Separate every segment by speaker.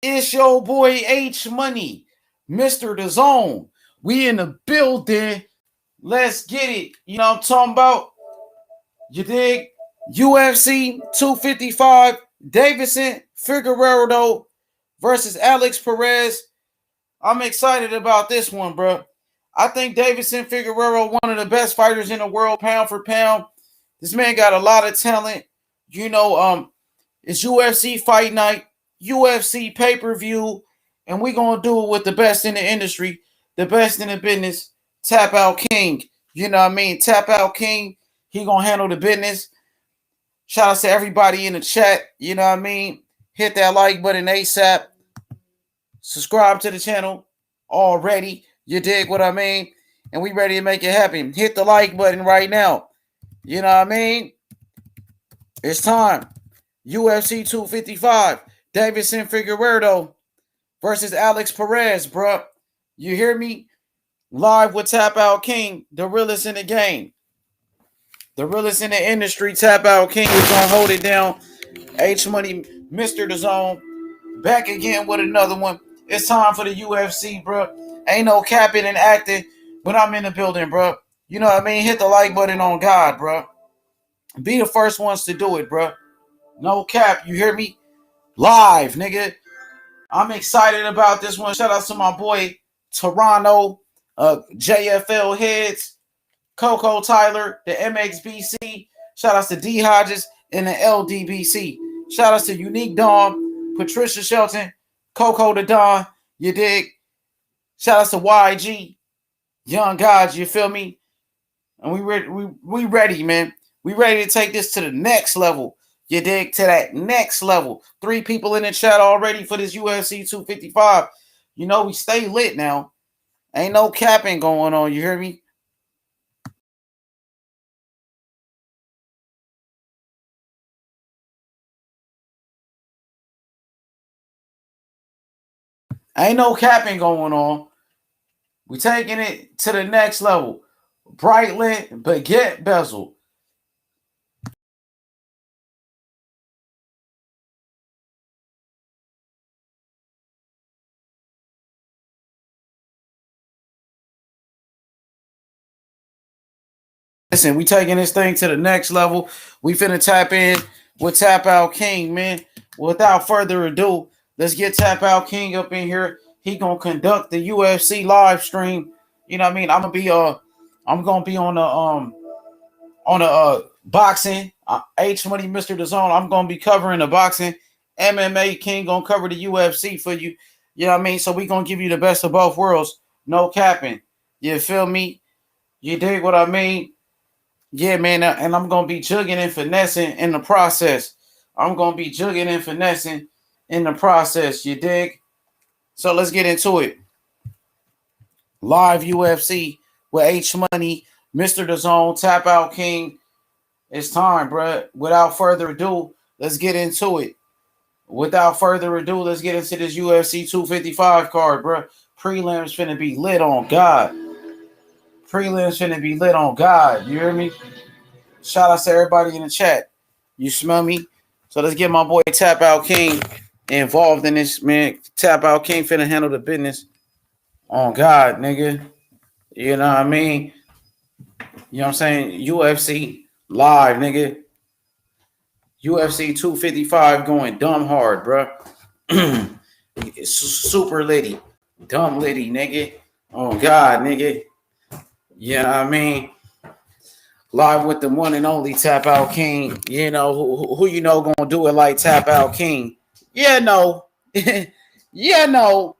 Speaker 1: It's your boy H Money, Mr. The Zone. We in the building. Let's get it. You know what I'm talking about? You dig? UFC 255, Deiveson, Figueiredo versus Alex Perez. I'm excited about this one, bro. I think Deiveson Figueiredo, one of the best fighters in the world, pound for pound. This man got a lot of talent. You know, it's UFC Fight Night, UFC pay-per-view, and we gonna do it with the best in the industry, the best in the business. Tap Out King. You know what I mean? Tap Out King. He gonna handle the business. Shout out to everybody in the chat. You know what I mean? Hit that like button ASAP. Subscribe to the channel already. You dig what I mean? And we ready to make it happen. Hit the like button right now. You know what I mean? It's time. UFC 255. Deiveson Figueiredo versus Alex Perez, bro. You hear me? Live with Tap Out King, the realest in the game. The realest in the industry. Tap Out King is going to hold it down. H Money, Mr. The Zone. Back again with another one. It's time for the UFC, bro. Ain't no capping and acting when I'm in the building, bro. You know what I mean? Hit the like button on God, bro. Be the first ones to do it, bro. No cap. You hear me? Live, nigga. I'm excited about this one. Shout out to my boy Toronto, JFL Heads, Coco Tyler, the MXBC. Shout out to D Hodges and the LDBC. Shout out to Unique Dom, Patricia Shelton, Coco the Don. You dig? Shout out to YG, Young Gods. You feel me? And we ready, man. We ready to take this to the next level. You dig? To that next level. 3 people in the chat already for this UFC 255. You know, we stay lit now. Ain't no capping going on. You hear me? Ain't no capping going on. We taking it to the next level. Brightland baguette bezel. Listen, we taking this thing to the next level. We finna tap in with Tap Out King, man. Without further ado, let's get Tap Out King up in here. He gonna conduct the UFC live stream. You know what I mean? I'm gonna be on the boxing. H Money, Mr. The Zone. I'm gonna be covering the boxing. MMA King gonna cover the UFC for you. You know what I mean? So we gonna give you the best of both worlds. No capping. You feel me? You dig what I mean? Yeah, man, and I'm gonna be jugging and finessing in the process. I'm gonna be jugging and finessing in the process. You dig? So let's get into it. Live UFC with H Money, Mr. The Zone, Tap Out King. It's time, bro. Without further ado, let's get into it. Without further ado, let's get into this UFC 255 card, bro. Prelims finna be lit on God. Prelims finna be lit on God. You hear me? Shout out to everybody in the chat. You smell me? So let's get my boy Tap Out King involved in this, man. Tap Out King finna handle the business. On God, nigga. You know what I mean? You know what I'm saying? UFC live, nigga. UFC 255 going dumb hard, bro. Super litty. Dumb litty, nigga. Oh God, nigga. You know what I mean? Live with the one and only Tap Out King. You know, who you know gonna do it like Tap Out King? Yeah, no. Yeah, no.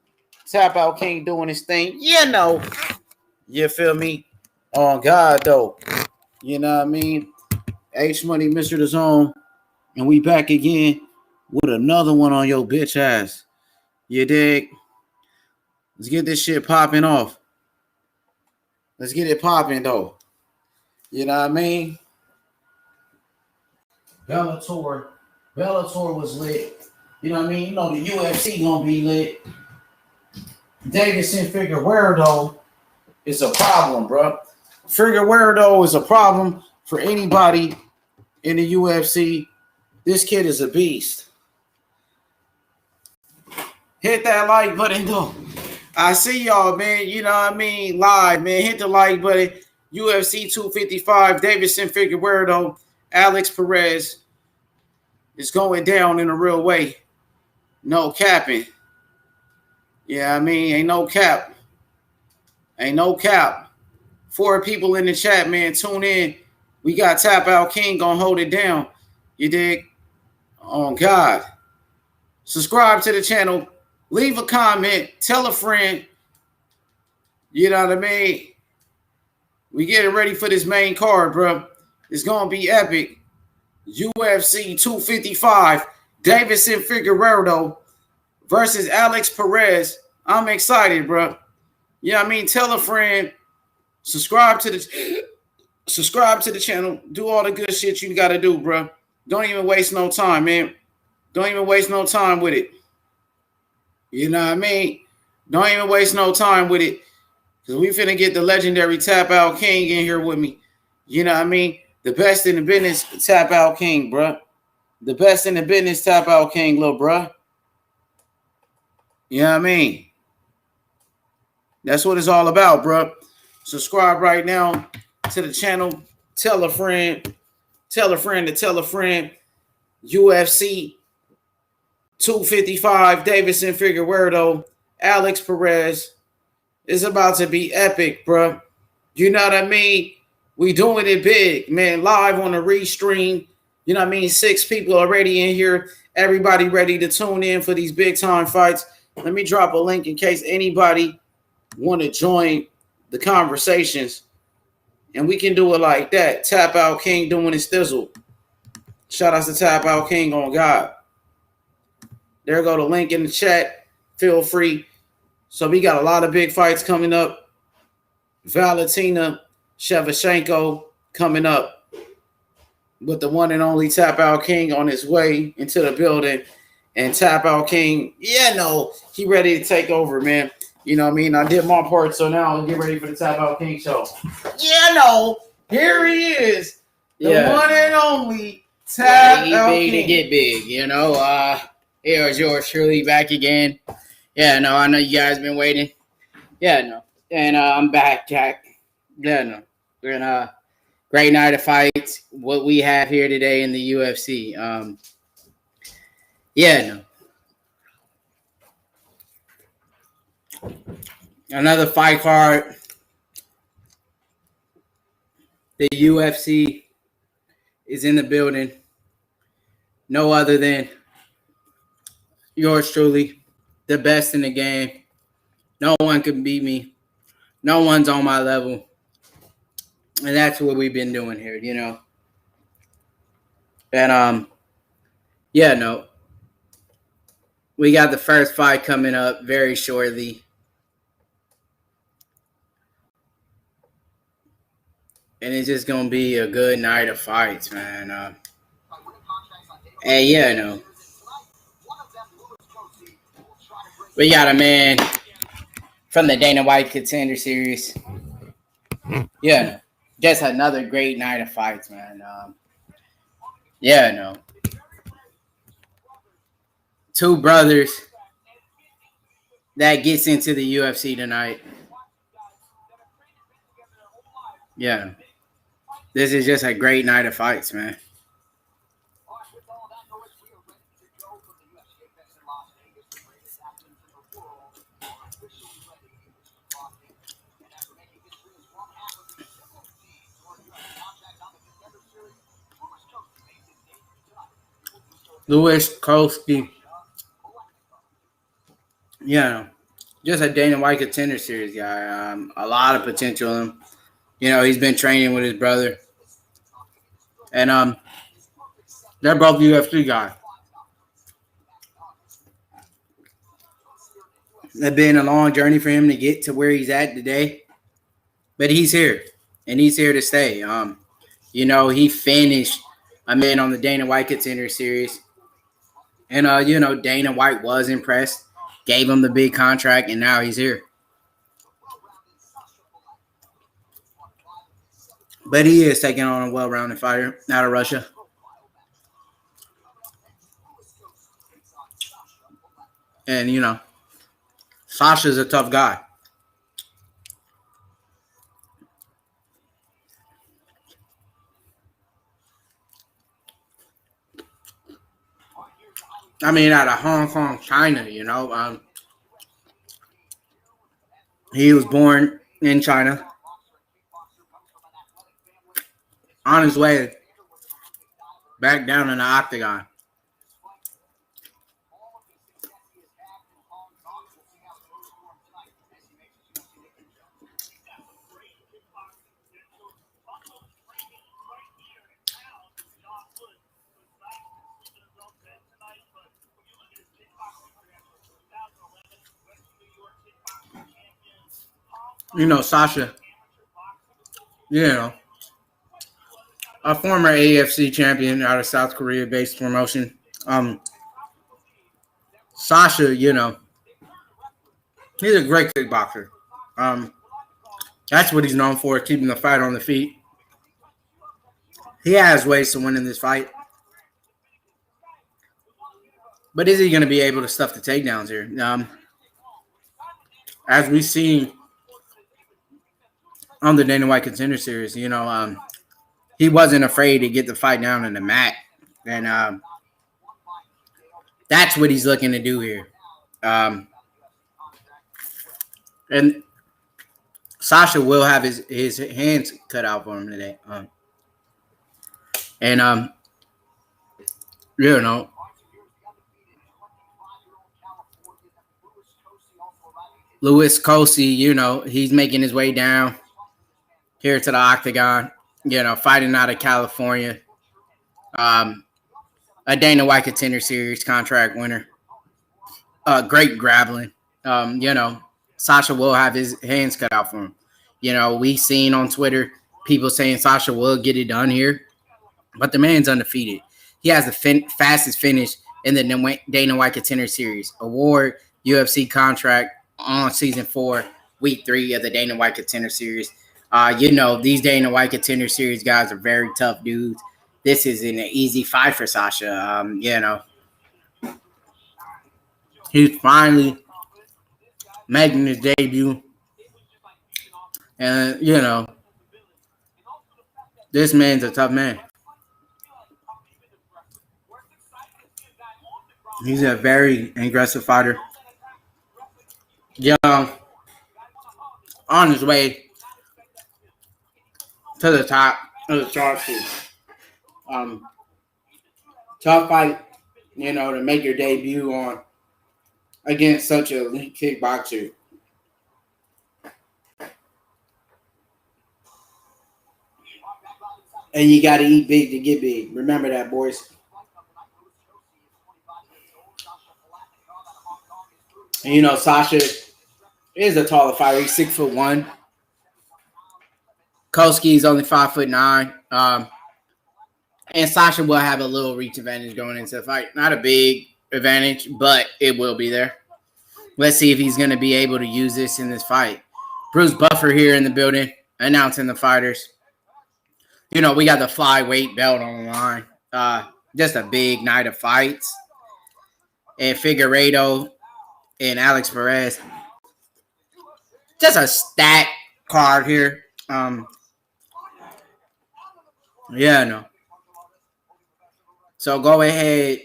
Speaker 1: Tap Out King doing his thing. Yeah, no. You feel me? On God, though. You know what I mean? H Money, Mr. The Zone. And we back again with another one on your bitch ass. You dig? Let's get this shit popping off. Let's get it popping, though. You know what I mean? Bellator was lit. You know what I mean? You know the UFC gonna be lit. Deiveson Figueiredo is a problem, bro. Figueiredo is a problem for anybody in the UFC. This kid is a beast. Hit that like button, though. I see y'all, man. You know what I mean? Live, man. Hit the like button. UFC 255, Deiveson Figueiredo, Alex Perez is going down in a real way. No capping. Yeah, I mean, ain't no cap. Ain't no cap. 4 people in the chat, man. Tune in. We got Tap Out King gonna hold it down. You dig? Oh, God. Subscribe to the channel. Leave a comment. Tell a friend. You know what I mean? We getting ready for this main card, bro. It's gonna be epic. UFC 255, Deiveson Figueiredo versus Alex Perez. I'm excited, bro. You know what I mean? Tell a friend. Subscribe to the channel. Do all the good shit you gotta do, bro. Don't even waste no time, man. Don't even waste no time with it. You know what I mean? Don't even waste no time with it. Because we finna get the legendary Tap Out King in here with me. You know what I mean? The best in the business, Tap Out King, bro. The best in the business, Tap Out King, little bro. You know what I mean? That's what it's all about, bro. Subscribe right now to the channel. Tell a friend. Tell a friend to tell a friend. UFC 255, Deiveson Figueiredo, Alex Perez. It's about to be epic, bro. You know what I mean? We doing it big, man. Live on the restream. You know what I mean? 6 people already in here. Everybody ready to tune in for these big time fights. Let me drop a link in case anybody want to join the conversations. And we can do it like that. Tap Out King doing his thizzle. Shout out to Tap Out King on God. There go the link in the chat. Feel free. So we got a lot of big fights coming up. Valentina Shevchenko coming up with the one and only Tap Out King on his way into the building. And Tap Out King, he ready to take over, man. You know what I mean? I did my part, so now I'll get ready for the Tap Out King show. Here he is. The one and only Tap Out King.
Speaker 2: Big to get big, Here's yours truly back again. I know you guys been waiting. And I'm back, Jack. We're in a great night of fights. What we have here today in the UFC. Another fight card. The UFC is in the building. No other than yours truly, the best in the game. No one can beat me. No one's on my level. And that's what we've been doing here, And we got the first fight coming up very shortly. And it's just going to be a good night of fights, man. We got a man from the Dana White Contender Series. Just another great night of fights, man. Two brothers that gets into the UFC tonight. This is just a great night of fights, man. Louis Kolsky. Just a Dana White Contender Series guy. A lot of potential in him. He's been training with his brother. And they're both UFC guys. It's been a long journey for him to get to where he's at today. But he's here. And he's here to stay. He finished a man on the Dana White Contender Series. And, Dana White was impressed. Gave him the big contract. And now he's here. But he is taking on a well-rounded fighter out of Russia. And, Sasha's a tough guy. I mean, out of Hong Kong, China, he was born in China. On his way back down in the octagon. Sasha, a former AFC champion out of South Korea-based promotion. Sasha, he's a great kickboxer. That's what he's known for, keeping the fight on the feet. He has ways to win in this fight. But is he going to be able to stuff the takedowns here? As we've seen on the Dana White Contender Series, he wasn't afraid to get the fight down in the mat. And that's what he's looking to do here. And Sasha will have his hands cut out for him today. Louis Cosi, he's making his way down here to the octagon, fighting out of California. A Dana White Contender Series contract winner. Great grappling. Sasha will have his hands cut out for him. We seen on Twitter people saying Sasha will get it done here, but the man's undefeated. He has the fastest finish in the Dana White Contender Series. Award UFC contract on season 4, week 3 of the Dana White Contender Series. These Dana White Contender Series guys are very tough dudes. This isn't an easy fight for Sasha. He's finally making his debut. And, this man's a tough man. He's a very aggressive fighter. Young, on his way to the top of the chart sheet. Tough fight, to make your debut on against such an elite kickboxer. And you got to eat big to get big. Remember that, boys. And Sasha is a taller fighter. He's 6'1". Koski's only 5'9". And Sasha will have a little reach advantage going into the fight. Not a big advantage, but it will be there. Let's see if he's going to be able to use this in this fight. Bruce Buffer here in the building, announcing the fighters. We got the flyweight belt on the line. Just a big night of fights. And Figueiredo and Alex Perez. Just a stacked card here. So go ahead.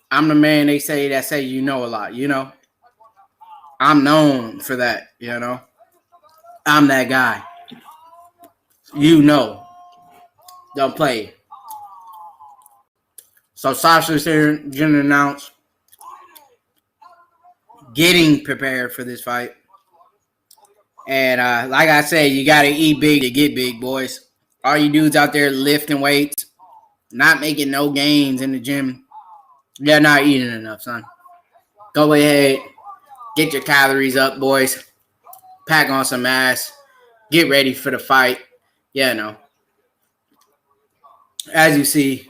Speaker 2: I'm the man they say that say a lot, I'm known for that, I'm that guy. Don't play. So Sasha's here going to announce getting prepared for this fight. And like I said, you got to eat big to get big, boys. All you dudes out there lifting weights, not making no gains in the gym, you're not eating enough, son. Go ahead, get your calories up, boys. Pack on some ass. Get ready for the fight. As you see,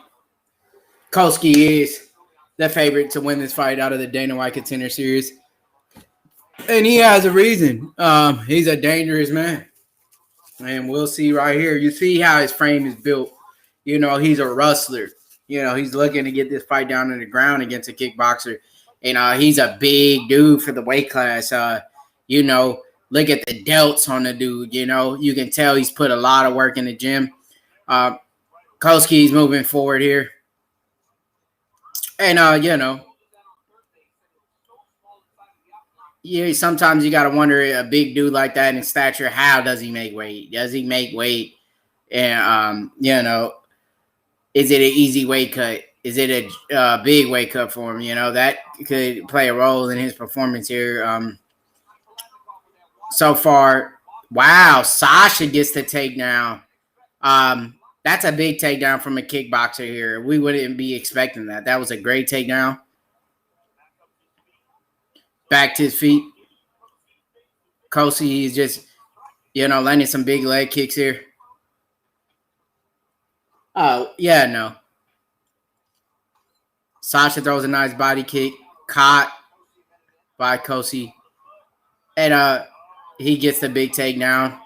Speaker 2: Koski is the favorite to win this fight out of the Dana White Contender Series. And he has a reason. He's a dangerous man. And we'll see right here. You see how his frame is built. He's a wrestler. He's looking to get this fight down on the ground against a kickboxer. He's a big dude for the weight class. Look at the delts on the dude. You can tell he's put a lot of work in the gym. Koski's moving forward here. And, sometimes you got to wonder, a big dude like that in stature, how does he make weight? Does he make weight? And, is it an easy weight cut? Is it a big weight cut for him? That could play a role in his performance here. So far, wow, Sasha gets the takedown. That's a big takedown from a kickboxer here. We wouldn't be expecting that. That was a great takedown. Back to his feet. Kosi is just, landing some big leg kicks here. Oh, yeah, no. Sasha throws a nice body kick. Caught by Kosi. And he gets the big takedown.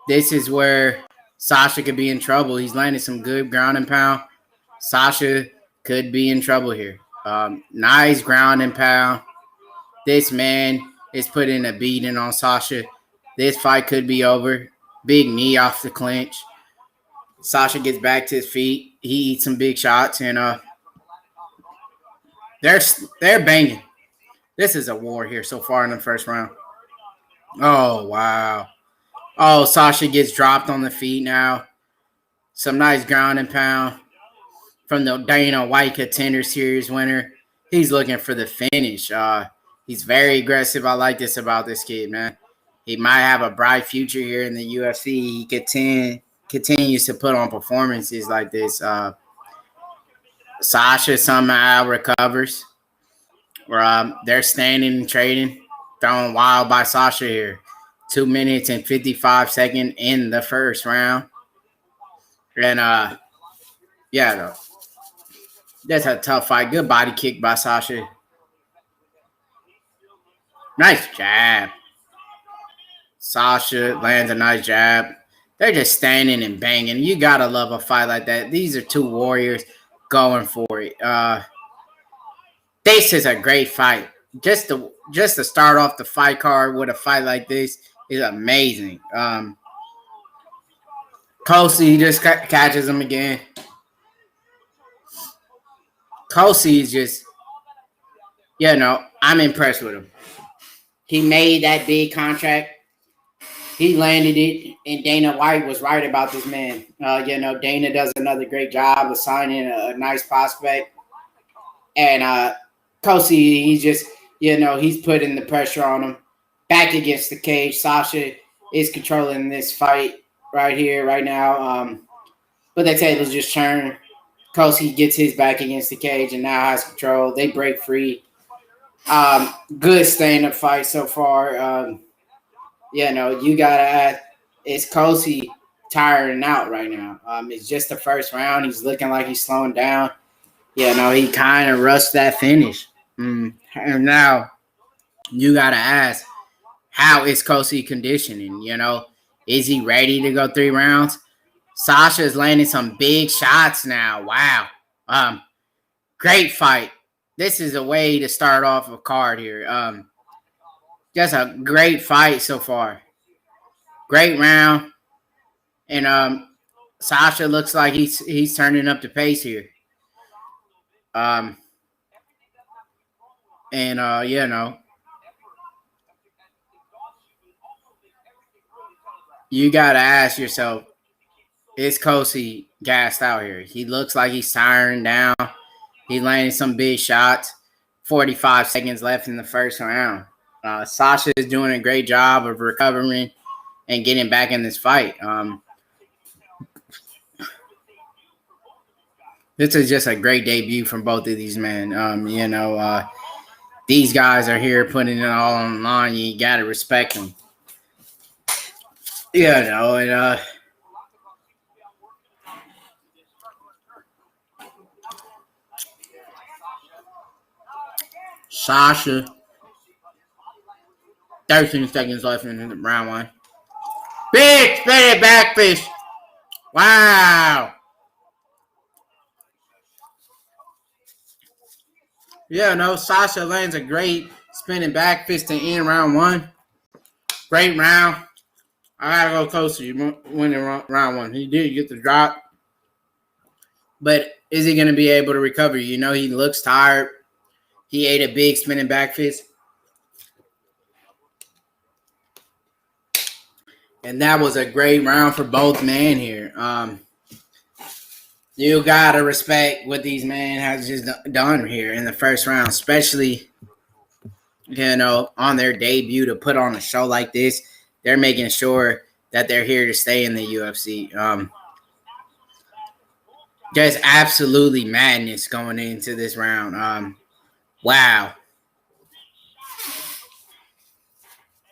Speaker 2: This is where Sasha could be in trouble. He's landing some good ground and pound. Sasha could be in trouble here. Nice ground and pound. This man is putting a beating on Sasha. This fight could be over. Big knee off the clinch. Sasha gets back to his feet. He eats some big shots, and they're banging. This is a war here so far in the first round. Oh, wow. Oh, Sasha gets dropped on the feet now. Some nice ground and pound from the Dana White Contender Series winner. He's looking for the finish. He's very aggressive. I like this about this kid, man. He might have a bright future here in the UFC. He continues to put on performances like this. Sasha somehow recovers. They're standing and trading. Thrown wild by Sasha here. 2 minutes and 55 seconds in the first round. And, that's a tough fight. Good body kick by Sasha. Nice jab. Sasha lands a nice jab. They're just standing and banging. You got to love a fight like that. These are two warriors going for it. This is a great fight. Just to start off the fight card with a fight like this is amazing. Kosi just catches him again. Kosi is just, I'm impressed with him. He made that big contract. He landed it, and Dana White was right about this man. Dana does another great job of signing a nice prospect. And Kosi, he's just, he's putting the pressure on him. Back against the cage. Sasha is controlling this fight right here, right now. But the tables just turn. Kosi gets his back against the cage and now has control. They break free. Good stand-up fight so far. You got to ask, is Kosi tiring out right now? It's just the first round. He's looking like he's slowing down. He kind of rushed that finish. And now you got to ask, how is Kosi conditioning? Is he ready to go 3 rounds? Sasha's landing some big shots now. Wow. Great fight. This is a way to start off a card here. Just a great fight so far. Great round. And Sasha looks like he's turning up the pace here. You got to ask yourself, is Kosi gassed out here? He looks like he's tiring down. He landed some big shots. 45 seconds left in the first round. Sasha is doing a great job of recovering and getting back in this fight. This is just a great debut from both of these men. These guys are here putting it all on the line. You got to respect them. Sasha, 13 seconds left in the round one. Big spinning back fish. Wow. Yeah, no, Sasha lands a great spinning back fist to end round one. Great round. I gotta go closer. You winning round one. He did get the drop. But is he going to be able to recover? You know, he looks tired. He ate a big spinning back fist. And that was a great round for both men here. You got to respect what these men has just done here in the first round, especially, you know, on their debut to put on a show like this. They're making sure that they're here to stay in the UFC. Just absolutely madness going into this round. Wow.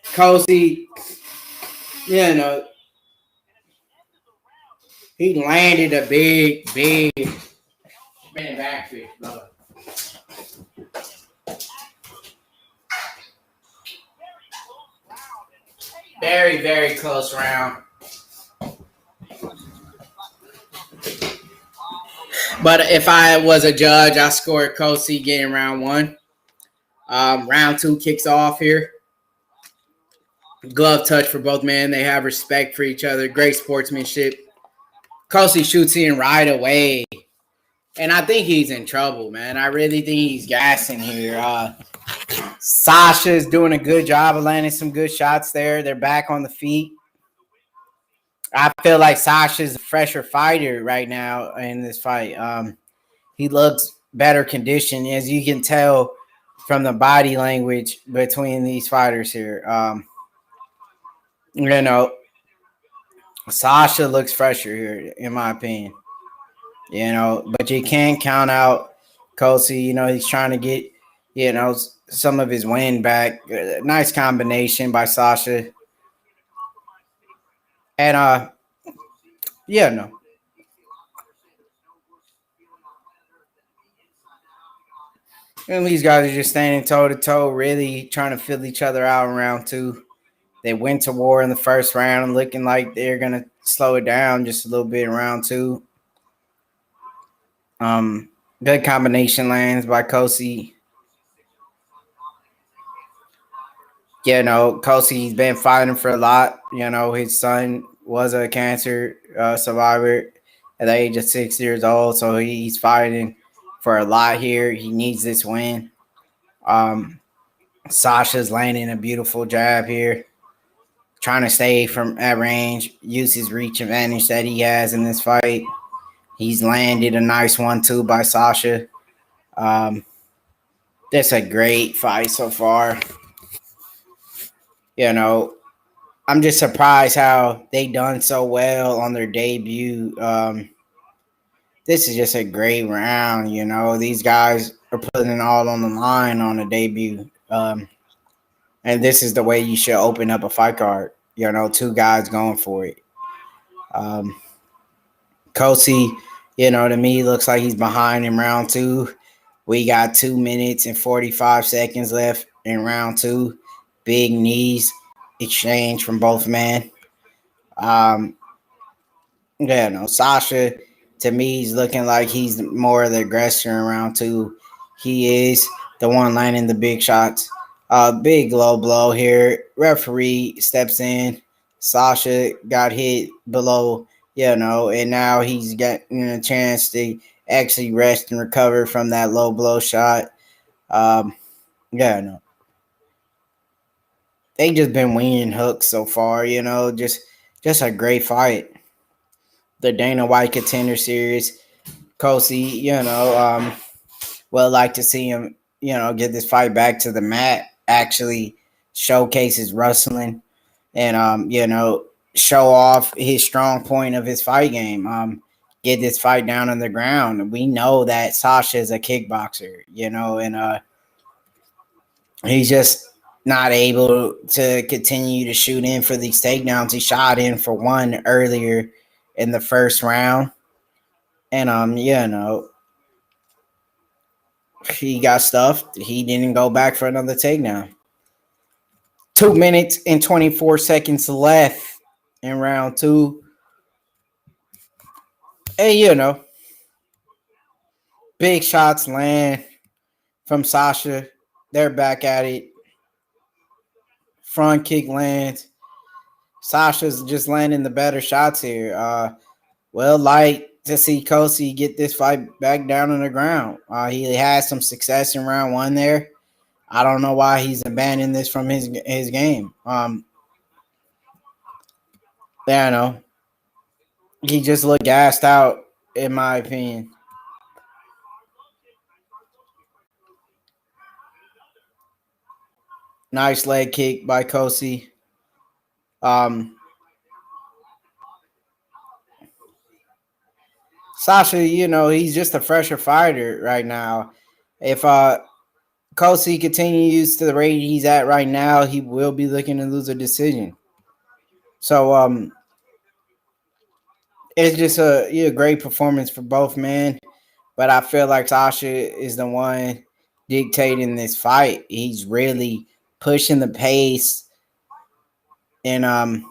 Speaker 2: Kosi, you know, he landed a big spinning back fist, brother. Very, very close round. But if I was a judge, I scored Kosi getting round one. Round two kicks off here. Glove touch for both men. They have respect for each other. Great sportsmanship. Kosi shoots in right away. And I think he's in trouble, man. I really think he's gassing here. Sasha's doing a good job of landing some good shots there. They're back on the feet. I feel like Sasha's a fresher fighter right now in this fight. He looks better conditioned, as you can tell from the body language between these fighters here. You know, Sasha looks fresher here, in my opinion. You know, but you can't count out Kosi. You know, he's trying to get, you know, some of his wind back. Nice combination by Sasha. And yeah, no. And these guys are just standing toe to toe, really trying to fill each other out in round two. They went to war in the first round, looking like they're gonna slow it down just a little bit in round two. Good combination lands by Kosi. You know, Kosie's been fighting for a lot. You know, his son was a cancer survivor at the age of 6 years old, so he's fighting for a lot here. He needs this win. Sasha's landing a beautiful jab here, trying to stay from at range, use his reach advantage that he has in this fight. He's landed a nice 1-2 by Sasha. That's a great fight so far. You know, I'm just surprised how they done so well on their debut. This is just a great round. You know, these guys are putting it all on the line on the debut. And this is the way you should open up a fight card. You know, two guys going for it. Kosi, you know, to me, looks like he's behind in round two. We got 2 minutes and 45 seconds left in round two. Big knees exchange from both men. Yeah, no, Sasha, to me, he's looking like he's more of the aggressor in round two. He is the one landing the big shots. Big low blow here. Referee steps in. Sasha got hit below, you know, and now he's getting a chance to actually rest and recover from that low blow shot. Yeah, no. They just been winning hooks so far, you know, just a great fight. The Dana White Contender Series, Kosi, you know, well, like to see him, you know, get this fight back to the mat, actually showcase his wrestling and, you know, show off his strong point of his fight game. Get this fight down on the ground. We know that Sasha is a kickboxer, you know, and he's just not able to continue to shoot in for these takedowns. He shot in for one earlier in the first round. And you know, he got stuffed. He didn't go back for another takedown. 2 minutes and 24 seconds left in round two. And you know, big shots land from Sasha. They're back at it. Front kick lands. Sasha's just landing the better shots here. Like to see Kosi get this fight back down on the ground. He had some success in round 1 there. I don't know why he's abandoning this from his game. Yeah, I know. He just looked gassed out, in my opinion. Nice leg kick by Kosi. Sasha, he's just a fresher fighter right now. If Kosi continues to the rate he's at right now, he will be looking to lose a decision. So it's just a great performance for both men. But I feel like Sasha is the one dictating this fight. He's really pushing the pace. And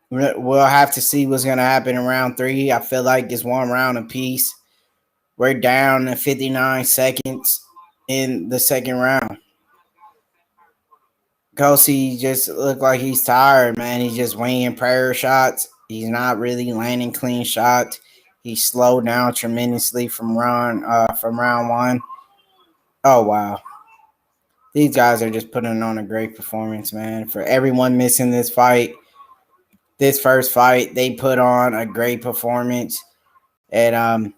Speaker 2: we'll have to see what's going to happen in round 3. I feel like it's 1 round apiece. We're down to 59 seconds in the second round. Kosi just looked like he's tired, man. He's just winging prayer shots. He's not really landing clean shots. He slowed down tremendously from round 1. Oh, wow. These guys are just putting on a great performance, man. For everyone missing this first fight, they put on a great performance. And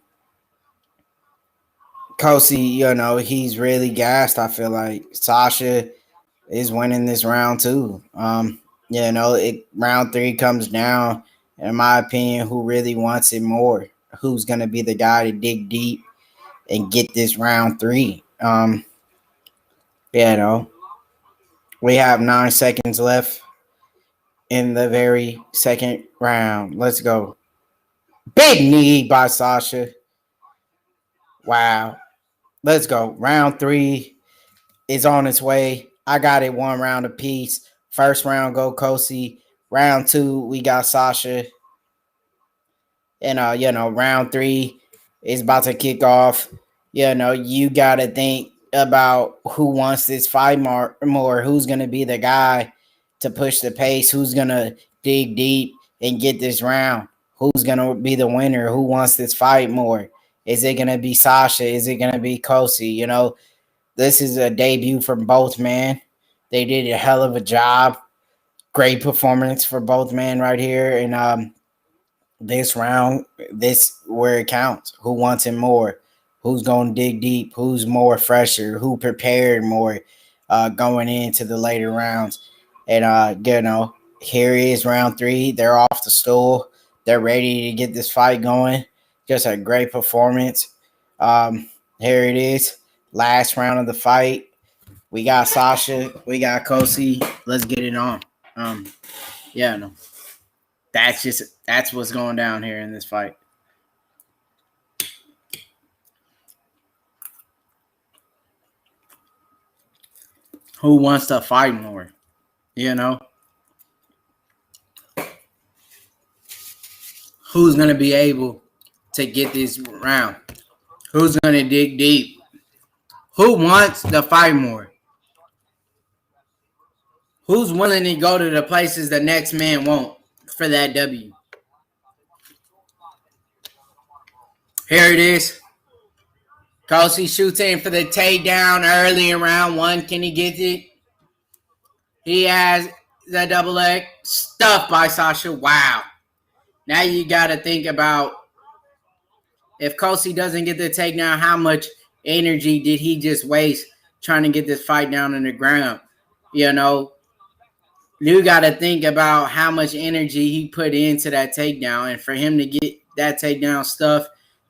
Speaker 2: Kosi, he's really gassed, I feel like. Sasha is winning this round too. Round 3 comes down, in my opinion, who really wants it more? Who's going to be the guy to dig deep and get this round 3? We have 9 seconds left in the very second round. Let's go. Big knee by Sasha. Wow. Let's go. Round 3 is on its way. I got it 1 round apiece. First round, go Kosi. Round 2, we got Sasha. And, round 3 is about to kick off. You got to think about who wants this fight more. Who's going to be the guy to push the pace? Who's going to dig deep and get this round? Who's going to be the winner? Who wants this fight more? Is it going to be Sasha? Is it going to be Kosi? This is a debut for both men. They did a hell of a job. Great performance for both men right here. And this round, this where it counts. Who wants it more? Who's going to dig deep? Who's more fresher? Who prepared more going into the later rounds? And, here is round 3. They're off the stool. They're ready to get this fight going. Just a great performance. Here it is. Last round of the fight. We got Sasha. We got Kosi. Let's get it on. That's what's going down here in this fight. Who wants to fight more? Who's going to be able to get this round? Who's going to dig deep? Who wants to fight more? Who's willing to go to the places the next man won't for that W? Here it is. Kosi shoots in for the takedown early in round 1. Can he get it? He has the double leg stuffed by Sasha. Wow. Now you got to think about if Kosi doesn't get the takedown, how much energy did he just waste trying to get this fight down on the ground? You got to think about how much energy he put into that takedown. And for him to get that takedown stuff,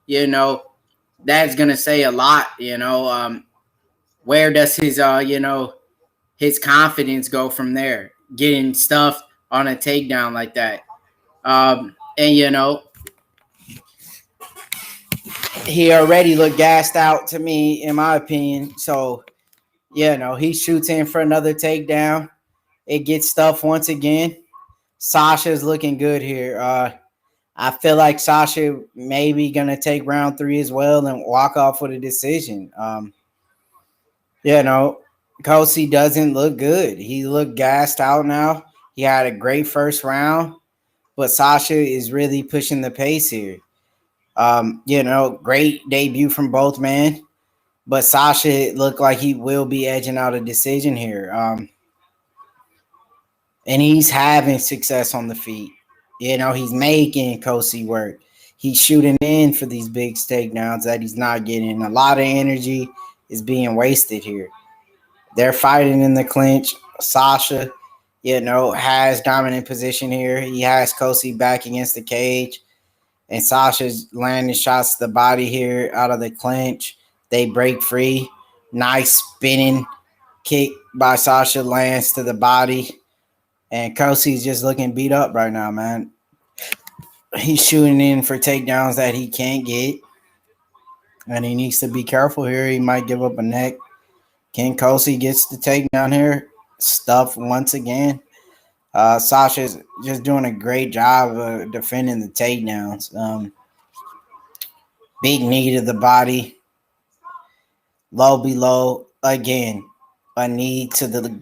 Speaker 2: that's going to say a lot, Where does his, his confidence go from there? Getting stuff on a takedown like that. He already looked gassed out to me, in my opinion. So, he shoots in for another takedown. It gets stuffed once again. Sasha's looking good here. I feel like Sasha maybe going to take round 3 as well and walk off with a decision. You know, Kosi doesn't look good. He looked gassed out now. He had a great first round, but Sasha is really pushing the pace here. Great debut from both men, but Sasha looked like he will be edging out a decision here. And he's having success on the feet. He's making Kosi work. He's shooting in for these big takedowns that he's not getting. A lot of energy is being wasted here. They're fighting in the clinch. Sasha, has dominant position here. He has Kosi back against the cage. And Sasha's landing shots to the body here out of the clinch. They break free. Nice spinning kick by Sasha lands to the body. And Kosi's just looking beat up right now, man. He's shooting in for takedowns that he can't get. And he needs to be careful here. He might give up a neck. Ken Kosi gets the takedown here. Stuffed once again. Sasha's just doing a great job of defending the takedowns. Big knee to the body. Low below. Again, a knee to the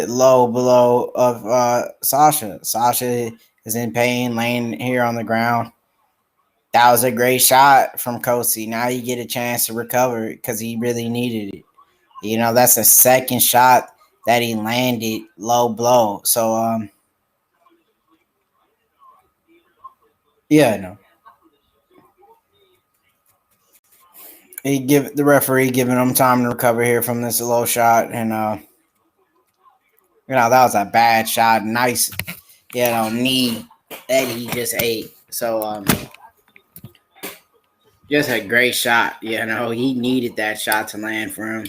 Speaker 2: low below of Sasha. Sasha is in pain, laying here on the ground. That was a great shot from Kosi. Now you get a chance to recover because he really needed it. That's the second shot that he landed low blow. So, no. The referee giving him time to recover here from this low shot. And, that was a bad shot. Nice, knee that he just ate. So, just a great shot. He needed that shot to land for him.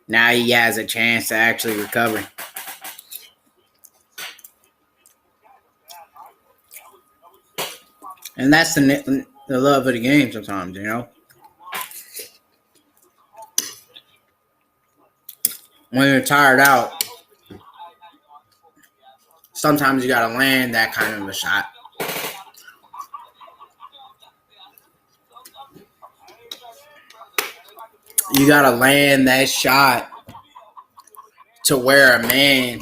Speaker 2: Now he has a chance to actually recover. And that's the love of the game sometimes, When you're tired out, sometimes you got to land that kind of a shot. You got to land that shot to where a man,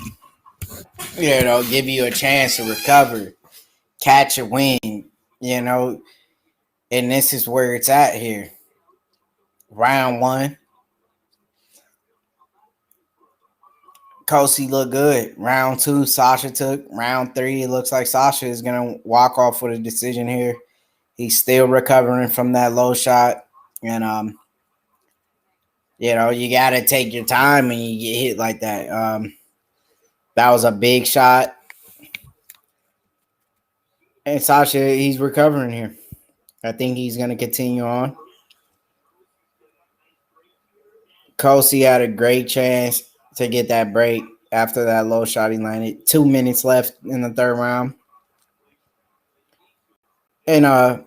Speaker 2: give you a chance to recover, catch a win, and this is where it's at here. Round 1. Kosi looked good. Round 2, Sasha took. Round 3, it looks like Sasha is going to walk off with a decision here. He's still recovering from that low shot. And, you got to take your time when you get hit like that. That was a big shot. And Sasha, he's recovering here. I think he's going to continue on. Kosi had a great chance to get that break after that low shot he landed. 2 minutes left in the third round. And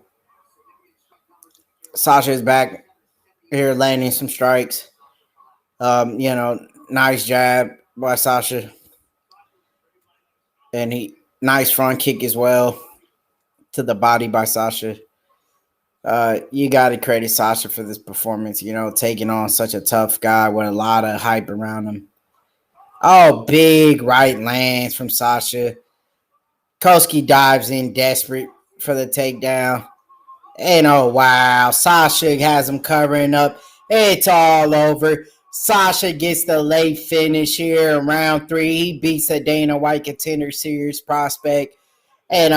Speaker 2: Sasha's back here landing some strikes. Nice jab by Sasha. And nice front kick as well to the body by Sasha. You got to credit Sasha for this performance, taking on such a tough guy with a lot of hype around him. Oh, big right lands from Sasha. Koski dives in desperate for the takedown. And oh, wow. Sasha has him covering up. It's all over. Sasha gets the late finish here in round 3. He beats the Dana White Contender Series prospect. And,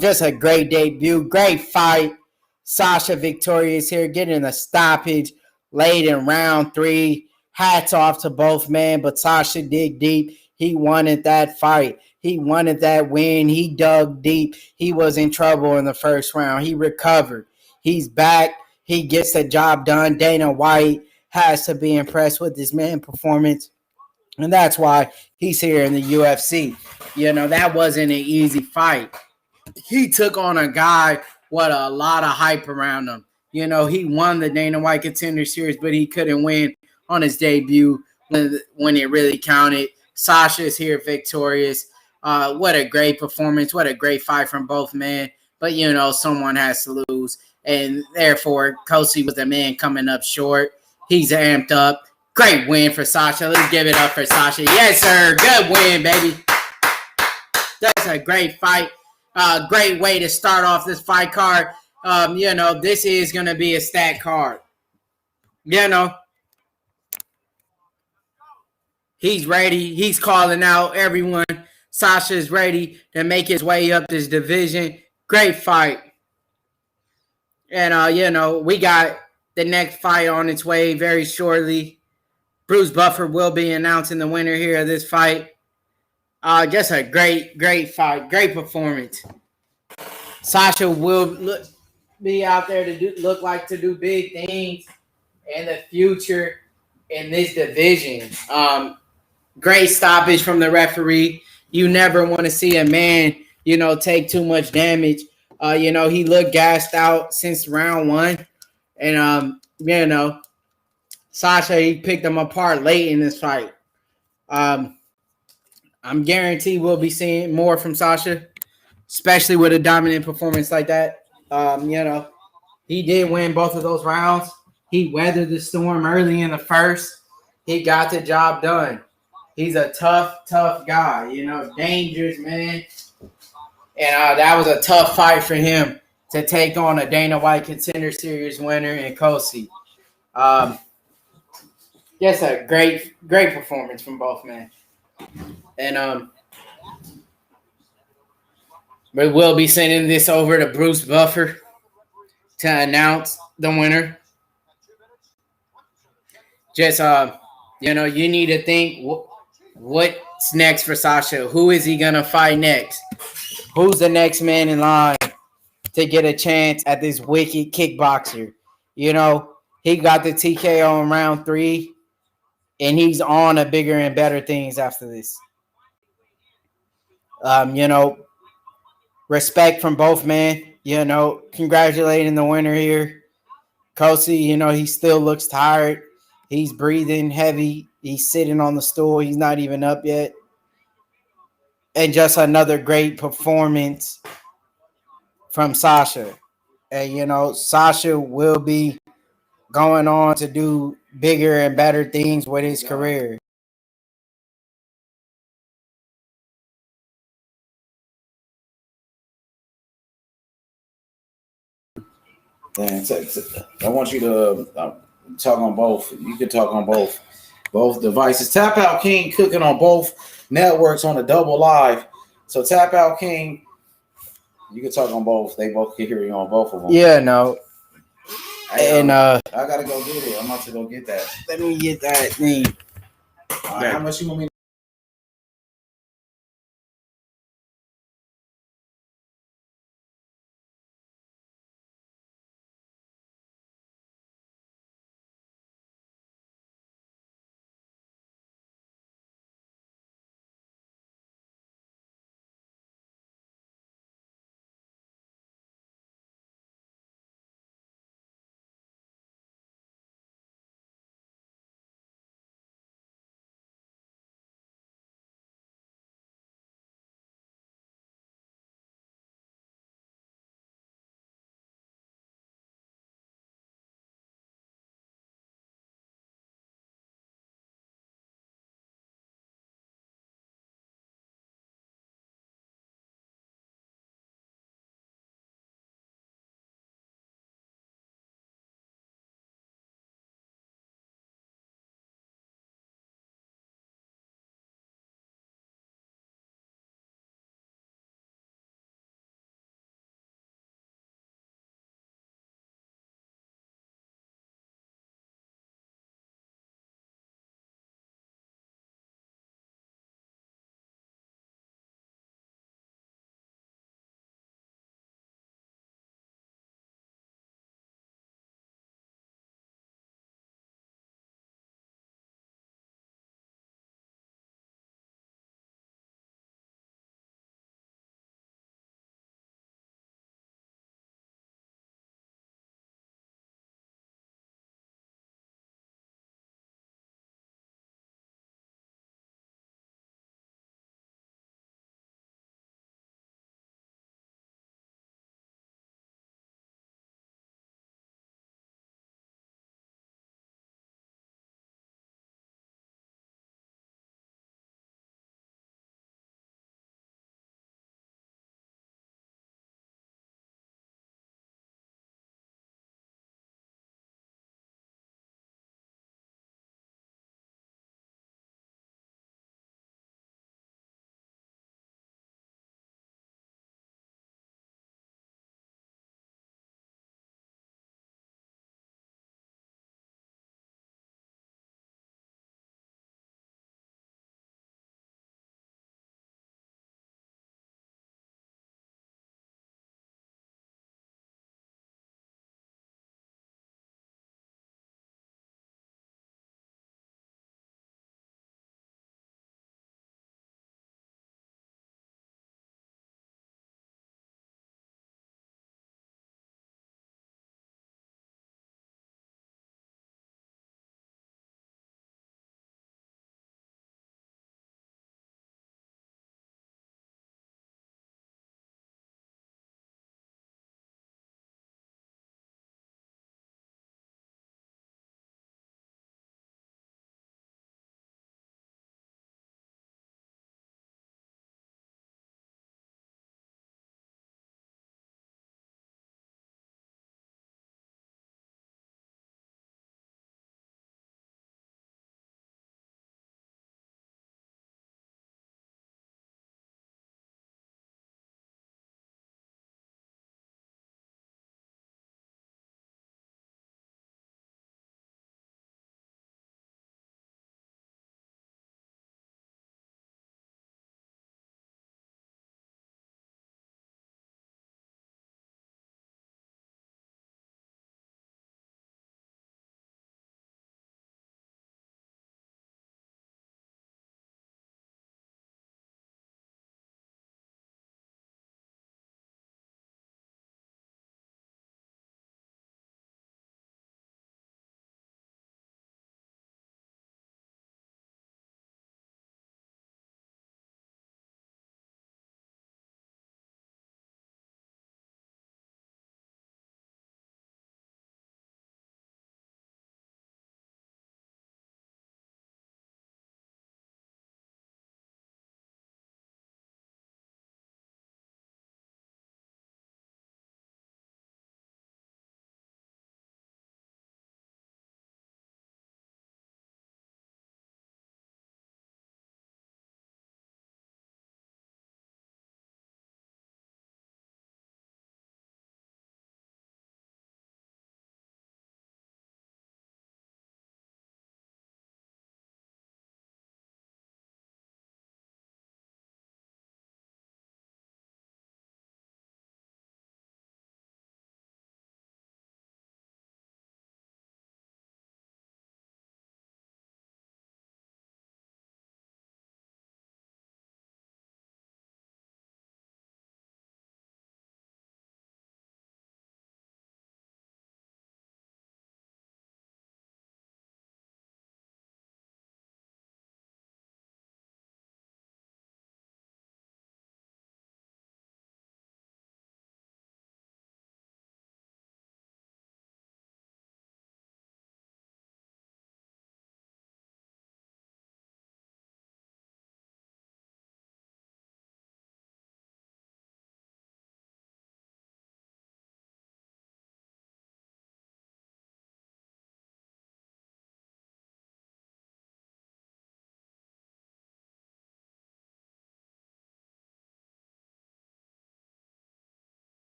Speaker 2: just a great debut. Great fight. Sasha victorious here, getting a stoppage late in round 3. Hats off to both men, but Sasha dig deep. He wanted that fight. He wanted that win. He dug deep. He was in trouble in the first round. He recovered. He's back. He gets the job done. Dana White has to be impressed with this man's performance. And that's why he's here in the UFC. That wasn't an easy fight. He took on a guy with a lot of hype around him. He won the Dana White Contender Series, but he couldn't win on his debut when it really counted. Sasha's here victorious. What a great performance. What a great fight from both men. But, someone has to lose. and therefore Kosi was the man coming up short. He's amped up. Great win for Sasha. Let's give it up for Sasha. Yes, sir. Good win, baby. That's a great fight. Great way to start off this fight card. This is going to be a stat card. He's ready. He's calling out everyone. Sasha's ready to make his way up this division. Great fight. And, we got the next fight on its way very shortly. Bruce Buffer will be announcing the winner here of this fight. Just a great fight. Great performance. Sasha will be out there to do big things in the future in this division. Great stoppage from the referee. You never want to see a man, take too much damage. He looked gassed out since round one. And, Sasha, he picked him apart late in this fight. I'm guaranteed we'll be seeing more from Sasha, especially with a dominant performance like that. He did win both of those rounds. He weathered the storm early in the first. He got the job done. He's a tough guy, dangerous, man. And that was a tough fight for him to take on a Dana White Contender Series winner in Kosi. Just a great performance from both men. And we will be sending this over to Bruce Buffer to announce the winner. Just, you need to think what's next for Sasha. Who is he going to fight next? Who's the next man in line to get a chance at this wicked kickboxer? He got the TKO in round 3, and he's on to bigger and better things after this. Respect from both men. Congratulating the winner here. Kosi, he still looks tired. He's breathing heavy. He's sitting on the stool. He's not even up yet. And just another great performance from Sasha. And, Sasha will be going on to do bigger and better things with his career.
Speaker 1: I want you to talk on both. You can talk on both devices. Tap Out King cooking on both networks on a double live. So Tap Out King, you can talk on both. They both can hear you on both of them.
Speaker 2: Yeah, no.
Speaker 1: And I gotta go get it. I'm about to go get that.
Speaker 2: Let me get that thing.
Speaker 1: How much you want me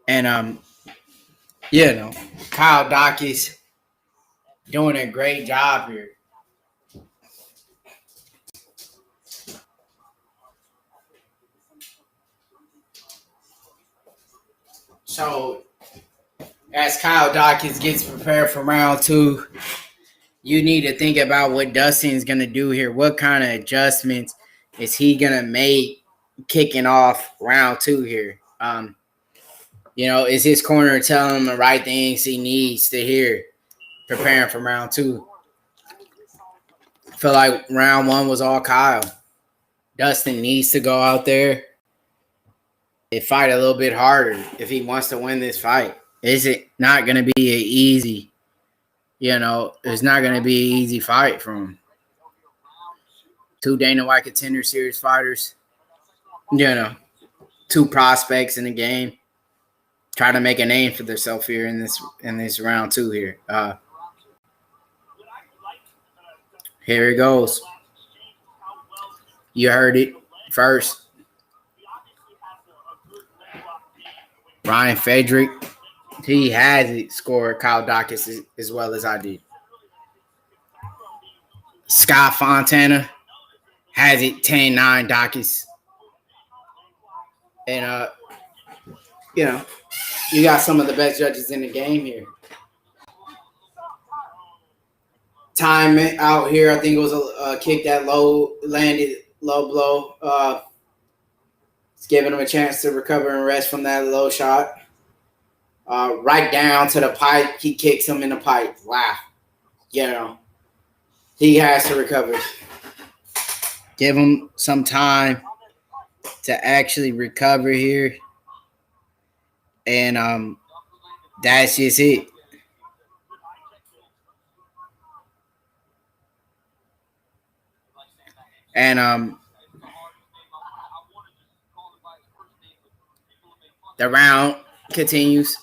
Speaker 2: And you know, Kyle Dawkins doing a great job here. So as Kyle Dawkins gets prepared for round 2, you need to think about what Dustin's going to do here. What kind of adjustments is he going to make kicking off round 2 here? Is his corner telling him the right things he needs to hear preparing for round 2? I feel like round 1 was all Kyle. Dustin needs to go out there and fight a little bit harder if he wants to win this fight. Is it not going to be an easy, it's not going to be an easy fight for him. 2 Dana White Contender Series fighters, 2 prospects in the game, trying to make a name for themselves here in this round 2 here. Here it goes. You heard it first. Ryan Frederick, he has it scored Kyle Dawkins as well as I did. Scott Fontana has it 10-9 Dawkins. And, you got some of the best judges in the game here. Time out here, I think it was a kick that landed low blow. It's giving him a chance to recover and rest from that low shot. Right down to the pipe, he kicks him in the pipe. Wow. He has to recover. Give him some time to actually recover here. And that's just it. And the round continues.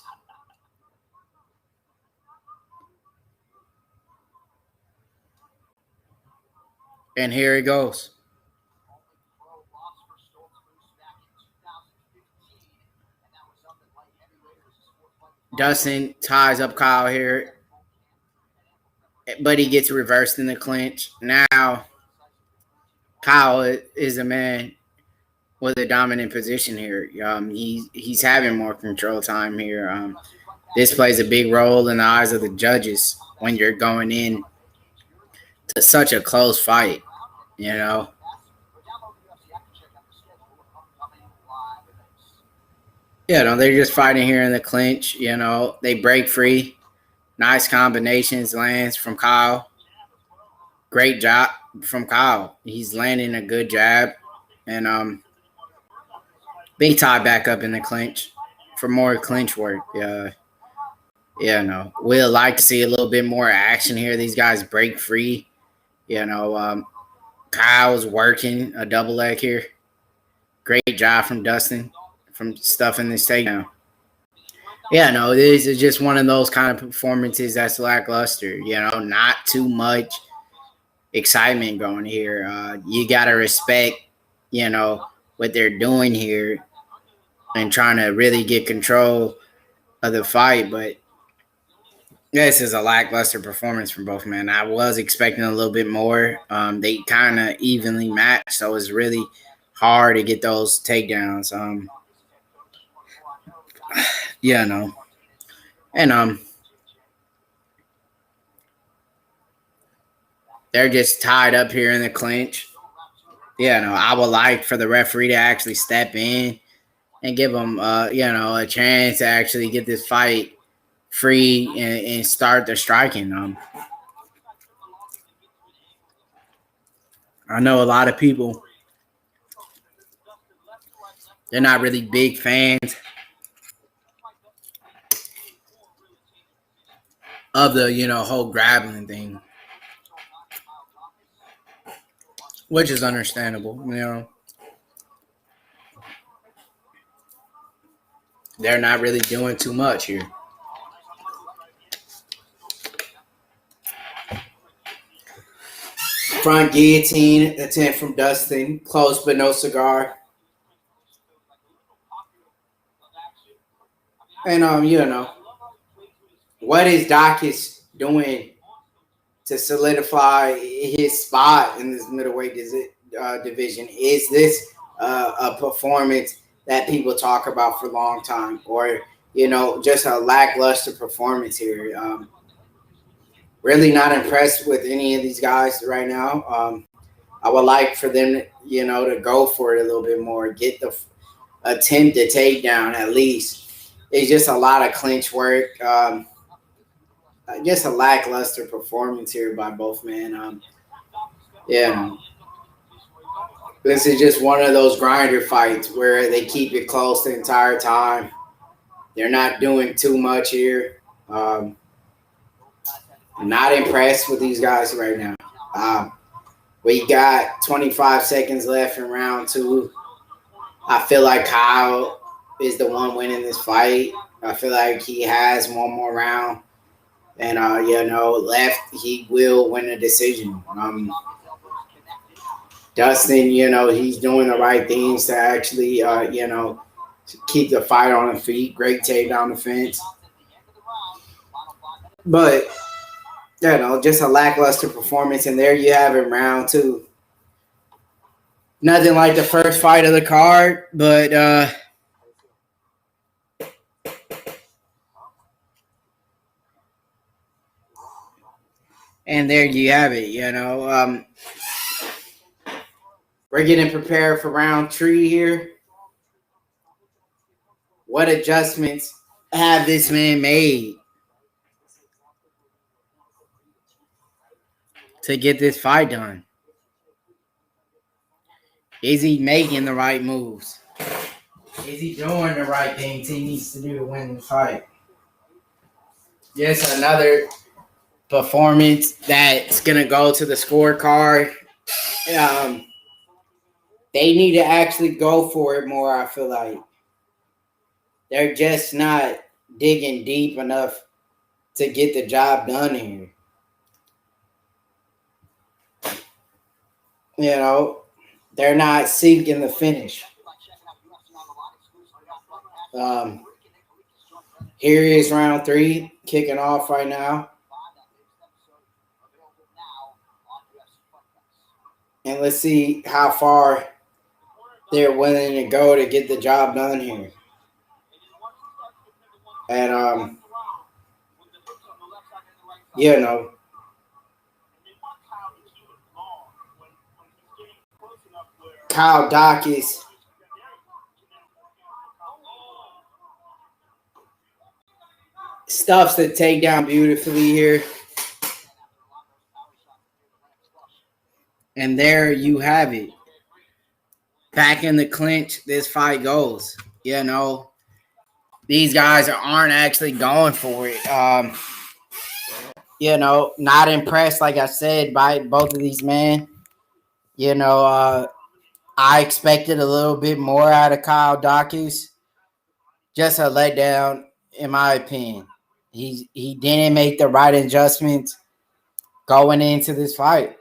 Speaker 2: And here it goes. Dustin ties up Kyle here, but he gets reversed in the clinch. Now, Kyle is a man with a dominant position here. He's having more control time here. This plays a big role in the eyes of the judges when you're going in to such a close fight, They're just fighting here in the clinch. They break free. Nice combinations lands from Kyle. Great job from Kyle. He's landing a good jab. And they tie back up in the clinch for more clinch work. We'd like to see a little bit more action here. These guys break free. Kyle's working a double leg here. Great job from Dustin from stuffing this takedown. This is just one of those kind of performances that's lackluster. Not too much excitement going here. You got to respect, what they're doing here and trying to really get control of the fight. But this is a lackluster performance from both men. I was expecting a little bit more. They kind of evenly matched, so it's really hard to get those takedowns. And they're just tied up here in the clinch. I would like for the referee to actually step in and give them, a chance to actually get this fight free and start the striking. I know a lot of people, they're not really big fans of the, whole grappling thing, which is understandable, They're not really doing too much here. Front guillotine attempt from Dustin. Close but no cigar. And what is Dawkins doing to solidify his spot in this middleweight division? Is this a performance that people talk about for a long time, or just a lackluster performance here? Really not impressed with any of these guys right now. I would like for them, to go for it a little bit more, get the attempt to takedown at least. It's just a lot of clinch work. Just a lackluster performance here by both men. Yeah, this is just one of those grinder fights where they keep it close the entire time. They're not doing too much here. I'm not impressed with these guys right now. We got 25 seconds left in round 2. I feel like Kyle is the one winning this fight. I feel like he has one more round. And, left, he will win a decision. Dustin, he's doing the right things to actually, keep the fight on the feet. Great takedown defense. But, just a lackluster performance. And there you have it, round 2. Nothing like the first fight of the card, but and there you have it. We're getting prepared for round 3 here. What adjustments have this man made to get this fight done? Is he making the right moves? Is he doing the right things he needs to do to win the fight? Just another performance that's going to go to the scorecard. They need to actually go for it more, I feel like. They're just not digging deep enough to get the job done here. They're not seeking the finish. Here is round 3 kicking off right now. And let's see how far they're willing to go to get the job done here. And, Kyle Dawkins stuffs the takedown beautifully here. And there you have it. Back in the clinch, this fight goes. These guys aren't actually going for it. Not impressed, like I said, by both of these men. I expected a little bit more out of Kyle Dawkins. Just a letdown, in my opinion. He didn't make the right adjustments going into this fight.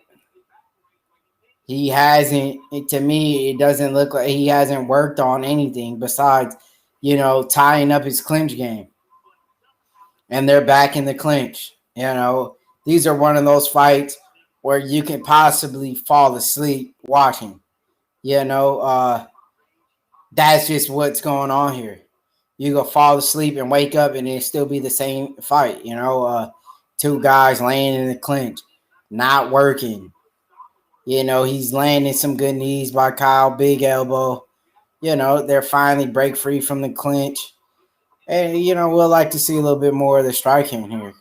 Speaker 2: He hasn't, to me, it doesn't look like he hasn't worked on anything besides, tying up his clinch game. And they're back in the clinch. These are one of those fights where you can possibly fall asleep watching. That's just what's going on here. You go fall asleep and wake up and it still be the same fight. Two guys laying in the clinch, not working. He's landing some good knees by Kyle, big elbow. They're finally break free from the clinch. And, we'll like to see a little bit more of the striking here.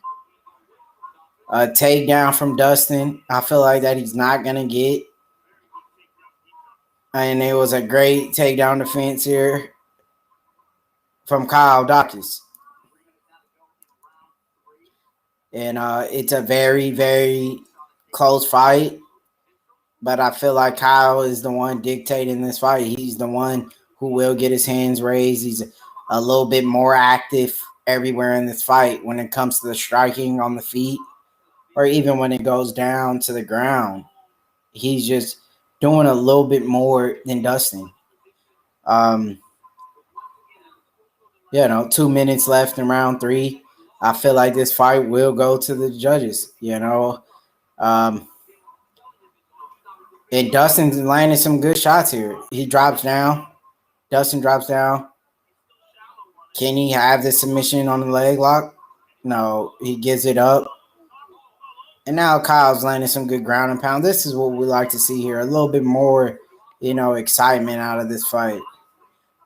Speaker 2: A takedown from Dustin, I feel like that he's not going to get. And it was a great takedown defense here from Kyle Dawkins. And it's a very, very close fight. But I feel like Kyle is the one dictating this fight. He's the one who will get his hands raised. He's a little bit more active everywhere in this fight when it comes to the striking on the feet or even when it goes down to the ground. He's just doing a little bit more than Dustin. 2 minutes left in round 3. I feel like this fight will go to the judges, And Dustin's landing some good shots here. He drops down. Dustin drops down. Can he have the submission on the leg lock? No, he gives it up. And now Kyle's landing some good ground and pound. This is what we like to see here. A little bit more, excitement out of this fight.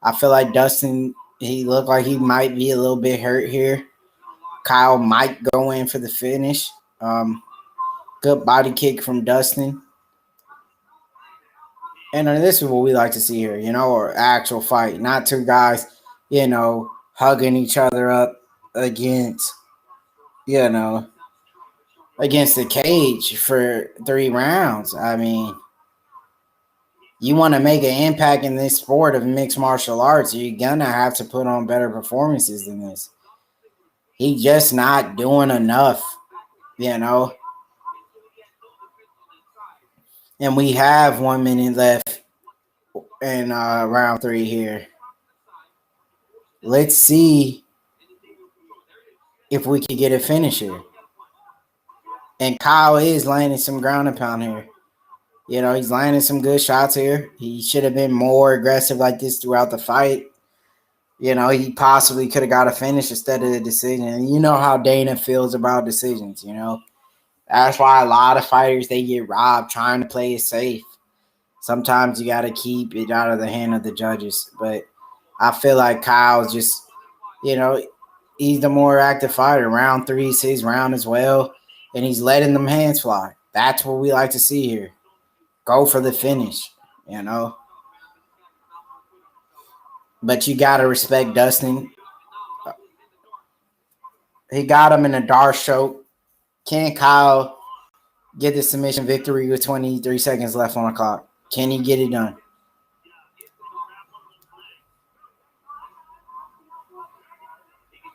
Speaker 2: I feel like Dustin, he looked like he might be a little bit hurt here. Kyle might go in for the finish. Good body kick from Dustin. And this is what we like to see here, or actual fight. Not two guys, hugging each other up against, against the cage for 3 rounds. I mean, you want to make an impact in this sport of mixed martial arts, you're going to have to put on better performances than this. He's just not doing enough, And we have 1 minute left in round 3 here. Let's see if we can get a finish here. And Kyle is landing some ground and pound here. He's landing some good shots here. He should have been more aggressive like this throughout the fight. He possibly could have got a finish instead of the decision. And you know how Dana feels about decisions, That's why a lot of fighters, they get robbed trying to play it safe. Sometimes you got to keep it out of the hand of the judges. But I feel like Kyle's just, he's the more active fighter. Round 3 is his round as well. And he's letting them hands fly. That's what we like to see here. Go for the finish, But you got to respect Dustin. He got him in a dark choke. Can Kyle get the submission victory with 23 seconds left on the clock? Can he get it done?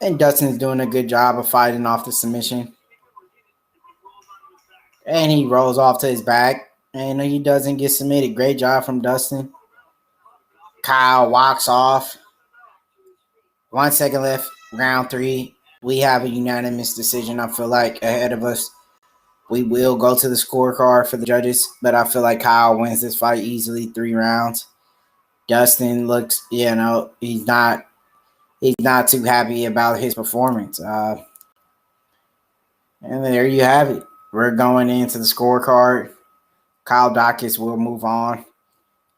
Speaker 2: And Dustin's doing a good job of fighting off the submission. And he rolls off to his back. And he doesn't get submitted. Great job from Dustin. Kyle walks off. 1 second left, round 3. We have a unanimous decision, I feel like, ahead of us. We will go to the scorecard for the judges, but I feel like Kyle wins this fight easily, 3 rounds. Dustin looks, he's not too happy about his performance. And there you have it. We're going into the scorecard. Kyle Dawkins will move on.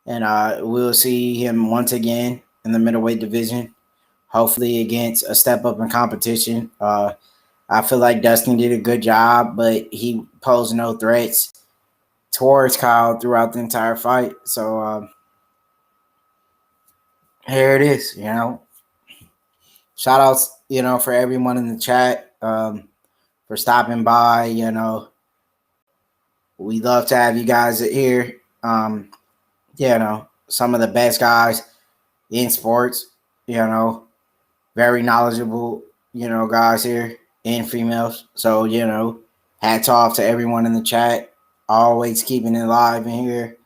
Speaker 2: And we'll see him once again in the middleweight division, hopefully against a step up in competition. I feel like Dustin did a good job, but he posed no threats towards Kyle throughout the entire fight. So here it is, Shout outs, for everyone in the chat, for stopping by, We love to have you guys here. Some of the best guys in sports, very knowledgeable, guys here and females. So, hats off to everyone in the chat, always keeping it live in here.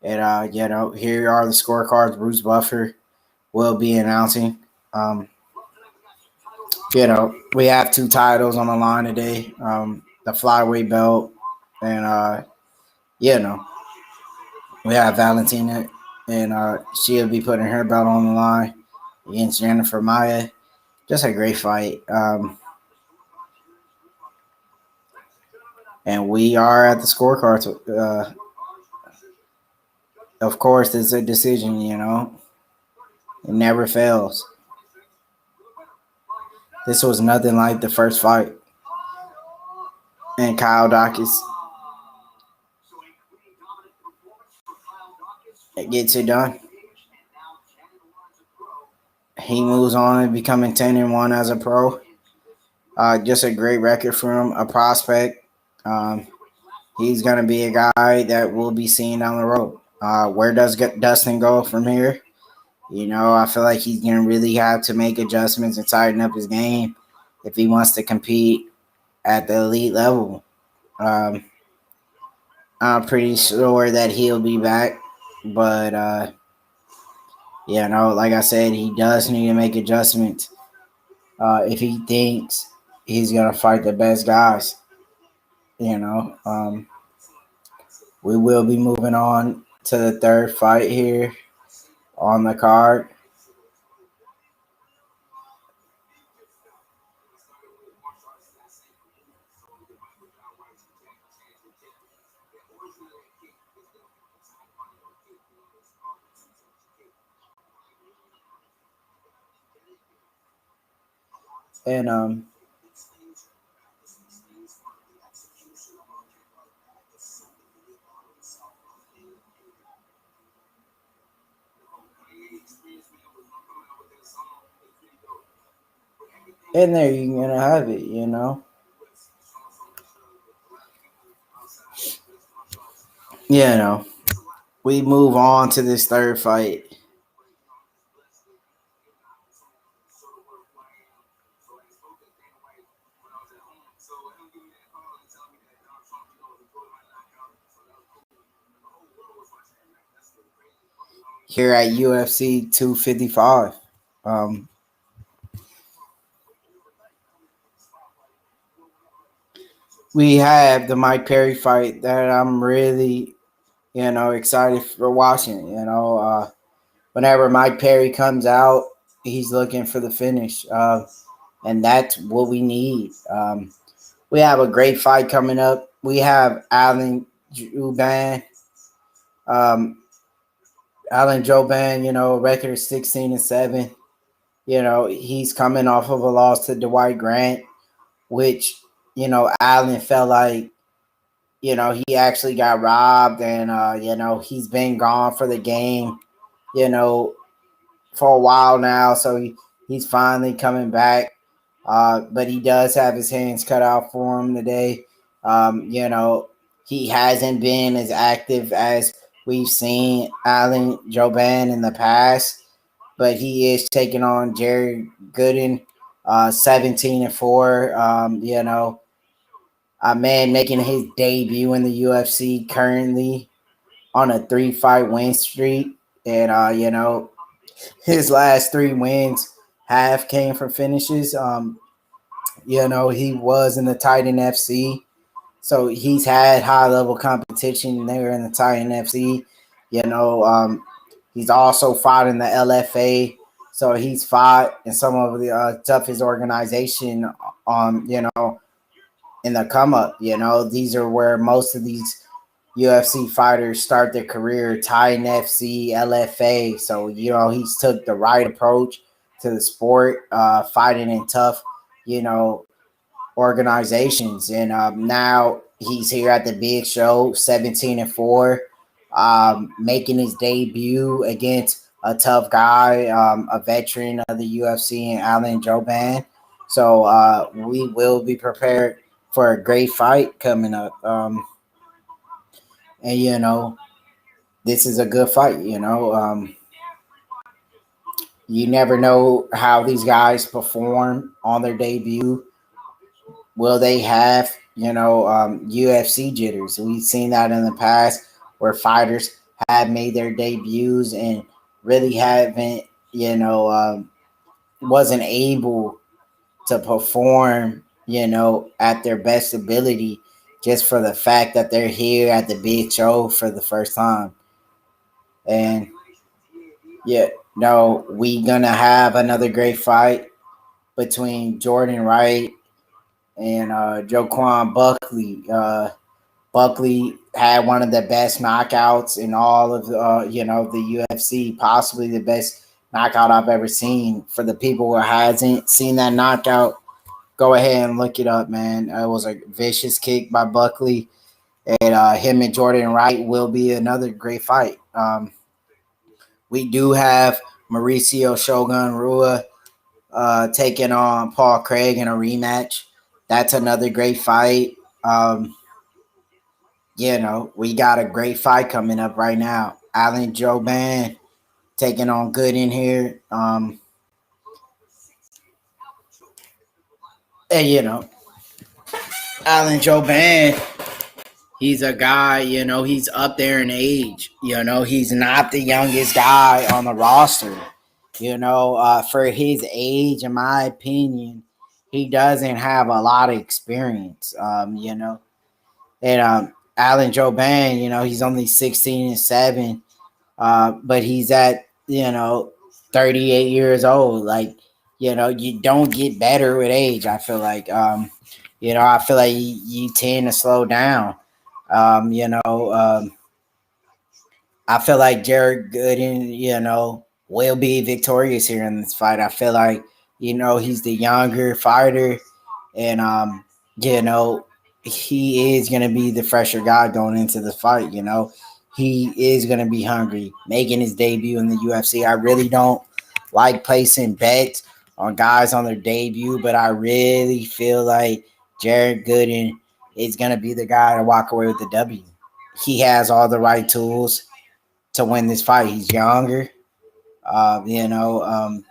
Speaker 2: And, here are the scorecards Bruce Buffer will be announcing. We have 2 titles on the line today, the flyweight belt and, we have Valentina, and she'll be putting her belt on the line against Jennifer Maia. Just a great fight. And we are at the scorecards. Of course, it's a decision, It never fails. This was nothing like the first fight. And Kyle Dawkins gets it done. He moves on, becoming 10-1 as a pro. Just a great record for him, a prospect. He's going to be a guy that we'll be seeing down the road. Where does Dustin go from here? I feel like he's going to really have to make adjustments and tighten up his game if he wants to compete at the elite level. I'm pretty sure that he'll be back, but You know, like I said, he does need to make adjustments if he thinks he's going to fight the best guys. You know, we will be moving on to the third fight here on the card. And and there you're gonna have it, you know. You know, we move on to this third fight. Here at UFC 255. We have the Mike Perry fight that I'm really, excited for watching. Whenever Mike Perry comes out, he's looking for the finish, and that's what we need. We have a great fight coming up. We have um, Alan Jouban, record 16-7. He's coming off of a loss to Dwight Grant, which, Allen felt like, he actually got robbed, and, he's been gone for the game, for a while now. So he's finally coming back. But he does have his hands cut out for him today. He hasn't been as active as we've seen Alan Jouban in the past, but he is taking on Jerry Gooden, 17-4. A man making his debut in the UFC currently on a 3-fight win streak. And, his last 3 wins half came from finishes. He was in the Titan FC. So he's had high level competition there in the Titan FC. He's also fought in the LFA. So he's fought in some of the toughest organization in the come up. These are where most of these UFC fighters start their career, Titan FC, LFA. So, he's took the right approach to the sport, fighting in tough, organizations. And now he's here at the big show, 17-4, making his debut against a tough guy, a veteran of the UFC, and Alan Jouban. So we will be prepared for a great fight coming up. And this is a good fight. You never know how these guys perform on their debut. Will they have UFC jitters? We've seen that in the past where fighters have made their debuts and really haven't wasn't able to perform at their best ability, just for the fact that they're here at the big show for the first time. And we gonna have another great fight between Jordan Wright and Joaquin Buckley. Buckley had one of the best knockouts in all of the UFC, possibly the best knockout I've ever seen. For the people who hasn't seen that knockout, go ahead and look it up, man. It was a vicious kick by Buckley, and him and Jordan Wright will be another great fight. We do have Mauricio Shogun Rua taking on Paul Craig in a rematch. That's another great fight. We got a great fight coming up right now. Alan Jouban taking on Gooden here. And Alan Jouban He's a guy, he's up there in age. He's not the youngest guy on the roster. For his age, in my opinion, he doesn't have a lot of experience. And Alan Joban, he's only 16-7, but he's at 38 years old. Like, you don't get better with age. I feel like, I feel like you tend to slow down. Um, you know, um, I feel like Jared Gooden, will be victorious here in this fight. I feel like, he's the younger fighter, and he is gonna be the fresher guy going into the fight. He is gonna be hungry, making his debut in the UFC. I really don't like placing bets on guys on their debut, but I really feel like Jared Gooden is gonna be the guy to walk away with the W. He has all the right tools to win this fight. He's younger. Uh, you know, um,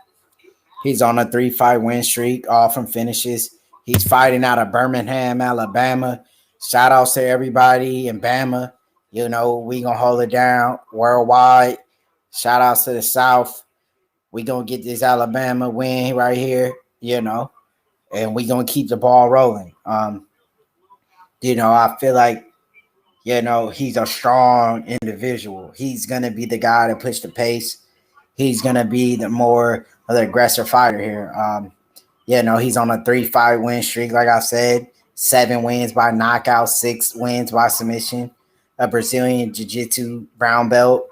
Speaker 2: he's on a 3-fight win streak, all from finishes. He's fighting out of Birmingham, Alabama. Shout outs to everybody in Bama. We gonna hold it down worldwide. Shout outs to the South. We gonna get this Alabama win right here, and we gonna keep the ball rolling. I feel like he's a strong individual. He's gonna be the guy to push the pace. He's gonna be the more of the aggressive fighter here. He's on a 3-fight win streak, like I said, 7 wins by knockout, 6 wins by submission, a Brazilian Jiu-Jitsu brown belt,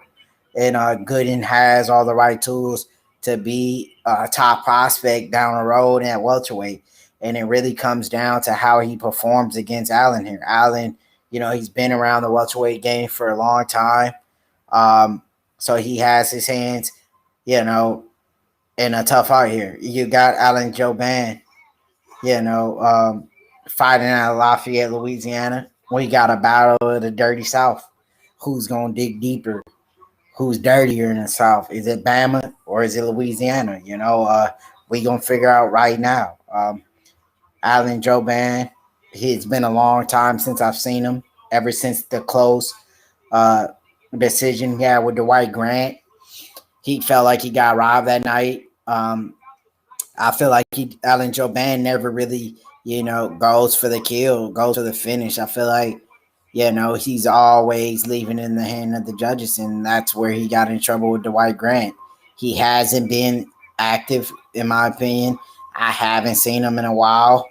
Speaker 2: and Gooden has all the right tools to be a top prospect down the road at welterweight. And it really comes down to how he performs against Allen here. Allen, he's been around the welterweight game for a long time. So he has his hands, in a tough fight here. You got Alan Joban, fighting out of Lafayette, Louisiana. We got a battle of the dirty South. Who's going to dig deeper? Who's dirtier in the South? Is it Bama or is it Louisiana? We going to figure out right now. Alan Joban, it's been a long time since I've seen him, ever since the close decision he had with Dwight Grant. He felt like he got robbed that night. I feel like Alan Joban never really, goes for the kill, goes for the finish. I feel like, he's always leaving in the hand of the judges, and that's where he got in trouble with Dwight Grant. He hasn't been active, in my opinion. I haven't seen him in a while.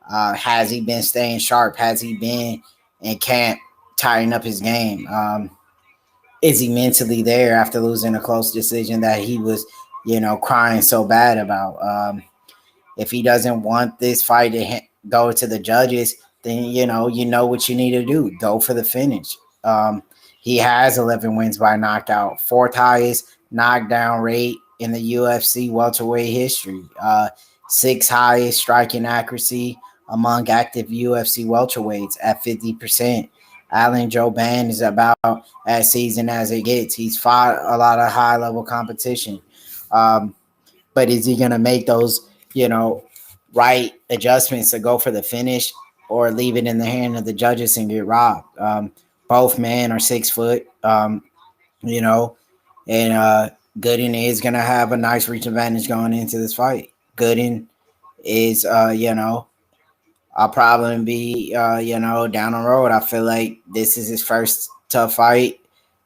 Speaker 2: Has he been staying sharp? Has he been in camp, tidying up his game? Is he mentally there after losing a close decision that he was, crying so bad about? If he doesn't want this fight to go to the judges, then you know what you need to do. Go for the finish. He has 11 wins by knockout, 4th highest knockdown rate in the UFC welterweight history, 6th highest striking accuracy among active UFC welterweights at 50%. Alan Joban is about as seasoned as it gets. He's fought a lot of high-level competition. But is he going to make those, right adjustments to go for the finish or leave it in the hand of the judges and get robbed? Both men are 6 foot, and Gooden is going to have a nice reach advantage going into this fight. Gooden is, I'll probably be, down the road. I feel like this is his first tough fight.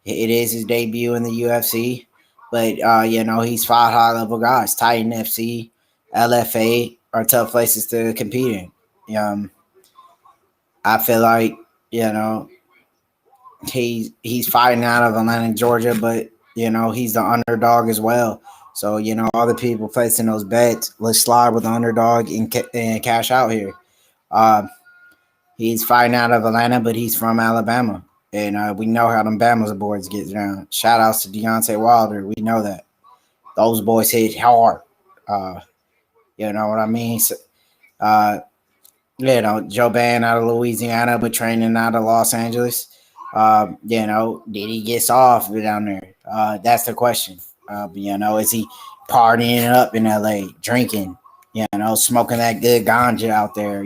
Speaker 2: It is his debut in the UFC. But, he's fought high-level guys. Titan FC, LFA are tough places to compete in. I feel like, he's fighting out of Atlanta, Georgia, but, he's the underdog as well. So, all the people placing those bets, let's slide with the underdog and cash out here. He's fighting out of Atlanta, but he's from Alabama. And we know how them Bama's boards get down. Shout outs to Deontay Wilder. We know that. Those boys hit hard. You know what I mean? So, Joban out of Louisiana, but training out of Los Angeles. Did he get soft down there? That's the question. Is he partying up in LA, drinking, smoking that good ganja out there,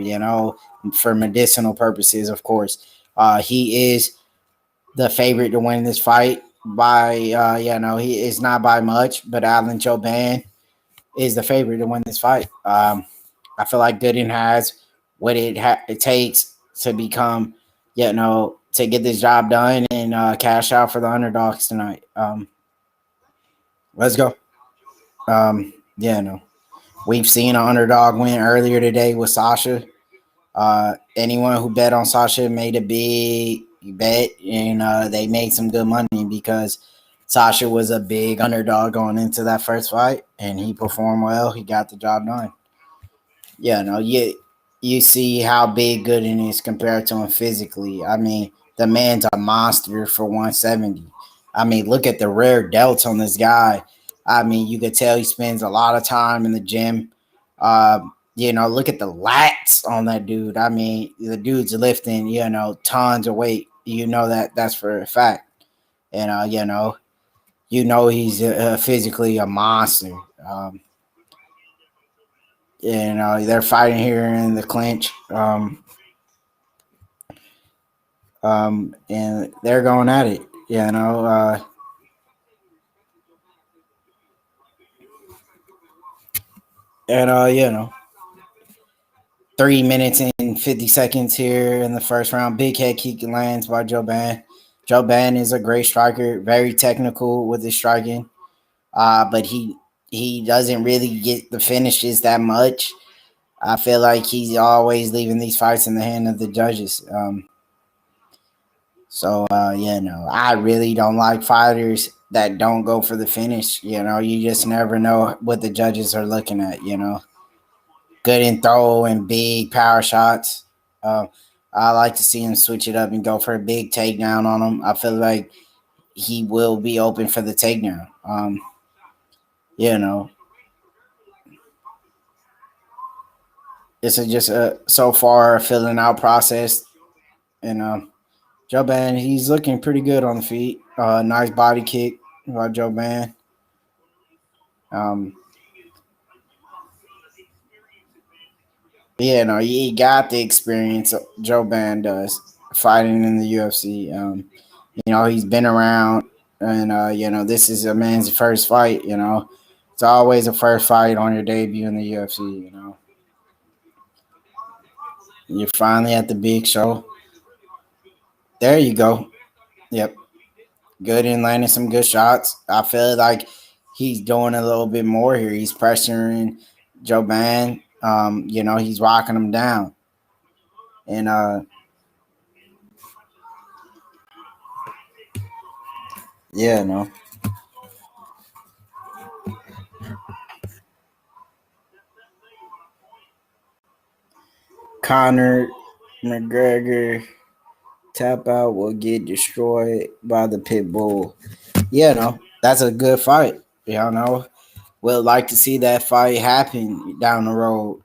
Speaker 2: for medicinal purposes, of course. He is the favorite to win this fight by, he is not by much, but Alan Jouban is the favorite to win this fight. I feel like Gooden has what it takes to become, to get this job done and cash out for the underdogs tonight. Let's go. We've seen an underdog win earlier today with Sasha. Anyone who bet on Sasha made a big bet, and they made some good money because Sasha was a big underdog going into that first fight, and he performed well. He got the job done. You see how big Gooden is compared to him physically. I mean, the man's a monster for 170. I mean, look at the rare delts on this guy. I mean, you could tell he spends a lot of time in the gym. Look at the lats on that dude. I mean, the dude's lifting, tons of weight. That's for a fact. And, he's physically a monster. They're fighting here in the clinch. And they're going at it, and 3 minutes and 50 seconds here in the first round. Big head kick lands by Jouban. Jouban is a great striker, very technical with his striking, but he doesn't really get the finishes that much. I feel like he's always leaving these fights in the hand of the judges. I really don't like fighters that don't go for the finish. You just never know what the judges are looking at, Good in throw and big power shots. I like to see him switch it up and go for a big takedown on him. I feel like he will be open for the takedown. This is just so far a filling out process. And Jouban, he's looking pretty good on the feet. Nice body kick by Jouban. He got the experience Jouban does fighting in the UFC. He's been around, and this is a man's first fight. It's always a first fight on your debut in the UFC. You're finally at the big show. There you go. Yep. Good in landing some good shots. I feel like he's doing a little bit more here. He's pressuring Jouban. He's rocking him down. And Conor McGregor tap out will get destroyed by the pit bull. That's a good fight. We'll like to see that fight happen down the road.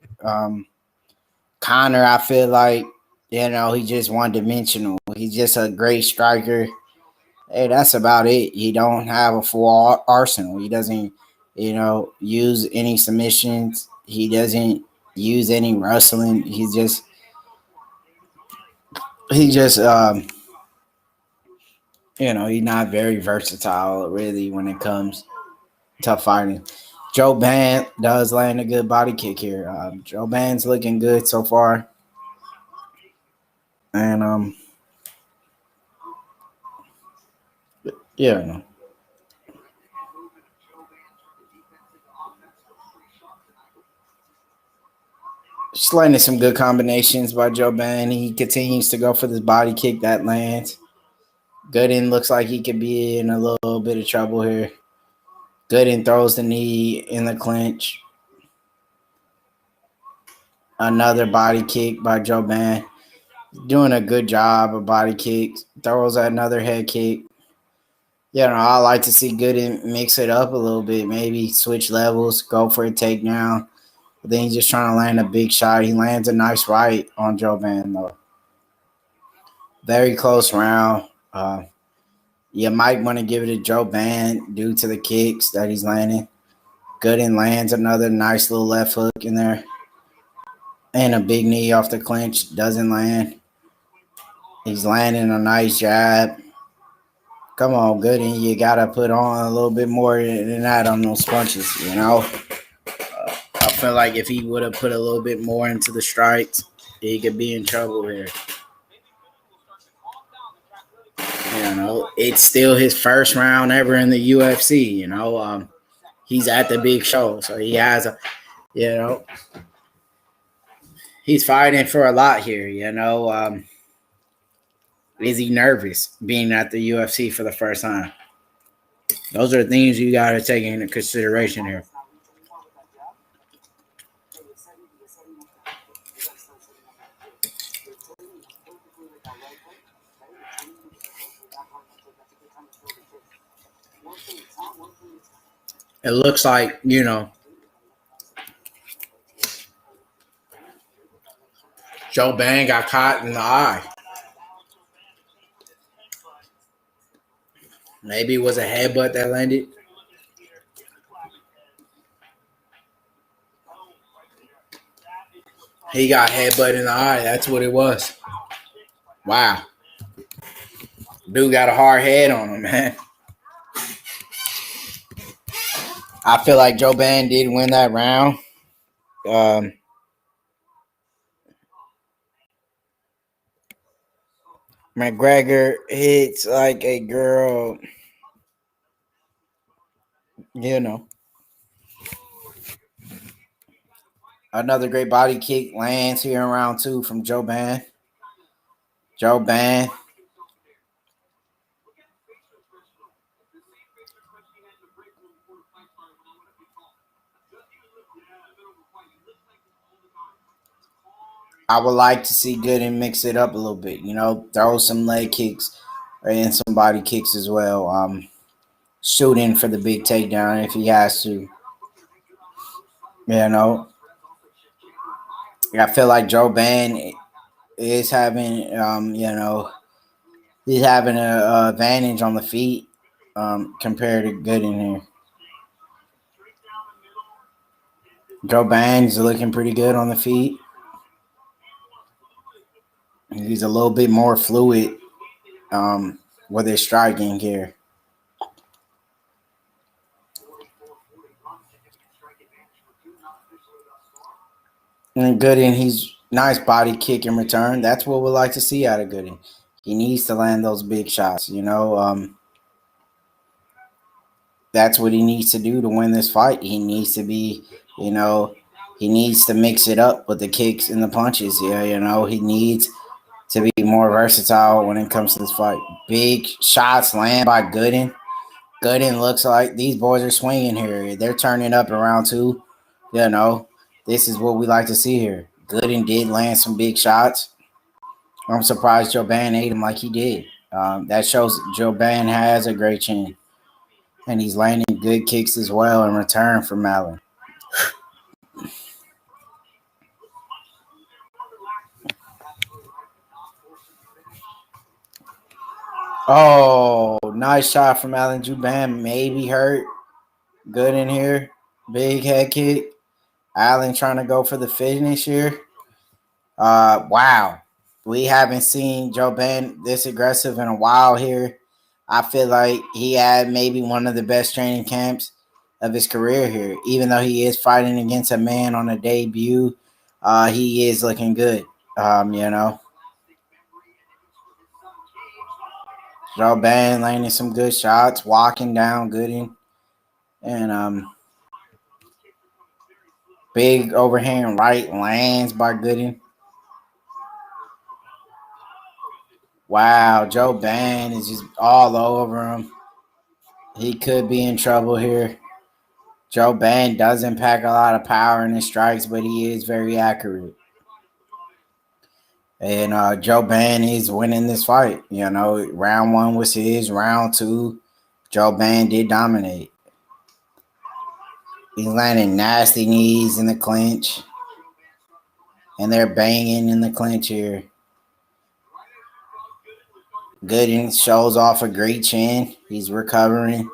Speaker 2: Conor, I feel like, he's just one-dimensional. He's just a great striker. Hey, that's about it. He don't have a full arsenal. He doesn't, use any submissions. He doesn't use any wrestling. He's not very versatile, really, when it comes to fighting. Jouban does land a good body kick here. Jouban's looking good so far. And, just landing some good combinations by Jouban. He continues to go for this body kick that lands. Gooden looks like he could be in a little bit of trouble here. Gooden throws the knee in the clinch. Another body kick by Jouban. Doing a good job of body kicks. Throws another head kick. I like to see Gooden mix it up a little bit. Maybe switch levels, go for a takedown. But then he's just trying to land a big shot. He lands a nice right on Jouban, though. Very close round. You might want to give it to Jouban due to the kicks that he's landing. Gooden lands another nice little left hook in there. And a big knee off the clinch. Doesn't land. He's landing a nice jab. Come on, Gooden. You got to put on a little bit more than that on those punches, you know? I feel like if he would have put a little bit more into the strikes, he could be in trouble here. You know, it's still his first round ever in the UFC, you know? He's at the big show, so he has a, you know, he's fighting for a lot here, you know? Is he nervous being at the UFC for the first time? Those are things you got to take into consideration here. It looks like, you know, Joe Bang got caught in the eye. Maybe it was a headbutt that landed. He got headbutt in the eye. That's what it was. Wow. Dude got a hard head on him, man. I feel like Joe Bang did win that round. McGregor hits like a girl, you know. Another great body kick lands here in round 2 from Joe Bang. Joe Bang. I would like to see Gooden mix it up a little bit, you know, throw some leg kicks and some body kicks as well. Shoot in for the big takedown if he has to. You know, I feel like Joe Bang is having, you know, he's having an advantage on the feet compared to Gooden here. Joe Bang's looking pretty good on the feet. He's a little bit more fluid with his striking here. And Gooden, he's nice body kick in return. That's what we like to see out of Gooden. He needs to land those big shots, you know. That's what he needs to do to win this fight. He needs to be, you know, he needs to mix it up with the kicks and the punches. Yeah, you know, he needs to be more versatile when it comes to this fight. Big shots land by Gooden. Gooden looks like these boys are swinging here. They're turning up in round 2. You know, this is what we like to see here. Gooden did land some big shots. I'm surprised Joe Bang ate him like he did. That shows Joe Bang has a great chin. And he's landing good kicks as well in return from Allen. Oh, nice shot from Allen Juban. Maybe hurt. Good in here. Big head kick. Allen trying to go for the finish here. Wow. We haven't seen Joe Bang this aggressive in a while here. I feel like he had maybe one of the best training camps of his career here. Even though he is fighting against a man on a debut, he is looking good. You know. Joe Bang landing some good shots, walking down Gooden. And big overhand right lands by Gooden. Wow, Joe Bang is just all over him. He could be in trouble here. Joe Bang doesn't pack a lot of power in his strikes, but he is very accurate. And Joe Bang is winning this fight. You know, round 1 was his. Round 2, Joe Bang did dominate. He's landing nasty knees in the clinch. And they're banging in the clinch here. Gooden shows off a great chin. He's recovering.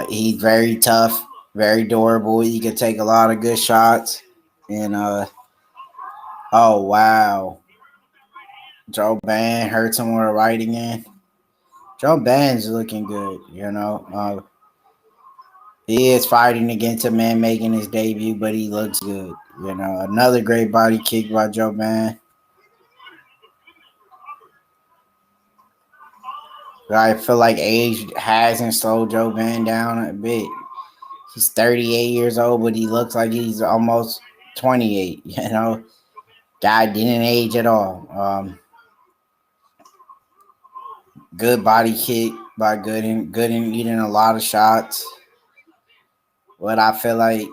Speaker 2: He's very tough, very durable. He can take a lot of good shots. And oh wow. Joe Ban hurts him with a right again. Joe Ban's looking good, you know. He is fighting against a man making his debut, but he looks good. You know, another great body kick by Joe Ban. I feel like age hasn't slowed Joe Ban down a bit. He's 38 years old, but he looks like he's almost 28. You know, guy didn't age at all. Good body kick by Gooden. Gooden eating a lot of shots. But I feel like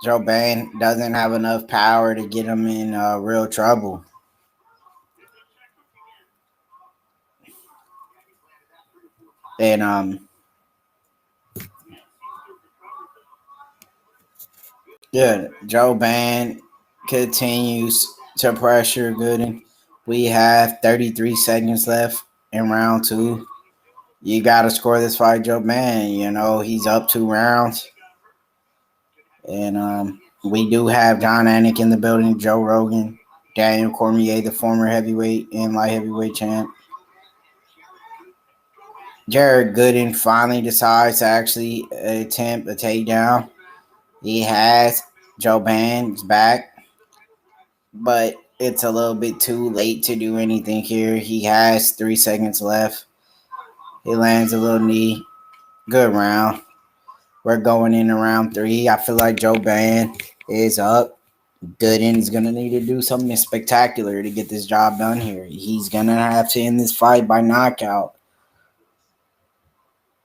Speaker 2: Joe Ban doesn't have enough power to get him in real trouble. And yeah, Joe Ban continues to pressure Gooden. We have 33 seconds left in round 2. You got to score this fight, Joe Ban. You know, he's up 2 rounds. And we do have John Anik in the building, Joe Rogan, Daniel Cormier, the former heavyweight and light heavyweight champ. Jared Gooden finally decides to actually attempt a takedown. He has Joe Ban's back, but it's a little bit too late to do anything here. He has 3 seconds left. He lands a little knee. Good round. We're going into round 3. I feel like Joe Ban is up. Gooden's going to need to do something spectacular to get this job done here. He's going to have to end this fight by knockout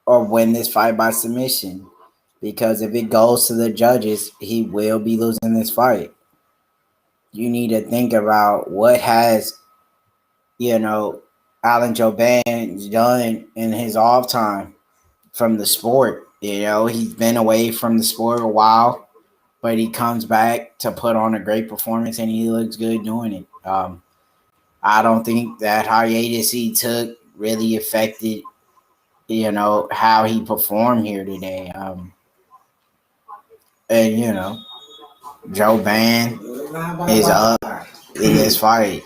Speaker 2: or win this fight by submission. Because if it goes to the judges, he will be losing this fight. You need to think about what has, Alan Jouban done in his off time from the sport. He's been away from the sport a while, but he comes back to put on a great performance, and he looks good doing it. I don't think that hiatus he took really affected, how he performed here today. And Joe Ban is up in this fight.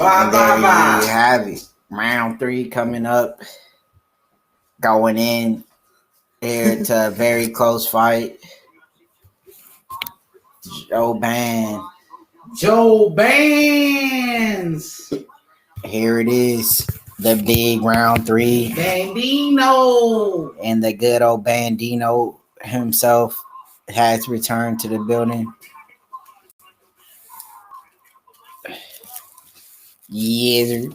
Speaker 2: And there you have it. Round 3 coming up. Going in here to a very close fight. Joe Ban.
Speaker 1: Joe Bands.
Speaker 2: Here it is. The big round 3.
Speaker 1: Bandino.
Speaker 2: And the good old Bandino himself has returned to the building. Yes, sir.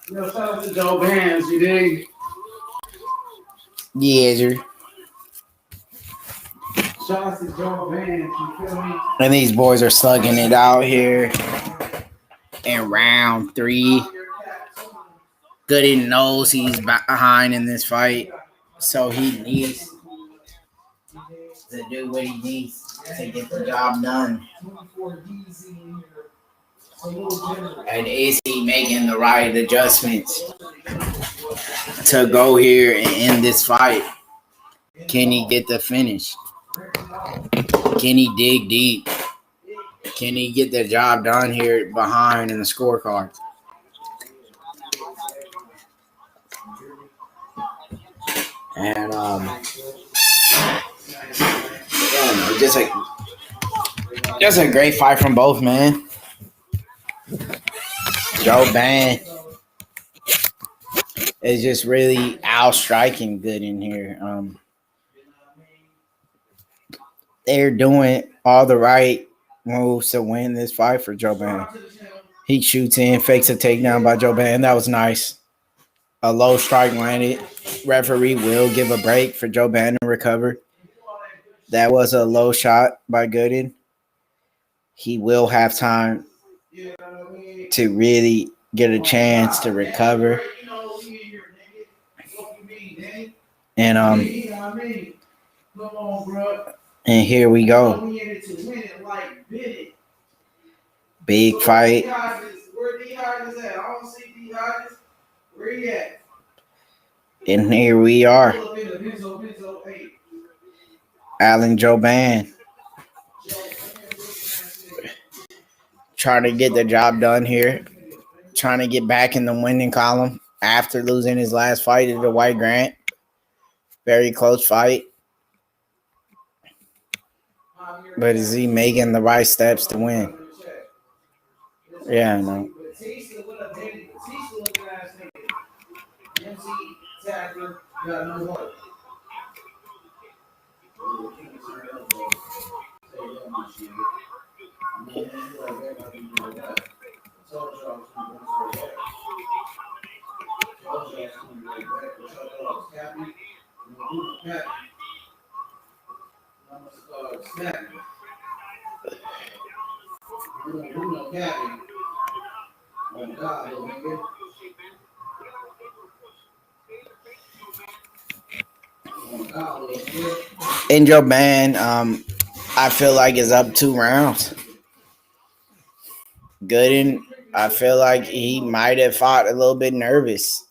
Speaker 1: Shout out to Joe Bands, you dig?
Speaker 2: Yes, sir.
Speaker 1: Shout out to Joe Bands, you feel me?
Speaker 2: And these boys are slugging it out here in round 3. Gooden knows he's behind in this fight, so he needs to do what he needs to get the job done. And is he making the right adjustments to go here and end this fight? Can he get the finish? Can he dig deep? Can he get the job done here behind in the scorecard? And just a great fight from both, man. Joe Ban is just really out-striking good in here. They're doing all the right moves to win this fight for Joe Ban. He shoots in, fakes a takedown by Joe Ban. That was nice. A low strike landed. Referee will give a break for Joe Ban to recover. That was a low shot by Gooden. He will have time to really get a chance to recover. And here we go. Big fight. And here we are. Alan Jouban trying to get the job done here, trying to get back in the winning column after losing his last fight to the White Grant. Very close fight. But is he making the right steps to win? Yeah, no. And Joe Ban, I feel like is up 2 rounds. Gooden, I feel like he might have fought a little bit nervous.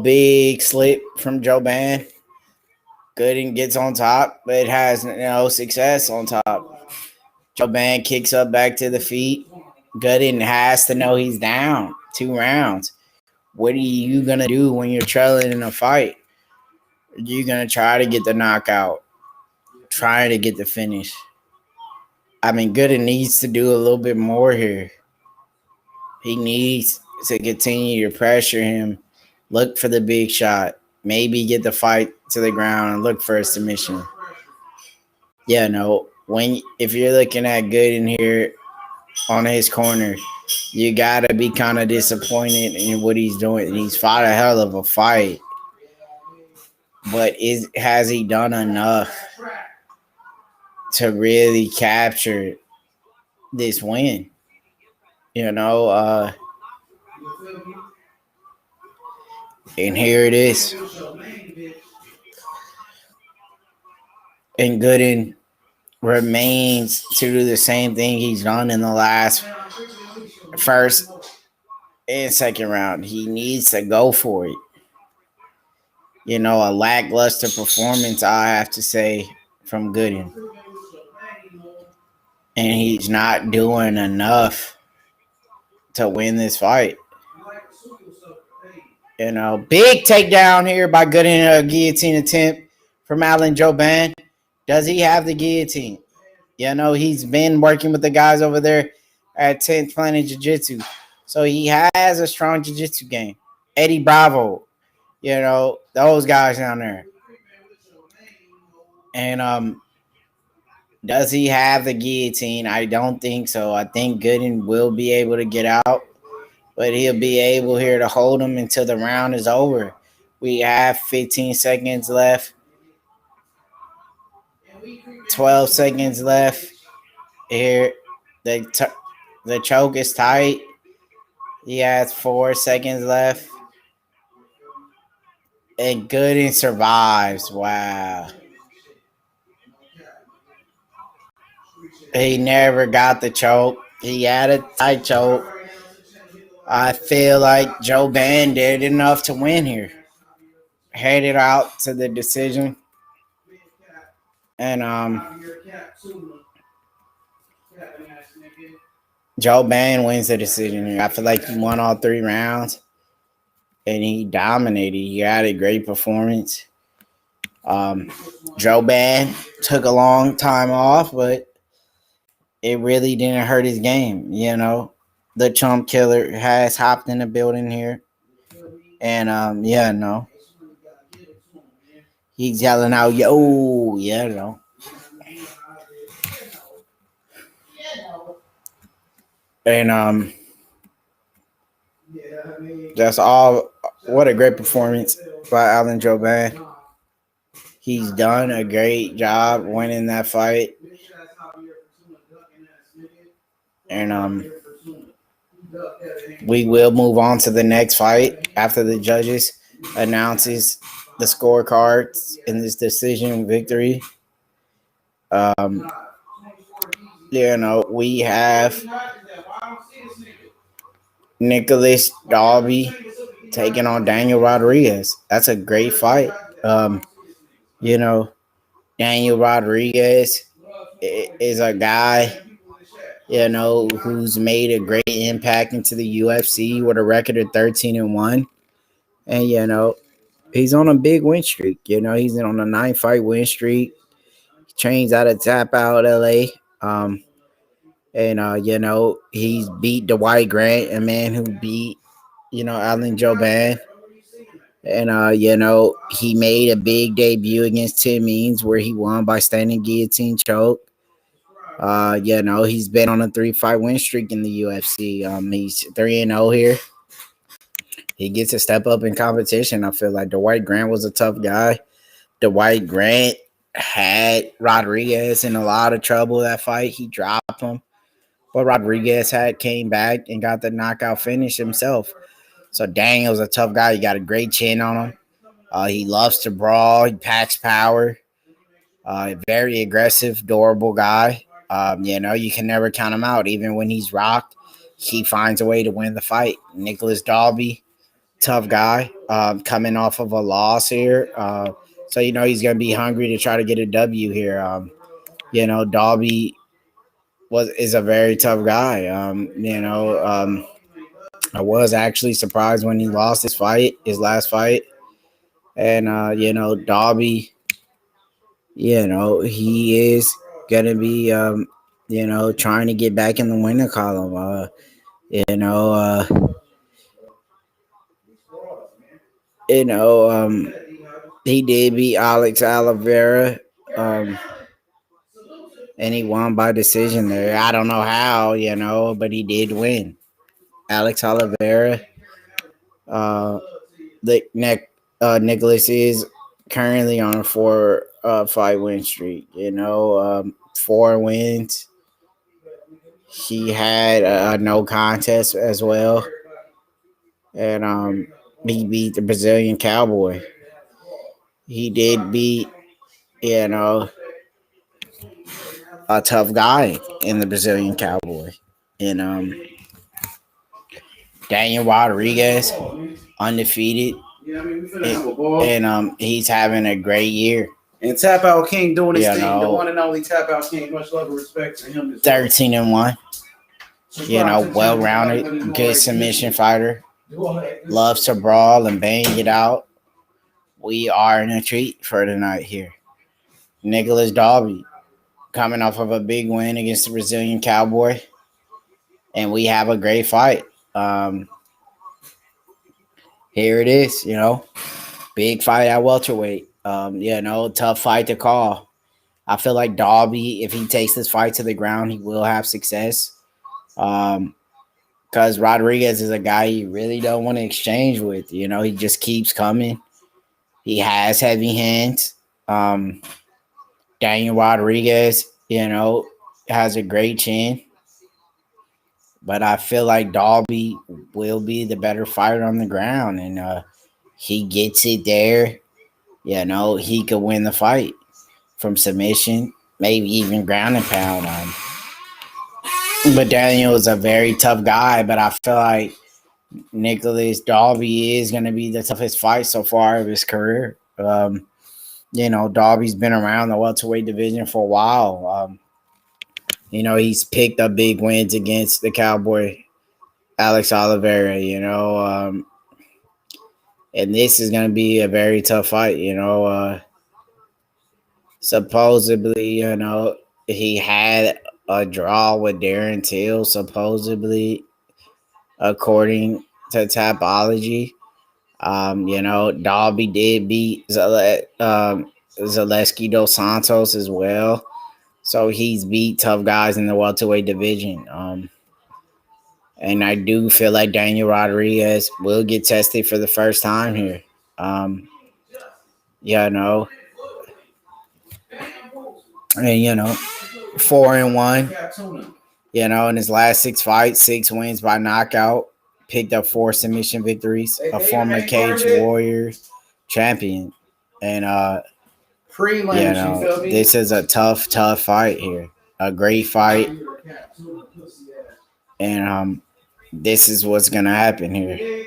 Speaker 2: Big slip from Joe Ban. Gooden gets on top, but has no success on top. Joe Ban kicks up back to the feet. Gooden has to know he's down 2 rounds. What are you going to do when you're trailing in a fight? Are you going to try to get the knockout? Try to get the finish? I mean, Gooden needs to do a little bit more here. He needs to continue to pressure him. Look for the big shot. Maybe get the fight to the ground and look for a submission. Yeah, no. If you're looking at Gooden here on his corner, you gotta be kind of disappointed in what he's doing. He's fought a hell of a fight, but has he done enough to really capture this win? And here it is. And Gooden remains to do the same thing he's done in the last first and second round. He needs to go for it. A lackluster performance, I have to say, from Gooden. And he's not doing enough to win this fight. Big takedown here by Gooden, a guillotine attempt from Alan Jouban. Does he have the guillotine? He's been working with the guys over there at 10th Planet Jiu-Jitsu. So he has a strong jiu-jitsu game. Eddie Bravo, those guys down there. And does he have the guillotine? I don't think so. I think Gooden will be able to get out, but he'll be able here to hold him until the round is over. We have 15 seconds left. 12 seconds left. Here, the choke is tight. He has 4 seconds left. And Gooden survives. Wow. He never got the choke. He had a tight choke. I feel like Jouban did enough to win here. Headed out to the decision. And Jouban wins the decision here. I feel like he won all 3 rounds. And he dominated. He had a great performance. Jouban took a long time off, but it really didn't hurt his game. The Chump Killer has hopped in the building here. And, he's yelling out, yo, And, that's all. What a great performance by Alan Jouban. He's done a great job winning that fight. And we will move on to the next fight after the judges announces the scorecards in this decision victory. We have Nicholas Dalby taking on Daniel Rodriguez. That's a great fight. Daniel Rodriguez is a guy, who's made a great impact into the UFC with a record of 13-1. And, he's on a big win streak. He's on a 9-fight win streak. He trains out of Tap Out, LA. He's beat Dwight Grant, a man who beat, Alan Joban. And, he made a big debut against Tim Means where he won by standing guillotine choke. He's been on a 3-fight win streak in the UFC. He's 3-0 here. He gets to step up in competition. I feel like Dwight Grant was a tough guy. Dwight Grant had Rodriguez in a lot of trouble that fight. He dropped him. But Rodriguez came back and got the knockout finish himself. So Daniel's a tough guy. He got a great chin on him. He loves to brawl. He packs power. Very aggressive, durable guy. You can never count him out. Even when he's rocked, he finds a way to win the fight. Nicholas Dalby, tough guy, coming off of a loss here. So he's going to be hungry to try to get a W here. Dalby is a very tough guy. I was actually surprised when he lost his last fight. And, Dalby, he is going to be, trying to get back in the winner column. He did beat Alex Oliveira. And he won by decision there. I don't know how, but he did win. Alex Oliveira. Nicholas is currently on a 4-fight win streak. 4 wins. He had a no contest as well. And he beat the Brazilian Cowboy. He did beat, a tough guy in the Brazilian Cowboy. And Daniel Rodriguez, undefeated. And he's having a great year.
Speaker 1: And Tap Out King doing his thing. The one and only Tap Out King. Much love and respect to him.
Speaker 2: 13-1. Well-rounded, good submission fighter. Loves to brawl and bang it out. We are in a treat for tonight here. Nicholas Dalby, coming off of a big win against the Brazilian Cowboy. And we have a great fight. Here it is, big fight at welterweight. Tough fight to call. I feel like Dalby, if he takes this fight to the ground, he will have success. Because Rodriguez is a guy you really don't want to exchange with. He just keeps coming. He has heavy hands. Daniel Rodriguez, has a great chin. But I feel like Dalby will be the better fighter on the ground. And he gets it there. He could win the fight from submission, maybe even ground and pound. But Daniel is a very tough guy. But I feel like Nicholas Dalby is going to be the toughest fight so far of his career. Dalby's been around the welterweight division for a while. He's picked up big wins against the Cowboy, Alex Oliveira, and this is going to be a very tough fight, supposedly, he had a draw with Darren Till, supposedly, according to Tapology. Dalby did beat Zaleski dos Santos as well. So he's beat tough guys in the welterweight division. And I do feel like Daniel Rodriguez will get tested for the first time here. And, And 4-1. In his last 6 fights, 6 wins by knockout. Picked up 4 submission victories. A former Cage Warriors champion. And this is a tough fight here. A great fight. And this is what's gonna happen here.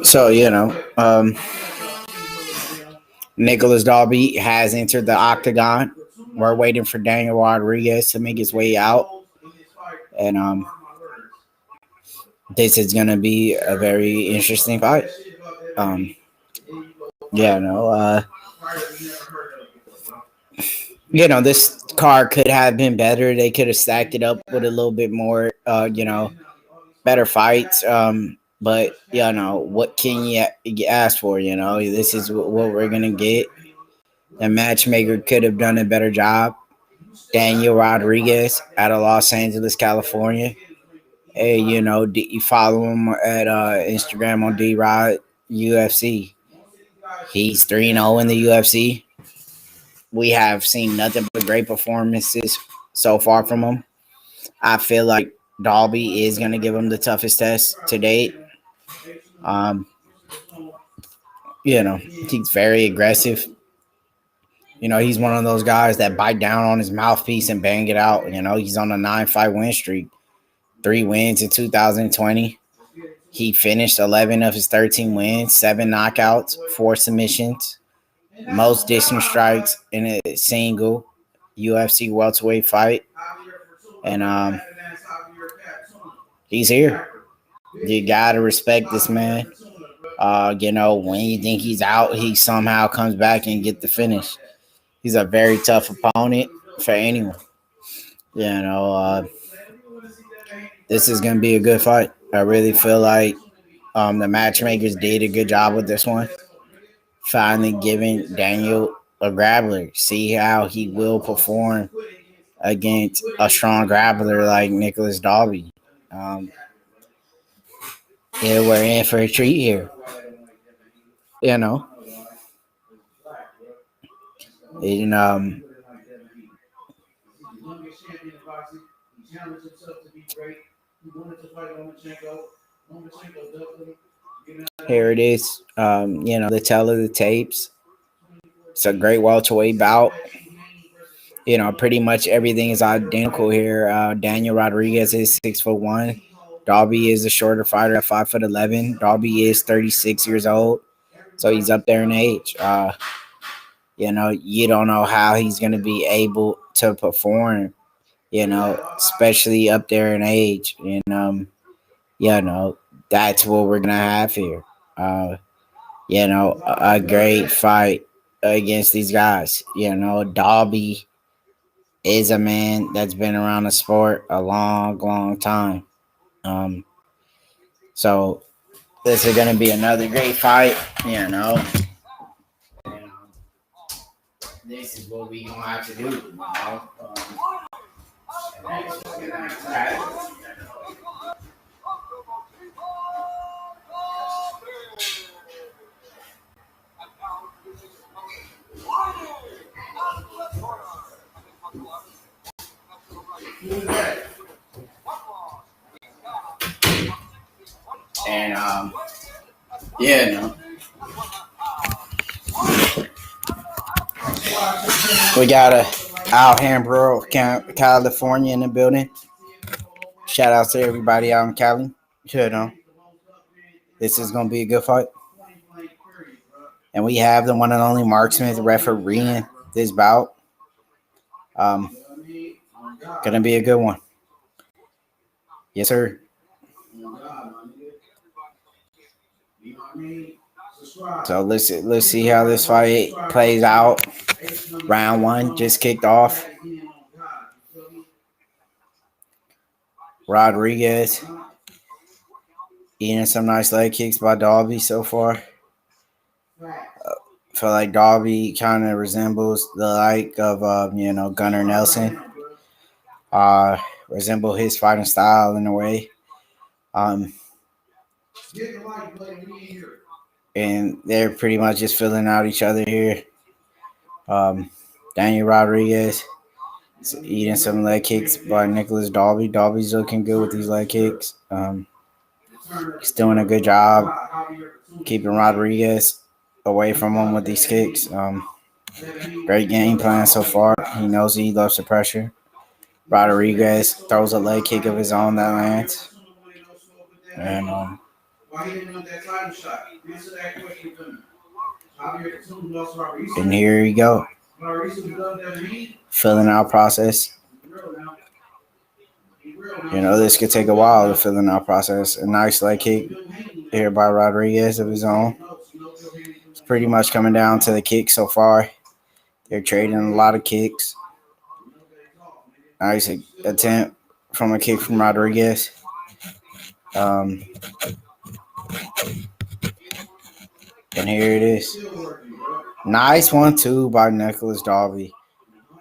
Speaker 2: So, Nicholas Dalby has entered the octagon. We're waiting for Daniel Rodriguez to make his way out. And this is going to be a very interesting fight. Yeah, no. This card could have been better. They could have stacked it up with a little bit more, better fights. But, what can you ask for? This is what we're going to get. The matchmaker could have done a better job. Daniel Rodriguez out of Los Angeles, California. Hey, you follow him at Instagram on D-Rod UFC. He's 3-0 in the UFC. We have seen nothing but great performances so far from him. I feel like Dalby is going to give him the toughest test to date. He's very aggressive. He's one of those guys that bite down on his mouthpiece and bang it out. He's on a 9-fight win streak. 3 wins in 2020. He finished 11 of his 13 wins, 7 knockouts, 4 submissions, most distance strikes in a single UFC welterweight fight. And he's here. You got to respect this man. When you think he's out, he somehow comes back and get the finish. He's a very tough opponent for anyone. This is going to be a good fight. I really feel like the matchmakers did a good job with this one. Finally giving Daniel a grappler. See how he will perform against a strong grappler like Nicholas Dalby. We're in for a treat here. And here it is. The tell of the tapes. It's a great welterweight bout. Pretty much everything is identical here. Daniel Rodriguez is 6'1". Dalby is a shorter fighter at 5'11". Dalby is 36 years old, so he's up there in age. You don't know how he's going to be able to perform. Especially up there in age. That's what we're gonna have here. A great fight against these guys. Dalby is a man that's been around the sport a long, long time. So this is gonna be another great fight. This is what we gonna have to do. And we got a out here in rural California in the building. Shout out to everybody out in Cali. This is gonna be a good fight. And we have the one and only Mark Smith refereeing this bout. Gonna be a good one. Yes, sir. So let's see how this fight plays out. Round 1 just kicked off. Rodriguez eating some nice leg kicks by Dalby so far. Feel like Dalby kind of resembles the like of Gunnar Nelson. Resemble his fighting style in a way. And they're pretty much just filling out each other here. Daniel Rodriguez is eating some leg kicks by Nicholas Dalby. Dalby's looking good with these leg kicks. He's doing a good job keeping Rodriguez away from him with these kicks. Great game plan so far. He knows he loves the pressure. Rodriguez throws a leg kick of his own that lands.
Speaker 1: And here you go. Filling out process. This could take a while, the filling out process. A nice leg kick here by Rodriguez of his own. It's pretty much coming down to the kick so far. They're trading a lot of kicks. Nice attempt from a kick from Rodriguez. And here it is. Nice 1-2 by Nicholas Dalby.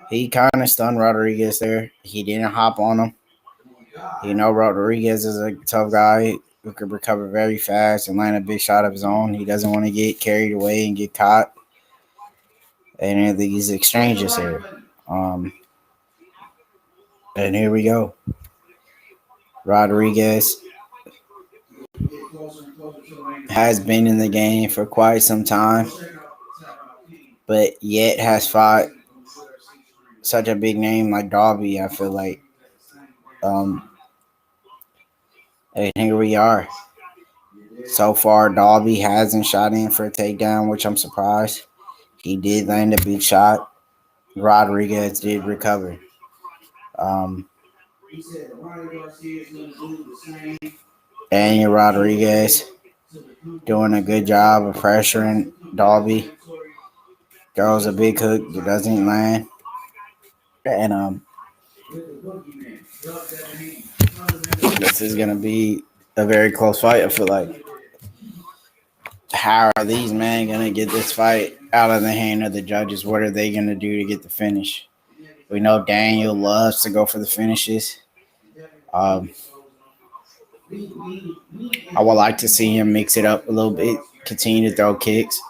Speaker 1: He kind of stunned Rodriguez there. He didn't hop on him. Rodriguez is a tough guy who could recover very fast and land a big shot of his own. He doesn't want to get carried away and get caught in any of these exchanges here. And here we go. Rodriguez has been in the game for quite some time, but yet has fought such a big name like Dalby, I feel like. And here we are. So far, Dalby hasn't shot in for a takedown, which I'm surprised. He did land a big shot. Rodriguez did recover. Daniel Rodriguez doing a good job of pressuring Dalby. Throws a big hook that doesn't land. And this is going to be a very close fight, I feel like. How are these men going to get this fight out of the hand of the judges? What are they going to do to get the finish? We know Daniel loves to go for the finishes. I would like to see him mix it up a little bit, continue to throw kicks.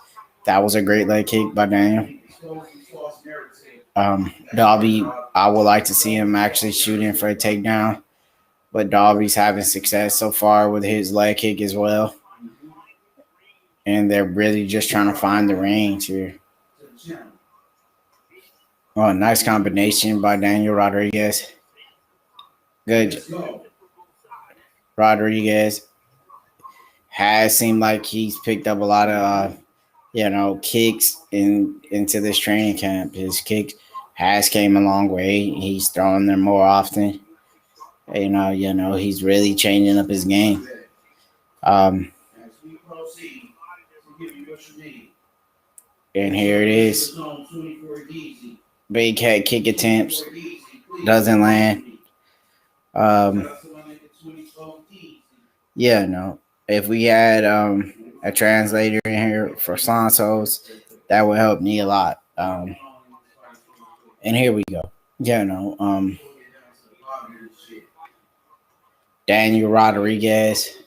Speaker 1: That was a great leg kick by Daniel. Dalby, I would like to see him actually shooting for a takedown, but Dalby's having success so far with his leg kick as well. And they're really just trying to find the range here. Oh, nice combination by Daniel Rodriguez. Good. Rodriguez has seemed like he's picked up a lot of, kicks into this training camp. His kicks has came a long way. He's throwing them more often. He's really changing up his game. And here it is. Big head kick attempts. Doesn't land. If we had a translator in here for Santos, that would help me a lot. And here we go. Daniel Rodriguez,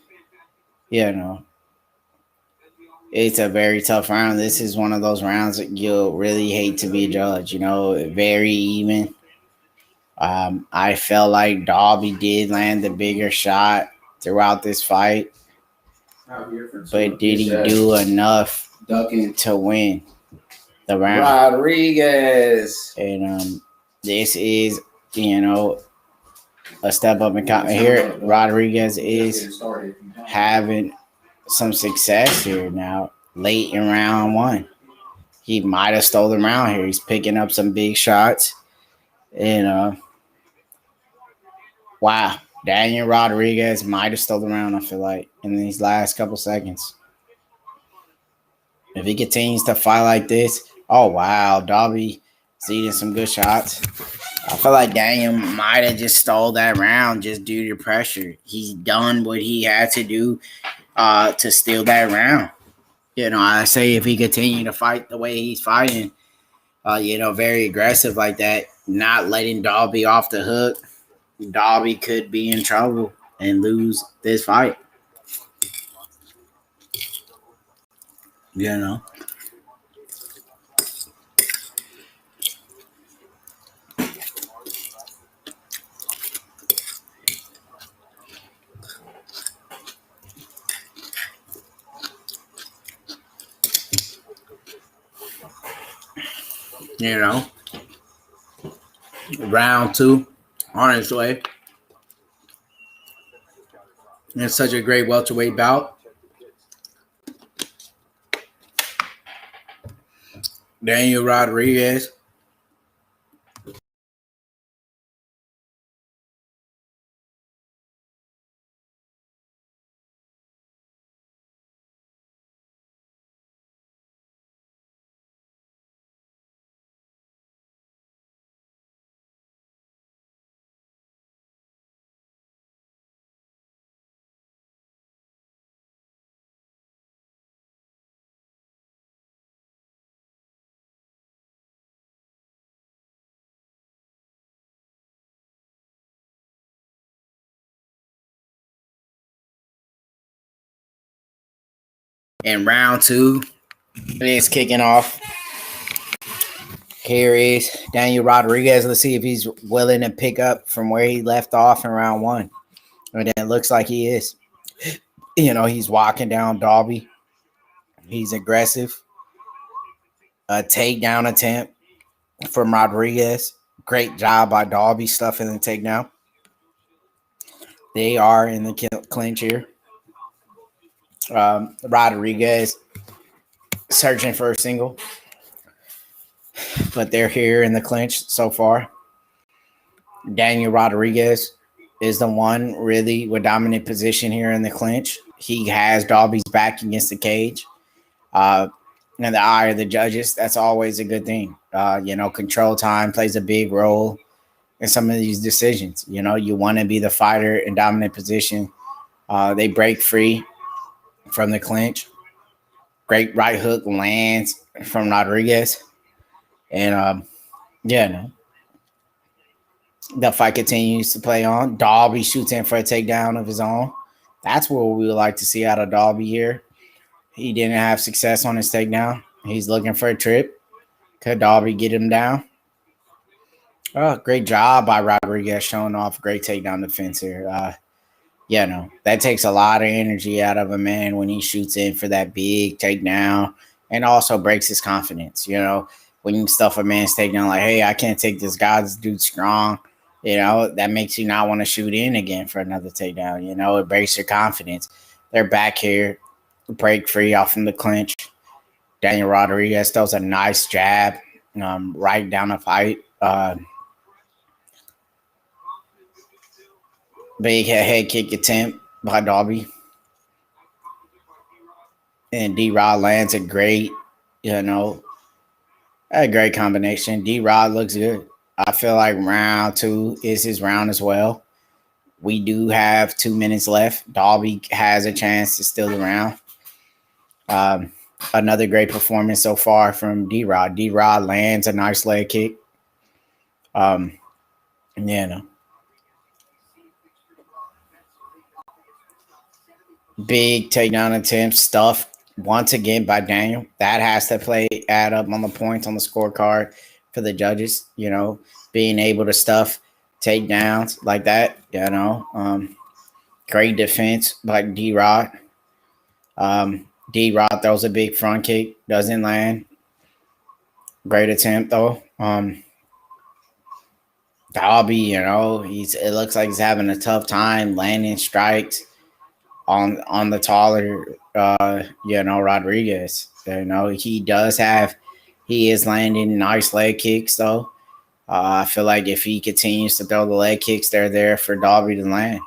Speaker 1: it's a very tough round. This is one of those rounds that you'll really hate to be a judge, very even. I felt like Dalby did land the bigger shot throughout this fight, but did he do enough to win the round?
Speaker 2: Rodriguez.
Speaker 1: And this is, a step up in here. Rodriguez is having some success here now, late in round one. He might have stole the round here. He's picking up some big shots. And wow, Daniel Rodriguez might have stole the round, I feel like, in these last couple seconds. If he continues to fight like this, oh wow, Dalby is eating some good shots. I feel like Daniel might have just stole that round just due to pressure. He's done what he had to do to steal that round. I say if he continued to fight the way he's fighting, very aggressive like that, not letting Dalby off the hook, Dalby could be in trouble and lose this fight. Round two on its way.
Speaker 2: It's such a great welterweight bout. Daniel Rodriguez. In round 2, it's kicking off. Here is Daniel Rodriguez. Let's see if he's willing to pick up from where he left off in round 1. And it looks like he is. He's walking down Dalby. He's aggressive. A takedown attempt from Rodriguez. Great job by Dalby stuffing the takedown. They are in the clinch here. Rodriguez searching for a single, but they're here in the clinch so far. Daniel Rodriguez is the one really with dominant position here in the clinch. He has Dalby's back against the cage. In the eye of the judges, that's always a good thing. Control time plays a big role in some of these decisions. You want to be the fighter in dominant position. They break free from the clinch. Great right hook lands from Rodriguez. And, the fight continues to play on. Dalby shoots in for a takedown of his own. That's what we would like to see out of Dalby here. He didn't have success on his takedown. He's looking for a trip. Could Dalby get him down? Oh, great job by Rodriguez showing off great takedown defense here. That takes a lot of energy out of a man when he shoots in for that big takedown and also breaks his confidence. When you stuff a man's takedown like, hey, I can't take this guy. This dude's strong. That makes you not want to shoot in again for another takedown. It breaks your confidence. They're back here. Break free off from the clinch. Daniel Rodriguez throws a nice jab right down the fight. Big head kick attempt by Dalby. And D-Rod lands a great combination. D-Rod looks good. I feel like round 2 is his round as well. We do have 2 minutes left. Dalby has a chance to steal the round. Another great performance so far from D-Rod. D-Rod lands a nice leg kick. Big takedown attempt stuffed once again by Daniel. That has to add up on the points on the scorecard for the judges. Being able to stuff takedowns like that. Great defense by D-Rod. D-Rod throws a big front kick, doesn't land. Great attempt though. Dalby, it looks like he's having a tough time landing strikes on the taller, Rodriguez. He is landing nice leg kicks though. I feel like if he continues to throw the leg kicks, they're there for Dalby to land.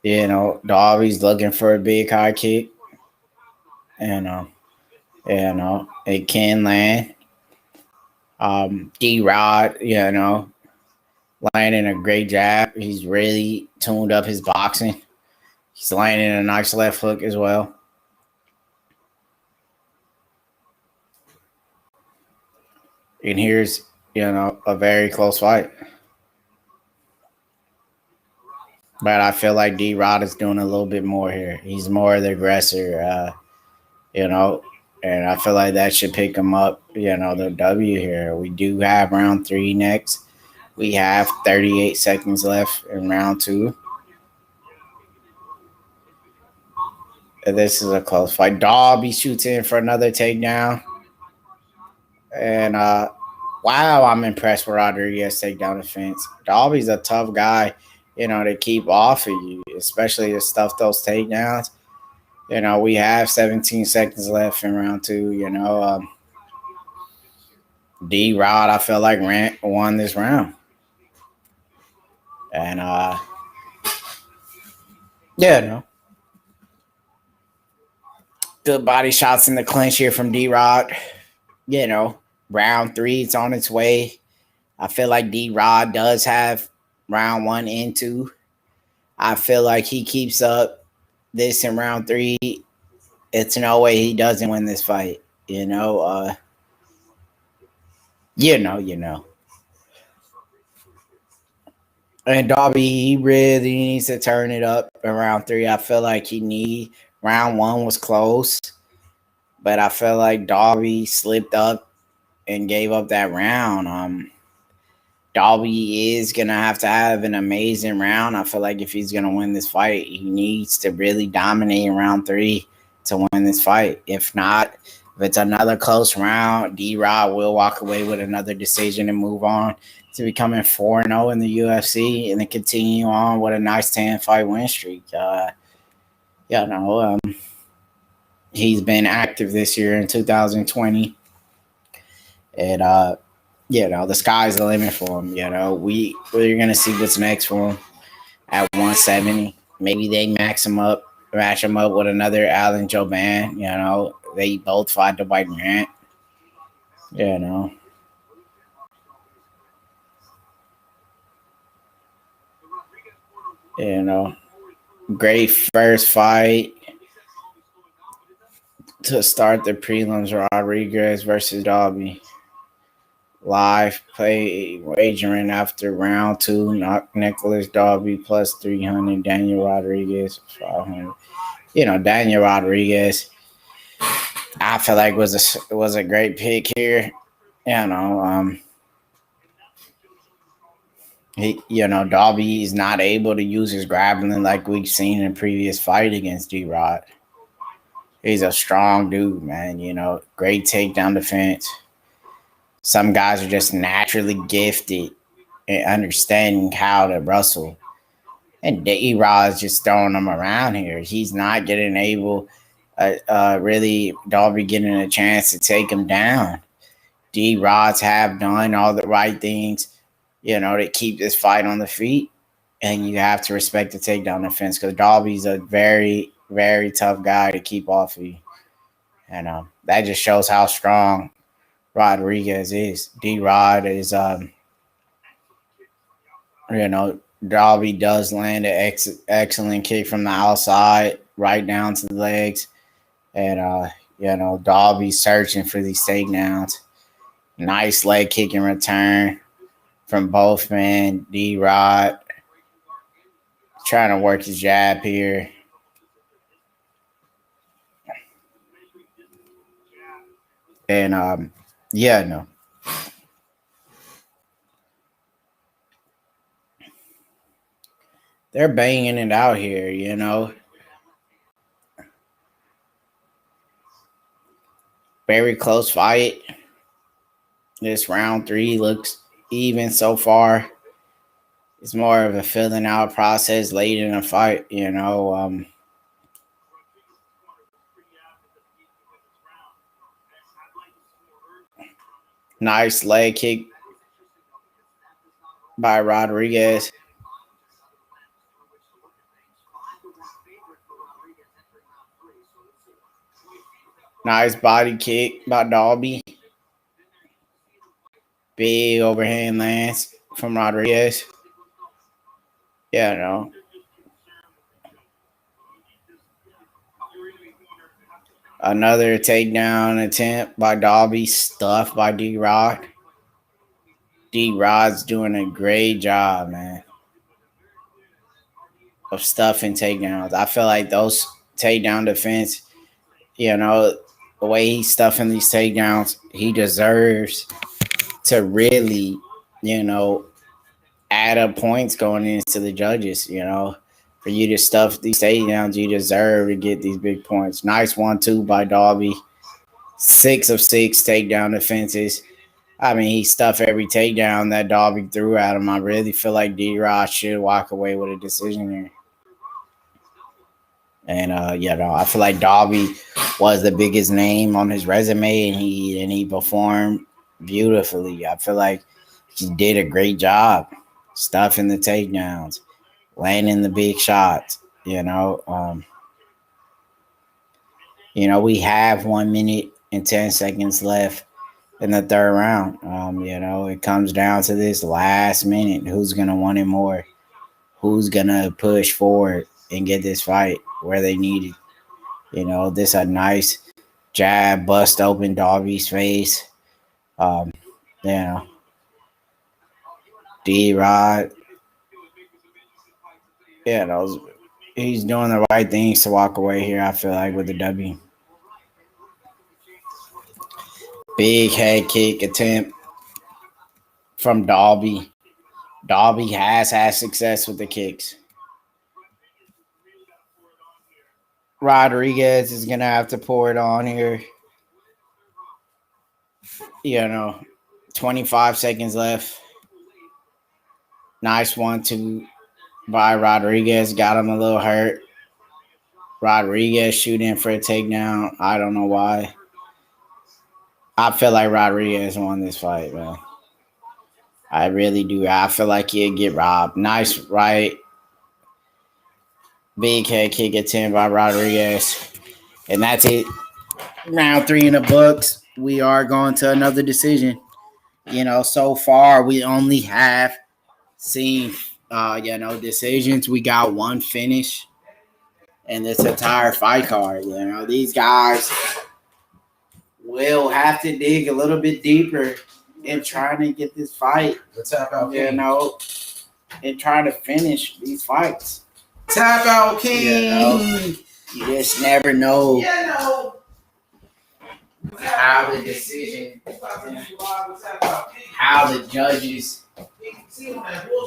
Speaker 2: Dalby's looking for a big high kick. It can land. D-Rod, landing a great jab. He's really tuned up his boxing. He's landing a nice left hook as well. And here's, a very close fight. But I feel like D-Rod is doing a little bit more here. He's more the aggressor, and I feel like that should pick him up, the W here. We do have round 3 next. We have 38 seconds left in round 2. This is a close fight. Dalby shoots in for another takedown. And, wow, I'm impressed with Rodriguez takedown defense. Dalby's a tough guy
Speaker 1: to keep off of you, especially to stuff those takedowns. We have 17 seconds left in round 2. D-Rod, I feel like won this round. And, good body shots in the clinch here from D-Rod. Round 3, it's on its way. I feel like D-Rod does have round 1 and 2. I feel like he keeps up this in round 3. It's no way he doesn't win this fight. You know. And Darby, he really needs to turn it up in round 3. I feel like round 1 was close, but I feel like Darby slipped up and gave up that round. Darby is going to have an amazing round. I feel like if he's going to win this fight, he needs to really dominate in round 3 to win this fight. If not, if it's another close round, D-Rod will walk away with another decision and move on to becoming 4-0 in the UFC and then continue on with a nice 10-fight win streak. He's been active this year in 2020. And, the sky's the limit for him. We're going to see what's next for him at 170. Maybe they match him up with another Alan Jouban. They both fight the white Grant. Great first fight to start the prelims. Rodriguez versus Darby. Live play wagering after round 2. Nicholas Darby plus 300. Daniel Rodriguez 500. Daniel Rodriguez, I feel like was a great pick here. Darby is not able to use his grappling like we've seen in previous fight against D-Rod. He's a strong dude, man. Great takedown defense. Some guys are just naturally gifted in understanding how to wrestle. And D-Rod's just throwing them around here. He's not getting able, Darby getting a chance to take him down. D-Rods have done all the right things, to keep this fight on the feet. And you have to respect the takedown defense because Darby's a very, very tough guy to keep off of you. That just shows how strong Rodriguez is. D-Rod is, Darby does land an excellent kick from the outside, right down to the legs. And, Darby's searching for these takedowns. Nice leg kick in return from both men. D-Rod trying to work his jab here. And, they're banging it out here, Very close fight. This round 3 looks even so far. It's more of a filling out process late in the fight, Nice leg kick by Rodriguez. Nice body kick by Darby. Big overhand lands from Rodriguez. Another takedown attempt by Darby, stuffed by D-Rod. D-Rod's doing a great job, man, of stuffing takedowns. I feel like those takedown defense, the way he's stuffing these takedowns, he deserves to really, add up points going into the judges, For you to stuff these takedowns, you deserve to get these big points. Nice 1-2 by Darby. 6 of 6 takedown defenses.
Speaker 2: I mean, he stuffed every takedown that Darby threw at him. I really feel like D-Rod should walk away with a decision here. And I feel like Darby was the biggest name on his resume, and he performed beautifully. I feel like he did a great job stuffing the takedowns, landing the big shots. We have 1 minute and 10 seconds left in the third round. It comes down to this last minute. Who's gonna want it more? Who's gonna push forward and get this fight where they need it? This a nice jab, bust open Darby's face. D-Rod. He's doing the right things to walk away here, I feel like, with the W. Big head kick attempt from Darby. Darby has had success with the kicks. Rodriguez is going to have to pour it on here. 25 seconds left. Nice 1-2 by Rodriguez. Got him a little hurt. Rodriguez shooting for a takedown. I don't know why. I feel like Rodriguez won this fight, man. I really do. I feel like he'd get robbed. Nice right. Big head kick attempt by Rodriguez. And that's it. Round 3 in the books. We are going to another decision. So far we only have seen, decisions. We got one finish in this entire fight card. These guys will have to dig a little bit deeper in trying to get this fight, and trying to finish these fights.
Speaker 1: Tap out king.
Speaker 2: You just never know how the decision, how the judges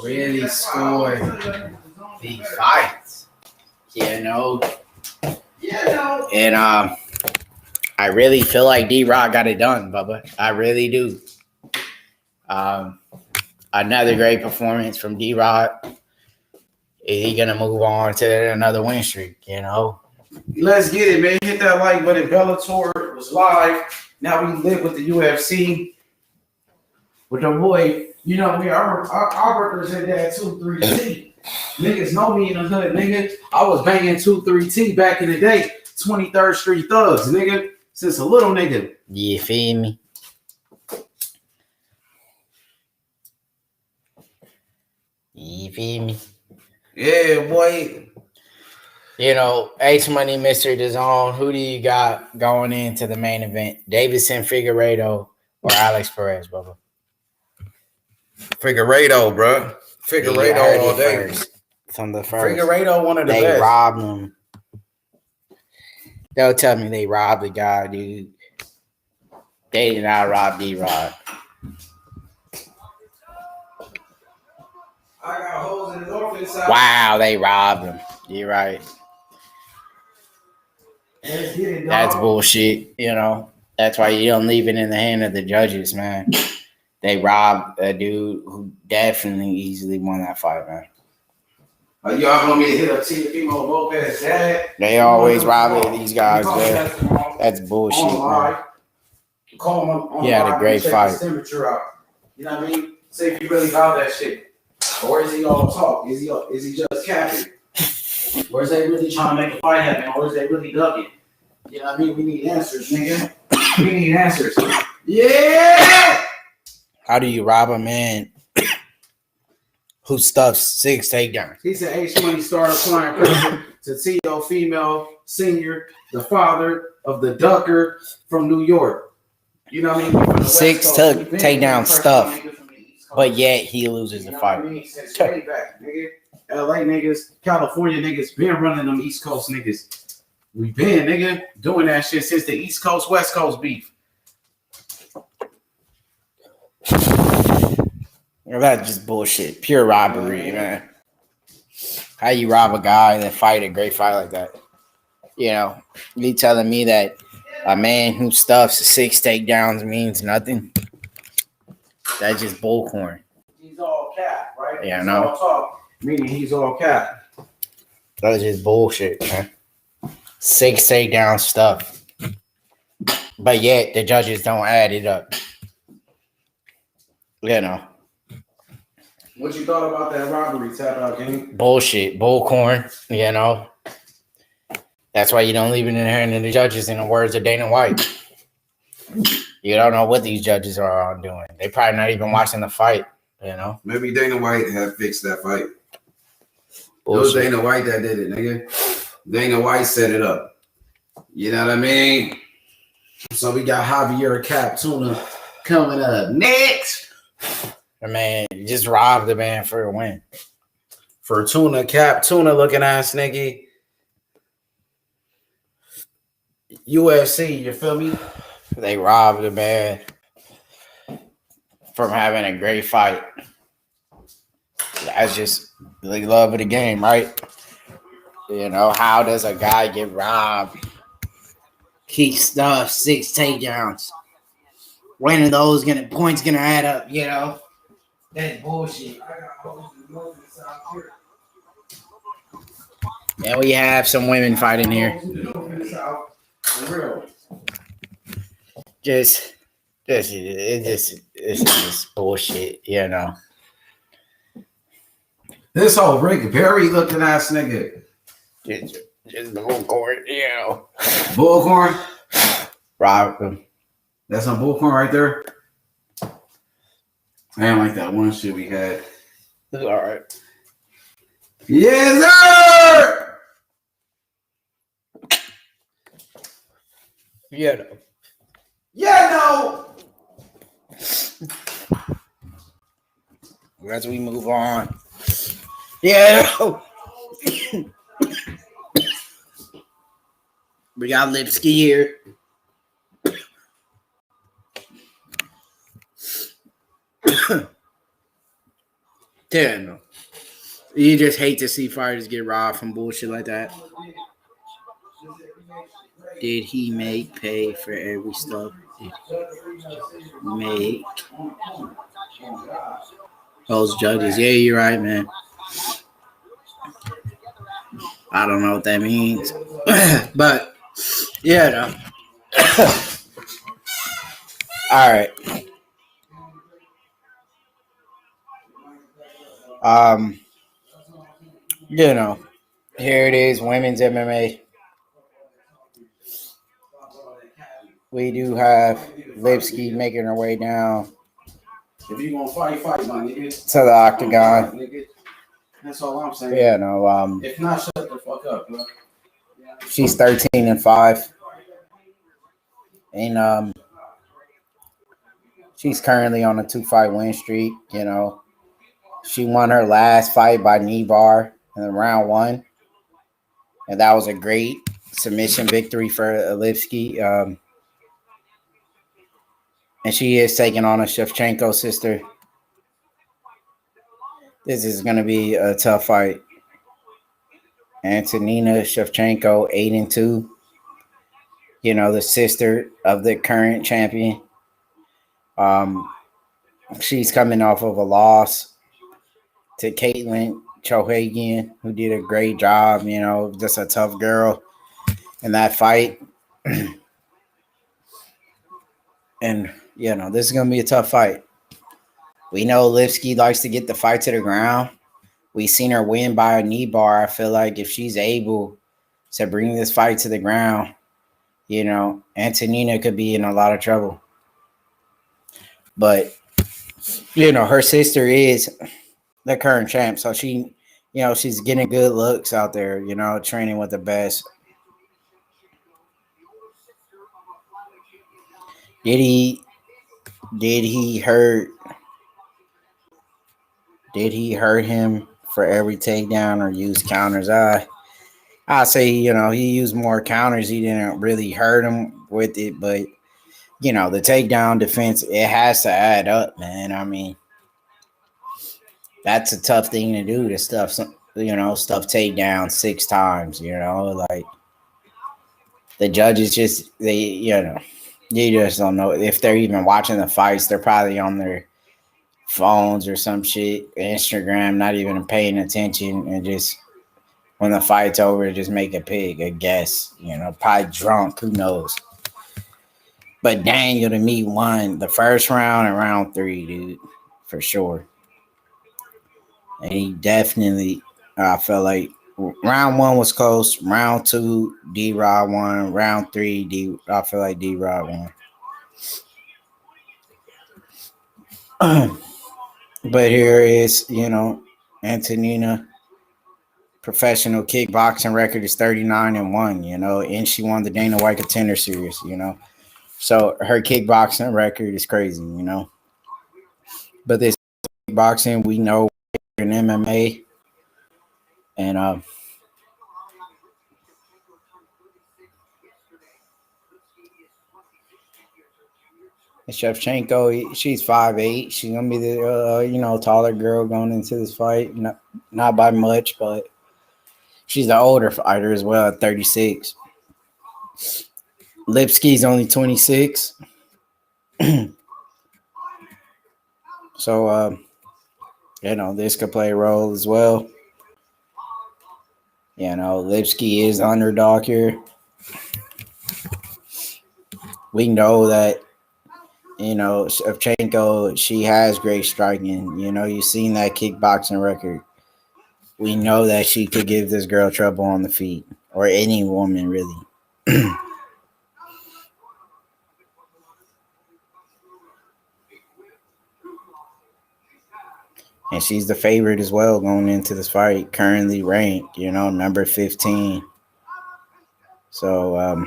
Speaker 2: really score these fights. And I really feel like D-Rod got it done, Bubba. I really do. Another great performance from D-Rod. Is he going to move on to another win streak,
Speaker 1: Let's get it, man. Hit that like button. Bellator was live. Now we live with the UFC. With the boy, our workers had that 2-3T. Niggas know me in the hood, nigga. I was banging 2-3T back in the day. 23rd Street Thugs, nigga. Since a little nigga.
Speaker 2: You feel me? You feel me?
Speaker 1: Yeah, boy.
Speaker 2: H Money, Mr. DAZN, who do you got going into the main event? Deiveson, Figueiredo, or Alex Perez, Bubba?
Speaker 1: Figueiredo, bro. Figueiredo all day.
Speaker 2: From the first.
Speaker 1: Figueiredo, one of the best.
Speaker 2: They robbed him. They'll tell me they robbed the guy, dude. They did not rob D-Rod.
Speaker 1: I got holes in his office.
Speaker 2: Wow, they robbed him. You're right. That's bullshit, That's why you don't leave it in the hand of the judges, man. They robbed a dude who definitely easily won that fight, man.
Speaker 1: Y'all want me to hit up Teofimo Lopez's dad?
Speaker 2: They always rob these guys, man. That's bullshit, man.
Speaker 1: Call him on
Speaker 2: he had a great fight.
Speaker 1: His temperature out. You know what I mean? Say if you really got that shit. Or is he all talk? Is he just capping? Or is they really trying to make a fight happen? Or is they really ducking? You know what I mean? We need answers, nigga. We need answers. Yeah!
Speaker 2: How do you rob a man who stuffs 6 takedowns?
Speaker 1: He said H Money started applying pressure to T.O. Female Senior, the father of the ducker from New York. You know what I mean?
Speaker 2: 6 takedown stuff, but yet he loses the fight.
Speaker 1: Since way back, nigga. LA niggas, California niggas, been running them East Coast niggas. We been, nigga, doing that shit since the East Coast, West Coast beef.
Speaker 2: That's just bullshit. Pure robbery, man. How you rob a guy that fight a great fight like that? You telling me that a man who stuffs 6 takedowns means nothing? That's just bullcorn.
Speaker 1: He's all cap, right?
Speaker 2: Yeah, I
Speaker 1: He's
Speaker 2: know.
Speaker 1: all talk, meaning he's all cap.
Speaker 2: That's just bullshit, man. 6 takedown stuff. But yet, the judges don't add it up. You know.
Speaker 1: What you thought about that robbery tap out game?
Speaker 2: Bullshit. Bullcorn, you know. That's why you don't leave it in the hand of the judges, in the words of Dana White. You don't know what these judges are doing. They probably not even watching the fight, you know.
Speaker 1: Maybe Dana White had fixed that fight.
Speaker 2: Bullshit.
Speaker 1: It was Dana White that did it, nigga. Dana White set it up. You know what I mean? So we got Javier Cap Tuna coming up next.
Speaker 2: Man, you just robbed the man for a win.
Speaker 1: For Tuna Cap Tuna looking ass nigga. UFC, you feel me?
Speaker 2: They robbed the man from having a great fight. That's just the love of the game, right? You know, how does a guy get robbed? Key stuff, 6 takedowns. When are those points gonna add up, you know? That's bullshit. And we have some women fighting here. It's just bullshit, you know.
Speaker 1: This whole Rick Perry looking ass nigga.
Speaker 2: Just bullcorn, you know.
Speaker 1: Bullcorn?
Speaker 2: Rob him.
Speaker 1: That's some bullcorn right there. I didn't like that one shit we had.
Speaker 2: It's all right.
Speaker 1: Yes, sir!
Speaker 2: Yeah, no.
Speaker 1: Yeah, no!
Speaker 2: As we move on. Yeah, no. We got Lipsky here. Damn. You just hate to see fighters get robbed from bullshit like that. Did he make pay for every stuff? Did he make those judges? Yeah, you're right, man. I don't know what that means. But yeah, no. All right. You know, here it is, women's MMA. We do have Lipsky making her way down
Speaker 1: If you gonna fight, my nigga.
Speaker 2: to the octagon.
Speaker 1: That's all I'm saying.
Speaker 2: Yeah, no.
Speaker 1: If not, shut the fuck up, bro.
Speaker 2: She's 13-5, and she's currently on a 2-fight win streak. You know, she won her last fight by knee bar in round 1, and that was a great submission victory for Lipsky. And she is taking on a Shevchenko sister. This is going to be a tough fight. Antonina Shevchenko, 8-2. You know, the sister of the current champion. She's coming off of a loss to Caitlin Chohagian, who did a great job. You know, just a tough girl in that fight. And, you know, this is going to be a tough fight. We know Lipsky likes to get the fight to the ground. We've seen her win by a knee bar. I feel like if she's able to bring this fight to the ground, you know, Antonina could be in a lot of trouble. But, you know, her sister is the current champ. So she, you know, she's getting good looks out there, you know, training with the best. Did he hurt him for every takedown or use counters? I say, you know, he used more counters. He didn't really hurt him with it, but you know, the takedown defense, it has to add up, man. I mean, that's a tough thing to do, to stuff takedown 6 times, you know, like the judges just, you just don't know if they're even watching the fights. They're probably on their phones or some shit, Instagram, not even paying attention, and just when the fight's over, just make a pick, a guess, probably drunk, who knows. But Daniel to me won the first round and round 3, dude, for sure. And he definitely, I felt like round 1 was close. Round 2, D-Rod won. Round 3, I feel like D-Rod won. But here is, Antonina, professional kickboxing record is 39-1, and she won the Dana White Contender Series, So her kickboxing record is crazy, But this kickboxing, we know in MMA, and Shevchenko, she's 5'8". She's gonna be the taller girl going into this fight. Not by much, but she's the older fighter as well at 36. Lipsky's only 26. So this could play a role as well. Lipsky is the underdog here. We know that Shevchenko, she has great striking. You've seen that kickboxing record. We know that she could give this girl trouble on the feet, or any woman, really. And she's the favorite as well going into this fight, currently ranked, number 15. So,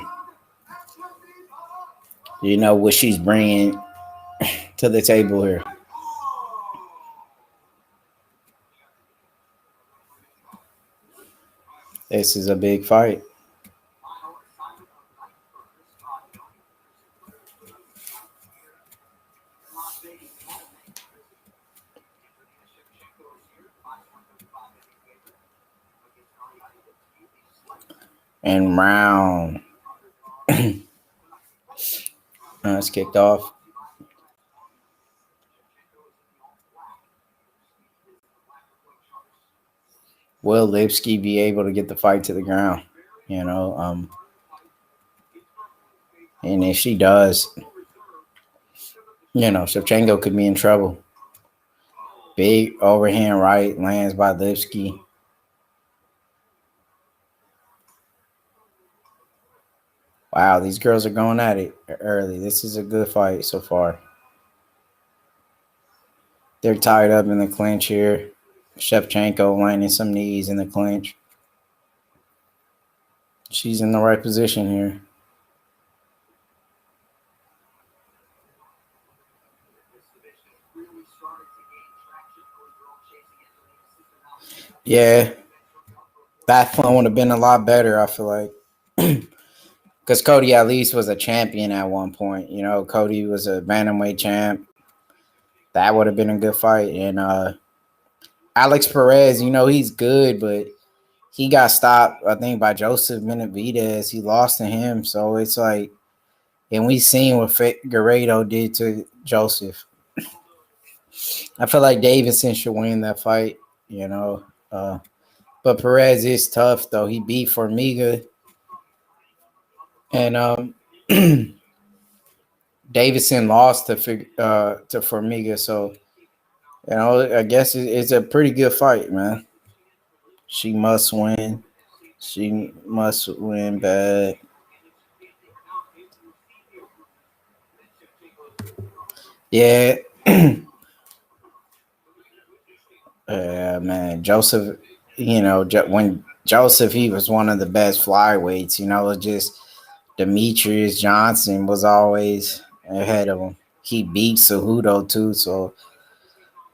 Speaker 2: what she's bringing to the table here. This is a big fight. And round it's kicked off. Will Lipsky be able to get the fight to the ground? And if she does, Shevchenko could be in trouble. Big overhand right lands by Lipsky. Wow, these girls are going at it early. This is a good fight so far. They're tied up in the clinch here. Shevchenko landing some knees in the clinch. She's in the right position here. Yeah, that one would have been a lot better, I feel like. Because Cody at least was a champion at one point. Cody was a bantamweight champ. That would have been a good fight. And Alex Perez, he's good, but he got stopped, I think, by Joseph Benavidez. He lost to him. So it's like, and we seen what Figueiredo did to Joseph. I feel like Deiveson should win that fight, but Perez is tough, though. He beat Formiga. And Deiveson lost to Formiga. So, I guess it's a pretty good fight, man. She must win. She must win bad. Yeah. Man. Joseph, when Joseph, he was one of the best flyweights. Just Demetrius Johnson was always ahead of him. He beat Cejudo, too. So,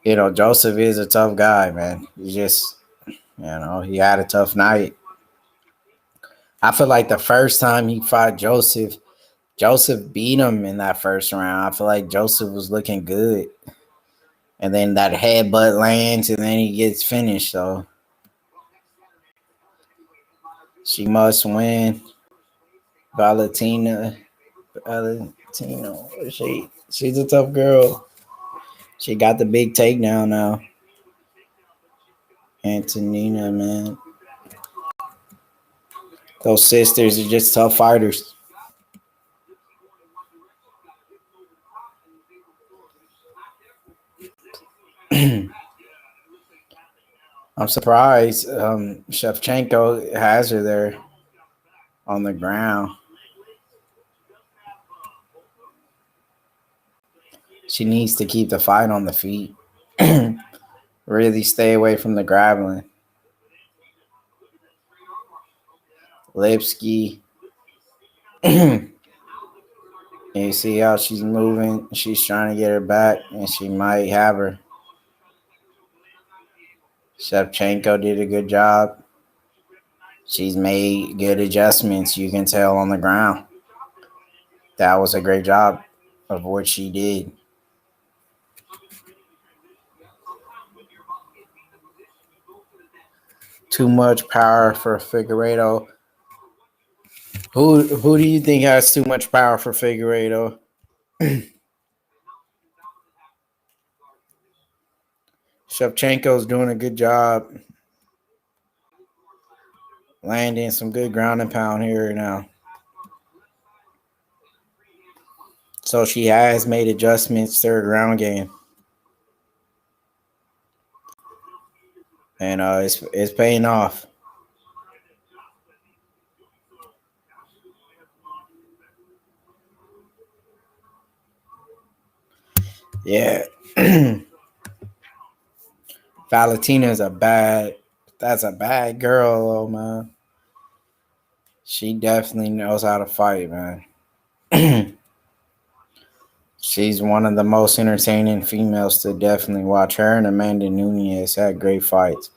Speaker 2: Joseph is a tough guy, man. He just, he had a tough night. I feel like the first time he fought Joseph beat him in that first round. I feel like Joseph was looking good. And then that headbutt lands, and then he gets finished. So she must win. Valentino, she's a tough girl. She got the big takedown now. Antonina, man. Those sisters are just tough fighters. I'm surprised Shevchenko has her there on the ground. She needs to keep the fight on the feet. Really stay away from the grappling. Lipsky. You see how she's moving? She's trying to get her back, and she might have her. Shevchenko did a good job. She's made good adjustments, you can tell, on the ground. That was a great job of what she did. Too much power for Figueiredo. Who do you think has too much power for Figueiredo? Shevchenko's doing a good job landing some good ground and pound here now. So she has made adjustments to her ground game. And it's paying off. Yeah. Valentina's that's a bad girl, though, man. She definitely knows how to fight, man. She's one of the most entertaining females to definitely watch. Her and Amanda Nunes had great fights.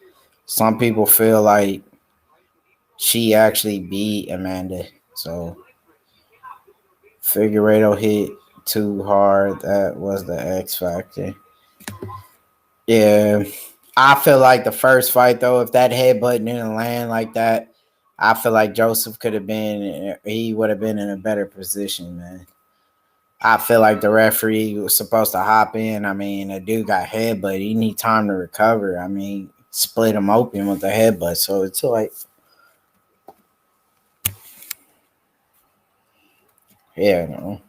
Speaker 2: Some people feel like she actually beat Amanda. So Figueiredo hit too hard. That was the X factor. Yeah. I feel like the first fight, though, if that headbutt didn't land like that, I feel like Joseph he would have been in a better position, man. I feel like the referee was supposed to hop in. I mean, the dude got headbutt. He need time to recover. I mean, split him open with the headbutt. So it's like, yeah, no.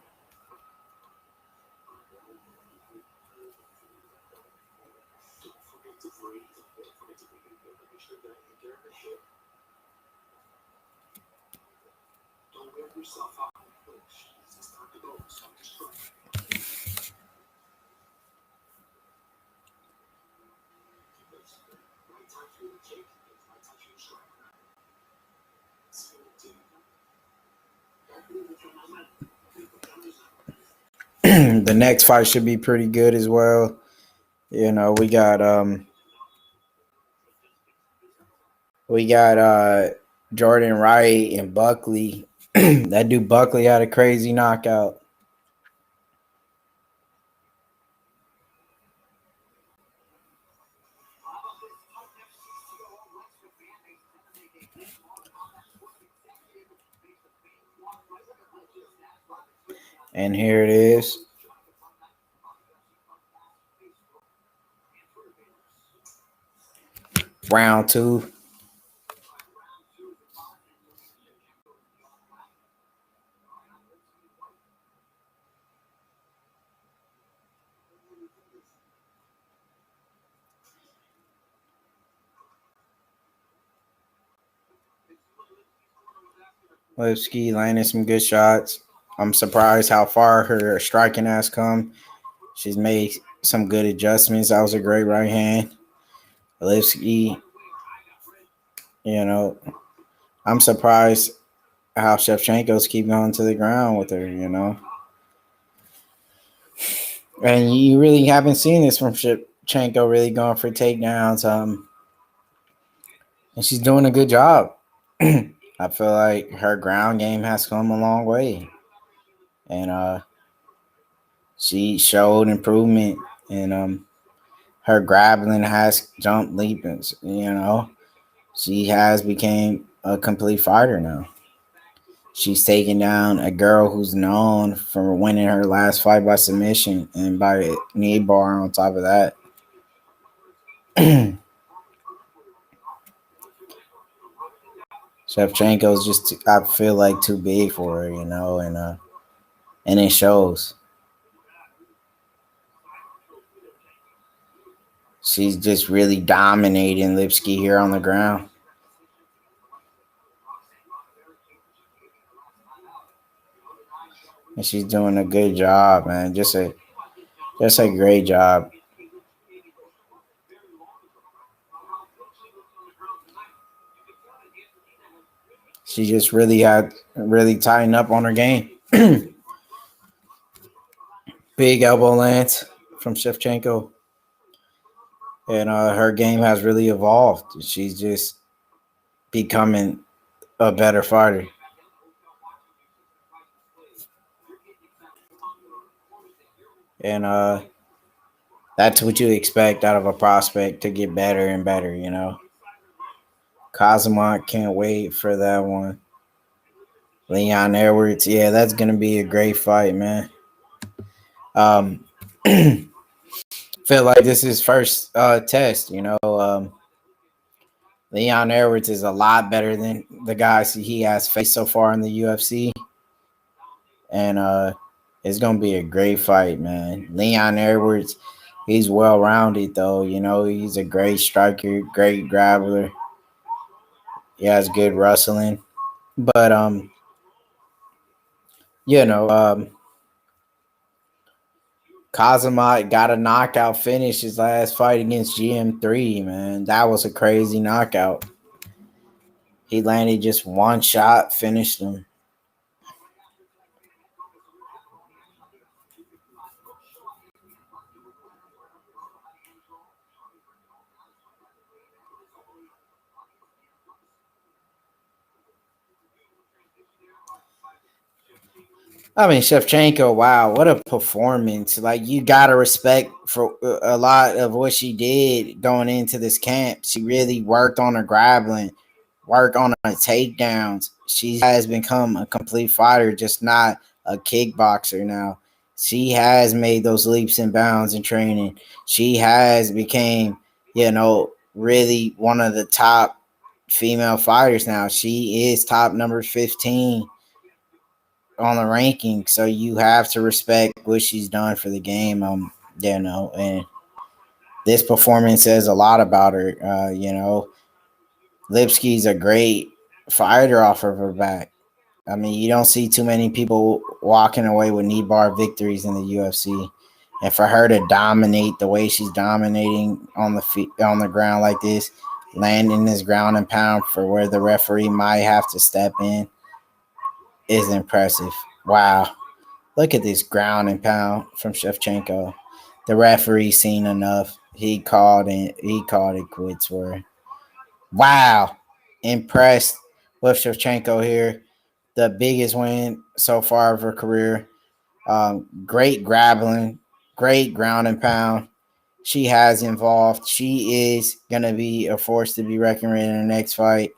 Speaker 2: The next fight should be pretty good as well. You know, we got Jordan Wright and Buckley. That dude Buckley had a crazy knockout. And here it is. Round 2. Lipsky landing some good shots. I'm surprised how far her striking has come. She's made some good adjustments. That was a great right hand. Lipsky, you know, I'm surprised how Shevchenko's keep going to the ground with her, you know. And you really haven't seen this from Shevchenko really going for takedowns. And she's doing a good job. I feel like her ground game has come a long way. And she showed improvement, and her grappling has jumped leaps. You know, she has became a complete fighter now. She's taking down a girl who's known for winning her last fight by submission and by a knee bar on top of that. Shevchenko's just, I feel like, too big for her, and it shows. She's just really dominating Lipsky here on the ground. And she's doing a good job, man. Just a great job. She just really tightened up on her game. Big elbow lance from Shevchenko. And her game has really evolved. She's just becoming a better fighter. And that's what you expect out of a prospect, to get better and better, Kazimot, can't wait for that one. Leon Edwards, yeah, that's going to be a great fight, man. Feel like this is first test, Leon Edwards is a lot better than the guys he has faced so far in the UFC. And it's going to be a great fight, man. Leon Edwards, he's well-rounded, though. He's a great striker, great grappler. He has good wrestling. But, Kazimot got a knockout finish his last fight against GM3, man. That was a crazy knockout. He landed just one shot, finished him. I mean, Shevchenko, wow, what a performance. Like, you got to respect for a lot of what she did going into this camp. She really worked on her grappling, worked on her takedowns. She has become a complete fighter, just not a kickboxer now. She has made those leaps and bounds in training. She has became, really one of the top female fighters now. She is top number 15 on the ranking, so you have to respect what she's done for the game. And this performance says a lot about her. Lipsky's a great fighter off of her back. I mean, you don't see too many people walking away with knee bar victories in the UFC, and for her to dominate the way she's dominating on the ground like this, landing this ground and pound for where the referee might have to step in, is impressive. Wow. Look at this ground and pound from Shevchenko. The referee seen enough. He called it quits for her. Wow. Impressed with Shevchenko here. The biggest win so far of her career. Great grappling, great ground and pound. She has involved. She is going to be a force to be reckoned with in her next fight.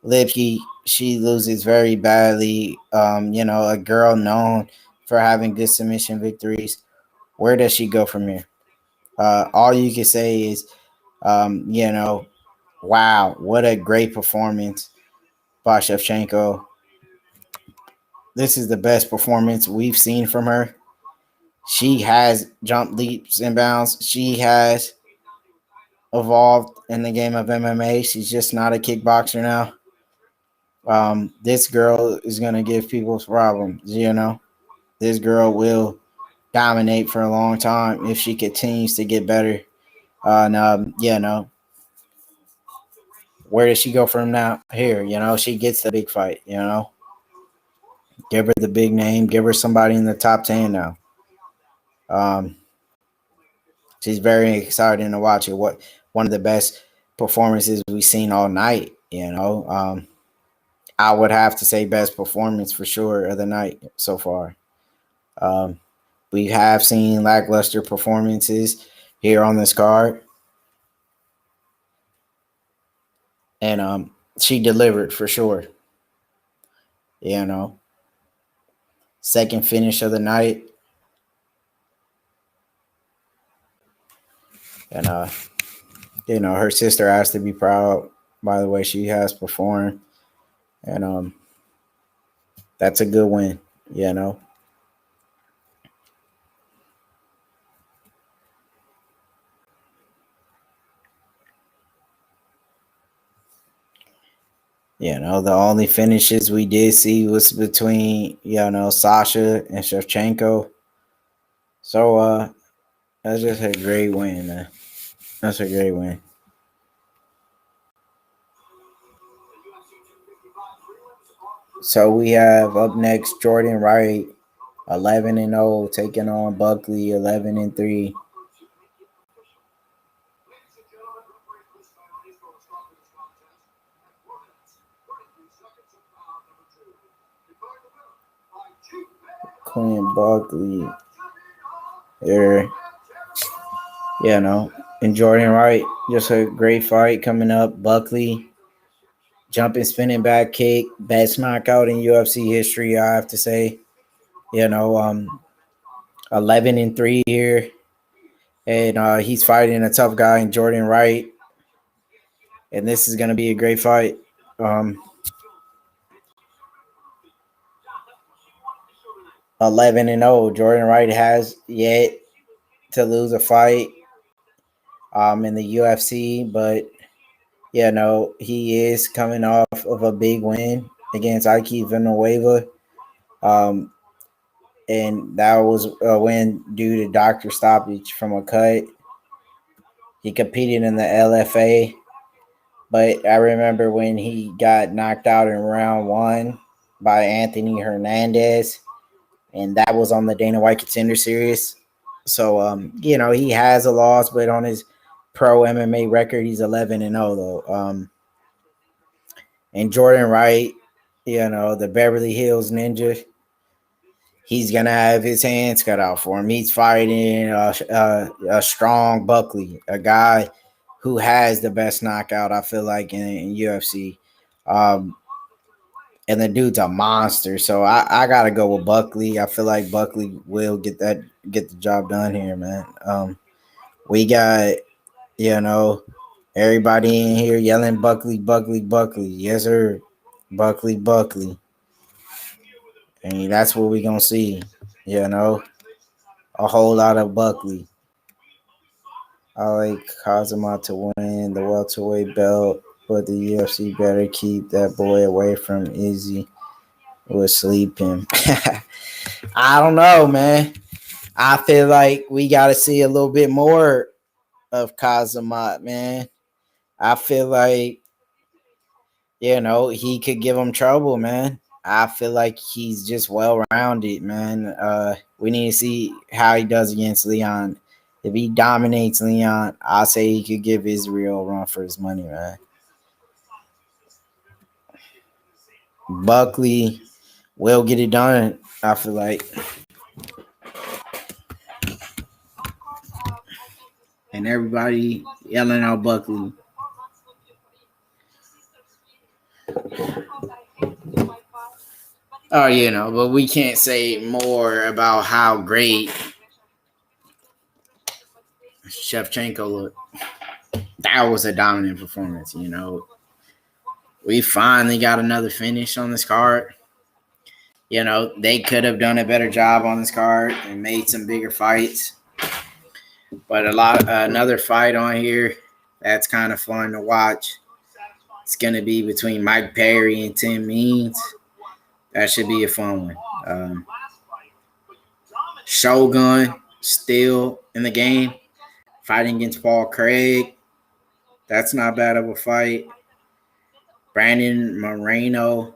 Speaker 2: Lipsky, she loses very badly. A girl known for having good submission victories. Where does she go from here? All you can say is, wow, what a great performance by Shevchenko. This is the best performance we've seen from her. She has jumped leaps and bounds. She has evolved in the game of MMA. She's just not a kickboxer now. This girl is going to give people problems, This girl will dominate for a long time if she continues to get better. Where does she go from now? Here, she gets the big fight, Give her the big name. Give her somebody in the top 10 now. She's very exciting to watch it. One of the best performances we've seen all night, I would have to say best performance for sure of the night so far. We have seen lackluster performances here on this card. And she delivered for sure. You know, second finish of the night. And her sister has to be proud by the way she has performed. And that's a good win, you know. The only finishes we did see was between, Sasha and Shevchenko. So that's just a great win, man. That's a great win. So we have up next Jordan Wright, 11-0, taking on Buckley, 11-3. Quinn Buckley here, and Jordan Wright, just a great fight coming up. Buckley, jumping, spinning back kick, best knockout in UFC history, I have to say. 11-3 here, and he's fighting a tough guy in Jordan Wright, and this is gonna be a great fight. 11-0. Jordan Wright has yet to lose a fight in the UFC, but he is coming off of a big win against Ike Villanueva. And that was a win due to doctor stoppage from a cut. He competed in the LFA, but I remember when he got knocked out in round 1 by Anthony Hernandez, and that was on the Dana White Contender Series. So, he has a loss, but on his pro MMA record, he's 11-0 though. And Jordan Wright, the Beverly Hills Ninja, he's gonna have his hands cut out for him. He's fighting a strong Buckley, a guy who has the best knockout, I feel like, in UFC. And the dude's a monster. So I gotta go with Buckley. I feel like Buckley will get the job done here, man. We got, everybody in here yelling Buckley, Buckley, Buckley. Yes, sir. Buckley, Buckley. And that's what we're gonna see, a whole lot of Buckley. I like Kazuma to win the welterweight belt, but the UFC better keep that boy away from Izzy. We'll sleep him. I don't know, man. I feel like we got to see a little bit more of Kazuma, man. I feel like, he could give him trouble, man. I feel like he's just well-rounded, man. We need to see how he does against Leon. If he dominates Leon, I'll say he could give Israel a run for his money, man. Buckley will get it done, I feel like. And everybody yelling out Buckley. Oh, but we can't say more about how great Shevchenko looked. That was a dominant performance, We finally got another finish on this card. They could have done a better job on this card and made some bigger fights. But another fight on here that's kind of fun to watch. It's going to be between Mike Perry and Tim Means. That should be a fun one. Shogun still in the game, fighting against Paul Craig. That's not bad of a fight. Brandon Moreno,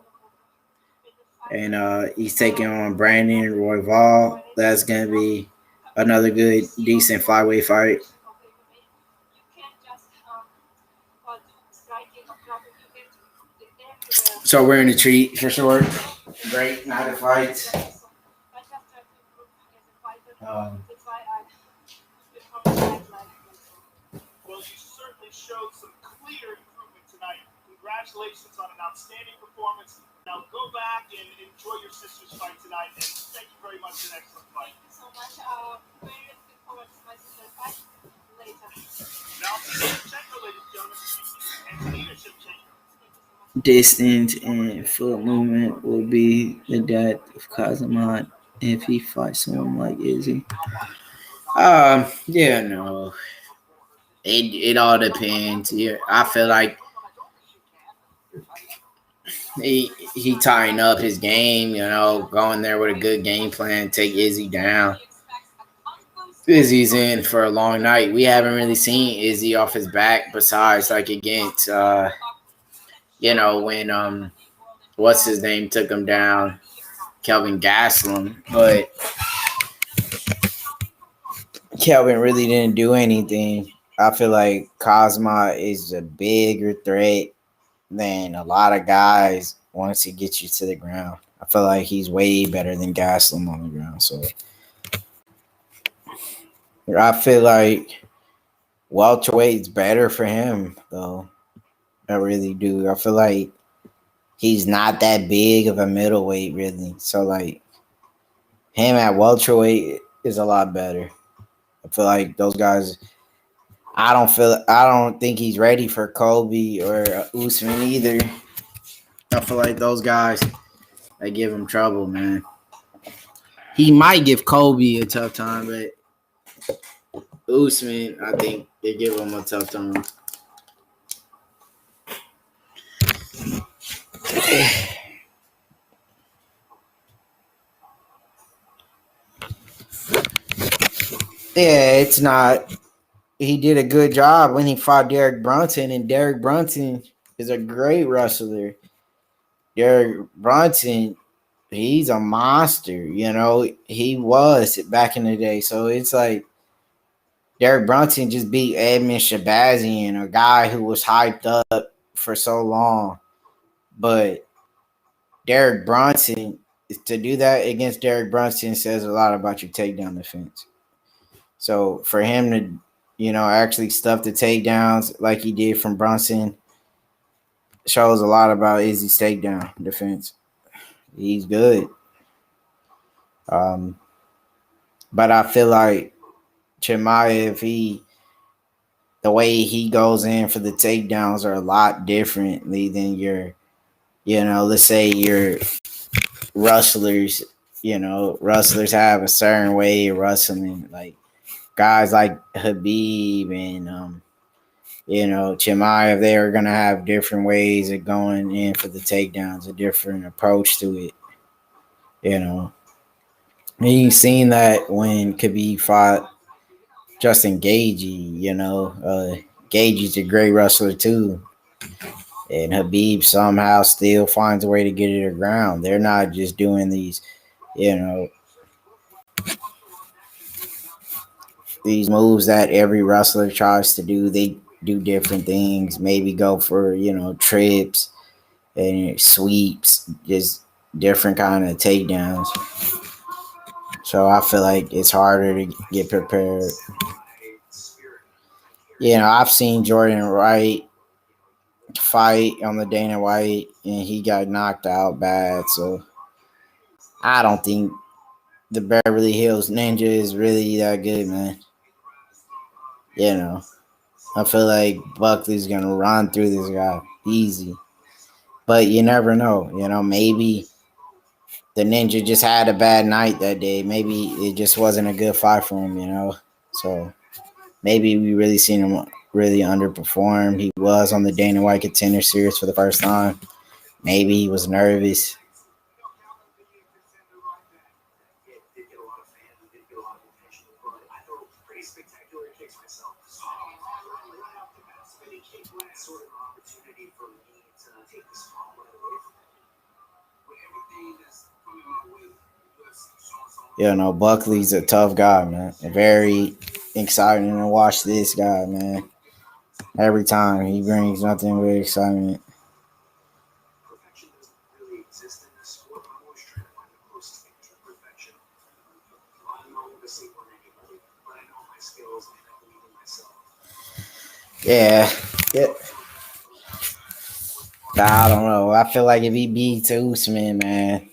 Speaker 2: and he's taking on Brandon Royval. That's going to be another good, decent flyweight fight. So we're in a treat for sure. Great night of fights. Well, you certainly showed some clear improvement tonight. Congrats.
Speaker 3: congratulations on an outstanding performance. Now go back and enjoy your sister's fight tonight, and thank you very much for an excellent fight.
Speaker 4: Thank you so much. Very looking forward to my sister's fight later.
Speaker 3: Now, Shevchenko, ladies and gentlemen, Antonina Shevchenko.
Speaker 2: Distance and foot movement will be the death of Kazimot if he fights someone like Izzy. Yeah, no. It all depends. Yeah, I feel like he tying up his game, going there with a good game plan, take Izzy down. Izzy's in for a long night. We haven't really seen Izzy off his back besides like against when what's his name took him down, Kelvin Gastelum, but Kelvin really didn't do anything. I feel like Cosma is a bigger threat than a lot of guys once he gets you to the ground. I feel like he's way better than Gastelum on the ground. So I feel like welterweight's better for him, though. I really do. I feel like he's not that big of a middleweight, really. So, like, him at welterweight is a lot better. I feel like those guys. I don't think he's ready for Kobe or Usman either. I feel like those guys, they give him trouble, man. He might give Kobe a tough time, but Usman, I think they give him a tough time. Yeah, it's not. He did a good job when he fought Derek Brunson, and Derek Brunson is a great wrestler. Derek Brunson, he's a monster, he was back in the day. So it's like Derek Brunson just beat Edmund Shabazian, a guy who was hyped up for so long. But Derek Brunson, to do that against Derek Brunson says a lot about your takedown defense. So for him to, actually stuff the takedowns like he did from Brunson shows a lot about Izzy's takedown defense. He's good. But I feel like Chimaev, the way he goes in for the takedowns are a lot differently than let's say your wrestlers. Wrestlers have a certain way of wrestling. Like guys like Habib and Chimaev, they are gonna have different ways of going in for the takedowns, a different approach to it. And you've seen that when Khabib fought Justin Gaethje. Gaethje's a great wrestler too, and Habib somehow still finds a way to get it to the ground. They're not just doing these, these moves that every wrestler tries to do. They do different things. Maybe go for trips and sweeps, just different kind of takedowns. So I feel like it's harder to get prepared. I've seen Jordan Wright fight on the Dana White, and he got knocked out bad. So I don't think the Beverly Hills Ninja is really that good, man. I feel like Buckley's gonna run through this guy easy, but you never know. Maybe the Ninja just had a bad night that day. Maybe it just wasn't a good fight for him. So maybe we really seen him really underperform. He was on the Dana White Contender Series for the first time. Maybe he was nervous. Buckley's a tough guy, man. Very exciting to watch this guy, man. Every time he brings nothing but excitement. Yeah. I don't know. I feel like if he beats Usman, man,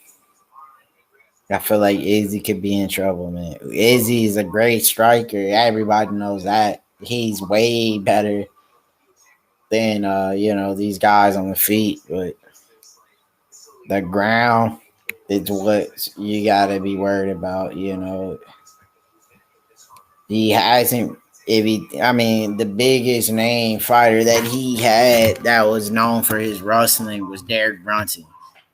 Speaker 2: I feel like Izzy could be in trouble, man. Izzy is a great striker. Everybody knows that. He's way better than these guys on the feet, but the ground is what you gotta be worried about, He hasn't the biggest name fighter that he had that was known for his wrestling was Derek Brunson.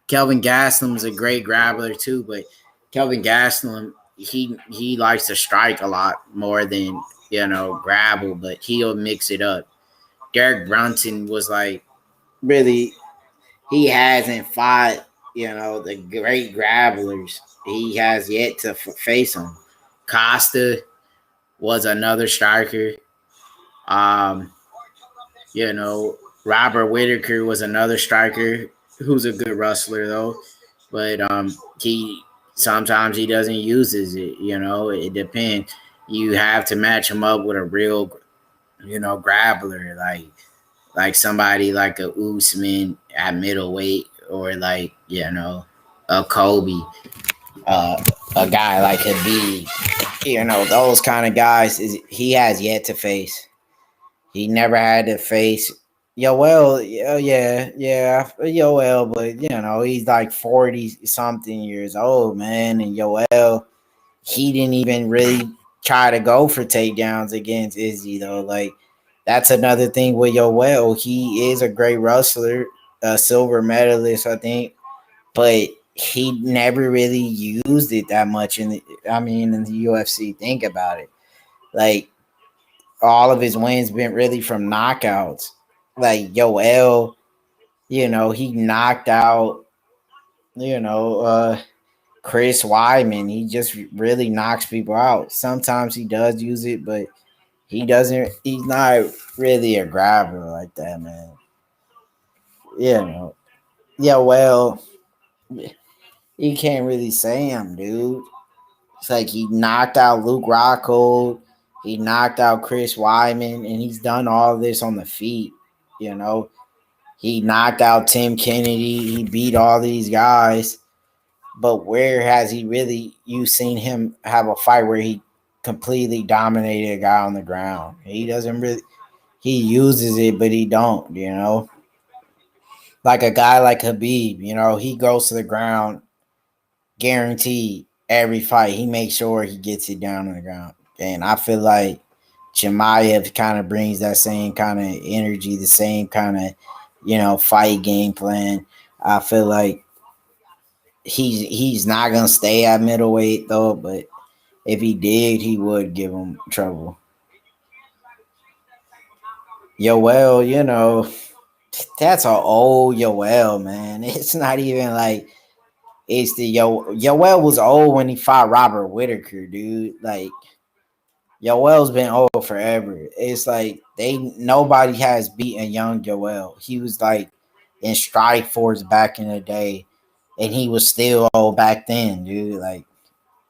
Speaker 2: Kelvin Gastelum was a great grappler too, but Kelvin Gastelum he likes to strike a lot more than grapple, but he'll mix it up. Derek Brunson was like really he hasn't fought the great grapplers. He has yet to face them. Costa was another striker. Um, Robert Whitaker was another striker who's a good wrestler though, but he sometimes he doesn't uses it. It depends. You have to match him up with a real, grappler like somebody like a Usman at middleweight or like a Kobe, a guy like Habib. Those kind of guys he has yet to face. He never had to face Yoel. Yeah, Yoel, but he's like 40 something years old, man. And Yoel, he didn't even really try to go for takedowns against Izzy, though. Like, that's another thing with Yoel. He is a great wrestler, a silver medalist, I think, but he never really used it that much in the UFC. Think about it. Like, all of his wins been really from knockouts. Like Yoel, he knocked out, Chris Weidman. He just really knocks people out. Sometimes he does use it, but he doesn't. He's not really a grappler like that, man. Yoel, you can't really say him, dude. It's like he knocked out Luke Rockhold. He knocked out Chris Weidman, and he's done all of this on the feet. He knocked out Tim Kennedy. He beat all these guys. But where has he really you seen him have a fight where he completely dominated a guy on the ground? He doesn't really he uses it, but he don't, Like a guy like Habib, he goes to the ground guaranteed every fight. He makes sure he gets it down on the ground. And I feel like Chimaev kind of brings that same kind of energy, the same kind of, fight game plan. I feel like he's not gonna stay at middleweight though, but if he did, he would give him trouble. Yoel, that's an old Yoel, man. It's not even like it's the Yoel was old when he fought Robert Whitaker, dude. Like Yoel's been old forever. It's like nobody has beaten young Yoel. He was like in Strike Force back in the day, and he was still old back then, dude. Like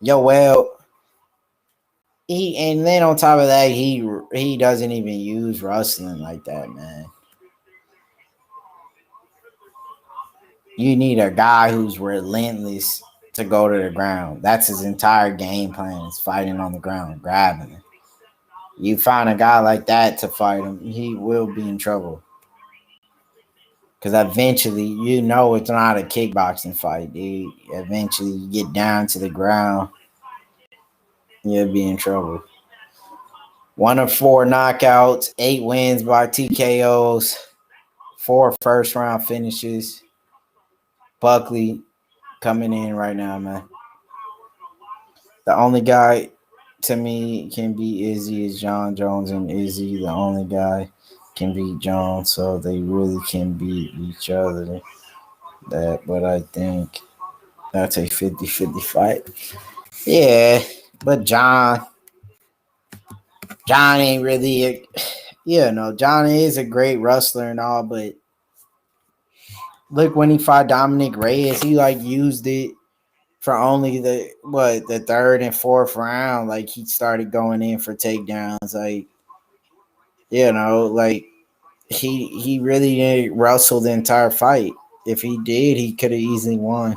Speaker 2: Yoel, and then on top of that, he doesn't even use wrestling like that, man. You need a guy who's relentless to go to the ground. That's his entire game plan is fighting on the ground, grabbing it. You find a guy like that to fight him, he will be in trouble. Because eventually, it's not a kickboxing fight, dude. Eventually, you get down to the ground, you'll be in trouble. 1 of 4 knockouts, 8 wins by TKOs, 4 first round finishes. Buckley coming in right now, man. The only guy to me can beat Izzy is John Jones, and Izzy, the only guy can beat Jones, so they really can beat each other. But I think that's a 50-50 fight. Yeah, but John ain't really John is a great wrestler and all, but look, when he fought Dominic Reyes, he like used it for only the third and fourth round. Like he started going in for takedowns, like like he really didn't wrestle the entire fight. If he did, he could have easily won.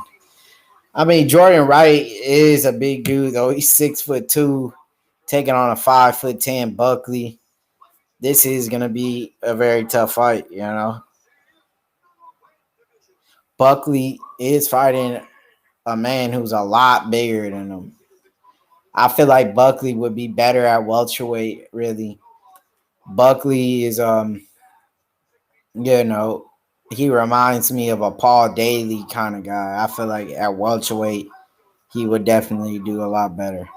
Speaker 2: I mean, Jordan Wright is a big dude though. He's 6'2", taking on a 5'10" Buckley. This is gonna be a very tough fight, you know. Buckley is fighting a man who's a lot bigger than him. I feel like Buckley would be better at welterweight, really. Buckley is you know, he reminds me of a Paul Daly kind of guy. I feel like at welterweight he would definitely do a lot better.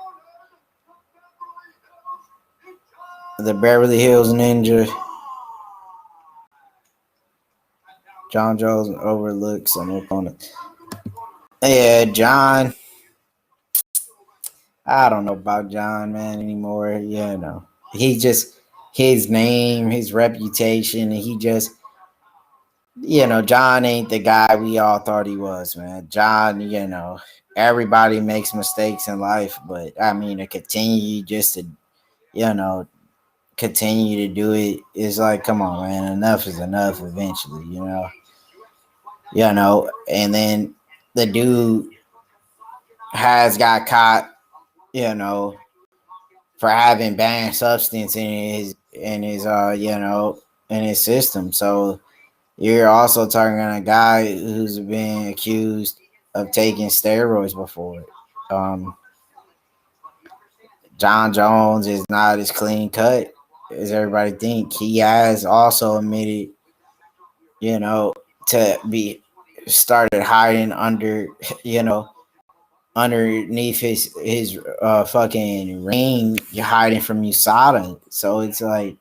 Speaker 2: The Beverly Hills Ninja. John Jones overlooked some opponents. Yeah, John. I don't know about John, man, anymore. You know, he just his name, his reputation, and he just, John ain't the guy we all thought he was, man. John, everybody makes mistakes in life, but I mean, to continue just to, you know, continue to do it is like, come on, man, enough is enough eventually, and then the dude has got caught, for having banned substance in his system. So you're also talking a guy who's been accused of taking steroids before. John Jones is not as clean cut as everybody think. He has also admitted, to be started hiding underneath his fucking ring, hiding from USADA. So it's like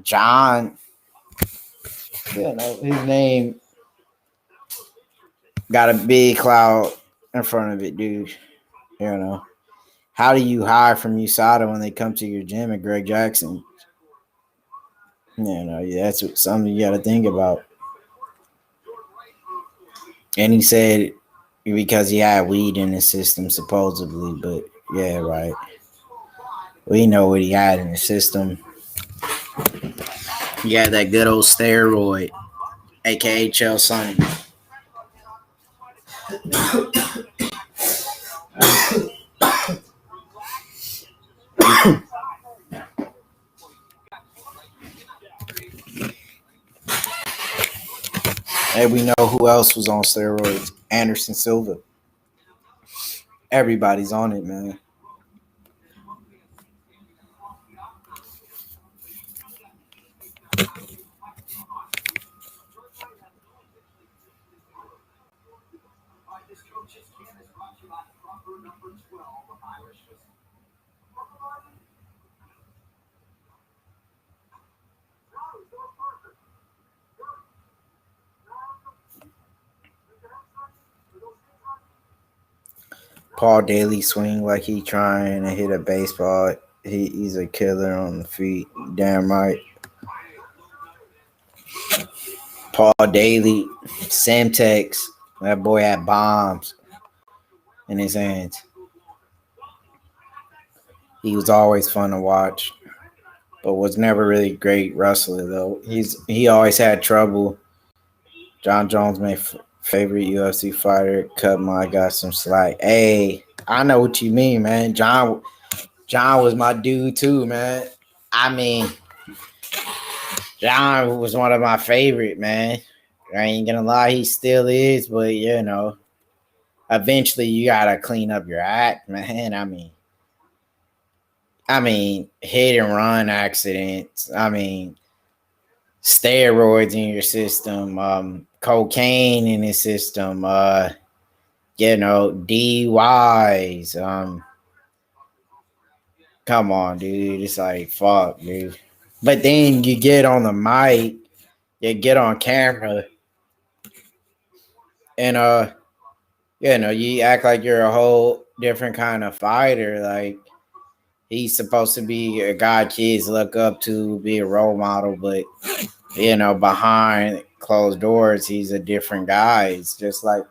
Speaker 2: John, his name got a big cloud in front of it, dude. How do you hide from USADA when they come to your gym at Greg Jackson? That's something you got to think about. And he said because he had weed in his system, supposedly, but yeah, right. We know what he had in his system. He had that good old steroid, aka Chael Sonnen. And we know who else was on steroids. Anderson Silva. Everybody's on it, man. Paul Daly swing like he trying to hit a baseball. He's a killer on the feet. Damn right. Paul Daly, Semtex, that boy had bombs in his hands. He was always fun to watch, but was never really a great wrestler though. He always had trouble. John Jones, my favorite UFC fighter. Cut my got some slack. Hey, I know what you mean, man. John was my dude too, man. I mean, John was one of my favorite, man. I ain't gonna lie, he still is, but eventually you gotta clean up your act, man. I mean, hit and run accidents. I mean, steroids in your system, cocaine in his system, DUIs. Come on, dude. It's like fuck, dude. But then you get on the mic, you get on camera, and you act like you're a whole different kind of fighter. Like he's supposed to be a guy kids look up to, be a role model, but behind closed doors, he's a different guy. It's just like,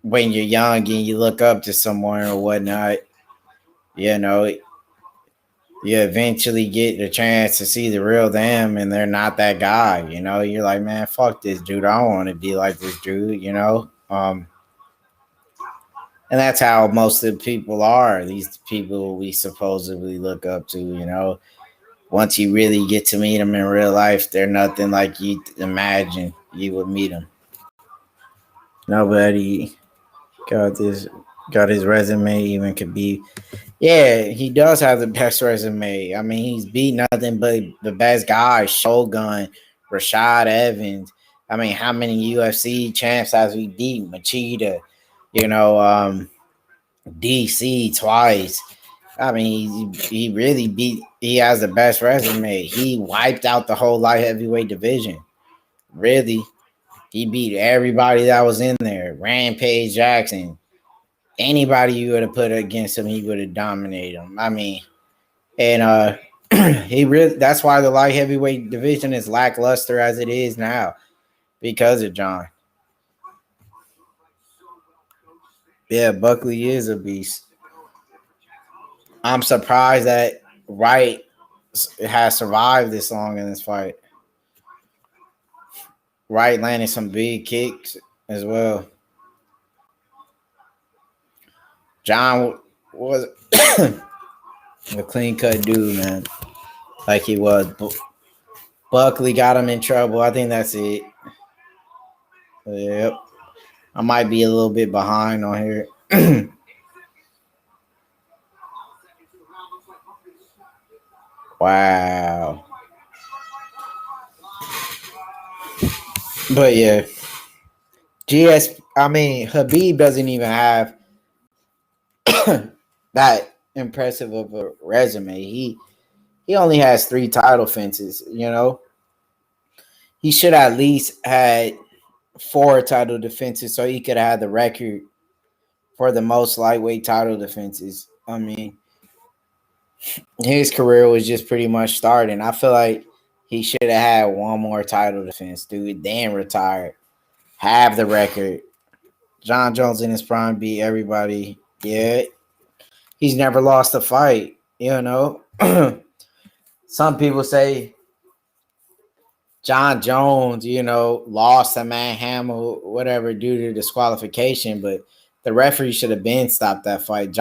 Speaker 2: when you're young and you look up to someone or whatnot,
Speaker 1: you eventually get the chance to see the real them, and they're not that guy. You know, you're like, man, fuck this dude. I don't want to be like this dude. You know, and that's how most of the people are. These people we supposedly look up to. You know, once you really get to meet them in real life, they're nothing like you imagine you would meet them. Nobody got his resume even could be. Yeah, he does have the best resume. I mean, he's beat nothing but the best guys: Shogun, Rashad Evans. I mean, how many UFC champs has he beat? Machida, you know, DC twice. I mean, he really beat. He has the best resume. He wiped out the whole light heavyweight division. Really, he beat everybody that was in there. Rampage Jackson. Anybody you would have put against him, he would have dominated him. I mean, and he really. That's why the light heavyweight division is lackluster as it is now because of John. Yeah, Buckley is a beast. I'm surprised that Wright has survived this long in this fight. Wright landed some big kicks as well. John was a clean cut dude, man. Like he was. Buckley got him in trouble. I think that's it. Yep. I might be a little bit behind on here. Wow. But yeah. Habib doesn't even have that impressive of a resume. He only has 3 title fences, you know. He should at least had 4 title defenses so he could have the record for the most lightweight title defenses. I mean, his career was just pretty much starting. I feel like he should have had 1 more title defense, dude. Then retire, have the record. John Jones in his prime beat everybody. Yeah, he's never lost a fight. You know, some people say John Jones, you know, lost to Matt Hamill, whatever, due to disqualification, but the referee should have been stopped that fight.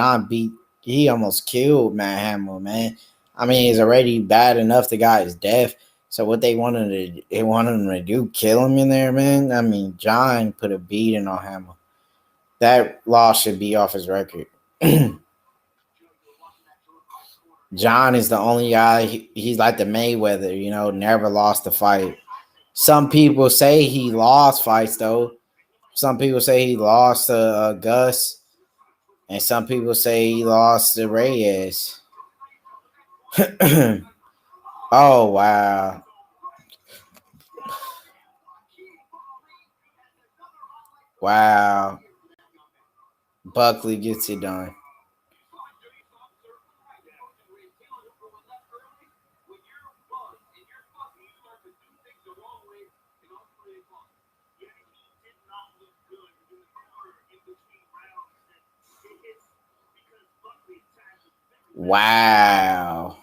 Speaker 1: He almost killed Matt Hamill, man. I mean, he's already bad enough the guy is deaf. So what they wanted him to do, kill him in there, man. I mean, John put a beating on Hamill. That loss should be off his record. John is the only guy. He's like the Mayweather, you know, never lost a fight. Some people say he lost fights, though. Some people say he lost to Gus, and some people say he lost to Reyes. Oh, wow. Wow. Buckley gets it done. Wow.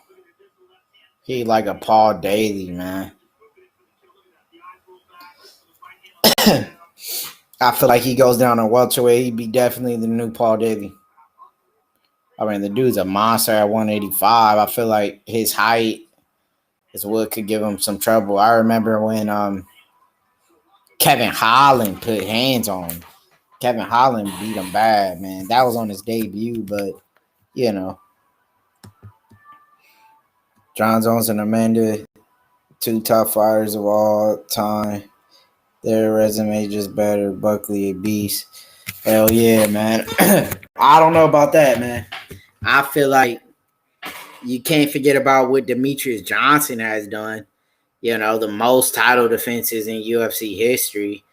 Speaker 1: He like a Paul Daly, man. I feel like he goes down on welterweight. He'd be definitely the new Paul Daly. I mean, the dude's a monster at 185. I feel like his height is what could give him some trouble. I remember when Kevin Holland put hands on him. Kevin Holland beat him bad, man. That was on his debut, but, you know. John Jones and Amanda, 2 top fighters of all time. Their resume just better. Buckley a beast. Hell yeah, man. I don't know about that, man. I feel like you can't forget about what Demetrius Johnson has done. You know, the most title defenses in UFC history.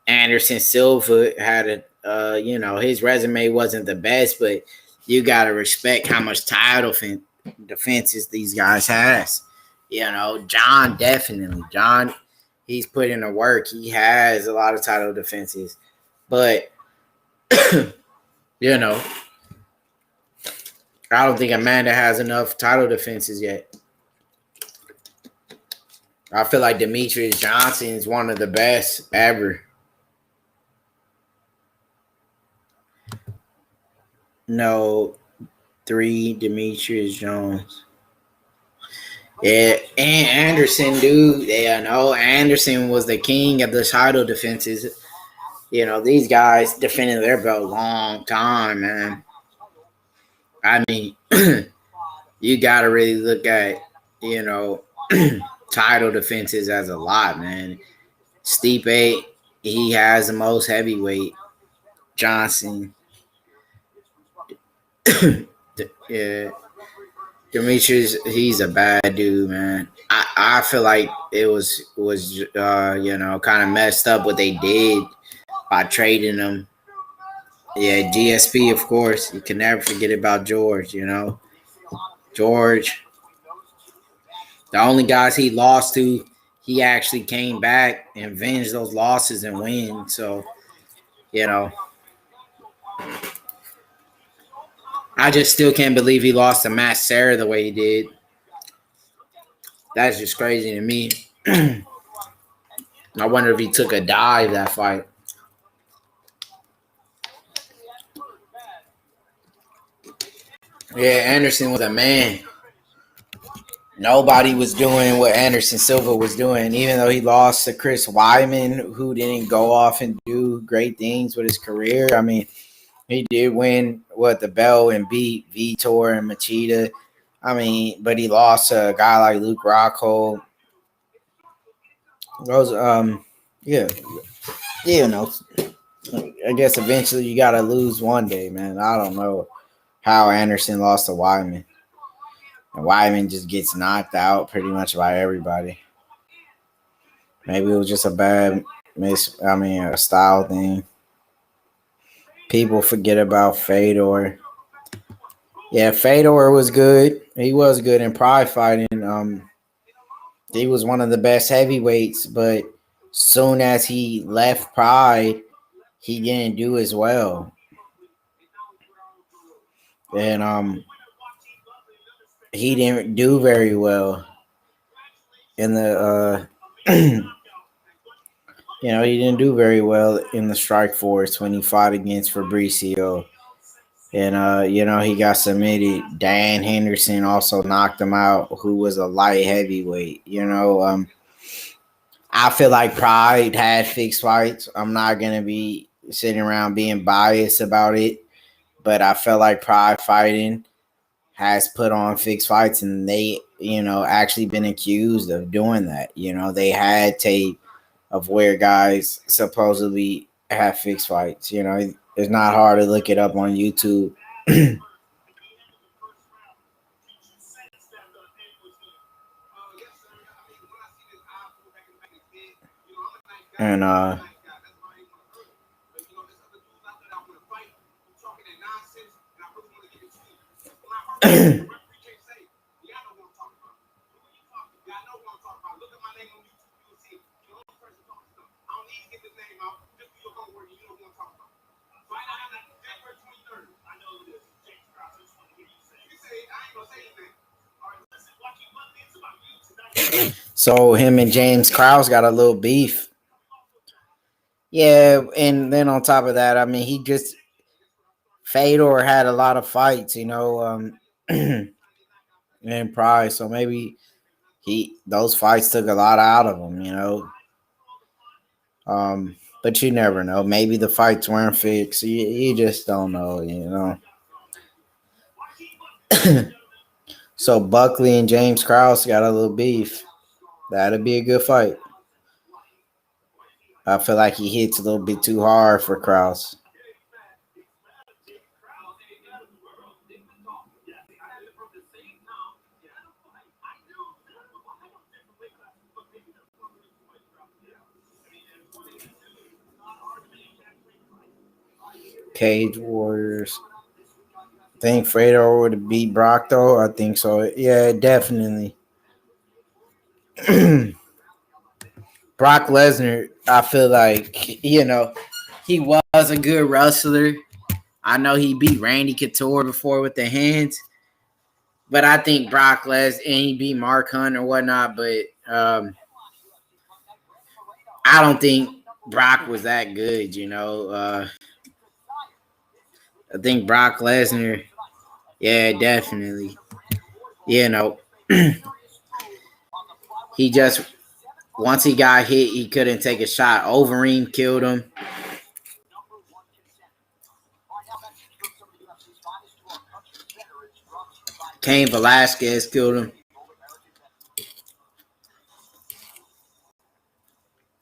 Speaker 1: Anderson Silva had his resume wasn't the best, but you got to respect how much title defenses these guys has. You know, John definitely. John, he's put in the work. He has a lot of title defenses. But, you know,
Speaker 2: I don't think Amanda has enough title defenses yet. I feel like Demetrius Johnson is one of the best ever. No, 3 Demetrius Jones. Yeah, and Anderson, dude. Yeah, no, Anderson was the king of the title defenses. You know, these guys defended their belt a long time, man. I mean, you got to really look at, you know, title defenses as a lot, man. Stipe, he has the most heavyweight. Johnson, yeah. Demetrius, he's a bad dude, man. I feel like it was you know, kind of messed up what they did by trading him. Yeah, GSP, of course. You can never forget about George, you know. George, the only guys he lost to, he actually came back and avenged those losses and win. So, you know, I just still can't believe he lost to Matt Serra the way he did. That's just crazy to me. I wonder if he took a dive that fight. Yeah, Anderson was a man. Nobody was doing what Anderson Silva was doing, even though he lost to Chris Weidman, who didn't go off and do great things with his career. I mean, he did win the belt and beat Vitor and Machida. I mean, but he lost to a guy like Luke Rockhold. Those, yeah, you know, I guess eventually you got to lose one day, man. I don't know how Anderson lost to Weidman. And Weidman just gets knocked out pretty much by everybody. Maybe it was just a bad a style thing. People forget about Fedor. Yeah, Fedor was good. He was good in pride fighting. He was one of the best heavyweights, but soon as he left Pride, he didn't do as well. And he didn't do very well in the you know, he didn't do very well in the Strike Force when he fought against Fabricio. And you know, he got submitted. Dan Henderson also knocked him out, who was a light heavyweight. You know, I feel like Pride had fixed fights. I'm not gonna be sitting around being biased about it, but I felt like Pride Fighting has put on fixed fights, and they, you know, actually been accused of doing that. You know, they had tape of where guys supposedly have fixed fights. You know, it's not hard to look it up on YouTube. And so him and James Krause got a little beef. Yeah, and then on top of that, I mean, Fedor had a lot of fights, you know, in Pride, so maybe those fights took a lot out of him, you know. But you never know. Maybe the fights weren't fixed. You just don't know, you know. So Buckley and James Krause got a little beef. That'd be a good fight. I feel like he hits a little bit too hard for Krause. Cage Warriors. I think Fedor would beat Brock, though. I think so. Yeah, definitely. Brock Lesnar, I feel like, you know, he was a good wrestler. I know he beat Randy Couture before with the hands, But I think Brock Lesnar, and he beat Mark Hunt or whatnot, but I don't think Brock was that good, you know. I think Brock Lesnar, yeah, definitely. You know, he just, once he got hit, he couldn't take a shot. Overeem killed him. Cain Velasquez killed him.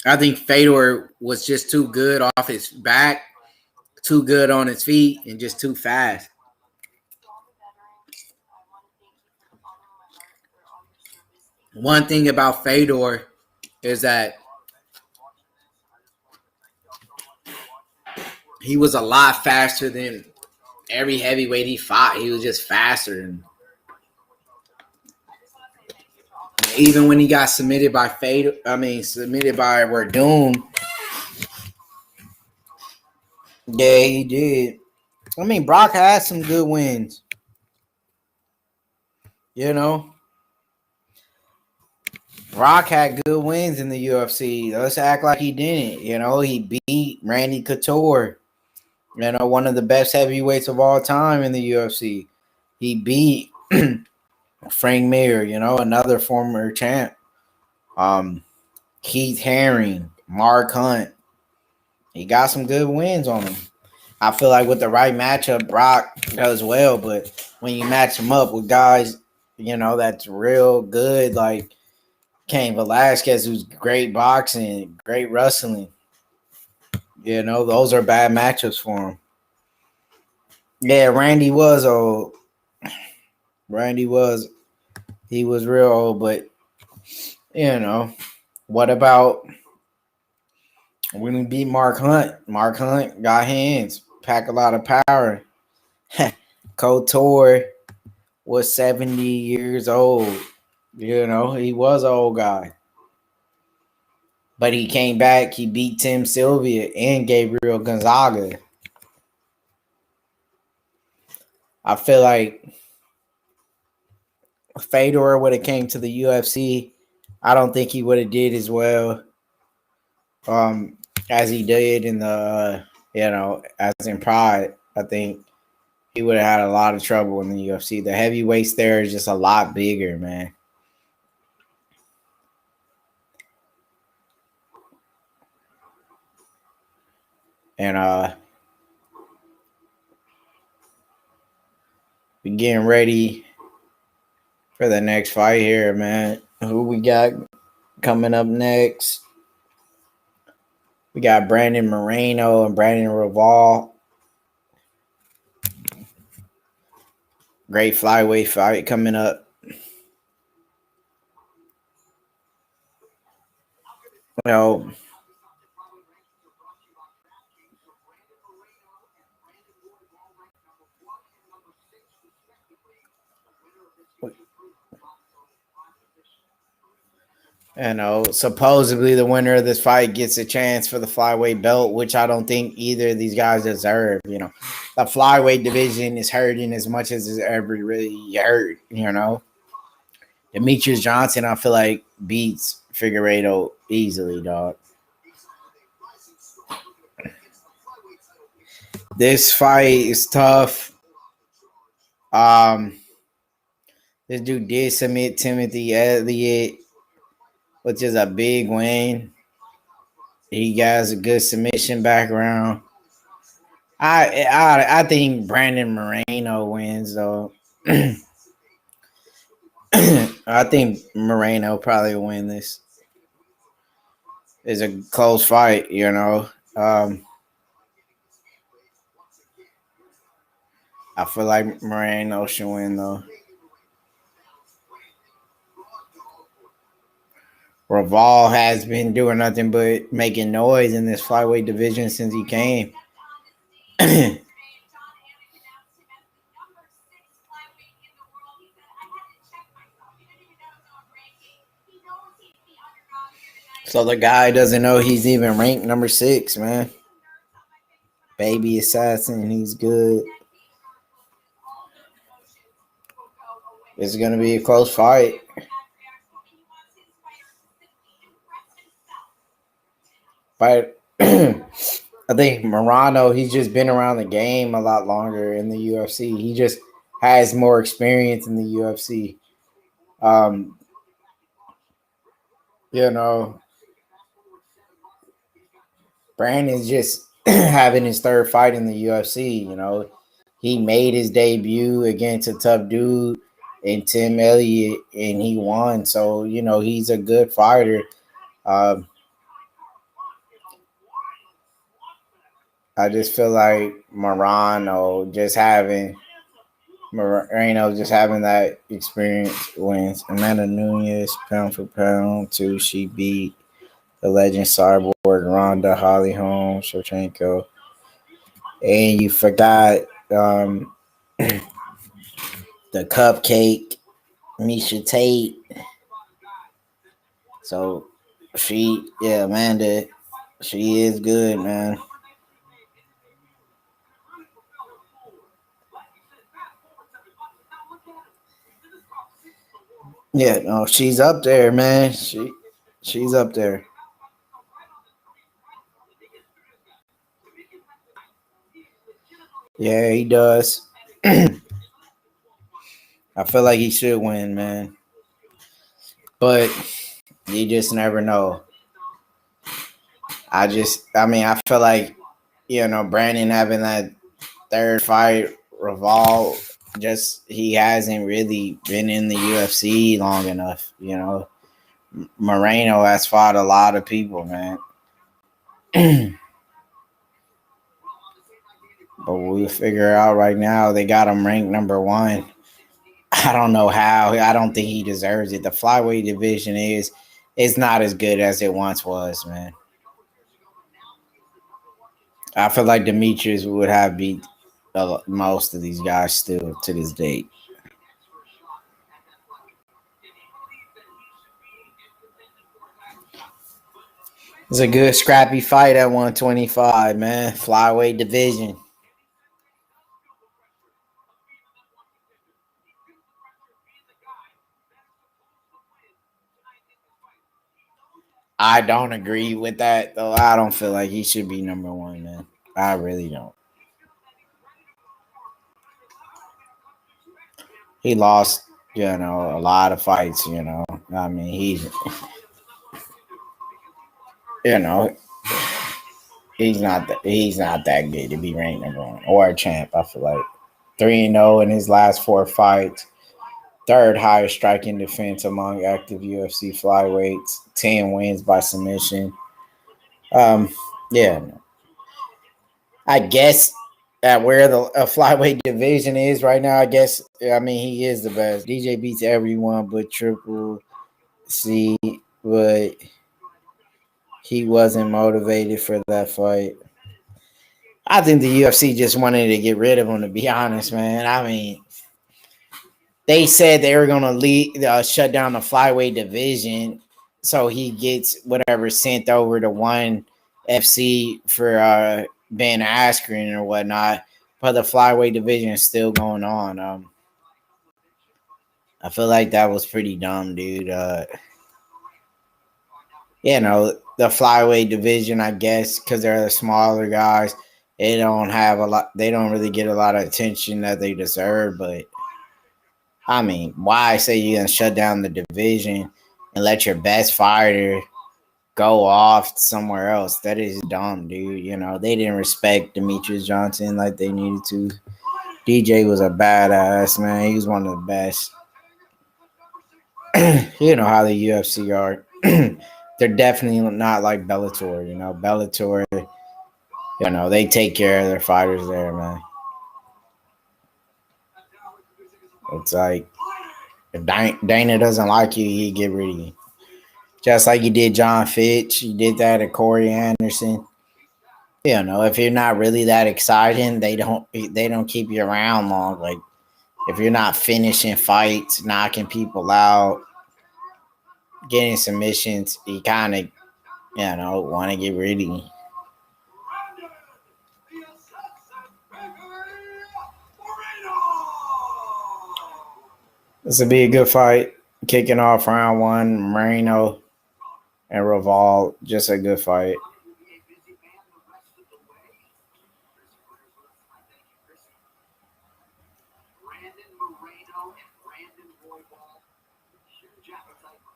Speaker 2: I think Fedor was just too good off his back, too good on his feet, and just too fast. One thing about Fedor is that he was a lot faster than every heavyweight he fought. He was just faster. And even when he got submitted by submitted by Verdun, yeah, he did. I mean, Brock had some good wins. You know, Brock had good wins in the UFC. Let's act like he didn't. You know, he beat Randy Couture, you know, one of the best heavyweights of all time in the UFC. He beat Frank Mir, you know, another former champ. Keith Haring, Mark Hunt. He got some good wins on him. I feel like with the right matchup, Brock does well. But when you match him up with guys, you know, that's real good, like Cain Velasquez, who's great boxing, great wrestling, you know, those are bad matchups for him. Yeah, Randy was old. He was real old, but, you know, what about when we beat Mark Hunt? Mark Hunt got hands, pack a lot of power. Couture was 70 years old. You know, he was an old guy. But he came back. He beat Tim Sylvia and Gabriel Gonzaga. I feel like Fedor would have came to the UFC. I don't think he would have did as well as he did in the, you know, as in Pride. I think he would have had a lot of trouble in the UFC. The heavyweights there is just a lot bigger, man. And we getting ready for the next fight here, man. Who we got coming up next? We got Brandon Moreno and Brandon Royval. Great flyweight fight coming up. Well, you know, supposedly the winner of this fight gets a chance for the flyweight belt, which I don't think either of these guys deserve. You know, the flyweight division is hurting as much as it's ever really hurt. You know, Demetrius Johnson, I feel like beats Figueiredo easily, dog. This fight is tough. This dude did submit Timothy Elliott, which is a big win. He has a good submission background. I think Brandon Moreno wins though. I think Moreno probably will win this. It's a close fight, you know. I feel like Moreno should win though. Royval has been doing nothing but making noise in this flyweight division since he came. So the guy doesn't know he's even ranked number 6, man. Baby assassin, he's good. It's going to be a close fight. But I think Morano, he's just been around the game a lot longer in the UFC. He just has more experience in the UFC. You know, Brandon's just having his third fight in the UFC. You know, he made his debut against a tough dude in Tim Elliott, and he won. So, you know, he's a good fighter. I just feel like Moreno just having that experience wins. Amanda Nunes, pound for pound, too. She beat the legend Cyborg, Ronda, Holly Holm, Shevchenko. And you forgot the cupcake, Misha Tate. So Amanda, she is good, man. Yeah, no, she's up there, man. She's up there. Yeah, he does. I feel like he should win, man. But you just never know. I feel like, you know, Brandon having that third fight revolve, just he hasn't really been in the UFC long enough, you know. Moreno has fought a lot of people, man. But we'll figure out right now. They got him ranked number 1. I don't know how. I don't think he deserves it. The flyweight division is not as good as it once was, man. I feel like Demetrius would have beat most of these guys still to this date. It's a good scrappy fight at 125, man. Flyweight division. I don't agree with that, though. I don't feel like he should be number 1, man. I really don't. He lost, you know, a lot of fights, you know. I mean, you know, he's not that good to be ranked number 1 or a champ. I feel like 3-0 in his last 4 fights, third highest striking defense among active UFC flyweights, 10 wins by submission. Yeah, I guess at where the flyweight division is right now, I mean he is the best. DJ beats everyone but Triple C, but he wasn't motivated for that fight. I think the UFC just wanted to get rid of him, to be honest, man. I mean, they said they were going to shut down the flyweight division so he gets whatever sent over to one FC for Ben Askren or whatnot. But the flyweight division is still going on. I feel like that was pretty dumb, dude. You know, the flyweight division, I guess, because they're the smaller guys, they don't really get a lot of attention that they deserve. But I mean, why say you're gonna shut down the division and let your best fighter go off somewhere else? That is dumb, dude. You know, they didn't respect Demetrius Johnson like they needed to. DJ was a badass, man. He was one of the best. You know how the UFC are. They're definitely not like Bellator, you know. Bellator, you know, they take care of their fighters there, man. It's like if Dana doesn't like you, he get rid of you. Just like he did John Fitch, he did that to Corey Anderson. You know, if you're not really that exciting, they don't keep you around long. Like if you're not finishing fights, knocking people out, getting submissions, you kind of, you know, want to get rid of you.
Speaker 1: This will be a good fight. Kicking off round one, Moreno and Reval, just a good fight.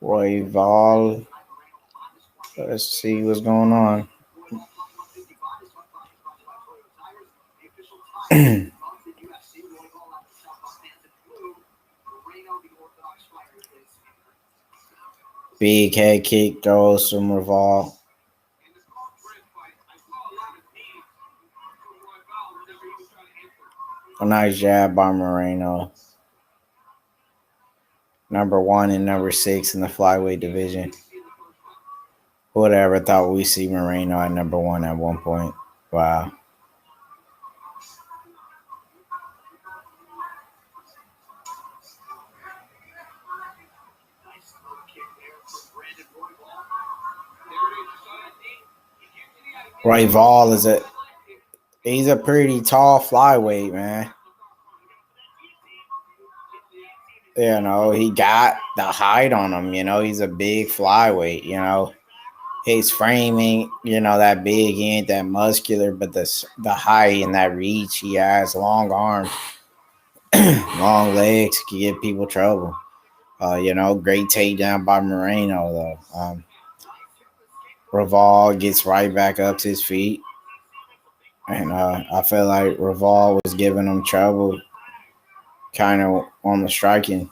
Speaker 1: Royval. Let's see what's going on. Big head kick throws from Reval. A nice jab by Moreno. Number 1 and number 6 in the flyweight division. Who would have ever thought we'd see Moreno at number 1 at one point? Wow. Royval he's a pretty tall flyweight, man. You know, he got the height on him. You know, he's a big flyweight. You know, his framing, you know, that big, he ain't that muscular, but the height and that reach he has, long arms, long legs, can give people trouble. You know, great takedown by Moreno, though. Reval gets right back up to his feet. And I feel like Reval was giving him trouble kind of on the striking.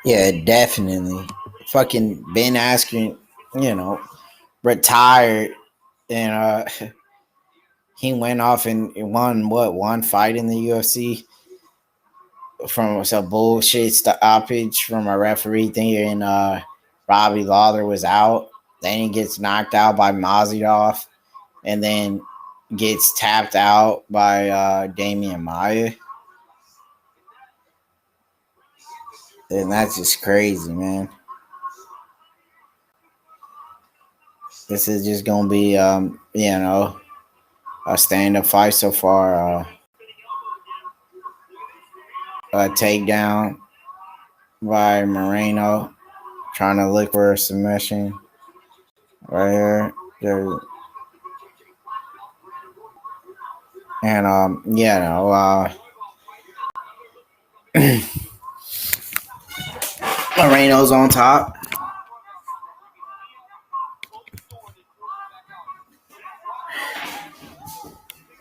Speaker 1: Yeah, definitely. Fucking Ben Askren, you know, retired. And he went off and won, one fight in the UFC from some bullshit stoppage from a referee thing. And Robbie Lawler was out. Then he gets knocked out by Mazidov. And then gets tapped out by Damian Maia. And that's just crazy, man. This is just going to be, you know, a stand-up fight so far. A takedown by Moreno. Trying to look for a submission. Right here. And, you know, Moreno's on top.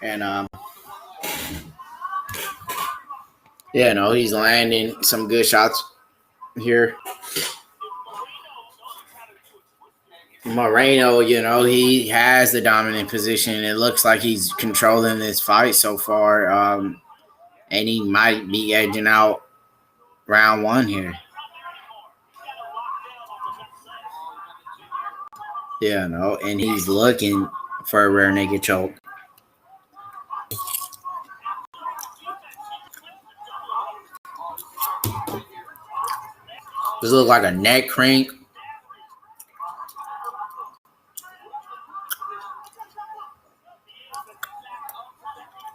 Speaker 1: And, you know, he's landing some good shots here. Moreno, you know, he has the dominant position. It looks like he's controlling this fight so far. And he might be edging out round 1 here. Yeah, no, and he's looking for a rear naked choke. This looks like a neck crank.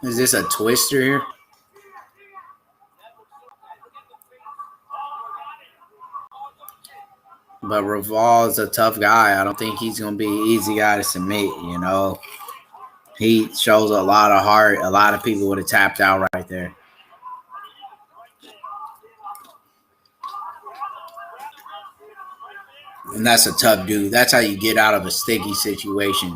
Speaker 1: Is this a twister here? But Reval is a tough guy. I don't think he's going to be an easy guy to submit, you know. He shows a lot of heart. A lot of people would have tapped out right there. And that's a tough dude. That's how you get out of a sticky situation.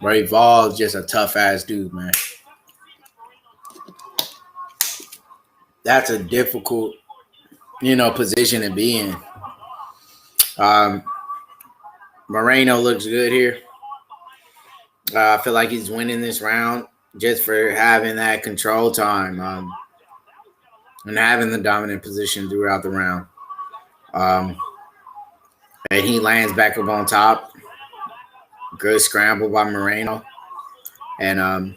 Speaker 1: Reval is just a tough-ass dude, man. That's a difficult, you know, position to be in. Moreno looks good here. I feel like he's winning this round just for having that control time and having the dominant position throughout the round. And he lands back up on top. Good scramble by Moreno. And,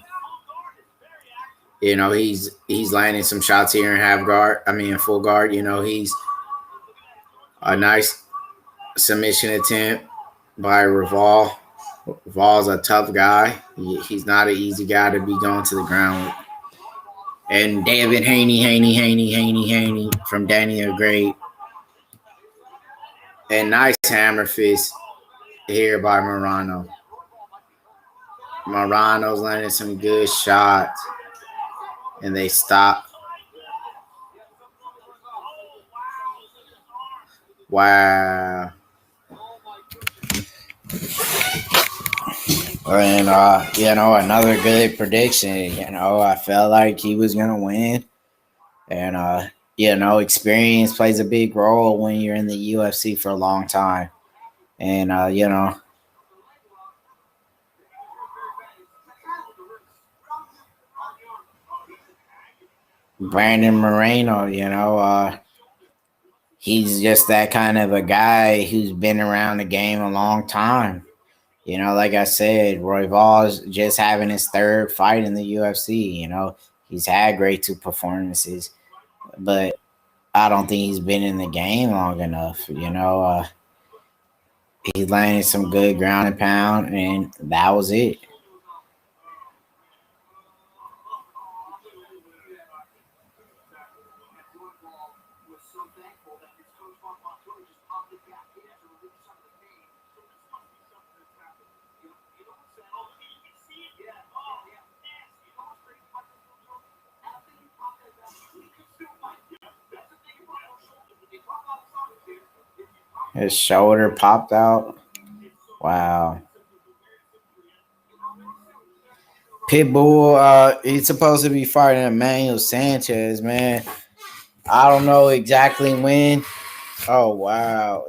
Speaker 1: you know, he's landing some shots here in full guard. You know, he's a nice submission attempt.
Speaker 2: by Reval. Reval's a tough guy. He's not an easy guy to be going to the ground with. And David Haney from Daniel Great. And nice hammer fist here by Morano. Morano's landing some good shots. And they stop. Wow. And, another good prediction. I felt like he was going to win. And, experience plays a big role when you're in the UFC for a long time. And, Brandon Moreno, he's just that kind of a guy who's been around the game a long time. Like I said, Royval's just having his third fight in the UFC. He's had great two performances, but I don't think he's been in the game long enough. He landed some good ground and pound, and that was it. His shoulder popped out. Wow. Pitbull, he's supposed to be fighting Emmanuel Sanchez, man. I don't know exactly when. Oh, wow.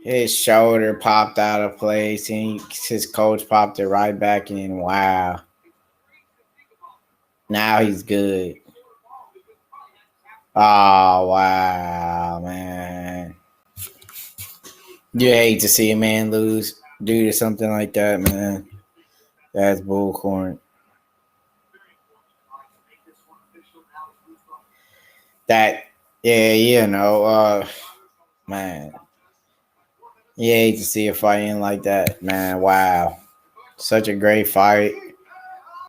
Speaker 2: His shoulder popped out of place, and his coach popped it right back in. Wow. Now he's good. Oh, wow, man. You hate to see a man lose due to something like that, man. That's bullcorn. Man. You hate to see a fight end like that, man. Wow. Such a great fight.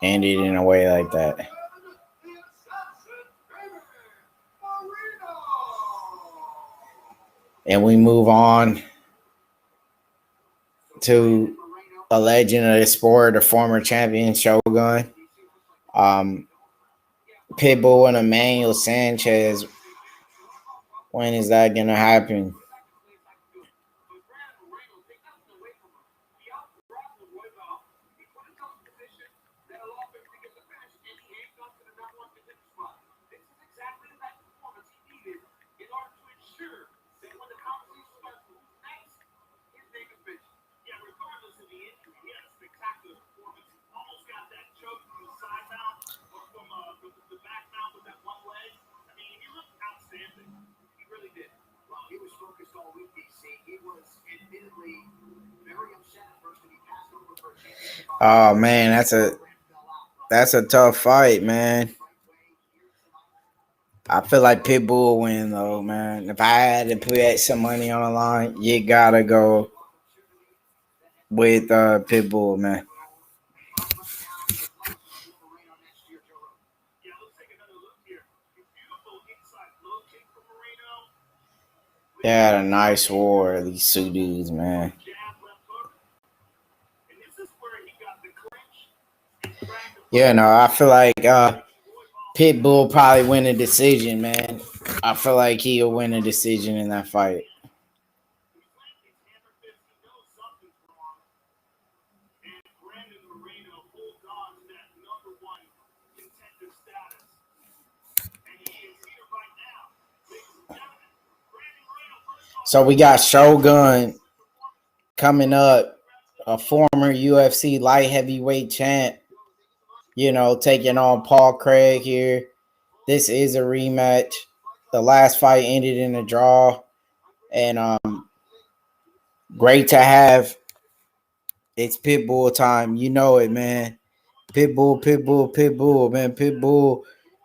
Speaker 2: Ended in a way like that. And we move on to a legend of the sport, a former champion, Shogun. Pitbull and Emmanuel Sanchez. When is that going to happen? Oh man, that's a tough fight, man. I feel like Pitbull will win though, man. If I had to put some money on the line, you gotta go with Pitbull, man. They had a nice war, these two dudes, man. I feel like Pitbull probably win a decision, man. I feel like he'll win a decision in that fight. So we got Shogun coming up, a former UFC light heavyweight champ, taking on Paul Craig here. This is a rematch. The last fight ended in a draw. And great to have. It's Pitbull time. You know it, man. Pitbull, man. Pitbull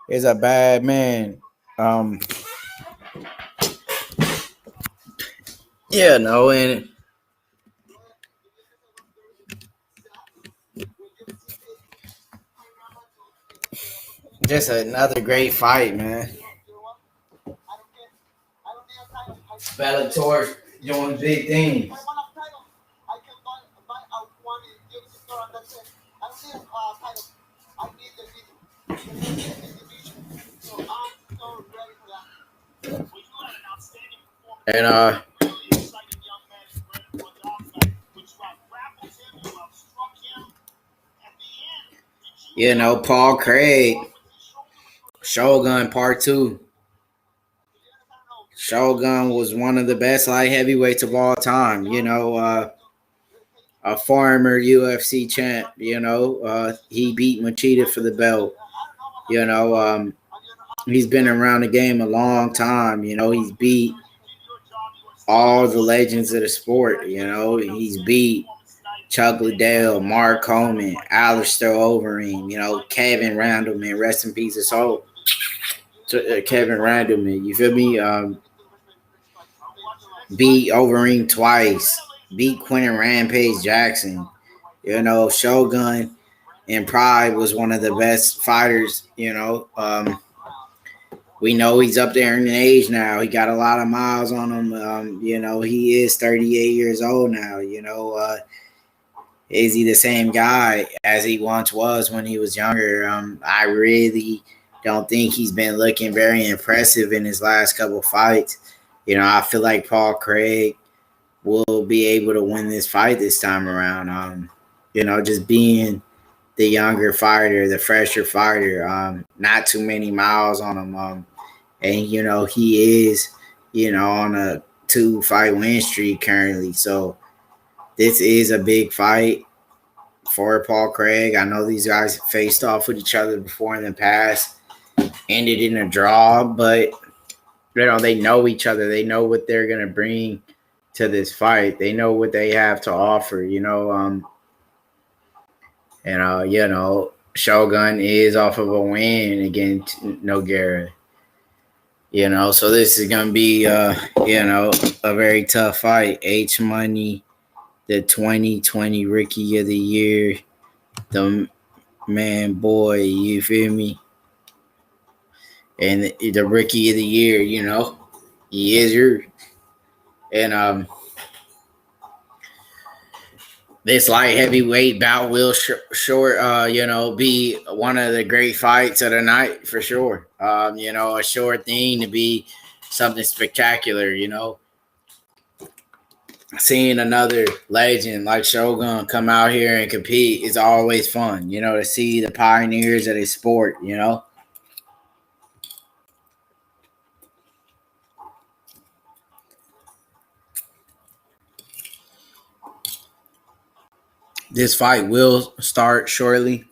Speaker 2: is a bad man. Yeah, no, and just another great fight, man. Bellator doing big things. And you know, Paul Craig, Shogun Part 2. Shogun was one of the best light heavyweights of all time. You know, a former UFC champ. You know, he beat Machida for the belt. You know, he's been around the game a long time. You know, he's beat all the legends of the sport. You know, he's beat Chuck Liddell, Mark Coleman, Alistair Overeem, you know, Kevin Randleman, rest in peace, his soul. Kevin Randleman, you feel me? Beat Overeem twice, beat Quentin Rampage Jackson. You know, Shogun in Pride was one of the best fighters, you know. We know he's up there in age now. He got a lot of miles on him. You know, he is 38 years old now, you know. Is he the same guy as he once was when he was younger? I really don't think he's been looking very impressive in his last couple fights. You know, I feel like Paul Craig will be able to win this fight this time around. You know, just being the younger fighter, the fresher fighter, not too many miles on him. And, you know, he is, you know, on a 2-fight win streak currently. So this is a big fight for Paul Craig. I know these guys faced off with each other before in the past, ended in a draw, but you know, they know each other. They know what they're gonna bring to this fight. They know what they have to offer, you know. You know, Shogun is off of a win against Nogueira. You know, so this is gonna be you know, a very tough fight. H Money, the 2020 Rookie of the Year, the man boy, you feel me? And the Rookie of the Year, you know, he is your. And this light heavyweight bout will you know, be one of the great fights of the night for sure. You know, a sure thing to be something spectacular, you know. Seeing another legend like Shogun come out here and compete is always fun, you know, to see the pioneers of this sport, you know. This fight will start shortly.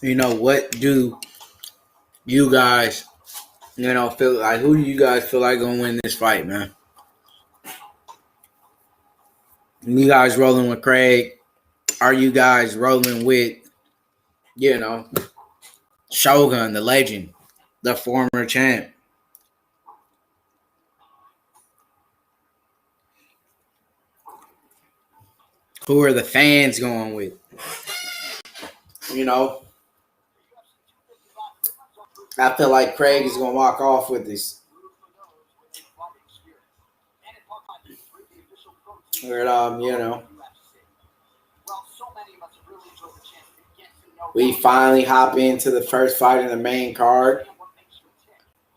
Speaker 2: You know, what do you guys, you know, feel like? Who do you guys feel like gonna win this fight, man? You guys rolling with Craig? Are you guys rolling with, you know, Shogun, the legend, the former champ? Who are the fans going with? You know, I feel like Craig is gonna walk off with this. But you know, we finally hop into the first fight in the main card.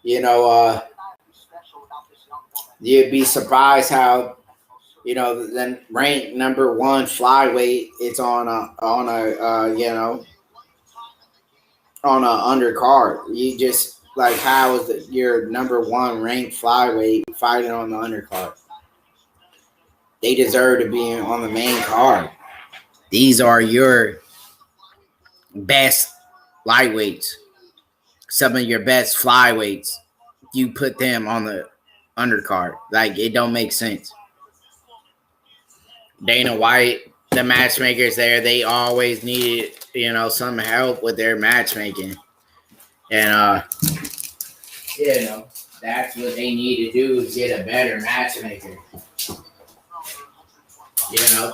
Speaker 2: You know, you'd be surprised how, you know, then ranked number 1 flyweight, it's on a you know, on a undercard. You just like, how is your number 1 ranked flyweight fighting on the undercard? They deserve to be on the main card. These are your best lightweights, some of your best flyweights. You put them on the undercard. Like, it don't make sense. Dana White the matchmakers there, they always needed, some help with their matchmaking. And that's what they need to do is get a better matchmaker.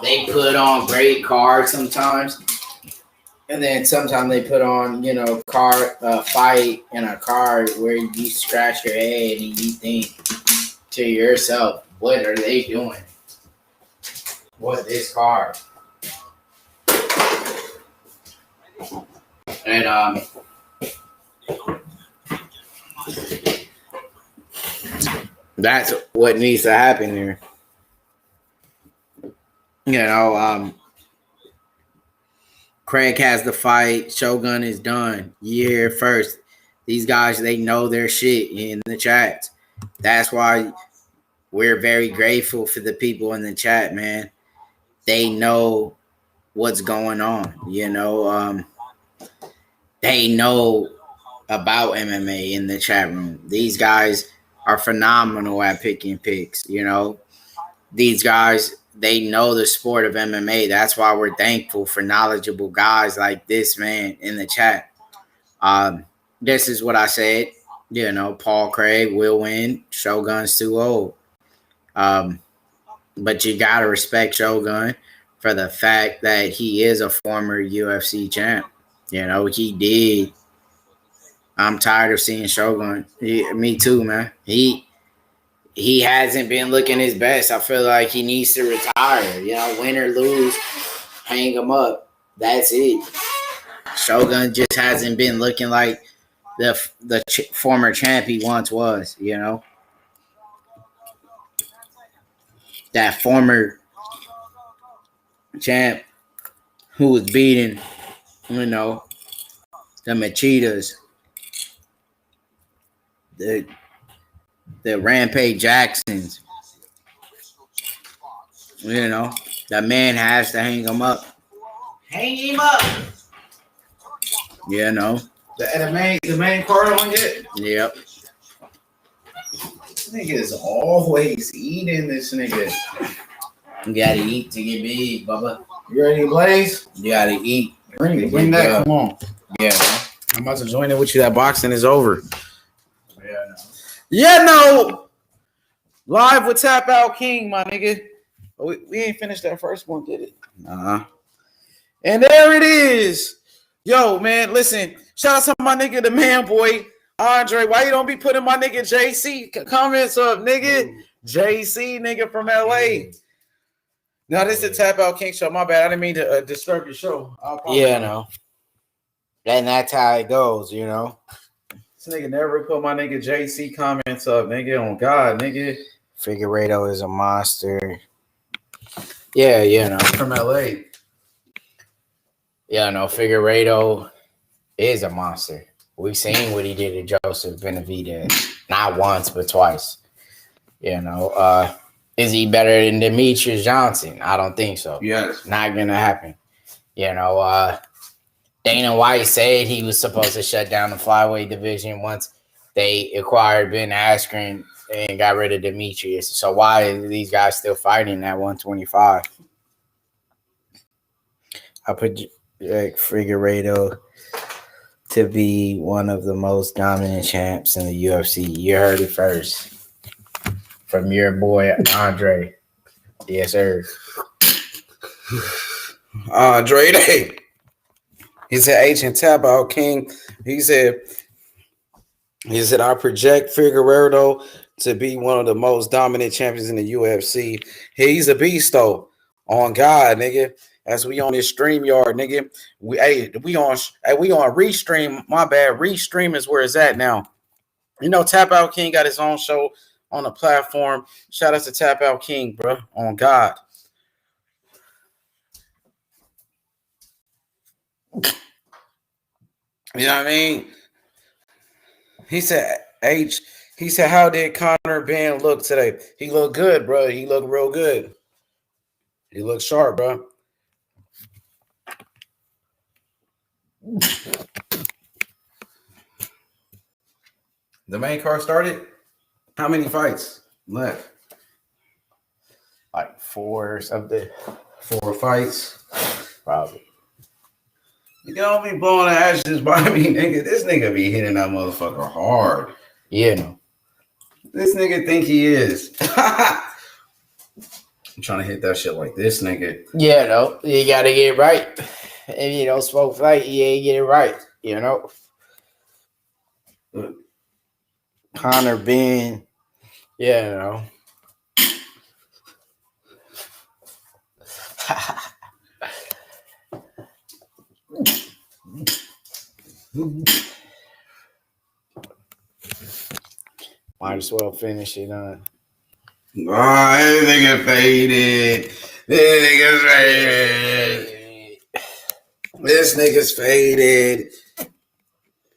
Speaker 2: They put on great cards sometimes. And then sometimes they put on, fight in a card where you scratch your head and you think to yourself, what are they doing? What this card? And that's what needs to happen here. Craig has the fight. Shogun is done. Year first. These guys, they know their shit in the chat. That's why we're very grateful for the people in the chat, man. They know what's going on. They know about MMA in the chat room. These guys are phenomenal at picking picks. These guys, they know the sport of MMA. That's why we're thankful for knowledgeable guys like this man in the chat. This is what I said. Paul Craig will win. Shogun's too old. But you got to respect Shogun for the fact that he is a former UFC champ. He did. I'm tired of seeing Shogun. Me too, man. He hasn't been looking his best. I feel like he needs to retire. Win or lose, hang him up. That's it. Shogun just hasn't been looking like the former champ he once was. That former champ who was beating, the Machitas, the Rampage Jacksons. That man has to hang him up.
Speaker 1: Hang him up. The main card on it.
Speaker 2: Yep.
Speaker 1: This nigga is always eating. This nigga.
Speaker 2: You gotta eat to get big, Bubba.
Speaker 1: You ready, Blaze?
Speaker 2: You gotta eat.
Speaker 1: Bring that. Come on.
Speaker 2: Yeah.
Speaker 1: I'm about to join in with you. That boxing is over.
Speaker 2: Yeah, no.
Speaker 1: Live with Tap Out King, my nigga. We ain't finished that first one, did it? And there it is. Yo, man, listen. Shout out to my nigga, the man boy, Andre. Why you don't be putting my nigga JC comments up, nigga? JC, nigga from LA. Now, this is the Tap Out King show. My bad. I didn't mean to disturb your show.
Speaker 2: Yeah, no. And that's how it goes,
Speaker 1: This nigga never put my nigga JC comments up, nigga. On God, nigga.
Speaker 2: Figueiredo is a monster. Yeah,
Speaker 1: From LA.
Speaker 2: Yeah, Figueiredo is a monster. We've seen what he did to Joseph Benavidez. Not once, but twice. Is he better than Demetrius Johnson? I don't think so.
Speaker 1: Yes.
Speaker 2: Not going to happen. Dana White said he was supposed to shut down the flyweight division once they acquired Ben Askren and got rid of Demetrius. So why are these guys still fighting at 125? I project Figueiredo to be one of the most dominant champs in the UFC. You heard it first from your boy Andre. Yes, sir.
Speaker 1: Andre. He said, Ancient Tap Out King. He said, I project Figueiredo to be one of the most dominant champions in the UFC. He's a beast, though. On God, nigga. As we on this StreamYard, nigga. We on Restream. My bad. Restream is where it's at now. Tap Out King got his own show on the platform. Shout out to Tap Out King, bro. On God. You know what I mean? He said, how did Conor Ben look today? He looked good, bro. He looked real good. He looked sharp, bro. The main card started? How many fights left?
Speaker 2: Like 4 or something.
Speaker 1: 4 fights.
Speaker 2: Probably.
Speaker 1: You don't be blowing the ashes by me, nigga. This nigga be hitting that motherfucker hard.
Speaker 2: Yeah, no.
Speaker 1: This nigga think he is. I'm trying to hit that shit like this nigga.
Speaker 2: Yeah, no. You gotta get it right. If you don't smoke fight, you ain't get it right. You know? Connor Ben. Yeah, no. Might as well finish it on.
Speaker 1: Oh, this nigga faded. This nigga's faded.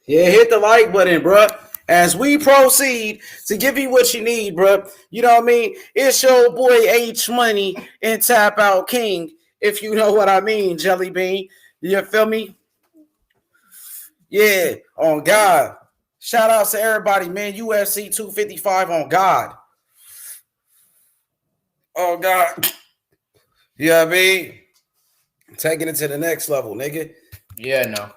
Speaker 1: Yeah, hit the like button, bruh. As we proceed to give you what you need, bruh. You know what I mean? It's your boy H Money and Tap Out King, if you know what I mean, Jelly Bean. You feel me? Yeah, on God. Shout outs to everybody, man. UFC 255 on God. Oh God. You know what I mean? Taking it to the next level, nigga.
Speaker 2: Yeah, no.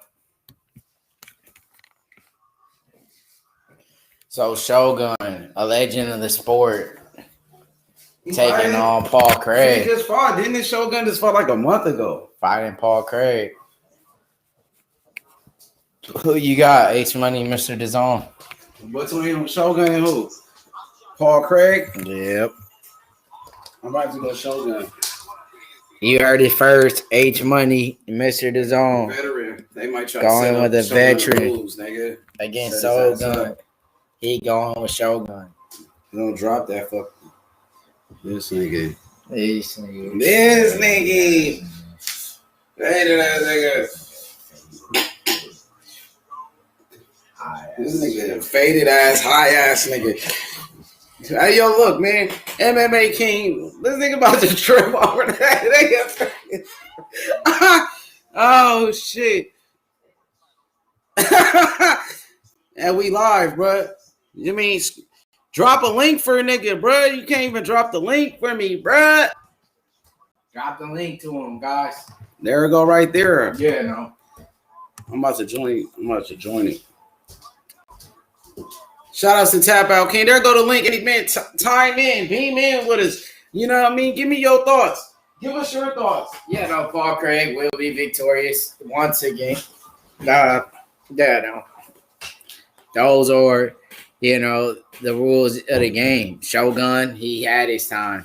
Speaker 2: So Shogun, a legend of the sport, taking on Paul
Speaker 1: He
Speaker 2: Craig.
Speaker 1: just fought. Didn't his Shogun just fought like a month ago?
Speaker 2: Fighting Paul Craig. Who you got? H Money, Mr. DAZN.
Speaker 1: Between Shogun and who? Paul Craig?
Speaker 2: Yep.
Speaker 1: I'm about to go Shogun.
Speaker 2: You heard it first. H Money, Mr. DAZN
Speaker 1: Veteran. They might try
Speaker 2: Going
Speaker 1: to set
Speaker 2: with
Speaker 1: up
Speaker 2: a
Speaker 1: Shogun
Speaker 2: veteran.
Speaker 1: rules, nigga.
Speaker 2: against
Speaker 1: Set his ass
Speaker 2: Shogun.
Speaker 1: up.
Speaker 2: He going with Shogun.
Speaker 1: Don't drop that fuck. This nigga.
Speaker 2: This nigga.
Speaker 1: This nigga. Hated ass nigga. This nigga faded ass, high ass nigga. Hey, yo, look, man. MMA King. This nigga about to trip over that. Oh, shit. And we live, bro. You mean drop a link for a nigga, bro? You can't even drop the link for me, bro.
Speaker 2: Drop the link to him, guys.
Speaker 1: There we go, right there.
Speaker 2: Yeah, no.
Speaker 1: I'm about to join it. Shout outs to Tap Out King. There go the link. Any man, time in, beam in with us. You know what I mean? Give me your thoughts. Give us your thoughts.
Speaker 2: Yeah, no. Paul Craig will be victorious once again. Yeah, no. Those are, the rules of the game. Shogun, he had his time.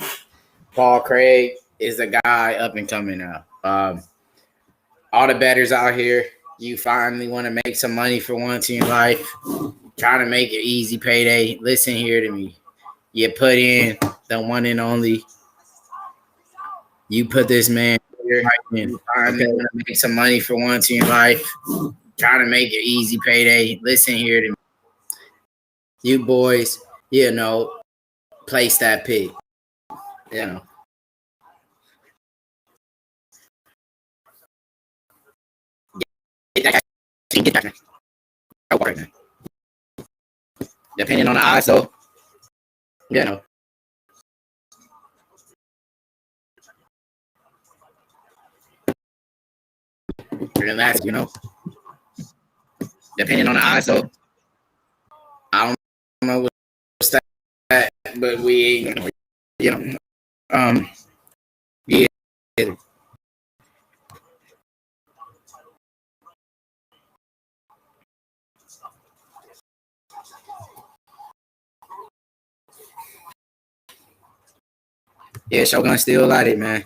Speaker 2: Paul Craig is a guy up and coming now. All the bettors out here, you finally want to make some money for once in your life, trying to make an easy payday. Listen here to me. You put in the one and only. You put this man here. You finally want to make some money for once in your life, trying to make an easy payday. Listen here to me. You boys, place that pick. Get that. Depending on the ISO, relax, depending on the ISO. I don't know what's that, but we ain't, yeah. Yeah, Shogun still at it, man.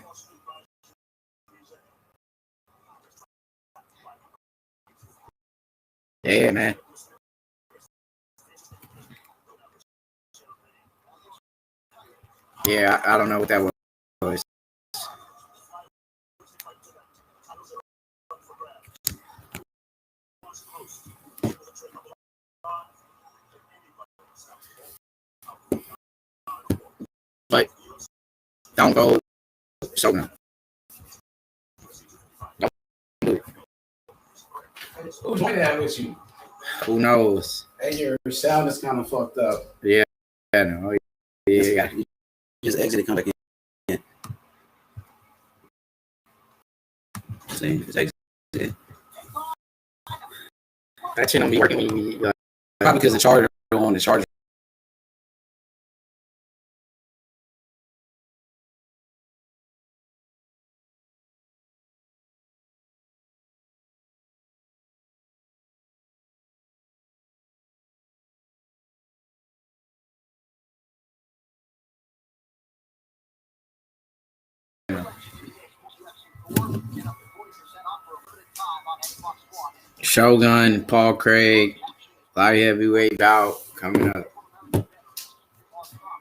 Speaker 2: Yeah, man. Yeah, I don't know what that was. But don't go Shogun.
Speaker 1: Who's doing that with you?
Speaker 2: Who knows?
Speaker 1: Hey, your sound is kind of fucked up.
Speaker 2: Yeah, no. Yeah.
Speaker 1: Just exit and come back in.
Speaker 2: See, it's exit. That shit don't be working. Probably because the charger on the charger. Shogun, Paul Craig, light heavyweight bout coming up.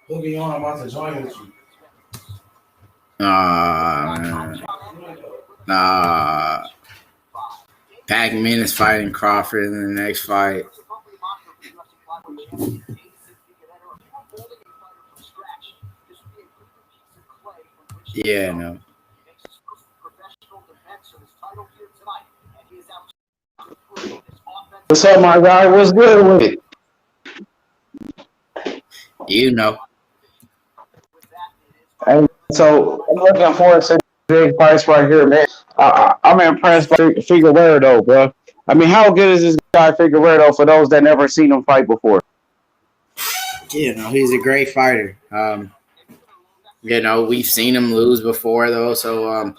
Speaker 1: Who be on? I'm about to join with you.
Speaker 2: Pac-Man is fighting Crawford in the next fight. Yeah, no.
Speaker 5: What's up, my guy? What's good with it?
Speaker 2: You know.
Speaker 5: And so I'm looking forward to big fights right here, man. I'm impressed by Figueiredo, bro. I mean, how good is this guy Figueiredo for those that never seen him fight before?
Speaker 2: You know, he's a great fighter. You know, we've seen him lose before, though. So,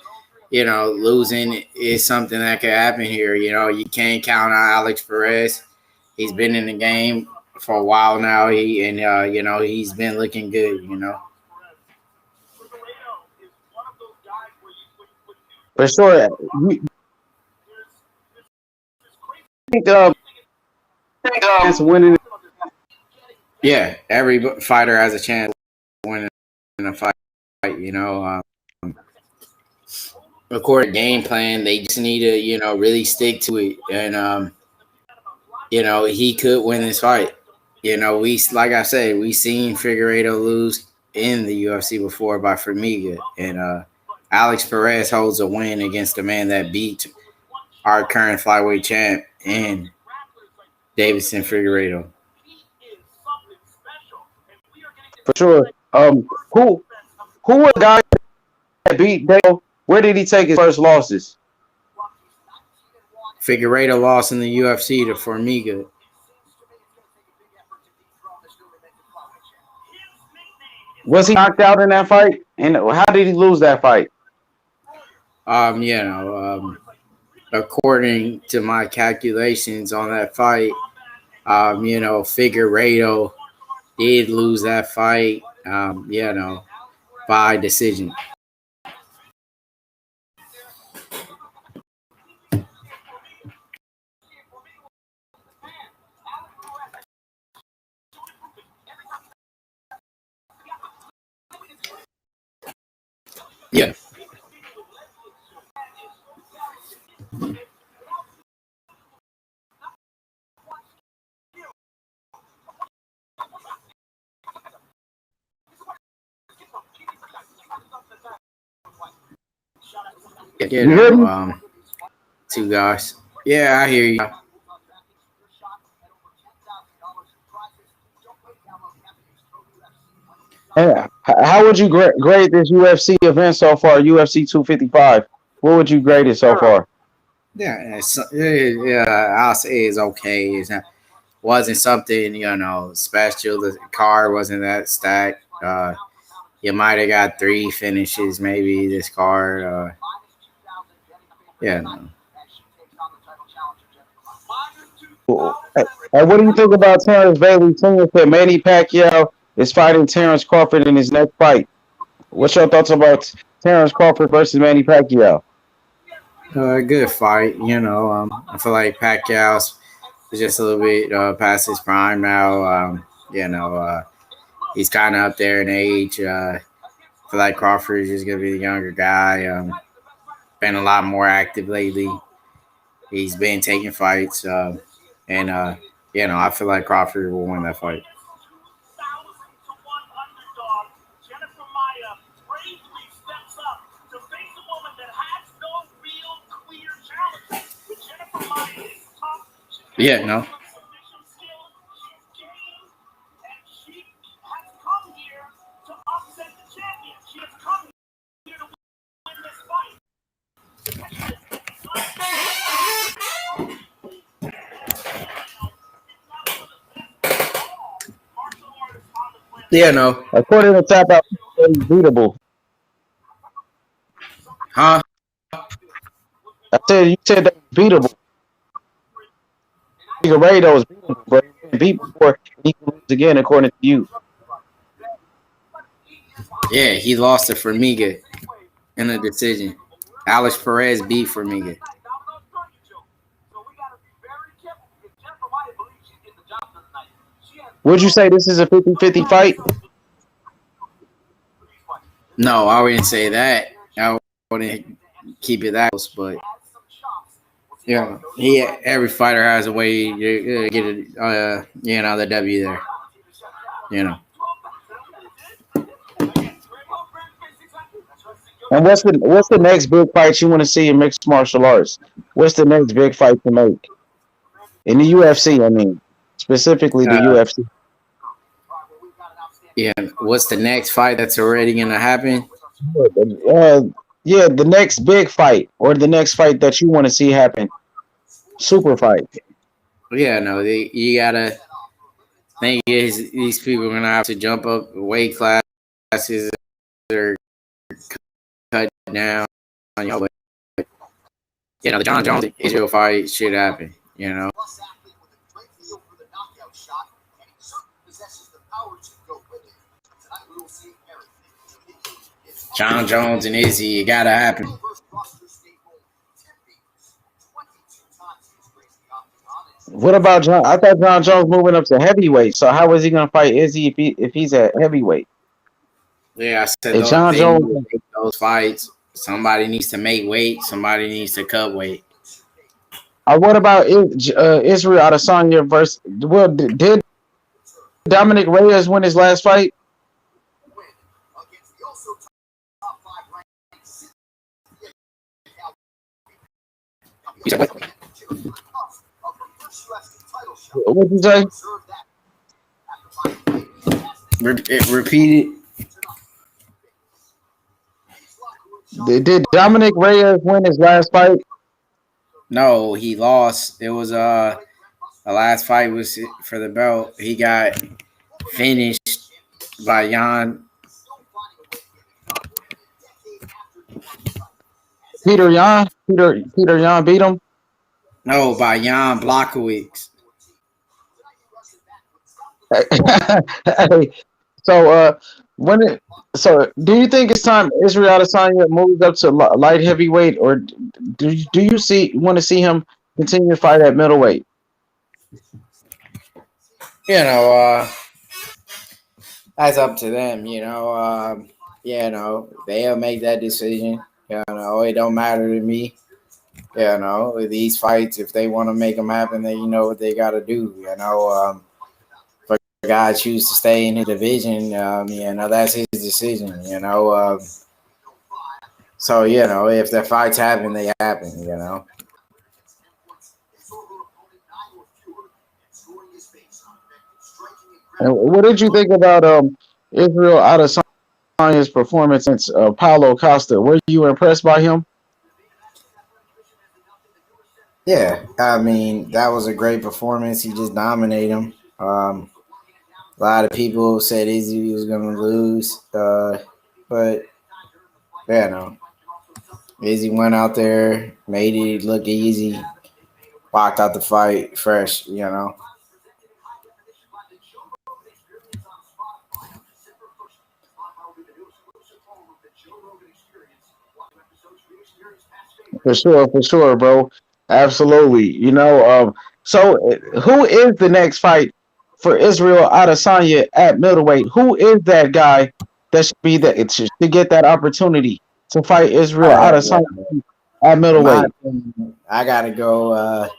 Speaker 2: you know, losing is something that could happen here. You know, you can't count on Alex Perez. He's been in the game for a while now. You know, he's been looking good, you know.
Speaker 5: For sure. You think it's winning?
Speaker 2: Yeah, every fighter has a chance of winning a fight, you know. According to game plan, they just need to, you know, really stick to it. And, you know, he could win this fight. You know, like I said, we seen Figueiredo lose in the UFC before by Formiga. And Alex Perez holds a win against the man that beat our current flyweight champ and Deiveson Figueiredo.
Speaker 5: For sure. Who was the guy that beat Dale? Where did he take his first losses?
Speaker 2: Figueiredo lost in the UFC to Formiga.
Speaker 5: Was he knocked out in that fight? And how did he lose that fight?
Speaker 2: You know, according to my calculations on that fight, you know, Figueiredo did lose that fight, you know, by decision. Yeah. You know, two guys. Yeah, I hear you.
Speaker 5: Yeah. How would you grade this UFC event so far, UFC 255? What would you grade it so far?
Speaker 2: Yeah, I'll say it's okay. It wasn't something, you know, special. The card wasn't that stacked. You might have got 3 finishes, maybe this card. Yeah. No.
Speaker 5: And what do you think about Terrence Bailey saying that Manny Pacquiao is fighting Terrence Crawford in his next fight? What's your thoughts about Terrence Crawford versus Manny Pacquiao?
Speaker 2: Good fight. You know, I feel like Pacquiao's just a little bit past his prime now. You know, he's kind of up there in age. I feel like Crawford is just going to be the younger guy. Been a lot more active lately. He's been taking fights. And, you know, I feel like Crawford will win that fight. Yeah, no. Yeah, no.
Speaker 5: According to Tap Out, he's beatable.
Speaker 2: Huh?
Speaker 5: I said you said that was beatable. Figueiredo is beatable, but he been beat before. He can lose again, according to you.
Speaker 2: Yeah, he lost to Formiga in a decision. Alex Perez beat Formiga.
Speaker 5: Would you say this is a 50-50 fight?
Speaker 2: No, I wouldn't say that. I wouldn't keep it that close, but yeah, every fighter has a way to get it, the W there. You know.
Speaker 5: And what's the next big fight you want to see in mixed martial arts? What's the next big fight to make in the UFC? I mean, specifically the UFC.
Speaker 2: Yeah, what's the next fight that's already gonna happen?
Speaker 5: Yeah, the next big fight or the next fight that you want to see happen. Super fight.
Speaker 2: Yeah, no, you gotta think these people are gonna have to jump up weight classes or cut down. But the John Jones Israel fight should happen. John Jones and Izzy, it gotta happen.
Speaker 5: What about John? I thought John Jones moving up to heavyweight. So how is he gonna fight Izzy if he's at heavyweight?
Speaker 2: Yeah, I said John Jones make those fights. Somebody needs to make weight. Somebody needs to cut weight.
Speaker 5: What about Israel Adesanya versus? Well, did Dominic Reyes win his last fight? What did you say?
Speaker 2: Repeat
Speaker 5: it. Did Dominic Reyes win his last fight?
Speaker 2: No, he lost. It was the last fight was for the belt. He got finished by Jan.
Speaker 5: Peter Yan beat him.
Speaker 2: No, by Jan Blachowicz.
Speaker 5: So do you think it's time Israel Adesanya moves up to light heavyweight, or do you want to see him continue to fight at middleweight?
Speaker 2: That's up to them. They'll make that decision. It don't matter to me. These fights, if they want to make them happen, then you know what they got to do. For a guy choose to stay in the division, that's his decision. So if the fights happen, they happen.
Speaker 5: And what did you think about Israel Adesanya's performance against Paulo Costa? Were you impressed by him?
Speaker 2: Yeah, I mean, that was a great performance. He just dominated him. A lot of people said Izzy was going to lose, but Izzy went out there, made it look easy, walked out the fight fresh,
Speaker 5: For sure, bro. Absolutely. So who is the next fight for Israel Adesanya at middleweight? Who is that guy that should be that to get that opportunity to fight Israel Adesanya at middleweight?
Speaker 2: I gotta go.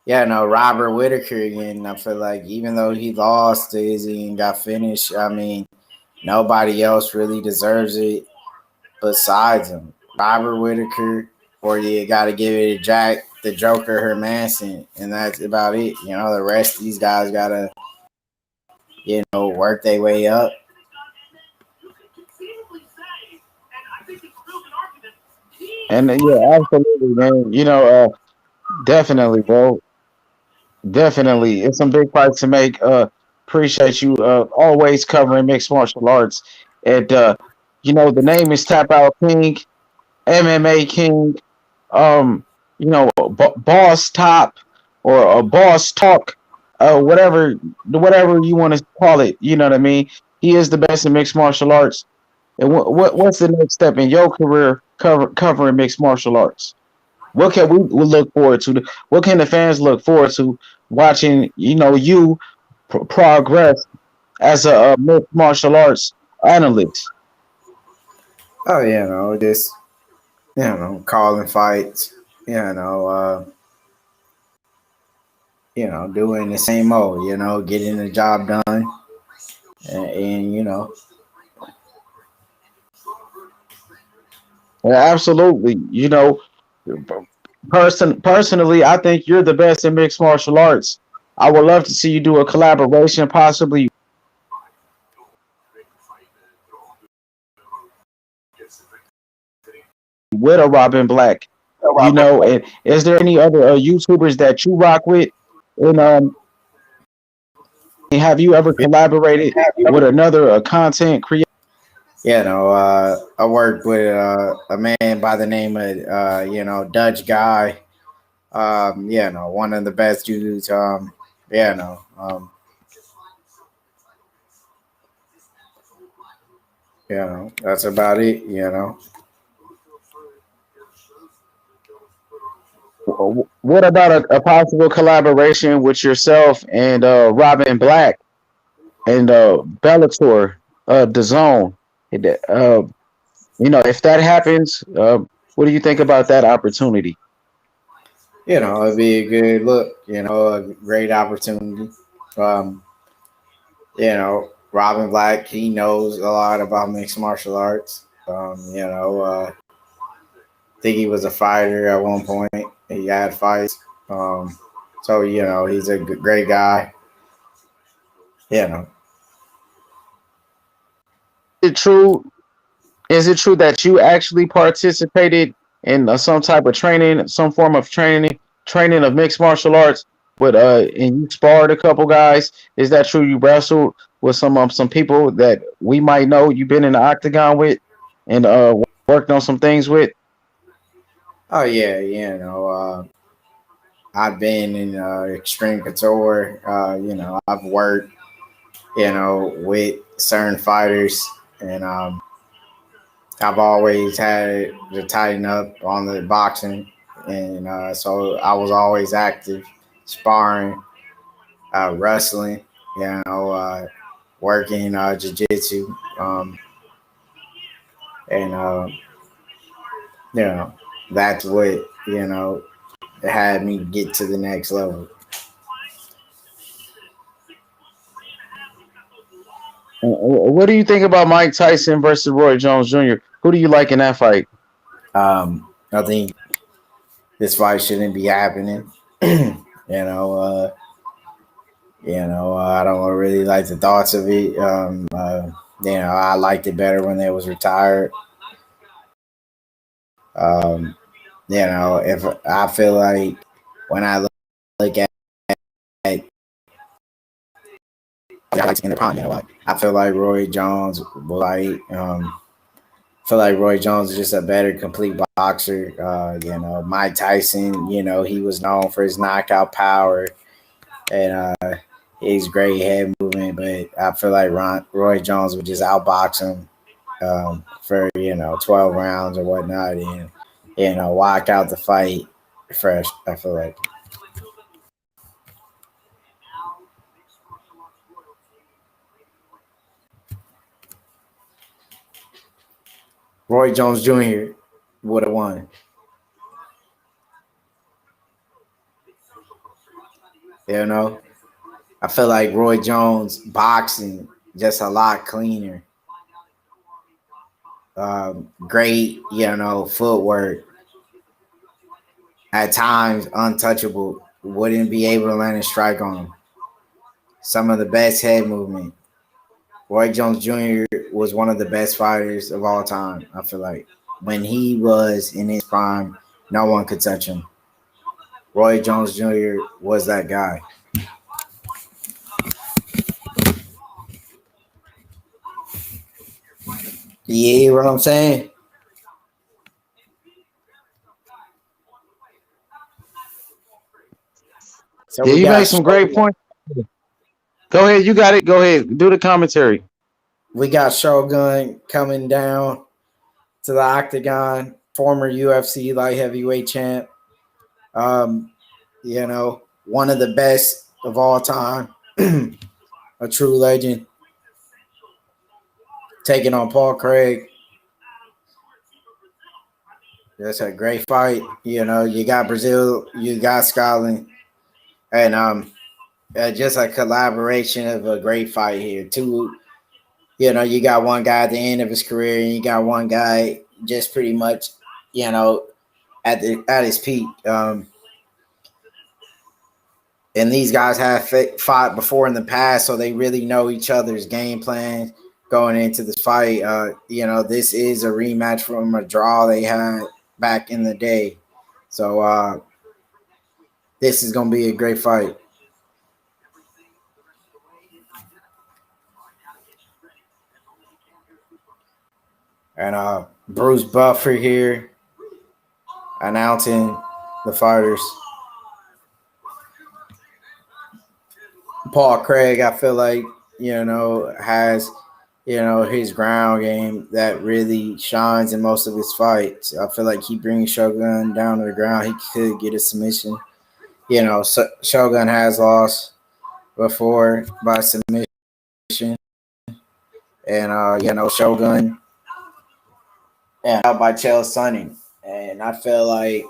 Speaker 2: Robert Whittaker again. I feel like even though he lost to Izzy and got finished, I mean, nobody else really deserves it besides him. Robert Whittaker. Or you got to give it to Jack, the Joker, Hermanson, and that's about it. The rest of these guys got to, work their way up.
Speaker 5: And yeah, absolutely, man. Definitely, bro. Definitely, it's some big fights to make. Appreciate you always covering mixed martial arts. And the name is Tap Out King, MMA King, Boss Top or a Boss Talk, whatever you want to call it. You know what I mean? He is the best in mixed martial arts. And what's the next step in your career covering mixed martial arts? What can we look forward to? What can the fans look forward to watching? You progress as a mixed martial arts analyst.
Speaker 2: Oh, just calling fights. Doing the same old. Getting the job done, and.
Speaker 5: Yeah, absolutely. Personally, I think you're the best in mixed martial arts. I would love to see you do a collaboration, possibly with a Robin Black. And is there any other YouTubers that you rock with? And have you ever collaborated with another content creator?
Speaker 2: I worked with a man by the name of Dutch guy. One of the best dudes. That's about it.
Speaker 5: What about a possible collaboration with yourself and Robin Black and Bellator, the Zone? If that happens, what do you think about that opportunity?
Speaker 2: It'd be a good look. A great opportunity. Robin Black, he knows a lot about mixed martial arts. I think he was a fighter at one point. He had fights. So he's a great guy.
Speaker 5: Is it true? Is it true that you actually participated in some type of training, some form of training of mixed martial arts with and you sparred a couple guys? Is that true? You wrestled with some people that we might know you've been in the octagon with and worked on some things with?
Speaker 2: Oh yeah, I've been in Extreme Couture. I've worked, with certain fighters, and I've always had to tighten up on the boxing, and so I was always active, sparring, wrestling, working jiu-jitsu, and that's what had me get to the next level.
Speaker 5: What do you think about Mike Tyson versus Roy Jones Jr.? Who do you like in that fight?
Speaker 2: I think this fight shouldn't be happening. I don't really like the thoughts of it. I liked it better when they was retired. If I feel like when I look at in the prime, I feel like Roy Jones will fight. Feel like Roy Jones is just a better complete boxer. Mike Tyson, he was known for his knockout power and his great head movement, but I feel like Roy Jones would just outbox him for 12 rounds or whatnot, and walk out the fight fresh. I feel like. Roy Jones Jr. would have won. I feel like Roy Jones boxing just a lot cleaner. Great, footwork. At times untouchable. Wouldn't be able to land a strike on him. Some of the best head movement. Roy Jones Jr. was one of the best fighters of all time, I feel like. When he was in his prime, no one could touch him. Roy Jones Jr. was that guy. You hear what I'm saying? So
Speaker 5: Yeah,
Speaker 2: we
Speaker 5: you make
Speaker 2: got
Speaker 5: some great points. Go ahead, you got it. Go ahead, do the commentary.
Speaker 2: Shogun coming down to the octagon, former UFC light heavyweight champ. You know, one of the best of all time, a true legend. Taking on Paul Craig. That's a great fight. You know, you got Brazil, you got Scotland, and just a collaboration of a great fight here. Two, you know, you got one guy at the end of his career, and you got one guy just pretty much, you know, at his peak. And these guys have fought before in the past, so they really know each other's game plan going into this fight. You know, this is a rematch from a draw they had back in the day. So this is going to be a great fight. And Bruce Buffer here announcing the fighters. Paul Craig, I feel like, you know, has, you know, his ground game that really shines in most of his fights. I feel like he brings Shogun down to the ground. He could get a submission. You know, Shogun has lost before by submission. And, you know, Shogun out by Chael Sonnen. And I feel like,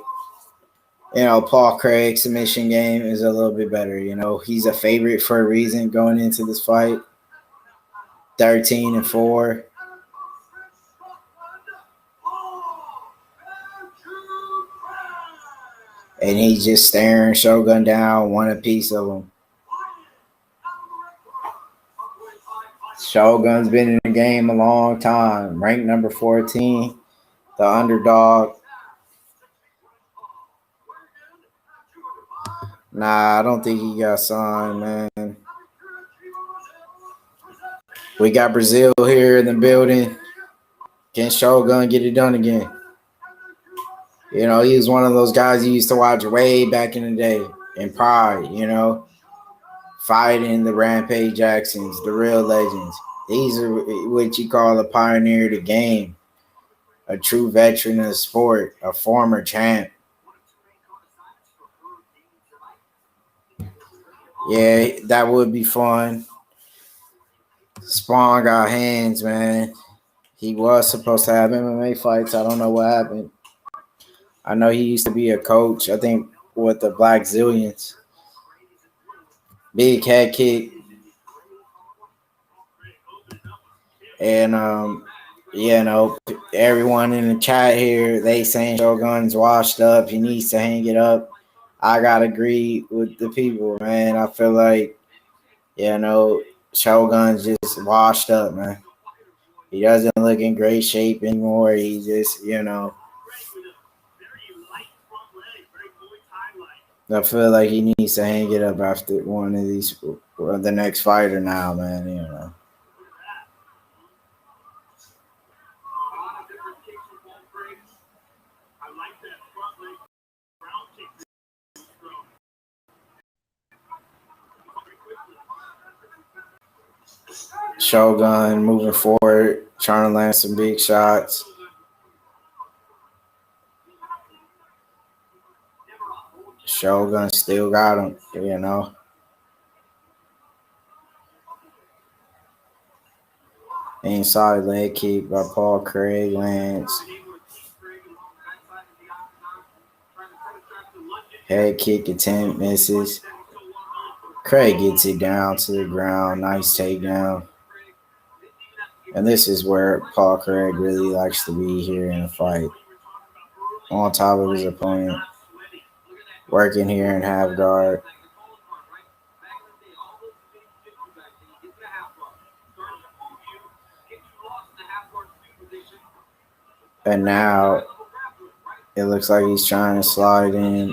Speaker 2: you know, Paul Craig's submission game is a little bit better. You know, he's a favorite for a reason going into this fight. 13-4. And he's just staring Shogun down, one a piece of him. Shogun's been in the game a long time. Ranked number 14, the underdog. Nah, I don't think he got signed, man. We got Brazil here in the building. Can Shogun get it done again? You know, he was one of those guys you used to watch way back in the day in Pride, you know, fighting the Rampage Jacksons, the real legends. These are what you call a pioneer of the game, a true veteran of the sport, a former champ. Yeah, that would be fun. Spawn got hands, man. He was supposed to have MMA fights. I don't know what happened. I know he used to be a coach, I think, with the Black Zillions. Big head kick. And, you know, everyone in the chat here, they saying Shogun's washed up. He needs to hang it up. I got to agree with the people, man. I feel like, you know, Shogun's just washed up, man. He doesn't look in great shape anymore. He just, you know, I feel like he needs to hang it up after one of these, or the next fighter now, man, you know. Shogun moving forward, trying to land some big shots. Shogun still got him, you know. Inside leg kick by Paul Craig lands. Head kick attempt misses. Craig gets it down to the ground. Nice takedown. And this is where Paul Craig really likes to be here in a fight. On top of his opponent. Working here in half guard. And now it looks like he's trying to slide in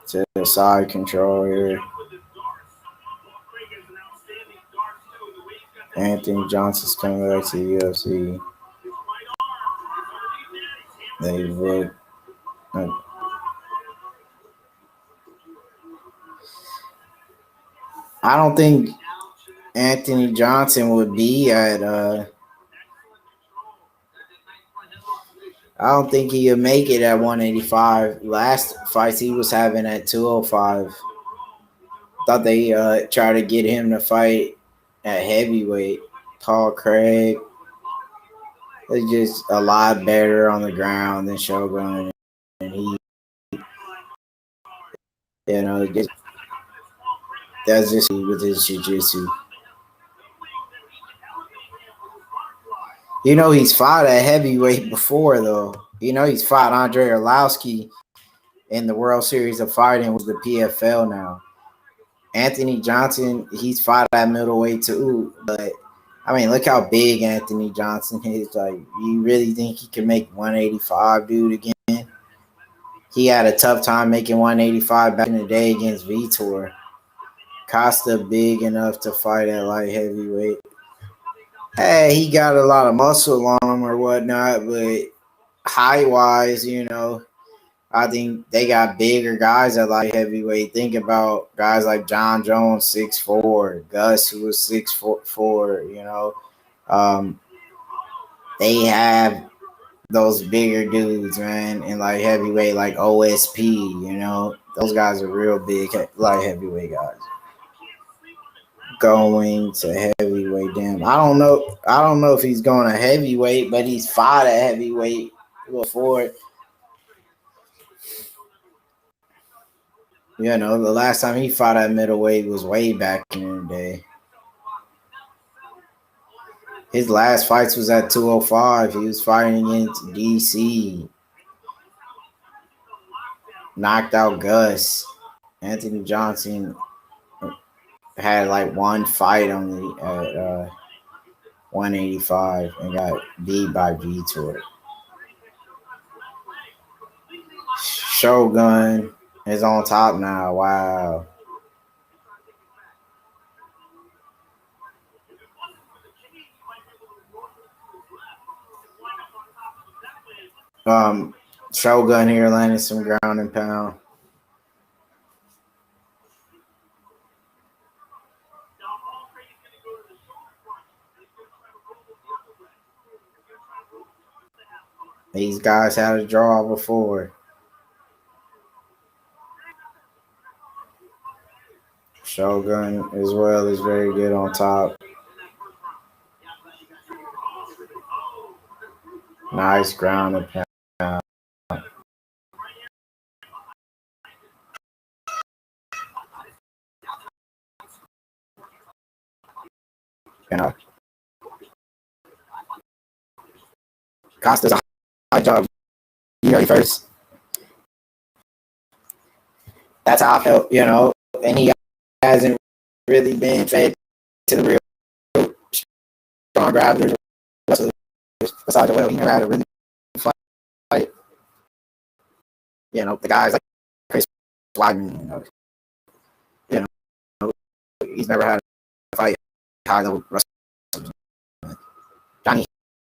Speaker 2: to the side control here. Anthony Johnson's coming back to the UFC. They would. I don't think Anthony Johnson would be at. I don't think he would make it at 185. Last fights he was having at 205. Thought they tried to get him to fight at heavyweight. Paul Craig is just a lot better on the ground than Shogun, and he, that's just with his jiu-jitsu. He's fought at heavyweight before, though. He's fought Andre Arlovski in the World Series of Fighting with the PFL now. Anthony Johnson, he's fought at middleweight too, but I mean, look how big Anthony Johnson is. Like, you really think he can make 185, dude, again? He had a tough time making 185 back in the day against Vitor. Costa big enough to fight at light heavyweight. Hey, he got a lot of muscle on him or whatnot, but height-wise, I think they got bigger guys at light heavyweight. Think about guys like John Jones, 6'4", Gus, who was 6'4", they have those bigger dudes, man, in light heavyweight, like OSP, those guys are real big light heavyweight guys. Going to heavyweight, damn. I don't know if he's going to heavyweight, but he's fought at heavyweight before. The last time he fought at middleweight was way back in the day. His last fights was at 205. He was fighting against DC. Knocked out Gus. Anthony Johnson had like one fight at 185 and got beat by Vitor. Shogun is on top now. Wow. Shogun here landing some ground and pound. These guys had a draw before. Shogun as well is very good on top. Nice ground and pound. Costa's a high job. First. That's how I felt, and he hasn't really been fed to the real strong grapplers. Besides the well, he never had a really fight. The guys like Chris Weidman, he's never had a fight high level wrestlers. Johnny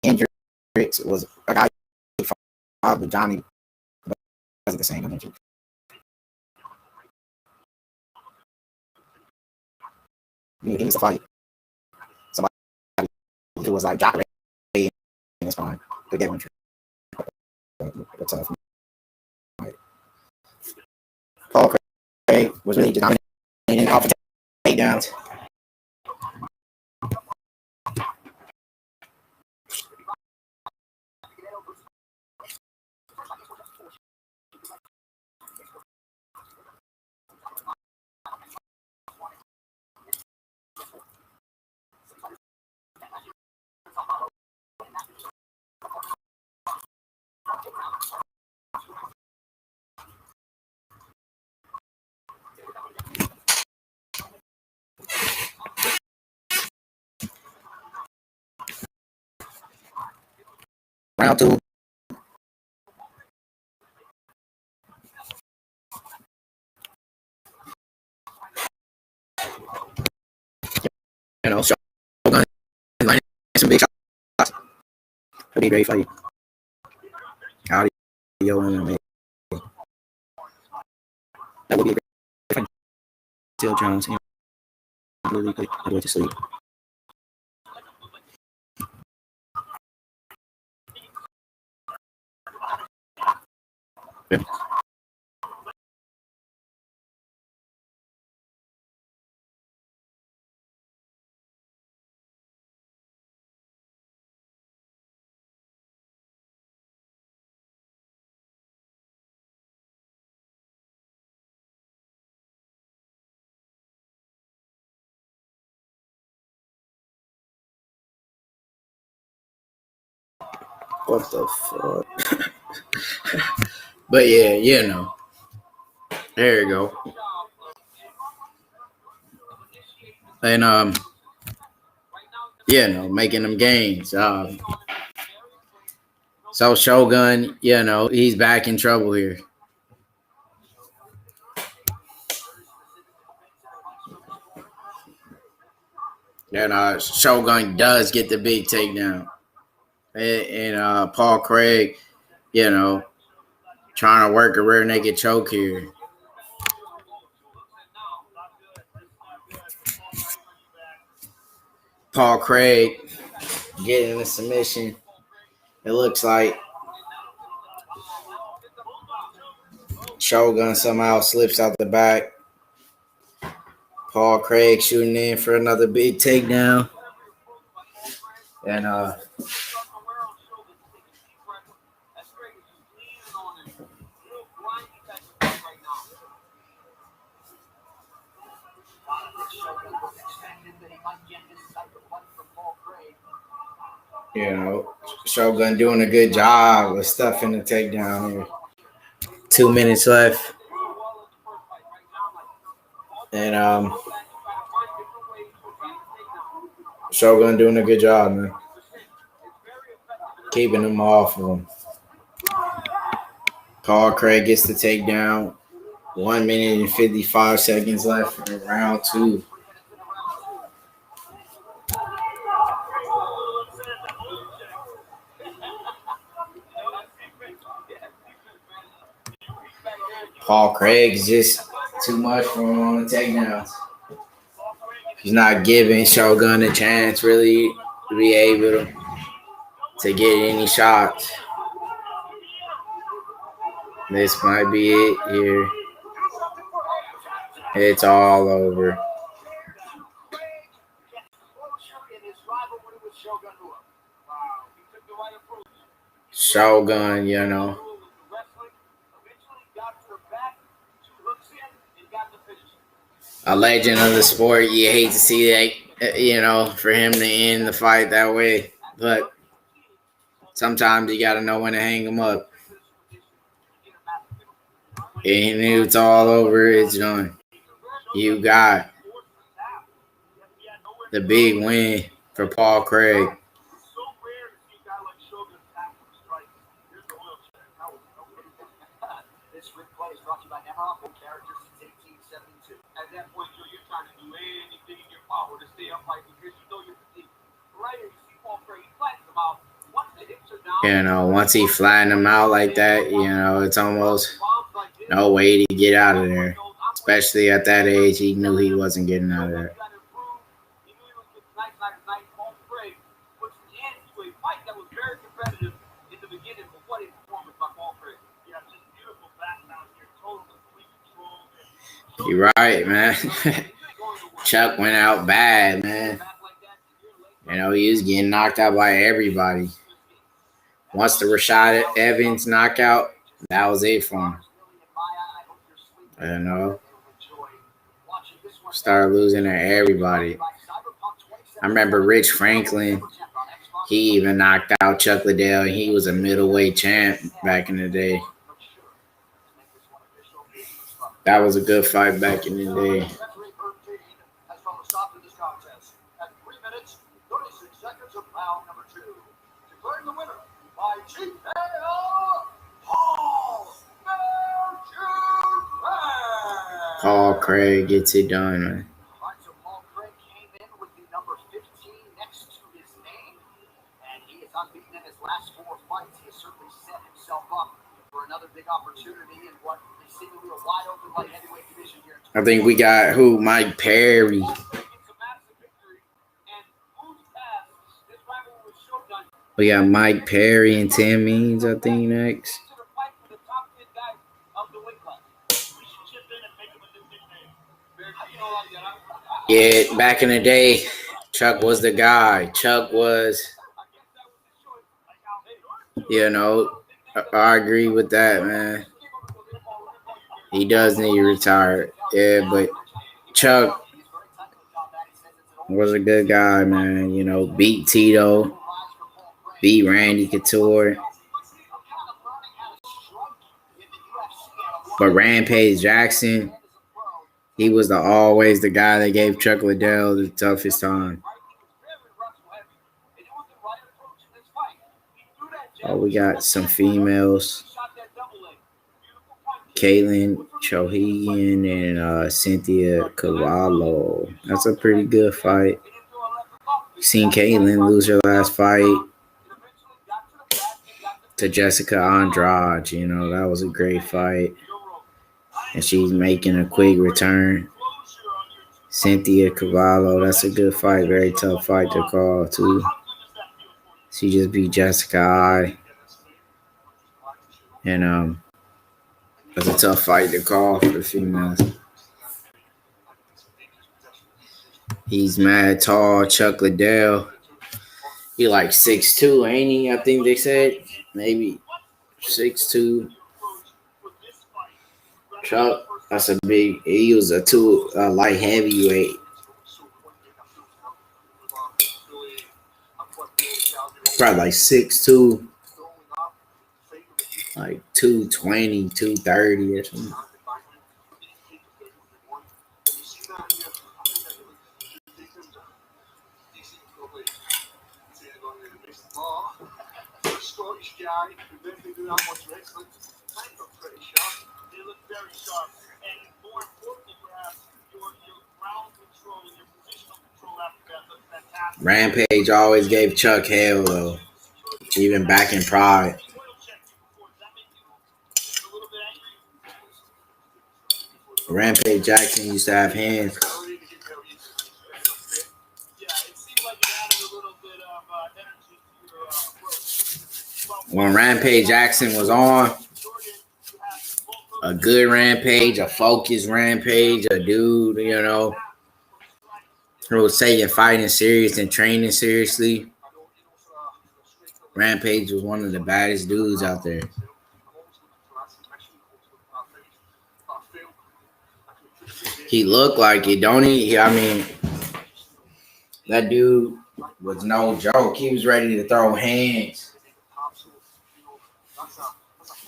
Speaker 2: Hendricks was a guy who fought, but Johnny wasn't the same. He needs to fight somebody who was like Jock Ray in his prime to get one. That's tough. Paul Craig was really dominating off the takedowns. Round two. Shogun is landing some big shots. It'll be a great fight. Yo MMA. That would be a great fight. Still Jones, really good. I went to sleep. Yeah. What the fuck? But yeah, there you go. And making them gains. So Shogun, he's back in trouble here. And Shogun does get the big takedown. And Paul Craig, trying to work a rear naked choke here. Paul Craig getting the submission. It looks like Shogun somehow slips out the back. Paul Craig shooting in for another big takedown. And Shogun doing a good job of stuffing the takedown here. 2 minutes left. And Shogun doing a good job, man. Keeping him off of him. Paul Craig gets the takedown. 1 minute and 55 seconds left in round 2. Paul Craig's just too much for him on the takedowns. He's not giving Shogun a chance really to be able to get any shots. This might be it here. It's all over. Shogun, a legend of the sport. You hate to see that, for him to end the fight that way. But sometimes you got to know when to hang him up. And it's all over. It's done. You got the big win for Paul Craig. Once he flattened him out like that, it's almost no way to get out of there. Especially at that age, he knew he wasn't getting out of there. You're right, man. Chuck went out bad, man. He was getting knocked out by everybody. Once the Rashad Evans knockout, that was it for him. Started losing to everybody. I remember Rich Franklin. He even knocked out Chuck Liddell. He was a middleweight champ back in the day. That was a good fight back in the day. Paul Craig gets it done, man.
Speaker 3: So Paul Craig came in with the number 15 next to his name, and he is unbeaten in his last 4 fights. He has certainly set himself up for
Speaker 2: I think we got who? Mike Perry. We got Mike Perry and Tim Means, I think, next. Yeah, back in the day, Chuck was the guy. Chuck was, I agree with that, man. He does need to retire. Yeah, but Chuck was a good guy, man. Beat Tito, beat Randy Couture. But Rampage Jackson, he was always the guy that gave Chuck Liddell the toughest time. Oh, we got some females. Caitlin Chohegan and Cynthia Cavallo. That's a pretty good fight. Seen Caitlin lose her last fight to Jessica Andrade. That was a great fight. And she's making a quick return. Cynthia Cavallo, that's a good fight. Very tough fight to call, too. She just beat Jessica I. And that's a tough fight to call for the females. He's mad tall. Chuck Liddell. He like 6'2", ain't he? I think they said. Maybe 6'2". Chuck, that's a big. He was a light heavyweight. Probably like 6'2", like 220, 230 or something. Rampage always gave Chuck hell, though, even back in Pride. Rampage Jackson used to have hands. When Rampage Jackson was on, a good Rampage, a focused Rampage, a dude, who was taking fighting serious and training seriously. Rampage was one of the baddest dudes out there. He looked like it, don't he? I mean, that dude was no joke. He was ready to throw hands.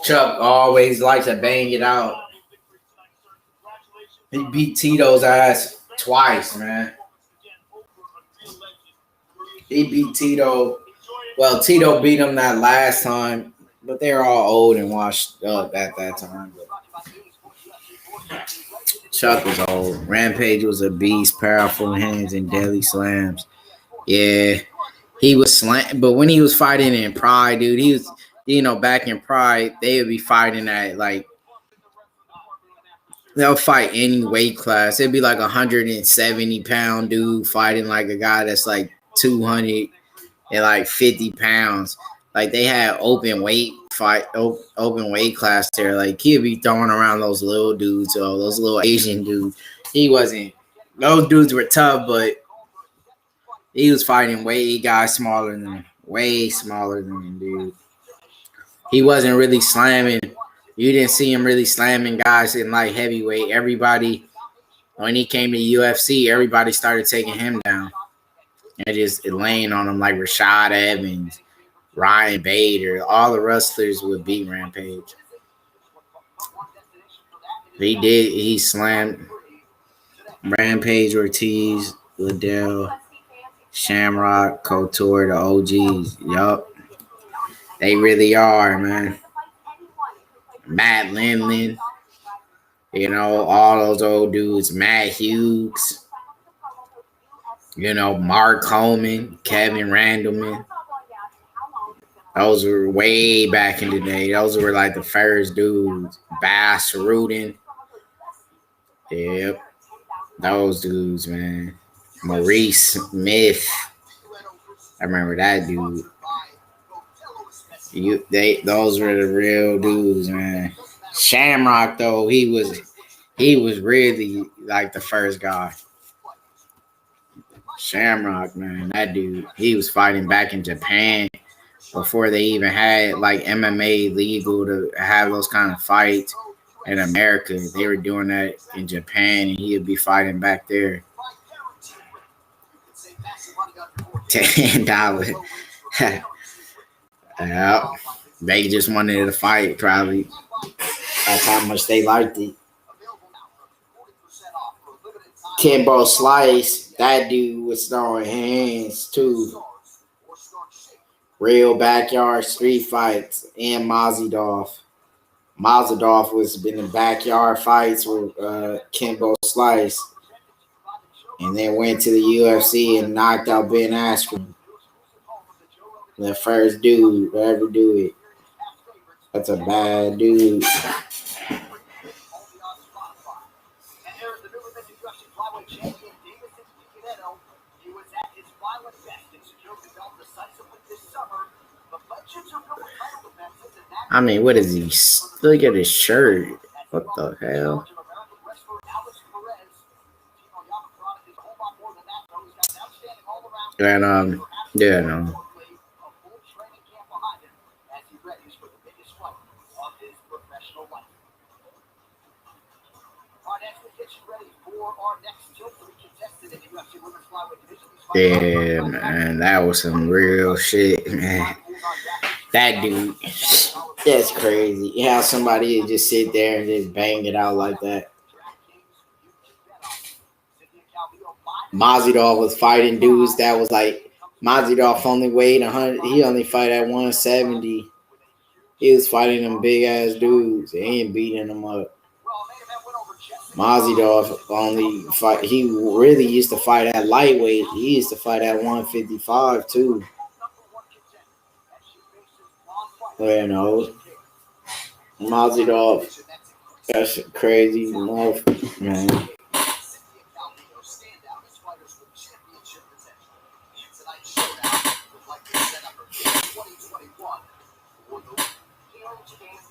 Speaker 2: Chuck always likes to bang it out. He beat Tito's ass twice, man. He beat Tito. Well, Tito beat him that last time, but they're all old and washed up at that time. Chuck was old. Rampage was a beast, powerful hands and deadly slams. Yeah, he was slam, but when he was fighting in Pride, dude, he was, back in Pride, they would be fighting at they'll fight any weight class. It'd be like 170-pound dude fighting like a guy that's like 250 pounds. Like they had open weight class there. Like he'd be throwing around those little dudes or those little Asian dudes. He wasn't. Those dudes were tough, but he was fighting guys smaller than him, way smaller than him, dude. He wasn't really slamming. You didn't see him really slamming guys in light heavyweight. Everybody, when he came to UFC, everybody started taking him down and just laying on him like Rashad Evans, Ryan Bader. All the wrestlers would beat Rampage. He slammed Rampage, Ortiz, Liddell, Shamrock, Couture, the OGs. Yup. They really are, man. Matt Lindland, all those old dudes. Matt Hughes, Mark Holman, Kevin Randleman. Those were way back in the day. Those were like the first dudes. Bass Rudin. Yep. Those dudes, man. Maurice Smith. I remember that dude. Those were the real dudes, man. Shamrock though, he was really like the first guy. Shamrock, man, that dude, he was fighting back in Japan before they even had like MMA legal to have those kind of fights in America. They were doing that in Japan, and he'd be fighting back there. $10. Yeah, they just wanted to fight, probably. That's how much they liked it. Kimbo Slice, that dude was throwing hands too. Real backyard street fights. And Mazidov. Mazidov was in the backyard fights with Kimbo Slice. And then went to the UFC and knocked out Ben Askren. The first dude to ever do it. That's a bad dude. I mean, what is he? Look at his shirt. What the hell? And yeah, no. Yeah, man, that was some real shit, man. That dude, that's crazy. You have somebody just sit there and just bang it out like that. Mazidov was fighting dudes that was like, Mazidov only weighed 100. He only fight at 170. He was fighting them big ass dudes. He ain't beating them up. Mazidov only fight. He really used to fight at lightweight. He used to fight at 155 too. You know, Mazidov, that's crazy motherfucker, man.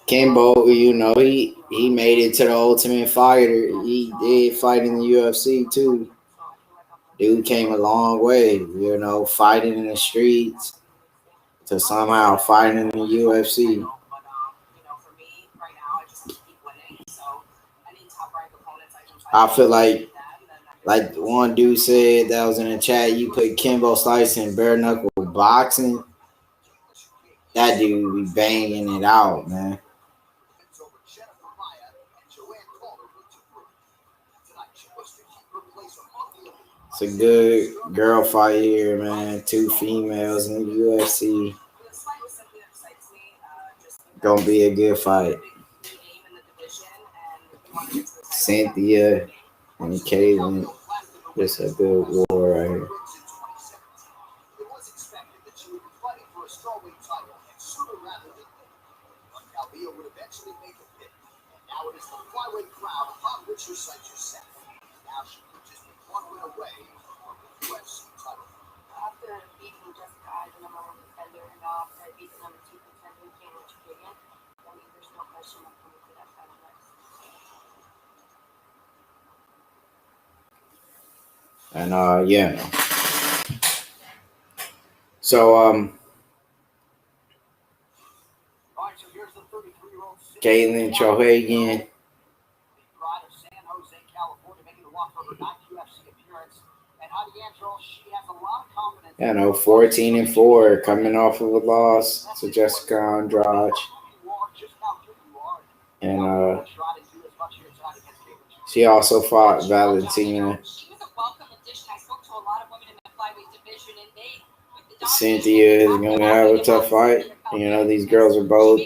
Speaker 2: Kimbo, you know, he made it to the Ultimate Fighter. He did fight in the UFC too. Dude came a long way, you know, fighting in the streets to somehow fighting in the UFC. I feel like one dude said that was in the chat, you put Kimbo Slice in bare knuckle boxing, that dude be banging it out, man. It's a good girl fight here, man. 2 females in the UFC. Gonna be a good fight. Cynthia and Caitlin. It's a good war right here. And yeah. So Caitlin Chohagian. You know, 14-4, coming off of a loss to Jessica Andrade. And she also fought Valentina. Cynthia is going to have a tough fight. You know, these girls are both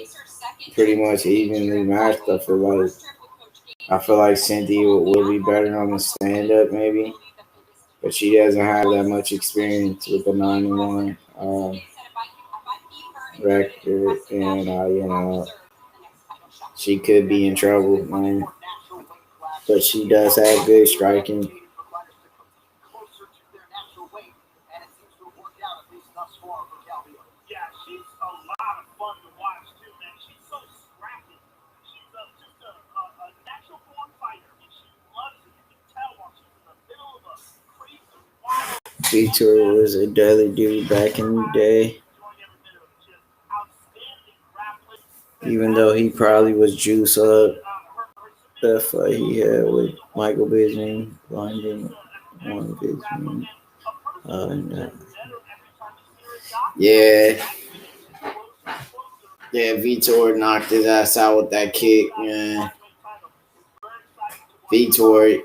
Speaker 2: pretty much evenly matched. I feel like Cynthia will be better on the stand-up maybe. But she doesn't have that much experience with the 9-1. record, and she could be in trouble, man. But she does have good striking.
Speaker 3: Yeah, she's a lot of fun to watch too, man. She's so scrappy. She's just a natural born fighter, and she loves it. You can tell while she's in the middle of a crazy, wild.
Speaker 2: Vitor was a deadly dude back in the day. Even though he probably was juiced up, that fight he had with Michael Bisping, London, one Bisping. Yeah, Vitor knocked his ass out with that kick, man. Vitor,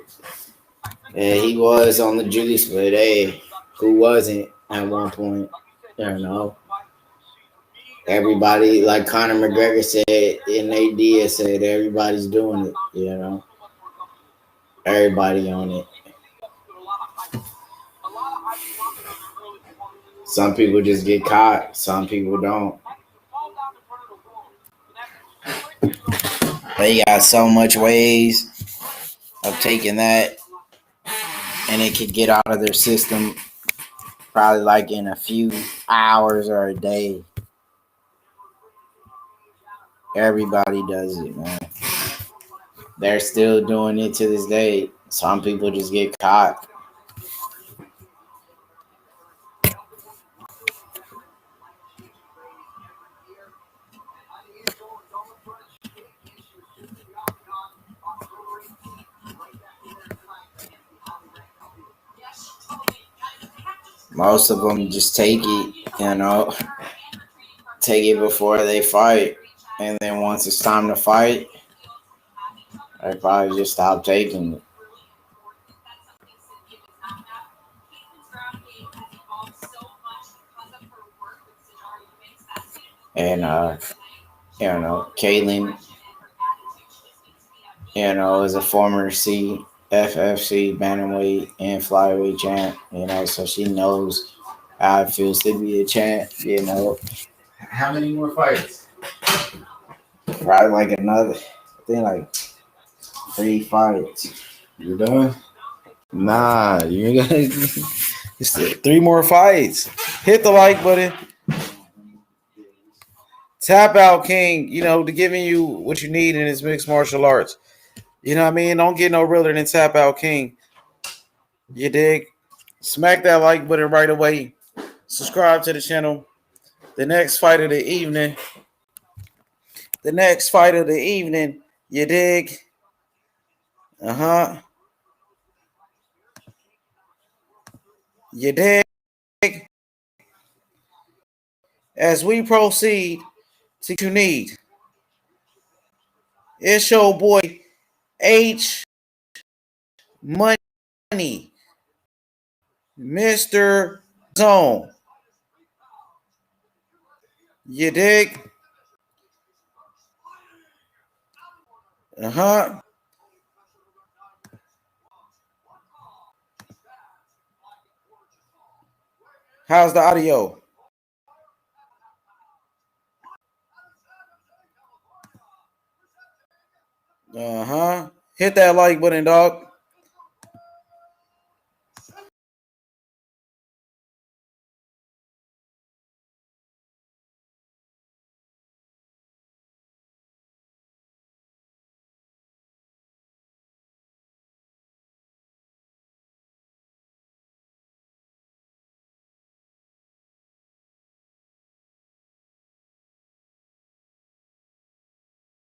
Speaker 2: he was on the juice, but hey, who wasn't at one point? I don't know. Everybody, like Conor McGregor said, and AD said, everybody's doing it, Everybody on it. Some people just get caught. Some people don't. They got so much ways of taking that, and it could get out of their system probably like in a few hours or a day. Everybody does it, man. They're still doing it to this day. Some people just get caught. Most of them just take it, take it before they fight. And then once it's time to fight, they probably just stop taking it. And, Kaylin, is a former FFC bantamweight and flyweight champ, so she knows how it feels to be a champ,
Speaker 1: How many more fights?
Speaker 2: Probably like another, I think like 3 fights.
Speaker 1: You're done? Nah, you're gonna. 3 more fights. Hit the like button. Tap out King, to giving you what you need in his mixed martial arts. You know what I mean? Don't get no realer than Tap Out King. You dig? Smack that like button right away. Subscribe to the channel. The next fight of the evening. You dig? You dig? As we proceed to what you need. It's your boy H Money, Mr. Zone. You dig? How's the audio? Hit that like button, dog.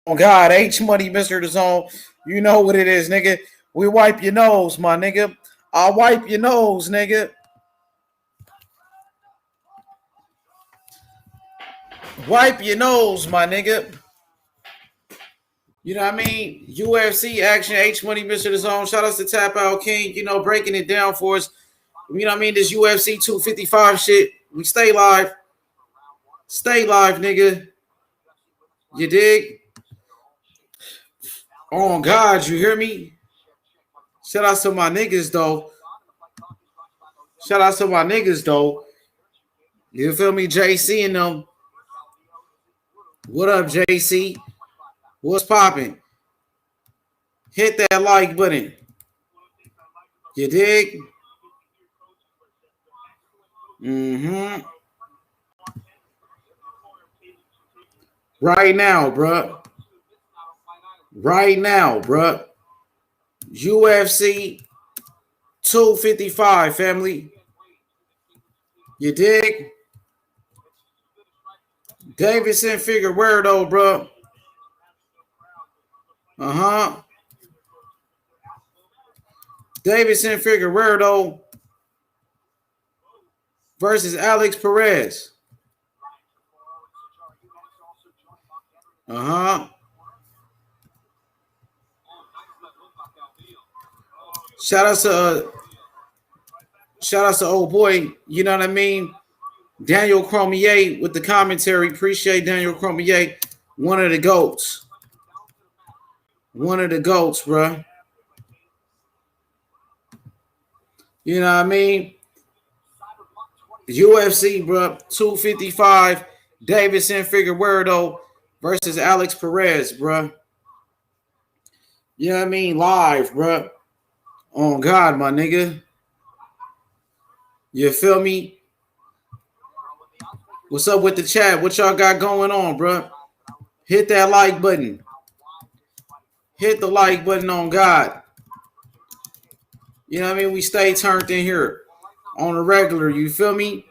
Speaker 1: Oh God, H Money, Mr. The Zone. You know what it is, nigga. We wipe your nose, my nigga. I'll wipe your nose, nigga. Wipe your nose, my nigga. You know what I mean? UFC action, H Money, Mr. The Zone. Shout out to Tap Out King, breaking it down for us. You know what I mean? This UFC 255 shit. We stay live. Stay live, nigga. You dig? Oh God, you hear me? Shout out to my niggas, though. You feel me? JC and them. What up, JC? What's popping? Hit that like button. You dig? Mm-hmm. Right now, bruh. Right now, bruh. UFC 255, family. You dig? Deiveson Figueiredo, bro. Deiveson Figueiredo versus Alex Perez. Shout out to old boy, you know what I mean? Daniel Cormier with the commentary. Appreciate Daniel Cormier. One of the GOATs. One of the GOATs, bro. You know what I mean? UFC, bro. 255. Deiveson Figueiredo versus Alex Perez, bro. You know what I mean? Live, bro. On God, my nigga. You feel me? What's up with the chat? What y'all got going on, bro? Hit that like button. Hit the like button on God. You know what I mean? We stay turned in here on a regular. You feel me?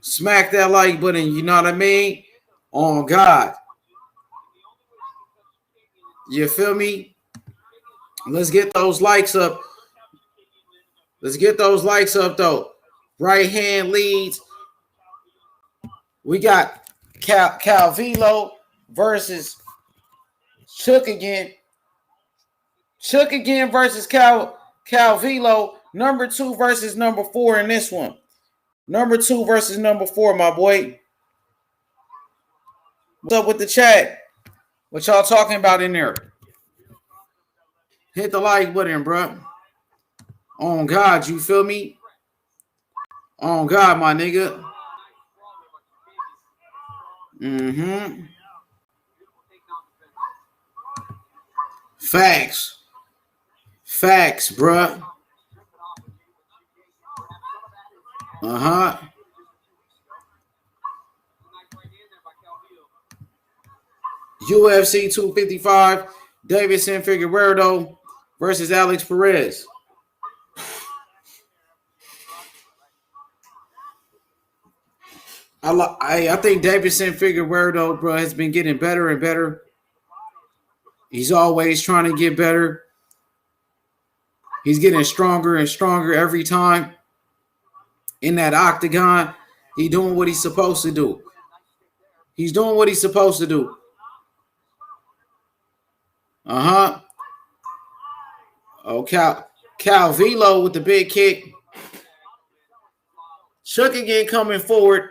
Speaker 1: Smack that like button. You know what I mean? On God. You feel me? Let's get those likes up. Let's get those likes up, though. Right hand leads. We got Calvillo versus Chuck again. Chuck again versus Calvillo. Number 2 versus number 4 in this one. Number 2 versus number 4, my boy. What's up with the chat? What y'all talking about in there? Hit the like button, bro. On God, you feel me? On God, my nigga. Mm-hmm. Facts. Facts, bruh. UFC 255, Deiveson Figueiredo versus Alex Perez. I think Deiveson Figueiredo, bro, has been getting better and better. He's always trying to get better. He's getting stronger and stronger every time. In that octagon, he's doing what he's supposed to do. He's doing what he's supposed to do. Oh, Calvillo with the big kick. Chuck again coming forward.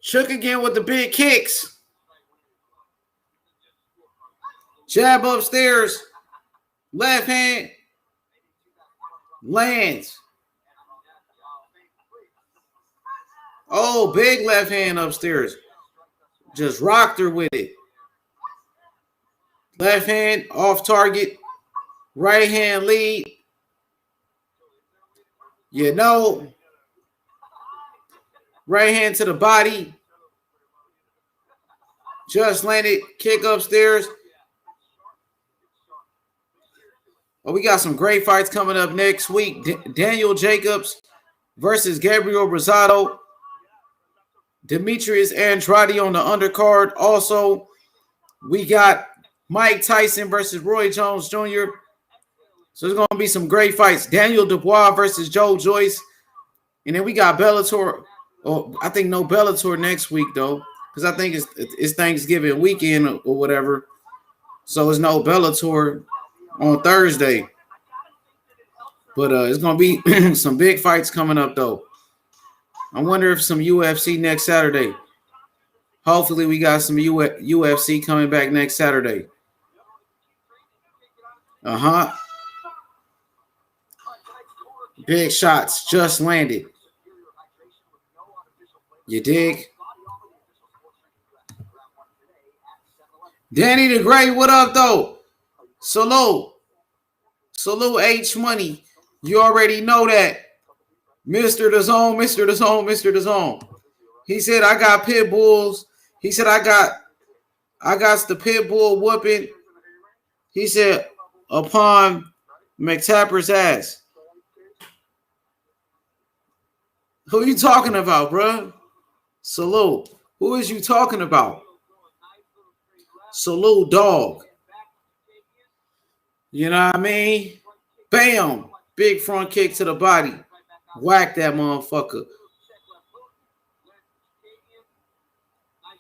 Speaker 1: Chuck again with the big kicks. Jab upstairs. Left hand. Lands. Oh, big left hand upstairs. Just rocked her with it. Left hand off target. Right hand lead. You know. Right hand to the body. Just landed. Kick upstairs. Oh, we got some great fights coming up next week. Daniel Jacobs versus Gabriel Rosado. Demetrius Andrade on the undercard. Also, we got Mike Tyson versus Roy Jones Jr. So there's going to be some great fights. Daniel Dubois versus Joe Joyce. And then we got Bellator. Oh, I think no Bellator next week, though, because I think it's Thanksgiving weekend or whatever. So it's no Bellator on Thursday. But it's going to be some big fights coming up, though. I wonder if some UFC next Saturday. Hopefully we got some UFC coming back next Saturday. Big shots just landed. You dig? Danny the Great, what up though? Salute H Money. You already know that. Mr. The Zone, Mr. The Zone, Mr. The Zone. He said I got pit bulls. He said I got the pit bull whooping. He said upon McTapper's ass. Who you talking about, bro? Salute. Who is you talking about? Salute, dog. You know what I mean? Bam. Big front kick to the body. Whack that motherfucker.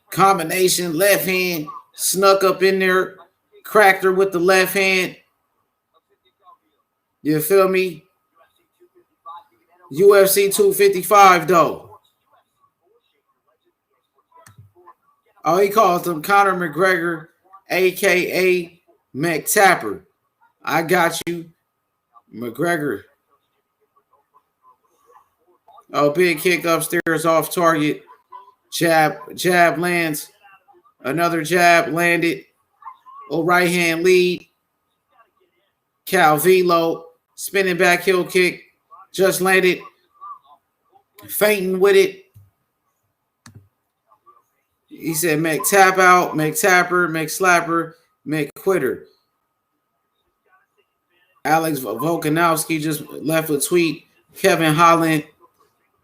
Speaker 1: Combination, left hand. Snuck up in there. Cracked her with the left hand. You feel me? UFC 255, though. Oh, he calls him Conor McGregor, a.k.a. McTapper. I got you, McGregor. Oh, big kick upstairs off target. Jab lands. Another jab landed. Oh, right hand lead. Calvillo. Spinning back heel kick. Just landed. Fainting with it. He said, make tap out, make tapper, make slapper, make quitter. Alex Volkanovski just left a tweet. Kevin Holland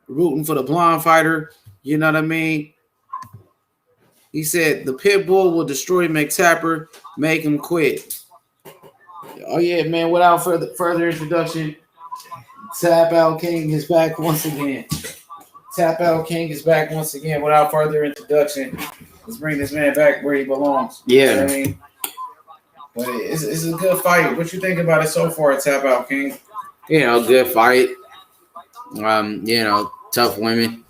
Speaker 1: rooting for the blonde fighter. You know what I mean? He said, the pit bull will destroy McTapper, make him quit. Oh, yeah, man. Without further introduction, Tap Out King is back once again. Tap Out King is back once again. Without further introduction, let's bring this man back where he belongs.
Speaker 2: Yeah.
Speaker 1: You know what I mean? But it's a good fight. What you think about it so far, Tap Out King?
Speaker 2: You know, good fight. You know, tough women.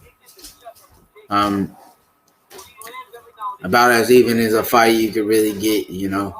Speaker 2: About as even as a fight you could really get, you know.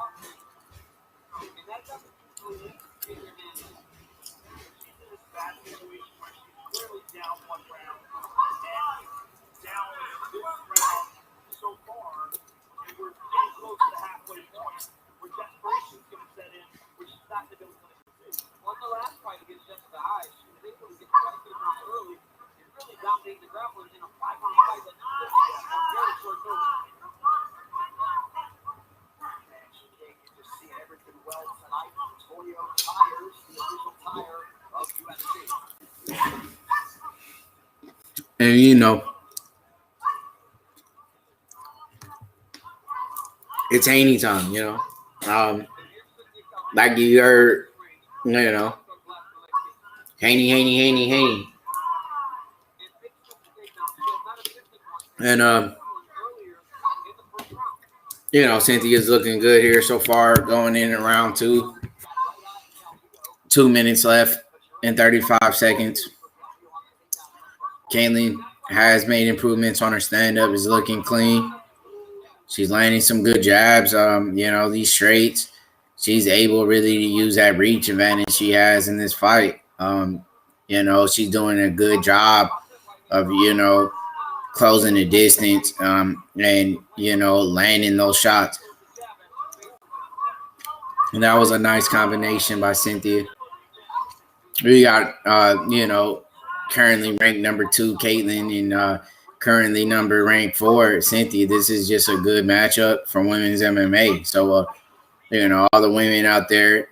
Speaker 2: And you know, it's Haney time, you know. Like you heard, you know, Haney. And you know, Cynthia's looking good here so far, going in round 2. 2 minutes left and 35 seconds. Caitlin has made improvements on her stand-up, is looking clean. She's landing some good jabs. You know, these straights. She's able really to use that reach advantage she has in this fight. You know, she's doing a good job of, you know, closing the distance and, you know, landing those shots. And that was a nice combination by Cynthia. We got, you know, currently ranked number 2, Caitlin, and currently ranked 4, Cynthia. This is just a good matchup for women's MMA. So, you know, all the women out there,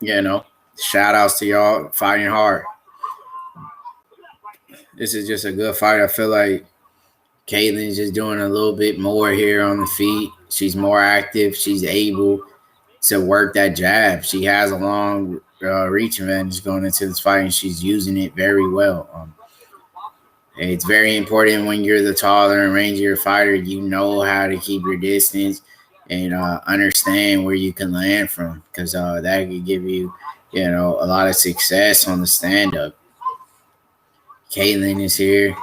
Speaker 2: you know, shout outs to y'all fighting hard. This is just a good fight. I feel like Caitlin's just doing a little bit more here on the feet. She's more active. She's able to work that jab. She has a long reach advantage going into this fight, and she's using it very well. It's very important when you're the taller and rangier fighter, you know how to keep your distance and understand where you can land from, because that could give you, you know, a lot of success on the stand-up. Caitlin is here,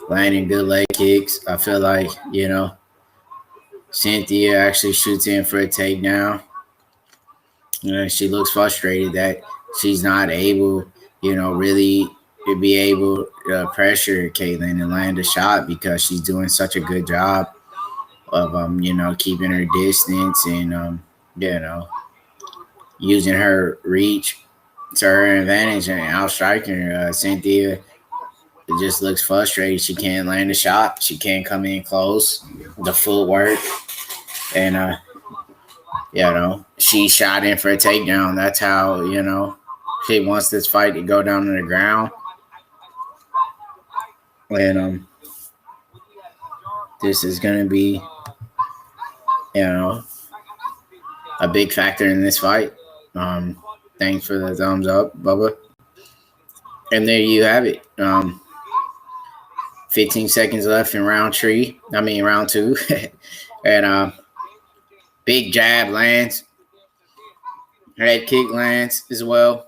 Speaker 2: landing good leg kicks. I feel like, you know, Cynthia actually shoots in for a takedown. You know, she looks frustrated that she's not able, you know, really to be able to pressure Caitlin and land a shot because she's doing such a good job of keeping her distance and using her reach to her advantage and outstriking her. Cynthia just looks frustrated. She can't land a shot. She can't come in close. The footwork and she shot in for a takedown. That's how she wants this fight to go down to the ground. And this is gonna be a big factor in this fight. Thanks for the thumbs up, Bubba. And there you have it. 15 seconds left in round two. And big jab lands. Head kick lands as well.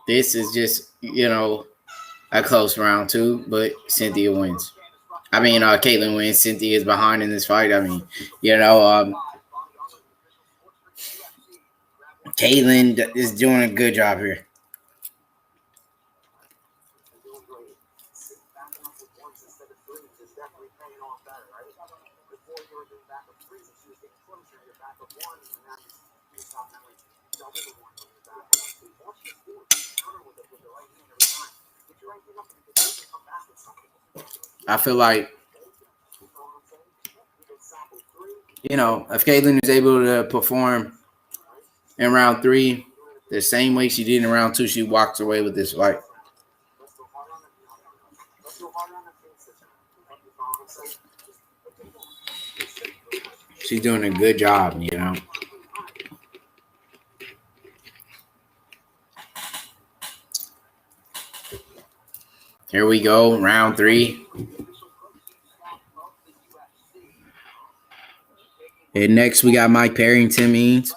Speaker 2: This is just, a close round two, but Cynthia wins. Caitlin wins. Cynthia is behind in this fight. Caitlin is doing a good job here. I feel like, if Caitlin is able to perform in round three the same way she did in round two, she walks away with this fight. She's doing a good job, Here we go, round three. And next we got Mike Perry and Tim Means.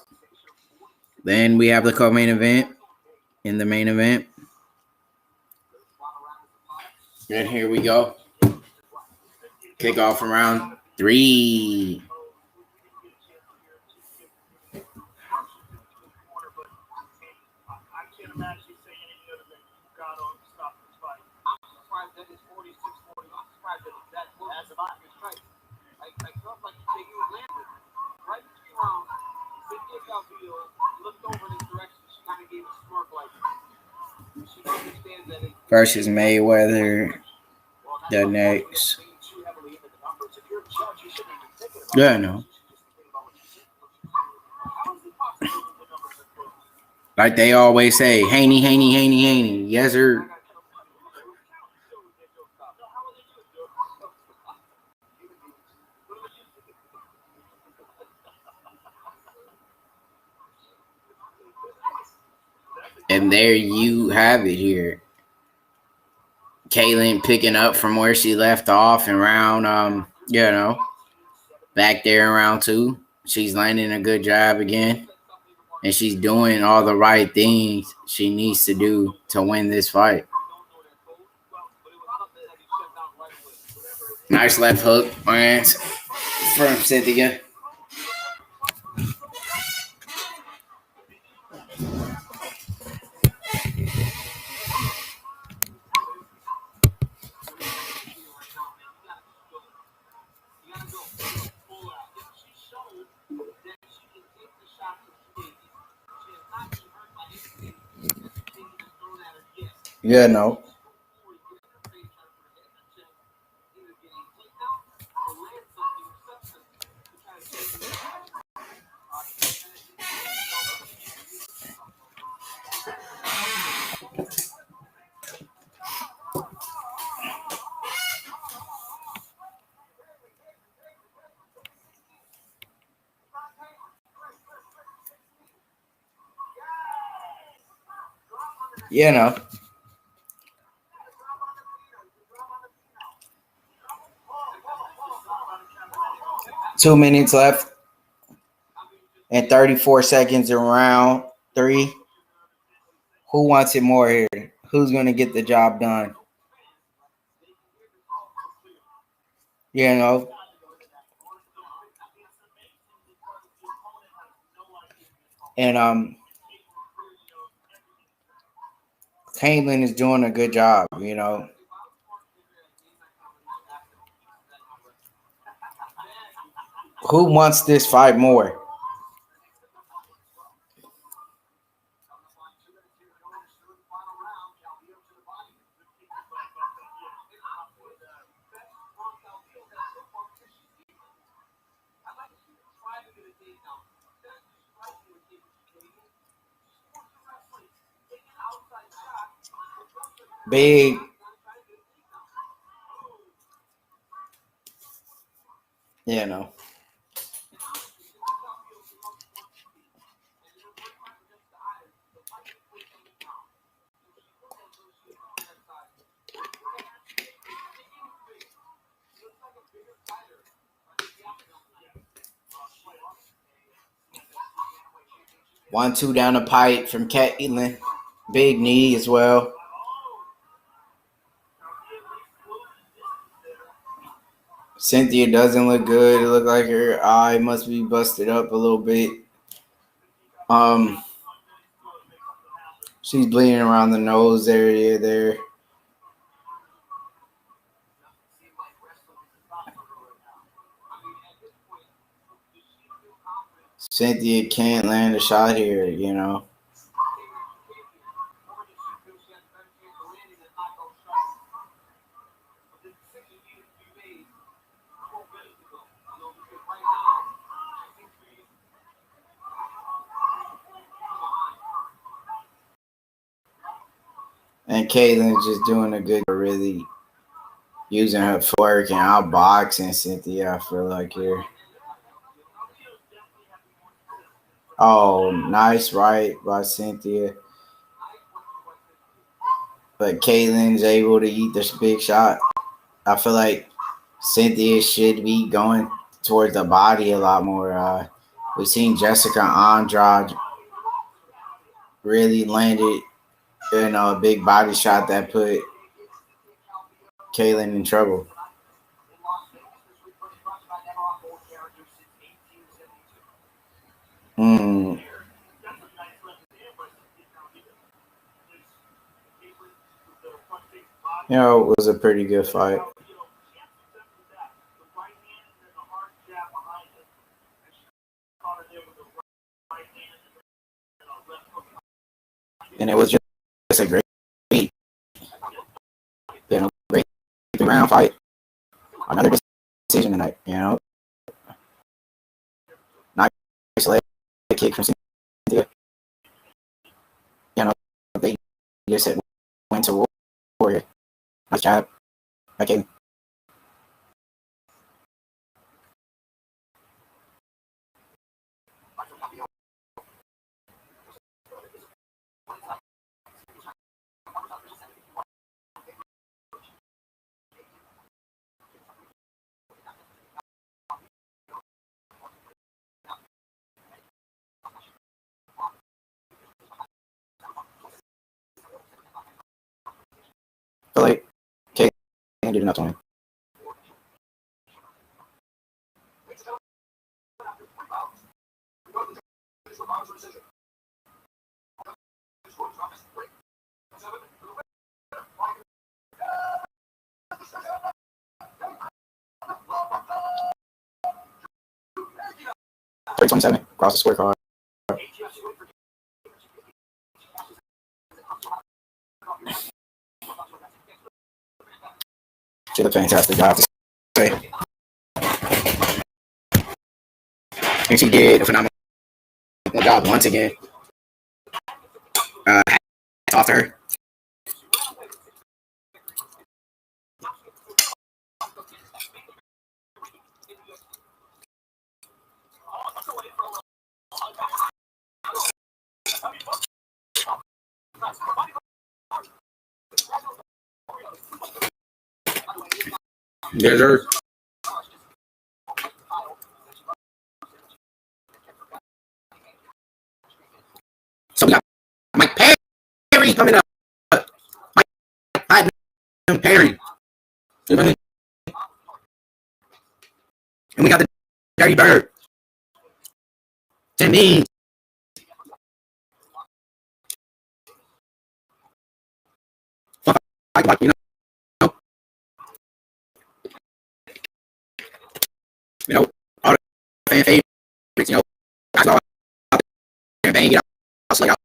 Speaker 2: Then we have the co-main event in the main event. And here we go. Kickoff from round three. Versus Mayweather. The next. Yeah, I know. Like they always say, Haney, Haney, Haney, Haney. Yes, sir. And there you have it here. Caitlin picking up from where she left off in round, back there in round two. She's landing a good job again. And she's doing all the right things she needs to do to win this fight. Nice left hook lands from Cynthia. Yeah, no. Yeah, no. Two minutes left and 34 seconds in round three. Who wants it more here? Who's going to get the job done? And Caitlin is doing a good job, Who wants this fight more? Big. Yeah, no. One, two down the pipe from Caitlin. Big knee as well. Cynthia doesn't look good. It looked like her eye must be busted up a little bit. She's bleeding around the nose area there. Cynthia can't land a shot here, you know. And Caitlin's just doing a good job, really using her footwork and outboxing Cynthia, I feel like here. Oh, nice right by Cynthia. But Caitlin's able to eat this big shot. I feel like Cynthia should be going towards the body a lot more. We've seen Jessica Andrade really landed in a big body shot that put Caitlin in trouble. You know, it was a pretty good fight. And it was just a great, great round fight. Another decision tonight, you know. Nice leg kick from Cynthia. You know, they just went to Warrior. Nice job. Okay. I feel like Caitlin did enough to win. .327 across the scorecard. She did a fantastic job to say. And she did a phenomenal job once again. Off her. Yes, sir. So we got Mike Perry coming up. Mike Perry. And we got the Dirty Bird. Jimmy. Like, you know, all fan favorites. You know, guys go out there and bang it out, slug out.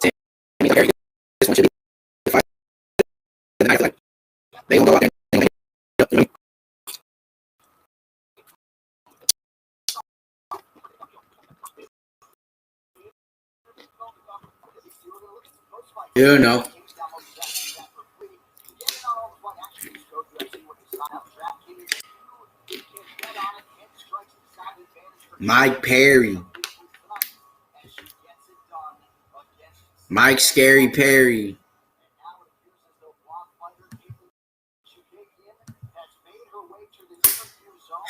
Speaker 2: Sammy's like, Harry, this one should be the fight. And then I feel like they gonna go out there and you know, you know. Mike Perry. Mike Scary Perry.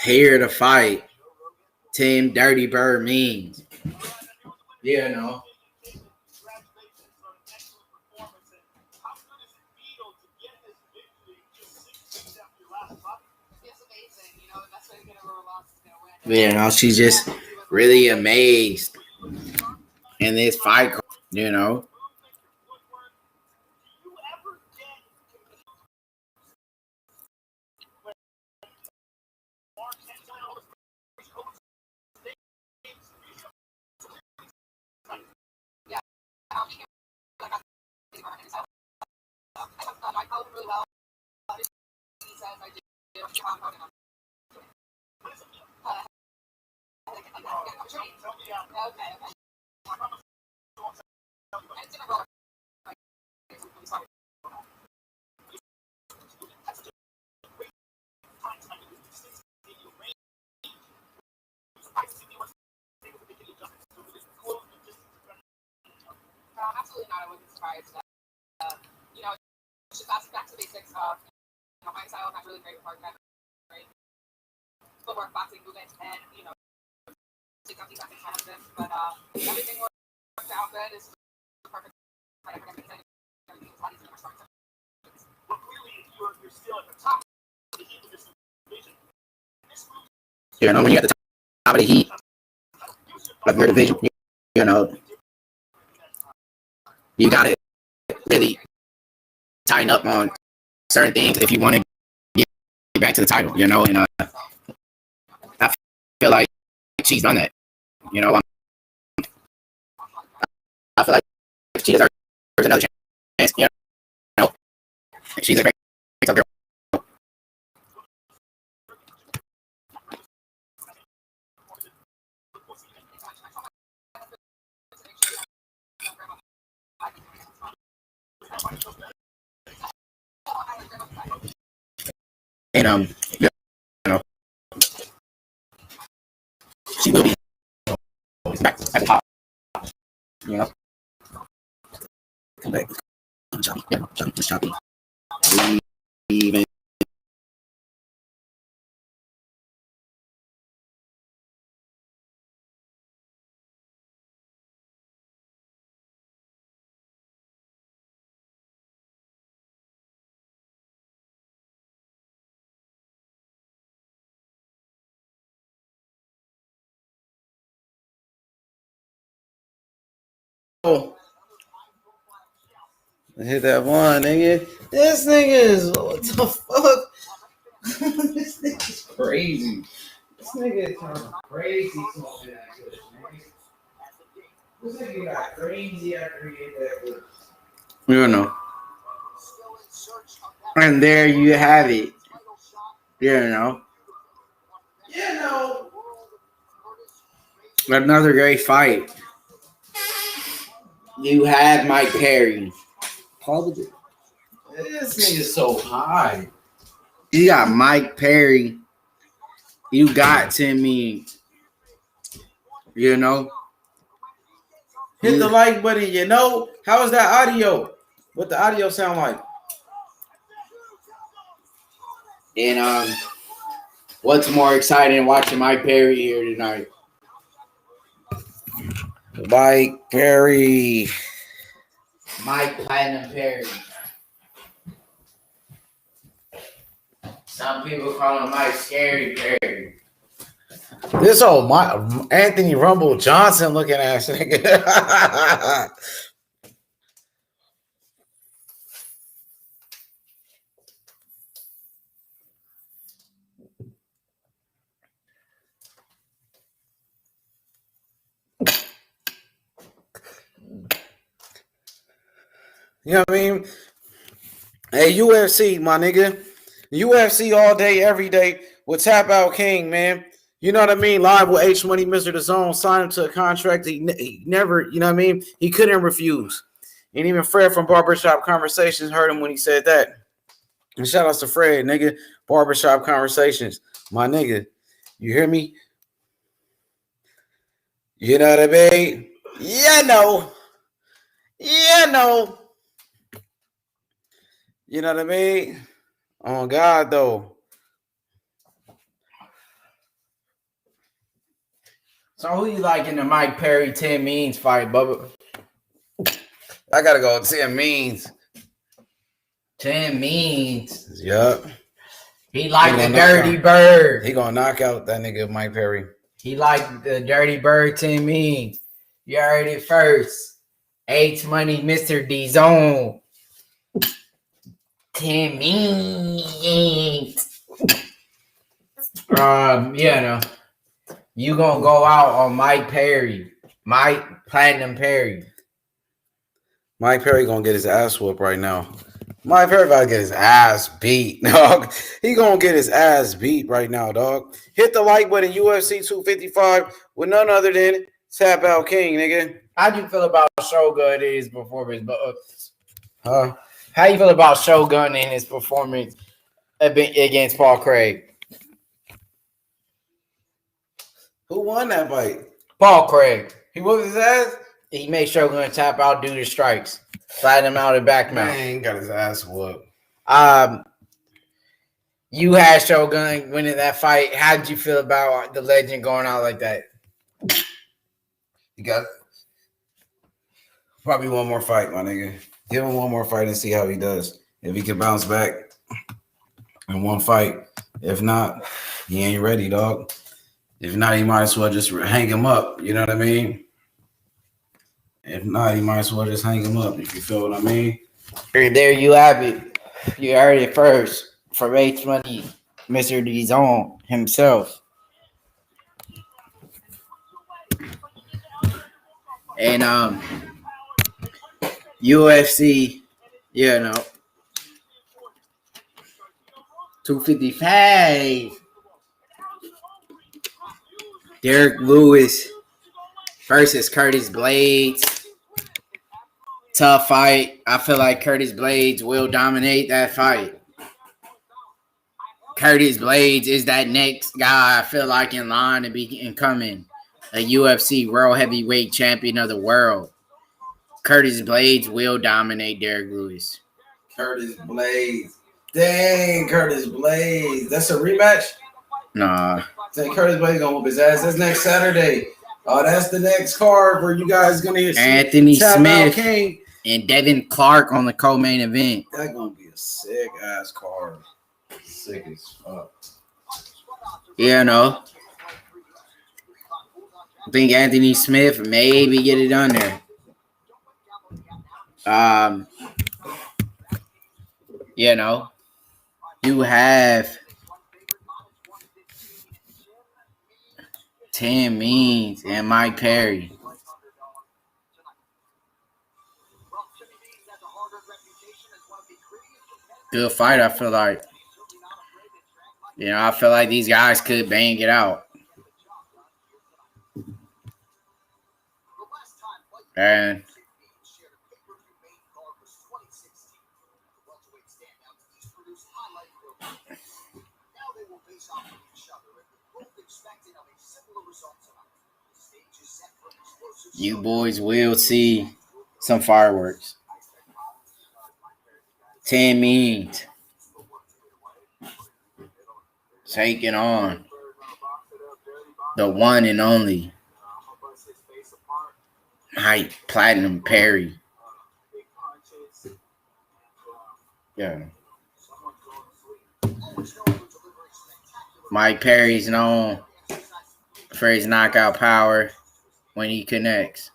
Speaker 2: Here to fight. Tim Dirty Bird means. Yeah, no. You know, she's just really amazed in this fight, you know.
Speaker 4: Absolutely not. I wasn't surprised. You know, just back to the basics of my style. I'm really great with hard right? Footwork, boxing, movement, and you know, take out these kind of this. But everything worked out good. It's perfect.
Speaker 3: But clearly, you're still at the top of the heat of this division.
Speaker 2: You know, when you're at the top of the heat of your division, you know, you got to really tighten up on certain things if you want to get back to the title, you know, and I feel like she's done that, you know. I feel like she deserves another chance, you know. She's a great girl. And you know, she will be back at the top, you know. Come back, choppy, yeah, choppy. Even
Speaker 1: Hit that one, nigga. This nigga is what the fuck? This nigga's crazy. This nigga is kind of crazy talking that good, man. This nigga got crazy after he hit that good.
Speaker 2: you know. And there you have it. You know.
Speaker 1: You know.
Speaker 2: Another great fight. You had Mike Perry.
Speaker 1: This nigga's so high.
Speaker 2: You got Mike Perry. You got Timmy. You know.
Speaker 1: Hit the like button, you know. How is that audio? What the audio sound like?
Speaker 2: And what's more exciting than watching Mike Perry here tonight?
Speaker 1: Mike Perry.
Speaker 2: Mike Platinum Perry. Some people call him Mike Scary Perry.
Speaker 1: This old Anthony Rumble Johnson looking ass nigga. You know what I mean? Hey, UFC, my nigga. UFC all day, every day with Tap Out King, man. You know what I mean? Live with H Money, Mr. The Zone, signed him to a contract. He never, you know what I mean? He couldn't refuse. And even Fred from Barbershop Conversations heard him when he said that. And shout outs to Fred, nigga. Barbershop Conversations. My nigga. You hear me? You know what I mean? Yeah, no. Yeah, no. You know what I mean? Oh, God, though.
Speaker 2: So who you like in the Mike Perry Tim Means fight, Bubba?
Speaker 1: I got to go 10 means.
Speaker 2: Tim Means.
Speaker 1: Yup.
Speaker 2: He like the Dirty Bird.
Speaker 1: He gonna knock out that nigga Mike Perry.
Speaker 2: He like the Dirty Bird Tim Means. You heard it first. H Money, Mr. D Zone. Tim Means. No. You gonna go out on Mike Perry. Mike Platinum Perry.
Speaker 1: Mike Perry gonna get his ass whooped right now. Mike Perry about to get his ass beat, dog. He gonna get his ass beat right now, dog. Hit the like button, UFC 255 with none other than Tap Out King, nigga.
Speaker 2: How'd you feel about Shogun in his performance?
Speaker 1: Huh?
Speaker 2: How you feel about Shogun in his performance against Paul Craig?
Speaker 1: Who won that fight?
Speaker 2: Paul Craig.
Speaker 1: He whooped his ass?
Speaker 2: He made Shogun tap out, do the strikes. Slide him out and back mount.
Speaker 1: Man, he got his ass whooped.
Speaker 2: You had Shogun winning that fight. How did you feel about the legend going out like that?
Speaker 1: He got probably one more fight, my nigga. Give him one more fight and see how he does. If he can bounce back in one fight. If not, he ain't ready, dog. If not, he might as well just hang him up. You know what I mean? If not, he might as well just hang him up, if you feel what I mean.
Speaker 2: There you have it. You heard it first from H Money, Mr. D Zone himself. And UFC, 255. Derek Lewis versus Curtis Blades. Tough fight. I feel like Curtis Blades will dominate that fight. Curtis Blades is that next guy I feel like in line to be incoming a UFC World Heavyweight Champion of the world. Curtis Blades will dominate Derek Lewis.
Speaker 1: Curtis Blades. Dang, Curtis Blades. That's a rematch?
Speaker 2: Nah.
Speaker 1: Dang, Curtis Blades gonna whoop his ass. That's next Saturday. Oh, that's the next card where you guys gonna hear
Speaker 2: Anthony Smith
Speaker 1: King
Speaker 2: and Devin Clark on the co-main event.
Speaker 1: That's gonna be a sick ass card. Sick as fuck.
Speaker 2: I think Anthony Smith maybe get it on there. You have Tim Means and Mike Perry. Good fight, I feel like. I feel like these guys could bang it out. And you boys will see some fireworks. Tim Means taking on the one and only Mike Platinum Perry. Yeah. Mike Perry's known for his knockout power when he connects.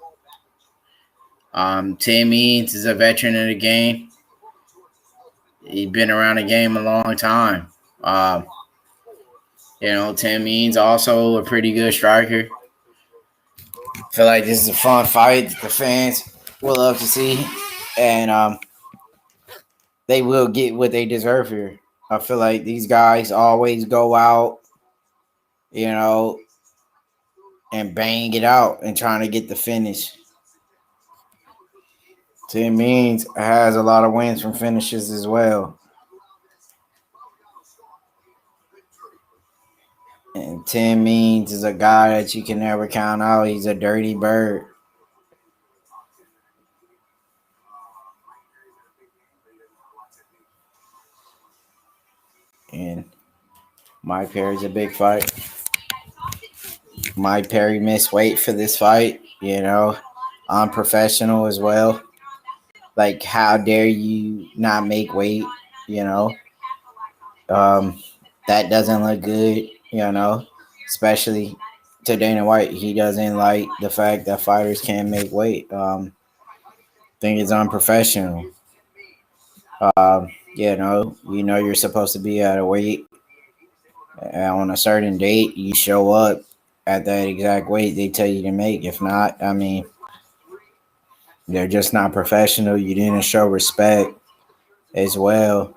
Speaker 2: Tim Means is a veteran of the game. He's been around the game a long time. Tim Means also a pretty good striker. I feel like this is a fun fight that the fans will love to see. And
Speaker 1: they will get what they deserve here. I feel like these guys always go out, you know, and bang it out and trying to get the finish. Tim Means has a lot of wins from finishes as well. And Tim Means is a guy that you can never count out. He's a dirty bird. And Mike Perry's a big fight. Mike Perry missed weight for this fight, unprofessional as well. Like, how dare you not make weight, you know? That doesn't look good, especially to Dana White. He doesn't like the fact that fighters can't make weight. I think it's unprofessional. You're supposed to be at a weight on a certain date. You show up at that exact weight they tell you to make. If not, I mean, they're just not professional. You didn't show respect as well,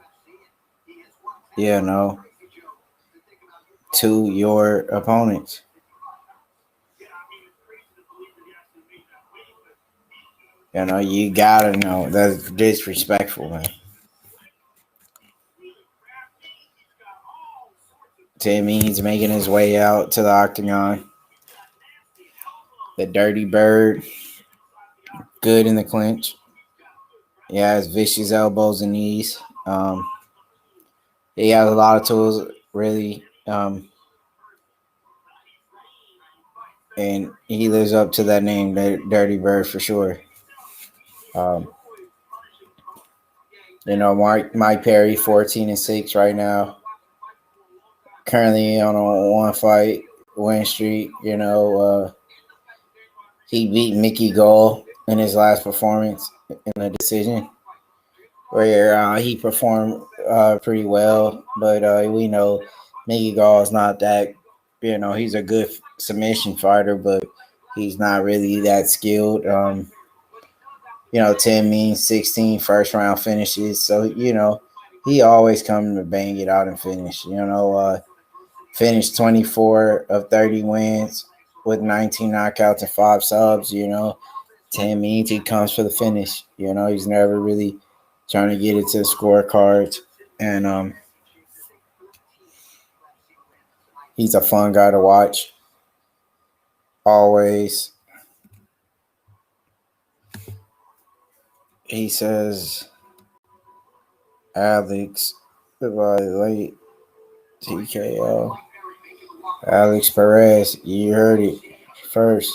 Speaker 1: to your opponents. You gotta know that's disrespectful, man. Timmy's making his way out to the octagon. The Dirty Bird, good in the clinch. He has vicious elbows and knees. He has a lot of tools, really. And he lives up to that name, Dirty Bird, for sure. Mike Perry, 14-6 right now. Currently on a one fight win streak. He beat Mickey Gall in his last performance in a decision, where he performed pretty well. But we know Mickey Gall is not that. He's a good submission fighter, but he's not really that skilled. Tim Means 16 first round finishes. So, he always comes to bang it out and finish. Finished 24 of 30 wins with 19 knockouts and 5 subs. Tim Means he comes for the finish. He's never really trying to get it to the scorecards. And he's a fun guy to watch. Always. He says, Alex, late TKO. Alex Perez, you heard it first.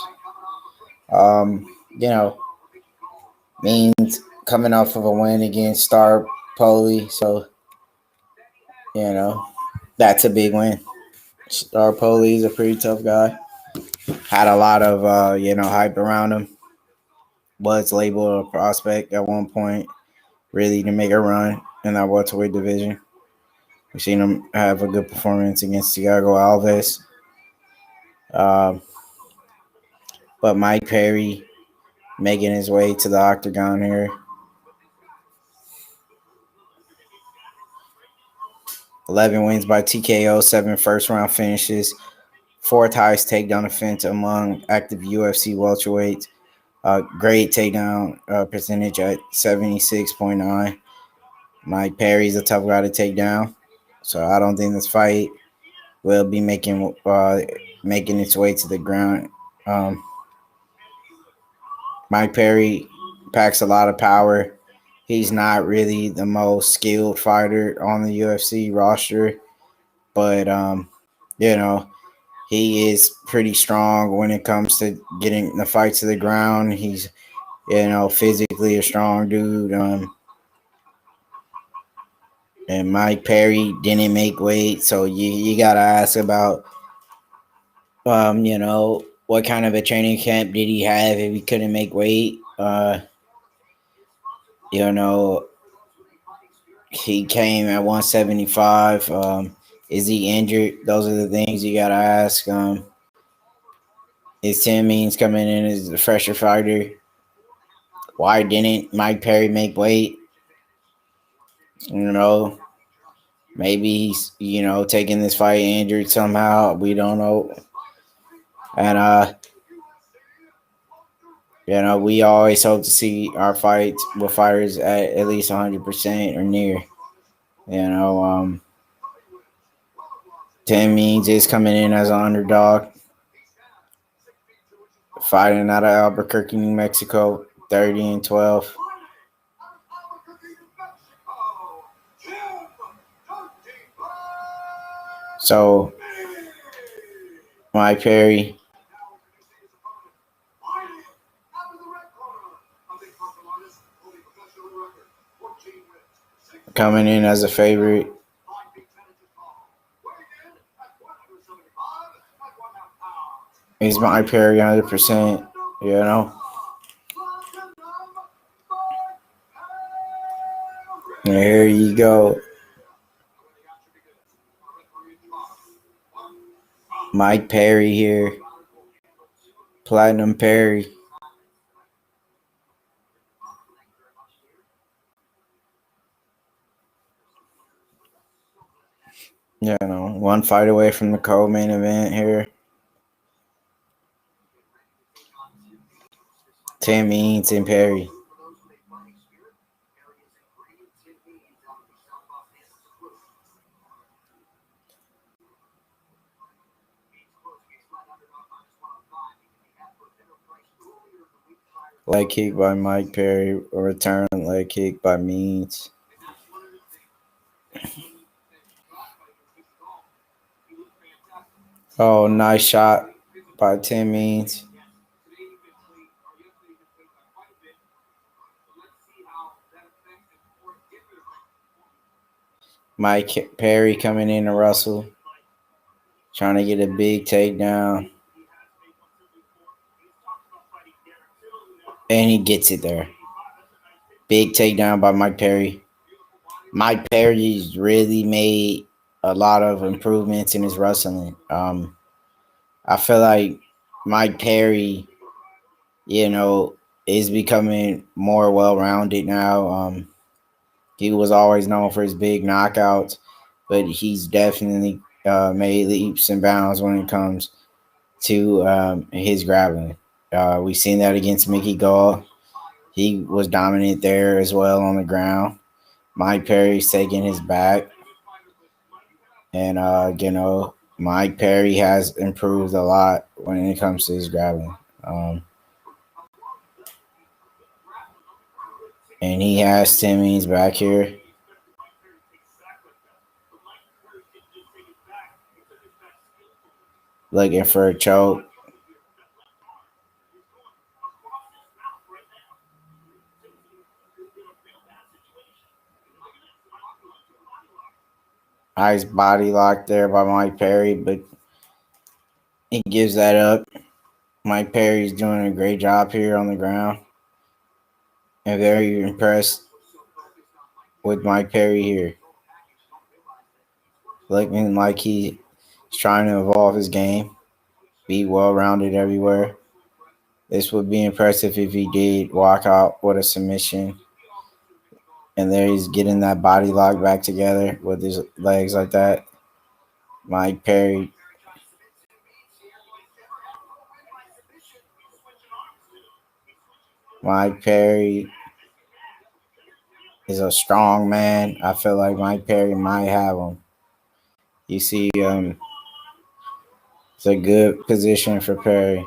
Speaker 1: Means coming off of a win against Star Poli, so that's a big win. Star Poli is a pretty tough guy. Had a lot of hype around him. Was labeled a prospect at one point, really, to make a run in that welterweight division. We've seen him have a good performance against Thiago Alves. But Mike Perry making his way to the octagon here. 11 wins by TKO, 7 first-round finishes, 4th highest takedown offense among active UFC welterweights. Great takedown percentage at 76.9. Mike Perry's a tough guy to take down, so I don't think this fight will be making its way to the ground. Mike Perry packs a lot of power. He's not really the most skilled fighter on the UFC roster, but he is pretty strong when it comes to getting the fight to the ground. He's physically a strong dude. And Mike Perry didn't make weight, so you gotta ask about what kind of a training camp did he have if he couldn't make weight? He came at 175. Is he injured? Those are the things you gotta ask. Is Tim Means coming in as a fresher fighter? Why didn't Mike Perry make weight? You know, maybe he's, taking this fight injured somehow. We don't know. And we always hope to see our fights with fighters at least 100% or near. Tim Means is coming in as an underdog, fighting out of Albuquerque, New Mexico, 30-12. So, Mike Perry coming in as a favorite. He's Mike Perry 100%, And here you go. Mike Perry here. Platinum Perry. One fight away from the co-main event here. Tim Means and Perry. Leg kick by Mike Perry, a return leg kick by Means. Oh, nice shot by Tim Means. Mike Perry coming in to Russell, trying to get a big takedown. And he gets it there. Big takedown by Mike Perry. Mike Perry's really made a lot of improvements in his wrestling. I feel like Mike Perry, is becoming more well-rounded now. He was always known for his big knockouts, but he's definitely made leaps and bounds when it comes to his grappling. We've seen that against Mickey Gall. He was dominant there as well on the ground. Mike Perry's taking his back. And, Mike Perry has improved a lot when it comes to his grappling. And he has Tim Means back here. Looking for a choke. Nice body lock there by Mike Perry, but he gives that up. Mike Perry's doing a great job here on the ground. I'm very impressed with Mike Perry here. Looking like he's trying to evolve his game, be well-rounded everywhere. This would be impressive if he did walk out with a submission. And there he's getting that body lock back together with his legs like that. Mike Perry. Mike Perry is a strong man. I feel like Mike Perry might have him. You see, it's a good position for Perry.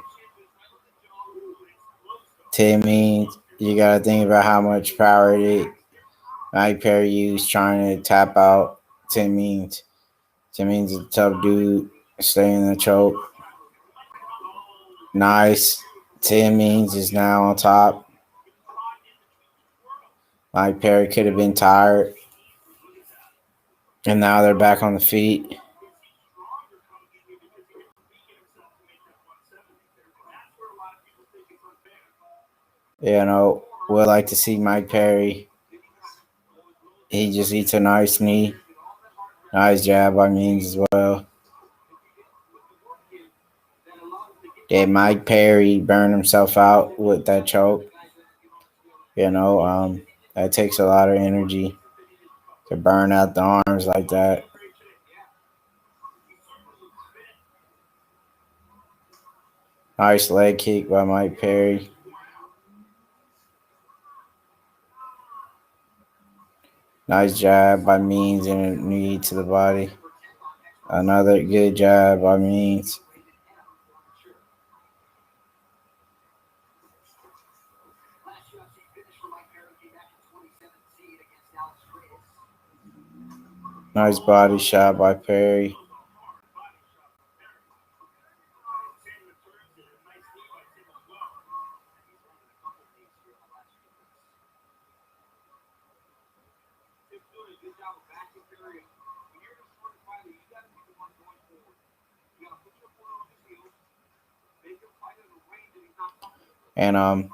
Speaker 1: Tim Means, you got to think about how much power Mike Perry used trying to tap out Tim Means. Tim Means is a tough dude. Stay in the choke. Nice. Tim Means is now on top. Mike Perry could have been tired. And now they're back on the feet. We'd like to see Mike Perry. He just eats a nice knee. Nice jab by Means as well. Did Mike Perry burn himself out with that choke? That takes a lot of energy.
Speaker 2: Could burn out the arms like that. Nice leg kick by Mike Perry. Nice jab by Means and a knee to the body. Another good jab by Means. Nice body shot by Perry. And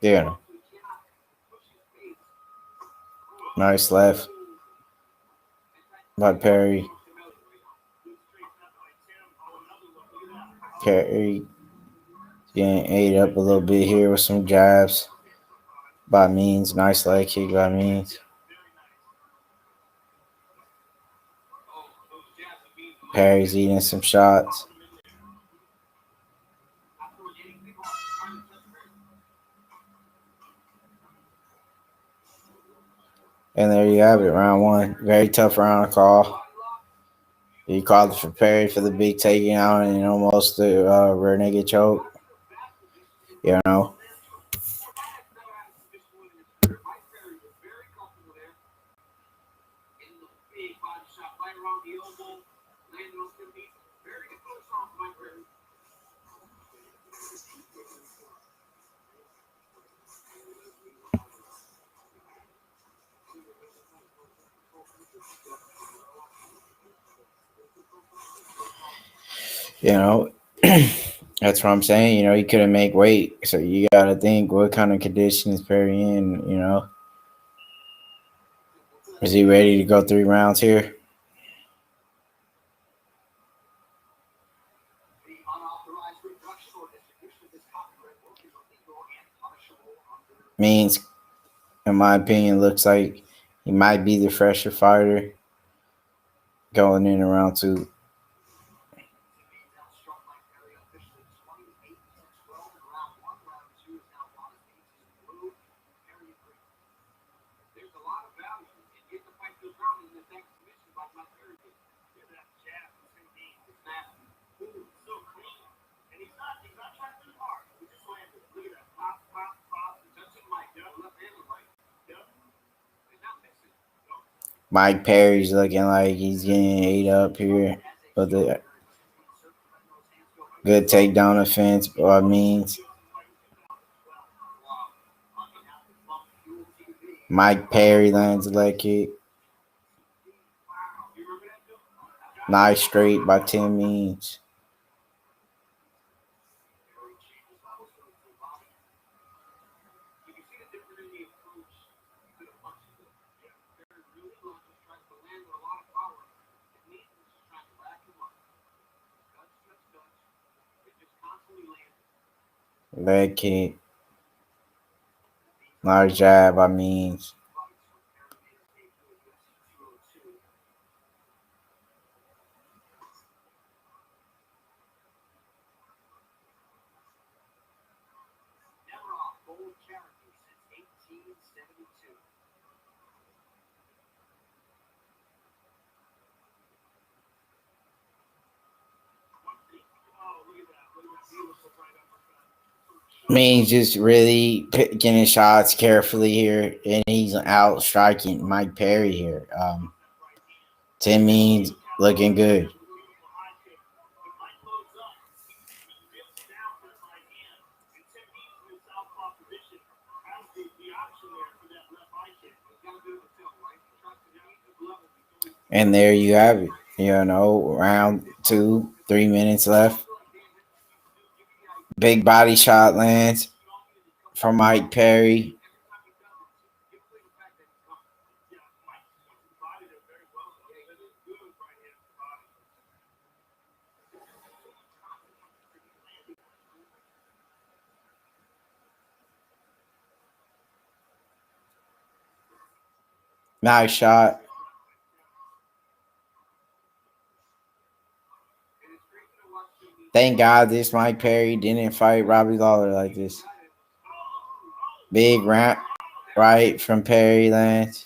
Speaker 2: there. Nice left by Perry. Perry getting ate up a little bit here with some jabs by Means. Nice leg kick by Means. Perry's eating some shots. And there you have it, round one. Very tough round to call. He called it for Perry for the big takedown and almost the rear naked choke. You know. You know, that's what I'm saying. You know, he couldn't make weight. So you got to think, what kind of condition is Perry in, you know? Is he ready to go 3 rounds here? Means, in my opinion, looks like he might be the fresher fighter going in round 2. Mike Perry's looking like he's getting ate up here. But the good takedown offense by Means. Mike Perry lands a leg kick. Nice straight by Tim Means. Leg kick. Nice jab by Means. Means just really picking his shots carefully here, and he's out striking Mike Perry here. Tim Means looking good. And there you have it. You know, round 2, 3 minutes left. Big body shot lands from Mike Perry.
Speaker 1: Nice shot. Thank God this Mike Perry didn't fight Robbie Lawler like this. Big ramp right from Perry lands.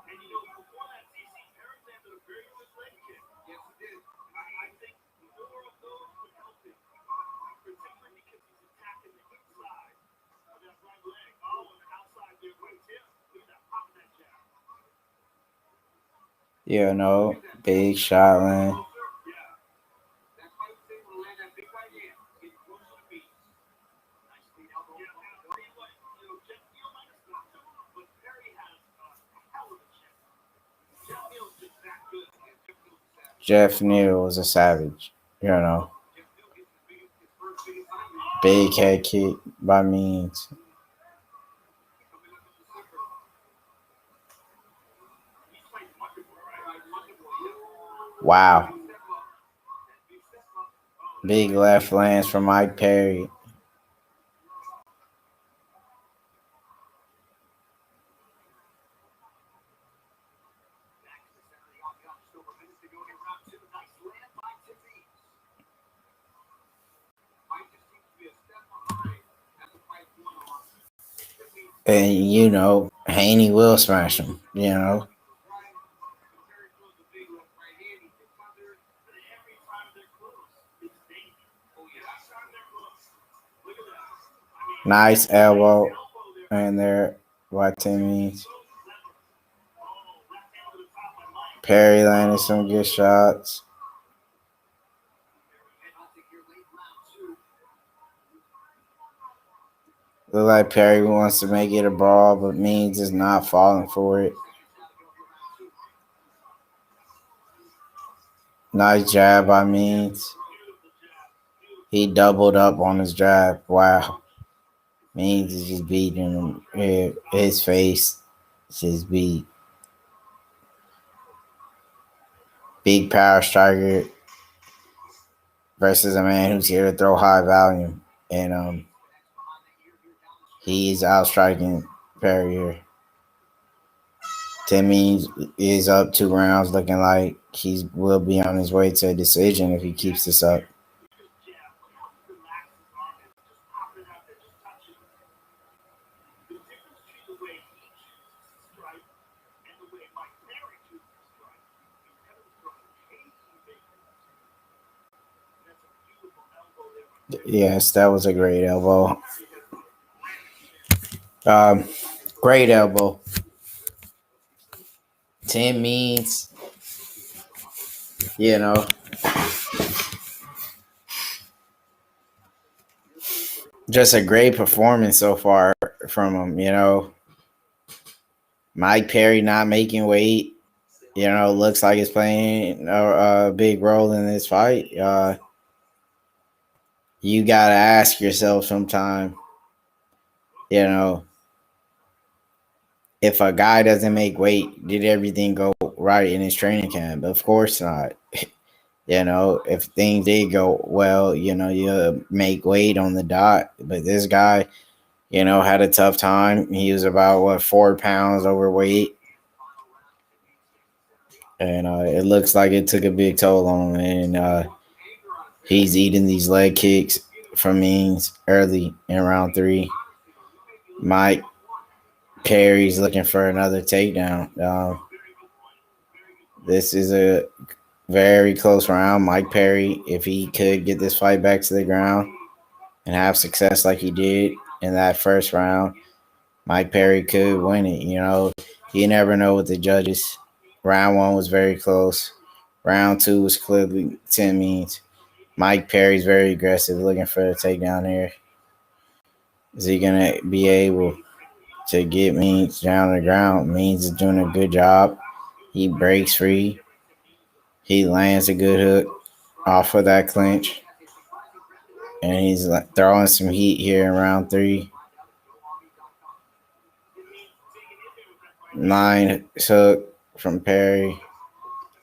Speaker 3: And before that, DC Perez landed a very good leg kick. Yes, he did. I think more of those would help him, particularly because he's attacking the inside of that right leg. Oh, and the outside there by Tim. Look at that, popping that jab.
Speaker 1: You know, big shot land.
Speaker 3: Yeah. That's why he was able to land that big right hand. Get close to the beat. Nice lead elbow. Yeah, I'll tell you what, Jeff Neal might have stopped him, but Perry has a hell of a chin. Jeff Neal's just that good.
Speaker 1: Jeff Neal was a savage. You know. Big head kick by Means. Wow. Big left lands from Mike Perry. And, you know, Haney will smash him, you know. Nice elbow in there by Timmons. Perry landed some good shots. Look like Perry wants to make it a brawl, but Means is not falling for it. Nice jab by Means. He doubled up on his jab. Wow. Means is just beating him. His face just beat. Big power striker versus a man who's here to throw high volume. And he's outstriking Perry here. Timmy is up 2 rounds, looking like he will be on his way to a decision if he keeps this up. Yes, that was a great elbow. Great elbow. Tim Means, you know, just a great performance so far from him, you know. Mike Perry not making weight, you know, looks like it's playing a big role in this fight. You got to ask yourself sometime, you know, if a guy doesn't make weight, did everything go right in his training camp? Of course not. You know, if things did go well, you know, you make weight on the dot. But this guy, you know, had a tough time. He was about, 4 pounds overweight. And it looks like it took a big toll on him. And he's eating these leg kicks from Means early in round 3. Mike Perry's looking for another takedown. This is a very close round. Mike Perry, if he could get this fight back to the ground and have success like he did in that first round, Mike Perry could win it. You know, you never know with the judges. Round 1 was very close. Round 2 was clearly 10 means. Mike Perry's very aggressive, looking for a takedown here. Is he going to be able to get Means down the ground? Means is doing a good job. He breaks free. He lands a good hook off of that clinch. And he's throwing some heat here in round 3. 9 hook from Perry.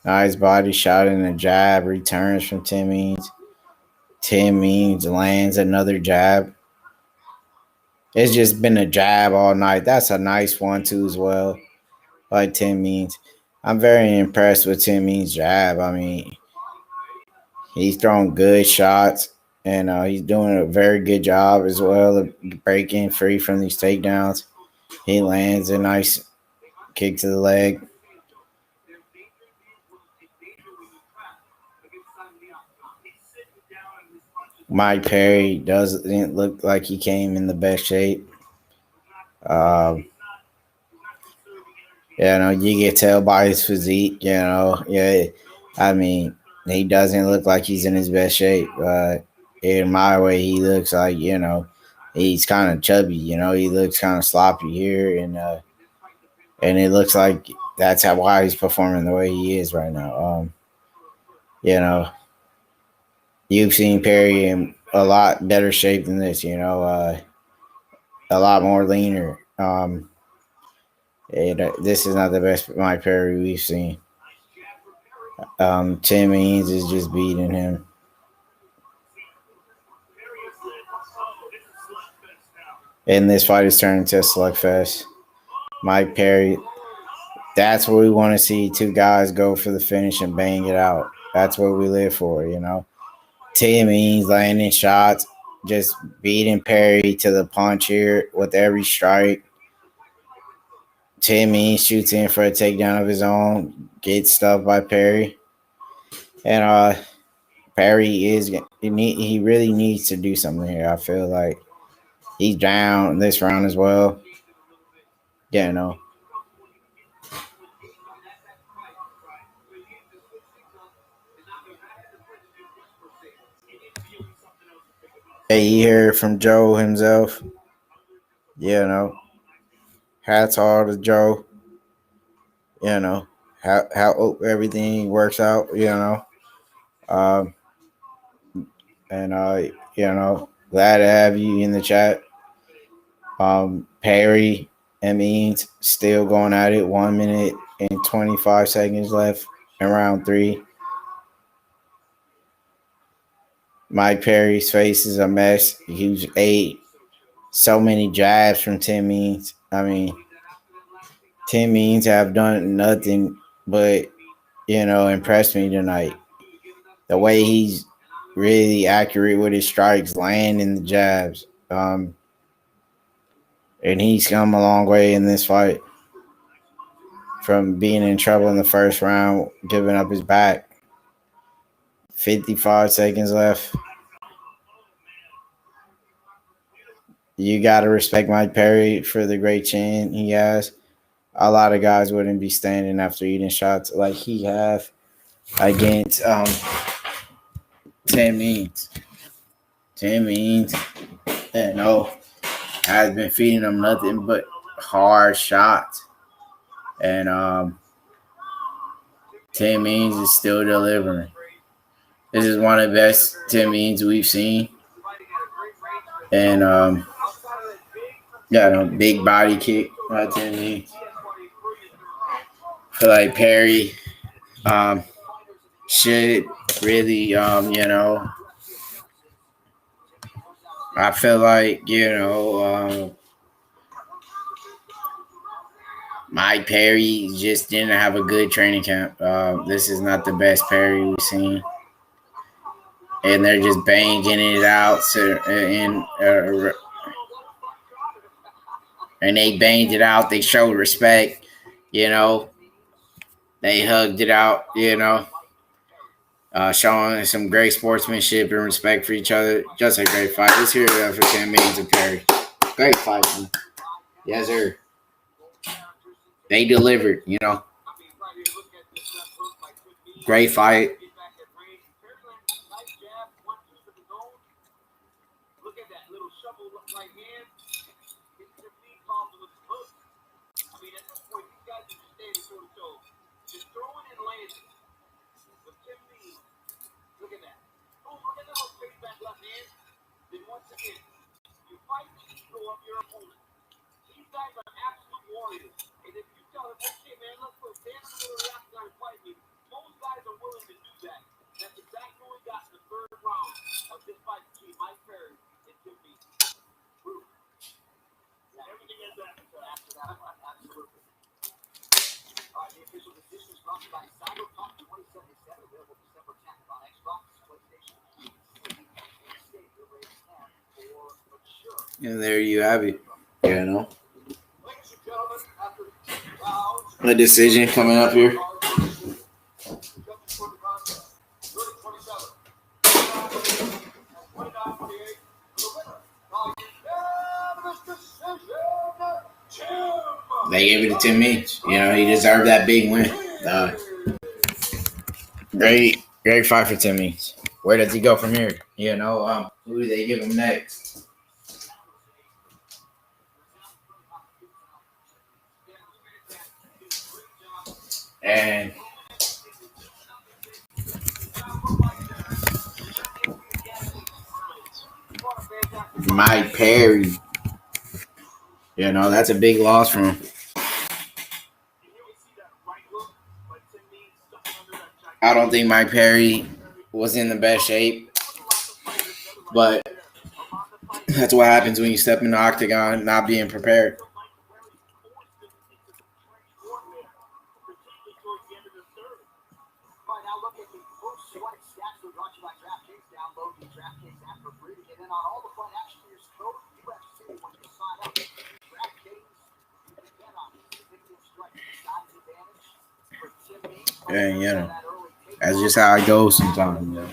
Speaker 1: Nice body shot and a jab. Returns from Tim Means. Tim Means lands another jab. It's just been a jab all night. That's a nice one too as well. Like Tim Means. I'm very impressed with Tim Means' jab. I mean, he's throwing good shots, and he's doing a very good job as well of breaking free from these takedowns. He lands a nice kick to the leg. Mike Perry doesn't look like he came in the best shape. You can tell by his physique, I mean, he doesn't look like he's in his best shape. In my way, he looks like, he's kind of chubby, he looks kind of sloppy here. And it looks like that's why he's performing the way he is right now. You've seen Perry in a lot better shape than this, a lot more leaner. This is not the best Mike Perry we've seen. Tim Means is just beating him. And this fight is turning to a slugfest. Mike Perry, that's what we want to see. Two guys go for the finish and bang it out. That's what we live for, Tim Means landing shots, just beating Perry to the punch here with every strike. Tim Means shoots in for a takedown of his own, gets stuffed by Perry. And Perry he really needs to do something here. I feel like he's down this round as well. Hey, you hear from Joe himself. Hats off to Joe. How everything works out. Um, glad to have you in the chat. Perry and Means still going at it. 1 minute and 25 seconds left in round 3. Mike Perry's face is a mess. He ate so many jabs from Tim Means. I mean, Tim Means have done nothing but, impress me tonight. The way he's really accurate with his strikes, landing the jabs. And he's come a long way in this fight. From being in trouble in the first round, giving up his back. 55 seconds left. You got to respect Mike Perry for the great chin he has. A lot of guys wouldn't be standing after eating shots like he have against Tim Means. Tim Means, has been feeding him nothing but hard shots. And Tim Means is still delivering. This is one of the best Tim Means we've seen. And big body kick by Tim Means. I feel like Perry should really, I feel like, Mike Perry just didn't have a good training camp. This is not the best Perry we've seen. And they're just banging it out. And they banged it out. They showed respect, They hugged it out, showing some great sportsmanship and respect for each other. Just a great fight. Let's hear it for Tim Means and Perry. Great fight, man. Yes, sir. They delivered, Great fight.
Speaker 2: And there you have it. You know, a decision coming up here. They gave it to Tim Means. You know, he deserved that big win. Great fight for Tim Means. Where does he go from here? You know, who do they give him next? And Mike Perry. You know, that's a big loss for him. I don't think Mike Perry was in the best shape, but that's what happens when you step in the octagon not being prepared. And, you know, that's just how it goes sometimes. You know.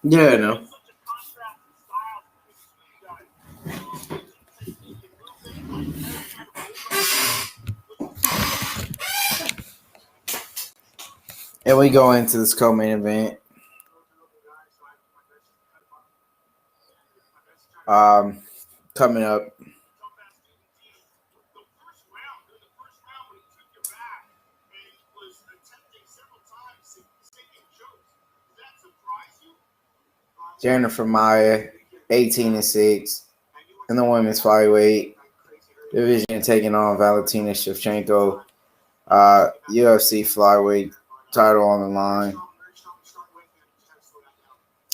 Speaker 2: Yeah, no. And we go into this co-main event. Coming up. Jennifer Maia, 18-6, in the women's flyweight division, taking on Valentina Shevchenko, UFC flyweight title on the line.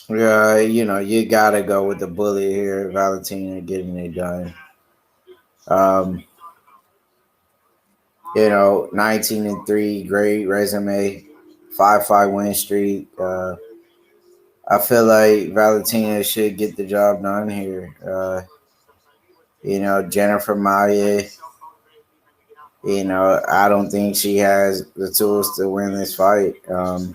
Speaker 2: Yeah, you know, you gotta go with the bullet here, Valentina getting it done. You know, 19-3, great resume, 5-5 win streak. I feel like Valentina should get the job done here. You know, Jennifer Maia, you know, I don't think she has the tools to win this fight. You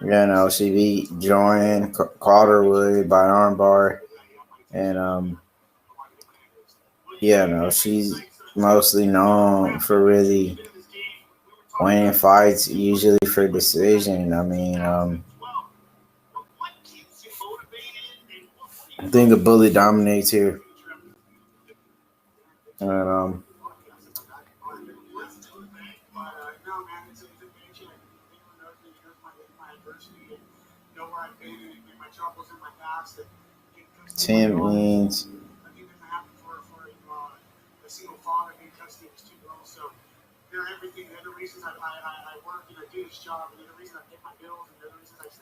Speaker 2: know, she beat Joanne Calderwood by armbar. And, yeah, no, she's mostly known for really winning fights, usually for decision. I mean, I think the bullet dominates here. And, Tim Means.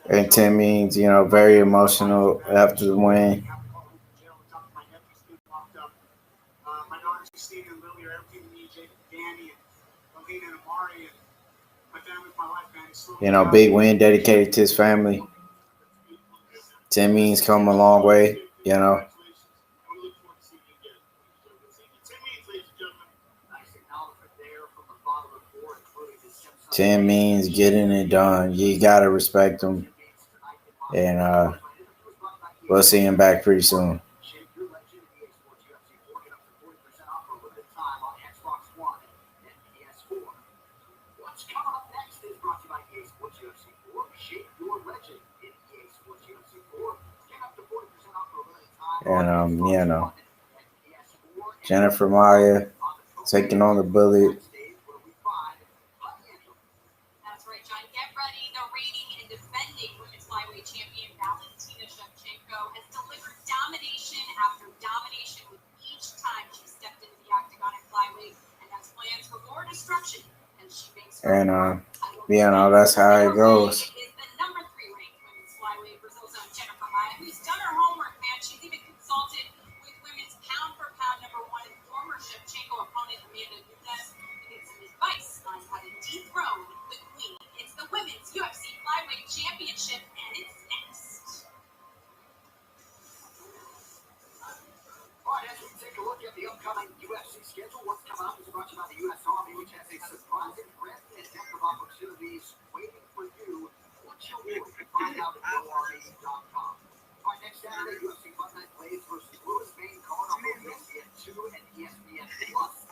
Speaker 2: And Tim Means, you know, very emotional after the win. You know, big win dedicated to his family. Tim Means come a long way, you know. Tim Means getting it done. You gotta respect him. And we'll see him back pretty soon. And you know, Jennifer Maia taking on the bullet.
Speaker 4: That's right, John. Get ready. The reigning and defending women's flyweight champion Valentina Shevchenko has delivered domination after domination with each time she stepped into the octagon and
Speaker 2: And that's how it goes.
Speaker 3: UFC flyweight championship, and it's next. All right, as we take a look at the upcoming UFC schedule, what's coming up is brought to you by the U.S. Army, which has a surprising breadth and depth of opportunities waiting for you. What you'll do, you can find out at yourarmy.com. All right, next Saturday, UFC Fight Night Blades versus Louis Main card on both ESPN2 and ESPN+.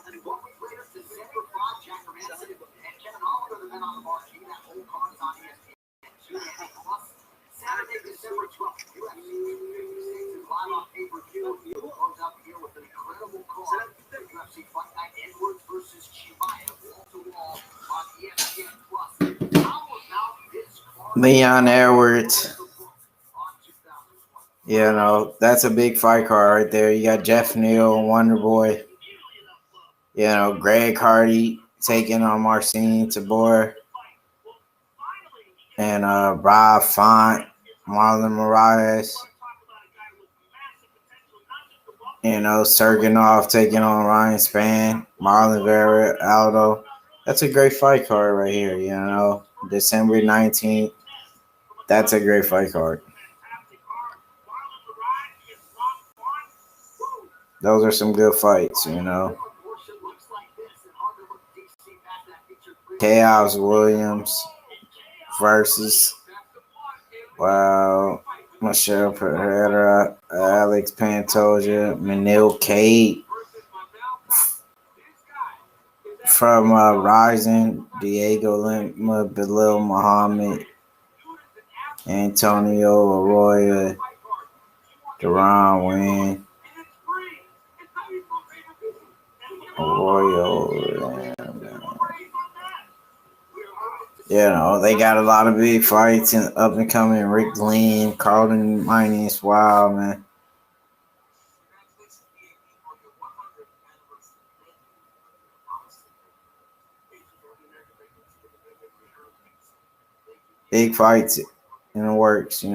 Speaker 3: And 1 week later, December 5, Jack Hermanson and Kevin Holland are the men on the marquee. That whole card is on ESPN2 and Plus. Saturday, December 12th, UFC 256 is live on pay-per-view. We'll close out the year with an incredible card. UFC Fight Night Edwards versus Chimaev, wall-to-wall on ESPN+. How about this card?
Speaker 2: Leon Edwards. That's a big fight card right there. You got Jeff Neal and Wonder Boy. Greg Hardy taking on Marcin Tybura. And Rob Font, Marlon Moraes. Sergenov taking on Ryan Spann, Marlon Vera, Aldo. That's a great fight card right here, December 19th. That's a great fight card. Those are some good fights, Chaos Williams versus Michelle Pereira, Alex Pantoja, Manil Cade from Rising, Diego Lima, Belal Muhammad, Antonio Arroyo, Deron Wynn, they got a lot of big fights and up and coming. Rick Glenn, Carlton Minus, wow, man. Big fights in the works,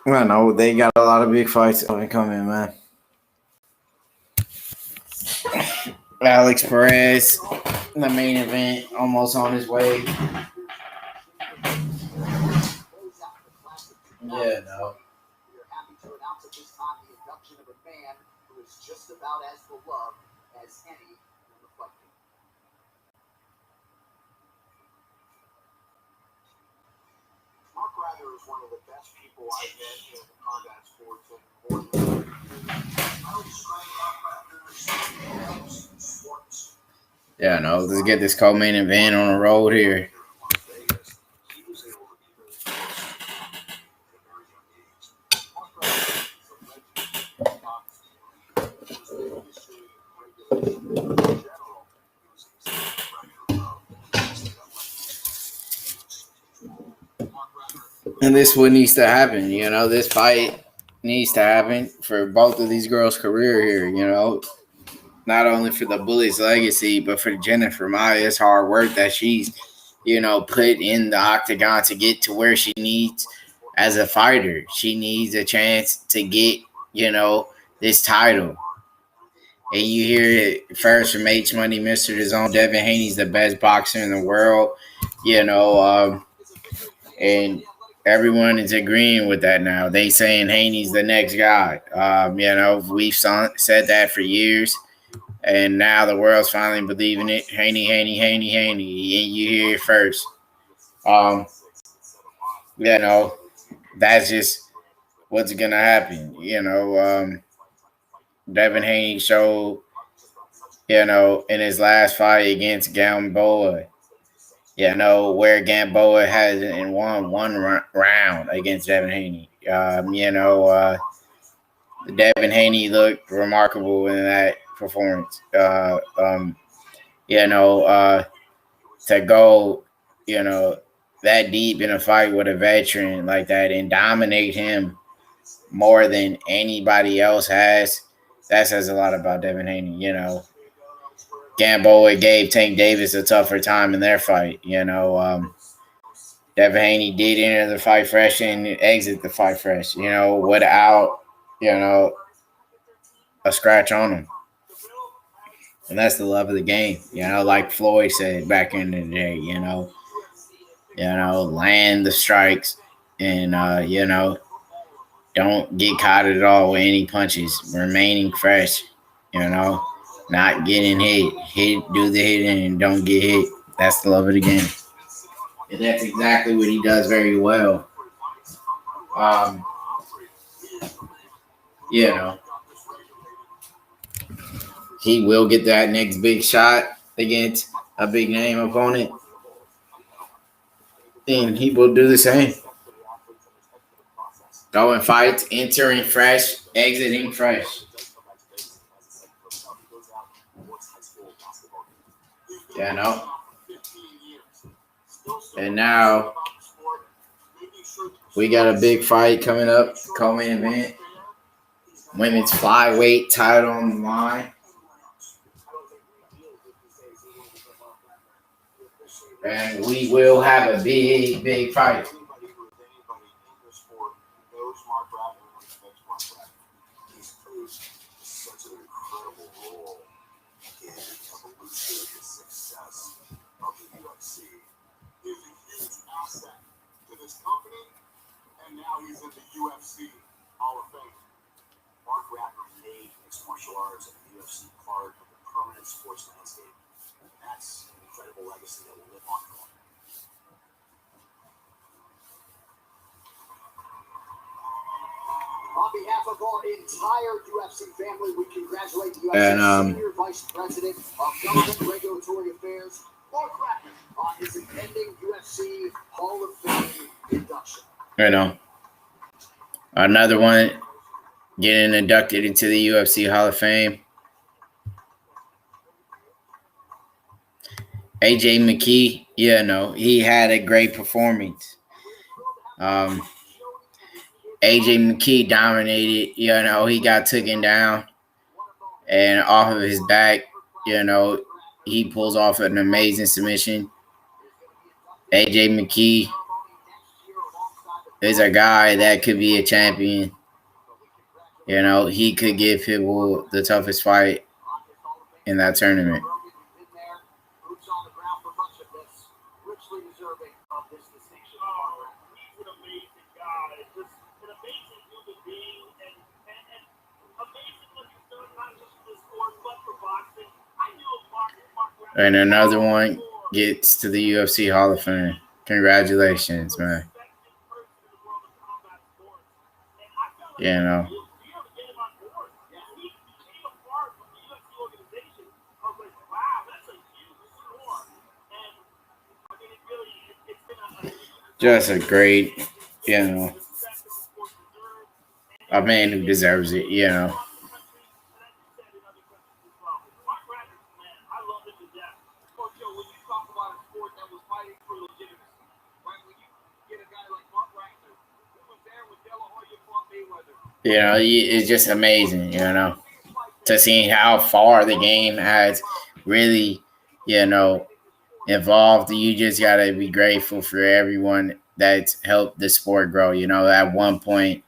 Speaker 2: I know they got a lot of big fights coming, man. Alex Perez, the main event, almost on his way.
Speaker 3: We're happy to announce at this time the induction of a man who is just about as beloved as any in the fight game. Mark Rather is one of the best people I've met in combat sports and more than
Speaker 2: let's get this co-main event on the road here. And this is what needs to happen, this fight needs to happen for both of these girls' career here, not only for the Bullet's legacy, but for Jennifer Maia's hard work that she's, put in the octagon to get to where she needs as a fighter. She needs a chance to get, this title. And you hear it first from H Money, Mr. DAZN. Devin Haney's the best boxer in the world, and everyone is agreeing with that now. They saying Haney's the next guy. We've said that for years, and now the world's finally believing it. Haney. And you hear it first. That's just what's gonna happen. Devin Haney showed, in his last fight against Gamboa, where Gamboa hasn't won one round against Devin Haney. Devin Haney looked remarkable in that performance. To go, that deep in a fight with a veteran like that and dominate him more than anybody else has, that says a lot about Devin Haney. Gamboa gave Tank Davis a tougher time in their fight. Devin Haney did enter the fight fresh and exit the fight fresh, without, a scratch on him. And that's the love of the game, like Floyd said back in the day, land the strikes and, don't get caught at all with any punches, remaining fresh, not getting hit, do the hitting and don't get hit. That's the love of the game. And that's exactly what he does very well. He will get that next big shot against a big name opponent. And he will do the same. Going fights, entering fresh, exiting fresh. And now we got a big fight coming up, co-main event. Women's flyweight title on the line. And we will have a big, big fight.
Speaker 3: And now he's in the UFC Hall of Fame. Mark Rappner made mixed martial arts and the UFC part of the permanent sports landscape. That's an incredible legacy that will live on forever. On behalf of our entire UFC family, we congratulate the UFC Senior Vice President of Government Regulatory Affairs, Mark Rappner, on his impending UFC Hall of Fame induction.
Speaker 2: Another one getting inducted into the UFC Hall of Fame. AJ McKee, he had a great performance. AJ McKee dominated, he got taken down. And off of his back, he pulls off an amazing submission. AJ McKee is a guy that could be a champion. He could give people the toughest fight in that tournament. And another one gets to the UFC Hall of Fame. Congratulations, man. Just a great, a man who deserves it, It's just amazing, to see how far the game has really, evolved. You just got to be grateful for everyone that's helped the sport grow. At one point,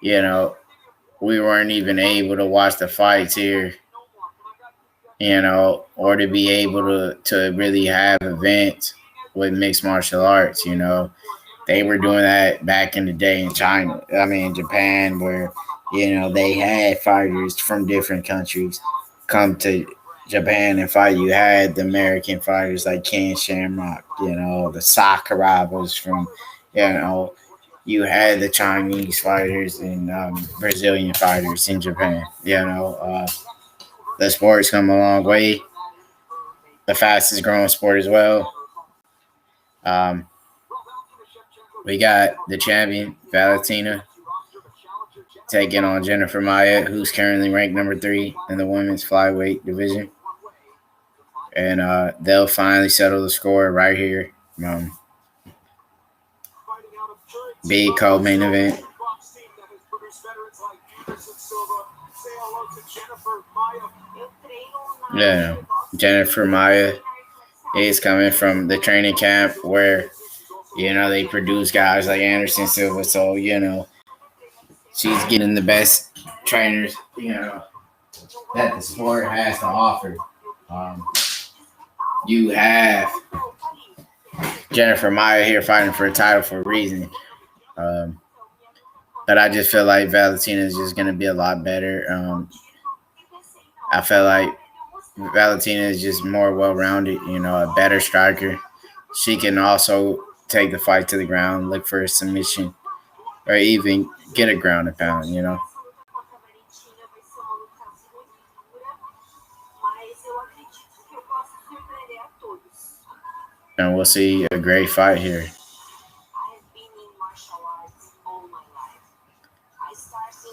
Speaker 2: we weren't even able to watch the fights here, or to be able to really have events with mixed martial arts, They were doing that back in the day in China. In Japan, where, they had fighters from different countries come to Japan and fight. You had the American fighters like Ken Shamrock, the Sakurai was from, you had the Chinese fighters and Brazilian fighters in Japan. The sport's come a long way. The fastest growing sport as well. We got the champion, Valentina. taking on Jennifer Maia, who's currently ranked number 3 in the women's flyweight division. And they'll finally settle the score right here. Big co-main event. Yeah, Jennifer Maia is coming from the training camp where, they produce guys like Anderson Silva. So, she's getting the best trainers, that the sport has to offer. You have Jennifer Maia here fighting for a title for a reason. But I just feel like Valentina is just going to be a lot better. I feel like Valentina is just more well-rounded, a better striker. She can also take the fight to the ground, look for a submission, or even get a ground and pound, And we'll see a great fight here.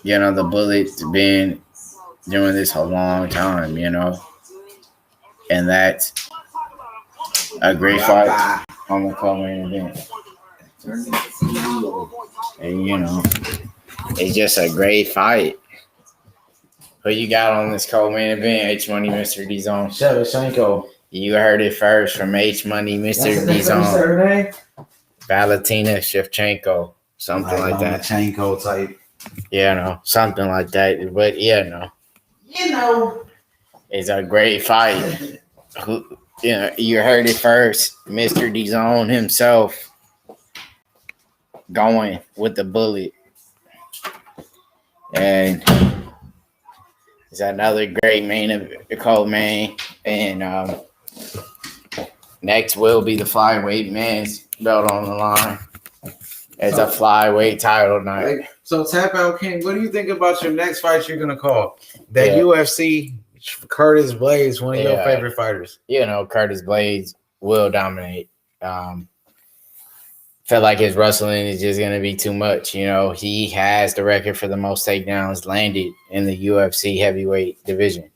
Speaker 2: The Bullet's been doing this a long time, and that's a great fight on the co-main event. And, it's just a great fight. Who you got on this co-main event, H Money, Mr. D-Zone?
Speaker 1: Shevchenko.
Speaker 2: You heard it first from H Money, Mr. D-Zone. Valentina Shevchenko. Something like that.
Speaker 1: Shevchenko type.
Speaker 2: Something like that. But it's a great fight. You heard it first. Mr. D-Zone himself going with the Bullet. And it's another great co-main. And next will be the flyweight men's belt on the line. It's a flyweight title night.
Speaker 1: So, Tap Out King, what do you think about your next fight you're going to call? That UFC, Curtis Blades, one of your favorite fighters.
Speaker 2: Curtis Blades will dominate. Feel like his wrestling is just going to be too much. He has the record for the most takedowns landed in the UFC heavyweight division.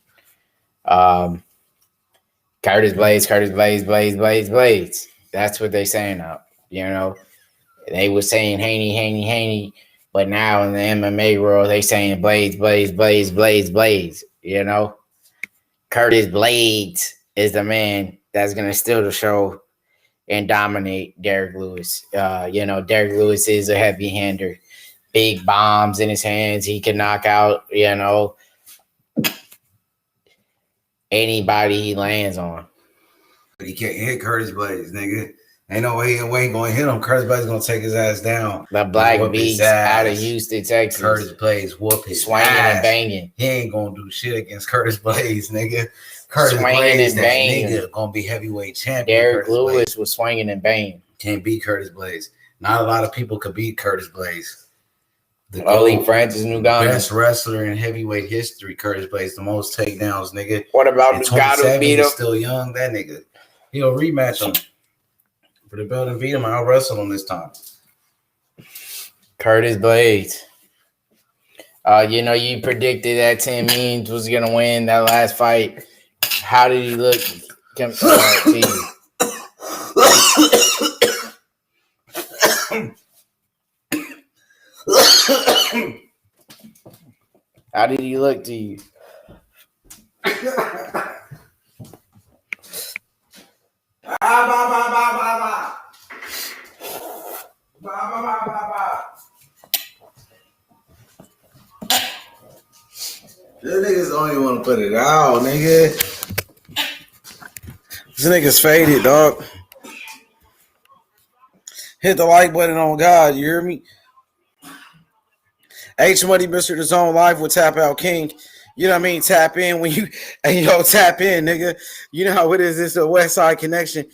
Speaker 2: Curtis Blades. That's what they're saying now. They were saying Haney, but now in the MMA world, they saying Blades. Curtis Blades is the man that's going to steal the show and dominate Derek Lewis. Derek Lewis is a heavy hander. Big bombs in his hands. He can knock out, anybody he lands on.
Speaker 1: But he can't hit Curtis Blades, nigga. Ain't no way he ain't going to hit him. Curtis Blades going to take his ass down.
Speaker 2: The Black Beast out of Houston, Texas.
Speaker 1: Curtis Blades whoop his
Speaker 2: swinging
Speaker 1: ass.
Speaker 2: And banging.
Speaker 1: He ain't going to do shit against Curtis Blades, nigga. Curtis
Speaker 2: swinging
Speaker 1: Blades,
Speaker 2: and banging.
Speaker 1: Nigga going to be heavyweight champion.
Speaker 2: Derek Lewis was swinging and banging.
Speaker 1: Can't beat Curtis Blades. Not a lot of people could beat Curtis Blades.
Speaker 2: Only Francis Ngannou.
Speaker 1: Best wrestler in heavyweight history, Curtis Blades. The most takedowns, nigga.
Speaker 2: What about the guy who beat him?
Speaker 1: Still young, that nigga. He'll rematch him. For the belt and beat him, I'll wrestle him this time.
Speaker 2: Curtis Blades. You predicted that Tim Means was going to win that last fight. How did he look to you? How did he look to you?
Speaker 1: This niggas don't even want to put it out, nigga. This nigga's faded, dog. Hit the like button on God, you hear me? H Money, Mr. The Zone Live with Tap Out King. You know what I mean? Tap in when you, tap in, nigga. You know how it is. It's a West Side connection.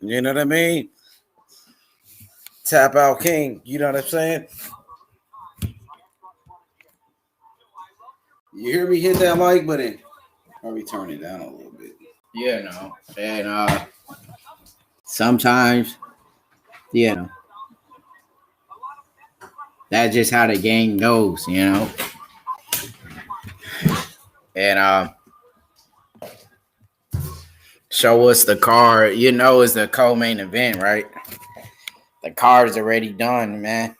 Speaker 1: You know what I mean? Tap Out King. You know what I'm saying? You hear me? Hit that like button. Probably turn it down a little bit.
Speaker 2: And sometimes, That's just how the game goes, you know. And show us the card. You know, it's the co-main event, right? The card's already done, man.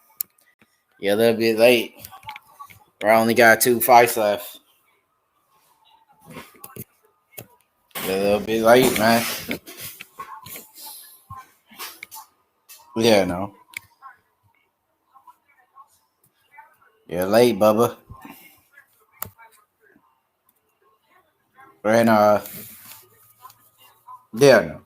Speaker 2: You're a little bit late. We only got 2 fights left. You're a little bit late, man. Yeah, no. You're late, Bubba. And yeah, no.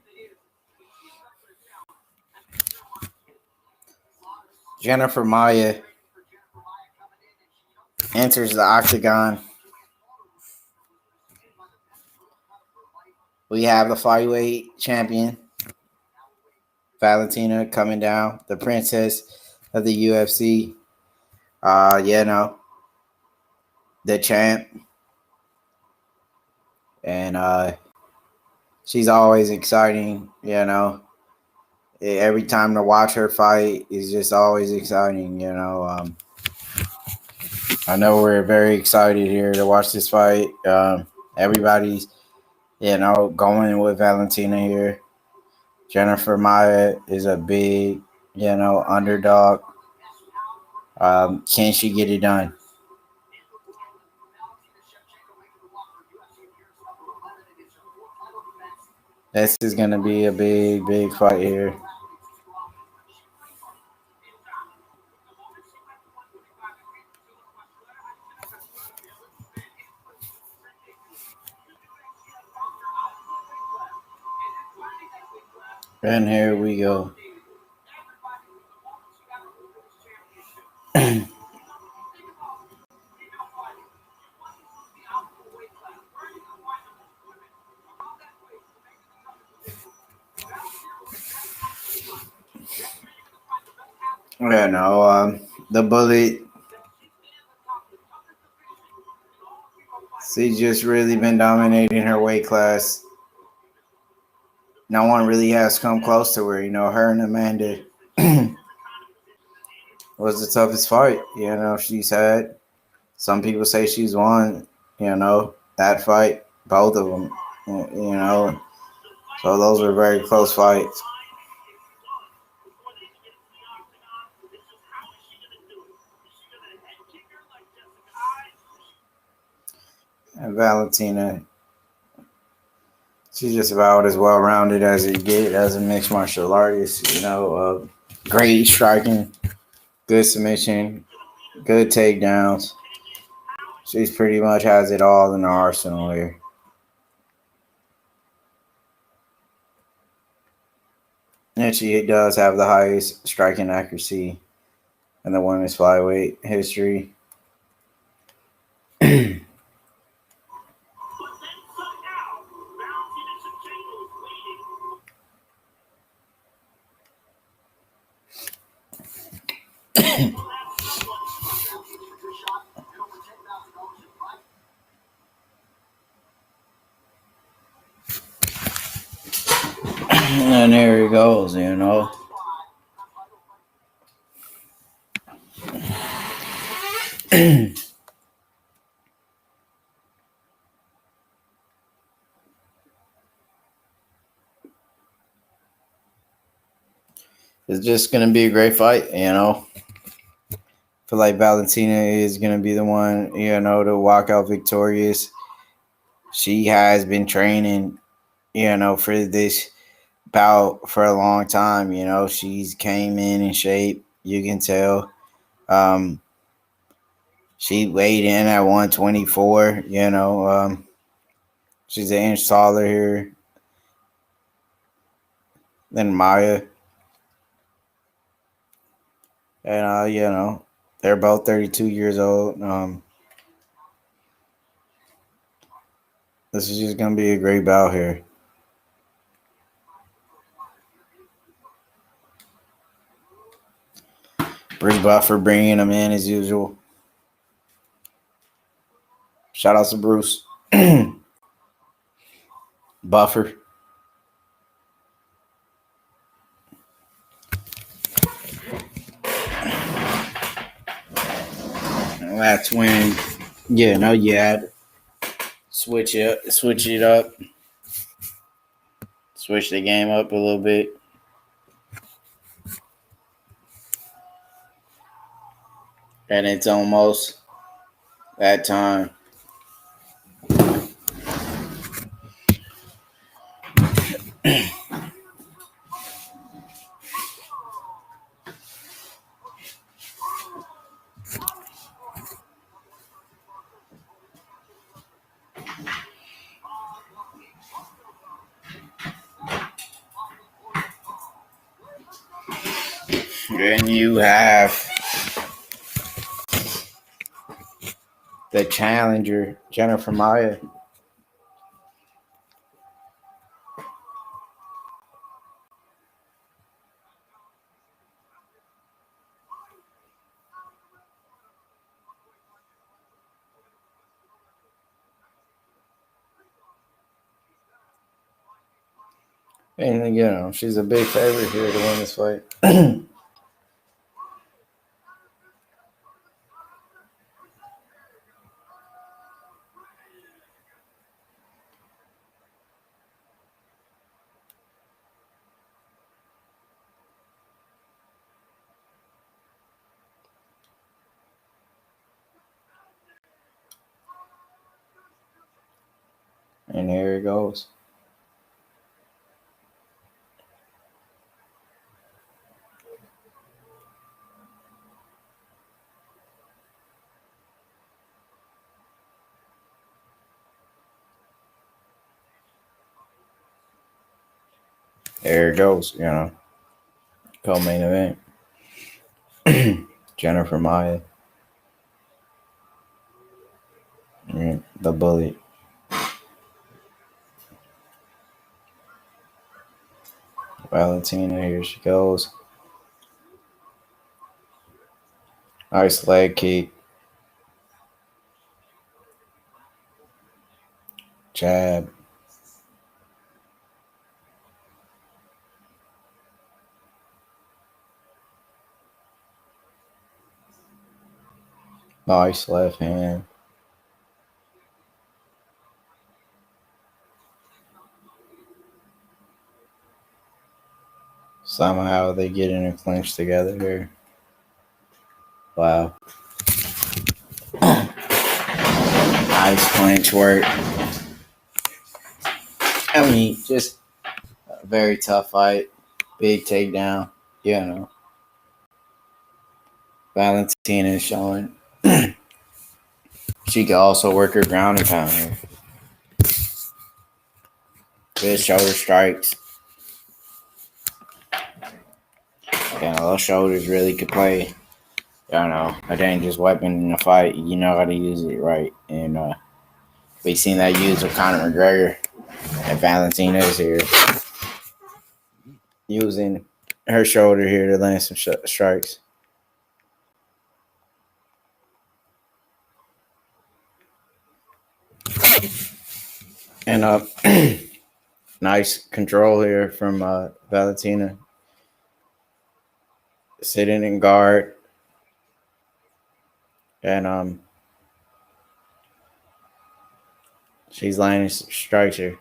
Speaker 2: Jennifer Maya enters the octagon. We have the flyweight champion, Valentina, coming down, the princess of the UFC. No, the champ. And she's always exciting, you know. Every time to watch her fight is just always exciting, you know. I know we're very excited here to watch this fight. Everybody's, you know, going with Valentina here. Jennifer Maya is a big, you know, underdog. Can she get it done? This is going to be a big, big fight here. And here we go. Yeah, no, the bullet. She's just really been dominating her weight class. No one really has come close to her. You know, her and Amanda was the toughest fight, you know, she's had. Some people say she's won, you know, that fight, both of them, you know. So those were very close fights. And Valentina, she's just about as well-rounded as it get as a mixed martial artist, you know. Great striking, good submission, good takedowns. She's pretty much has it all in her arsenal here. And she does have the highest striking accuracy in the women's flyweight history. And there he goes, you know. It's just going to be a great fight, you know. I feel like Valentina is going to be the one, you know, to walk out victorious. She has been training, you know, for this bout for a long time, you know. She's came in shape, you can tell. She weighed in at 124, you know. She's an inch taller here than Maya. And, you know, they're both 32 years old. This is just going to be a great bout here. Bruce Buffer bringing him in as usual. Shout out to Bruce. Buffer. that's when you had switch it up, switch the game up a little bit. And it's almost that time. And you have the challenger, Jennifer Maia. And, she's a big favorite here to win this fight. And here it goes. There it goes, Co-main event. Jennifer Maia. The bullet. Valentina, here she goes. Nice leg kick. Jab. Nice left hand. Somehow they get in a clinch together here. Wow. Nice clinch work. I mean, just a very tough fight. Big takedown. Valentina is showing she can also work her ground and pound here. Good shoulder strikes. Those shoulders really could play, a dangerous weapon in a fight. You know how to use it right. And we've seen that used with Conor McGregor. And Valentina is here using her shoulder here to land some strikes. And nice control here from Valentina. Sitting in guard. And she's landing strikes here.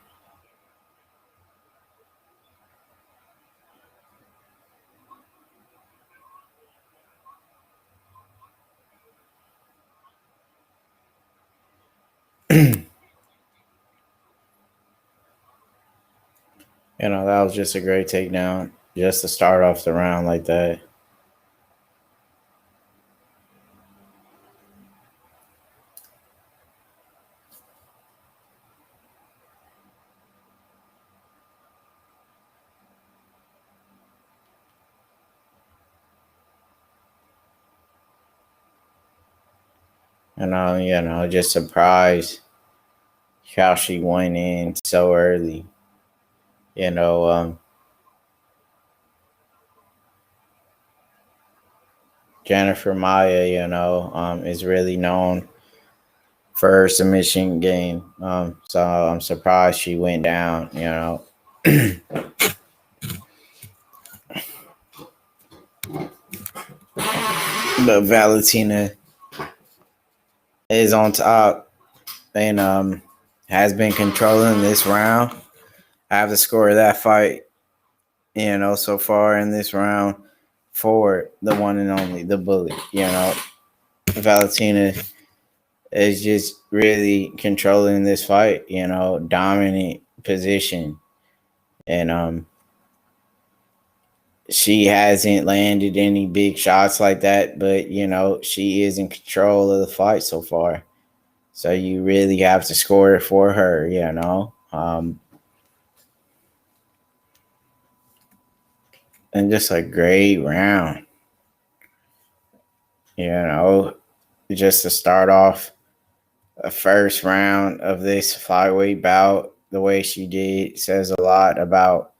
Speaker 2: That was just a great takedown. Just to start off the round like that. And just surprised how she went in so early. Jennifer Maia, is really known for her submission game. So I'm surprised she went down, But Valentina is on top and has been controlling this round. I have the score of that fight, so far in this round for the one and only, the bully. Valentina is just really controlling this fight, dominant position. And she hasn't landed any big shots like that, but she is in control of the fight so far. So you really have to score it for her, and just a great round, just to start off a first round of this flyweight bout the way she did says a lot about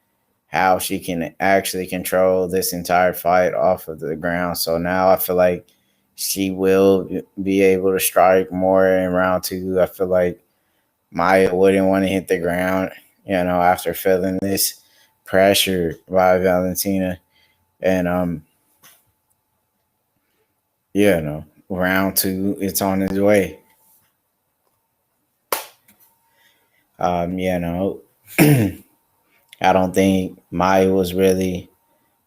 Speaker 2: how she can actually control this entire fight off of the ground. So now I feel like she will be able to strike more in round two. I feel like Maya wouldn't want to hit the ground, after feeling this pressure by Valentina. And round two, it's on its way. I don't think Maya was really,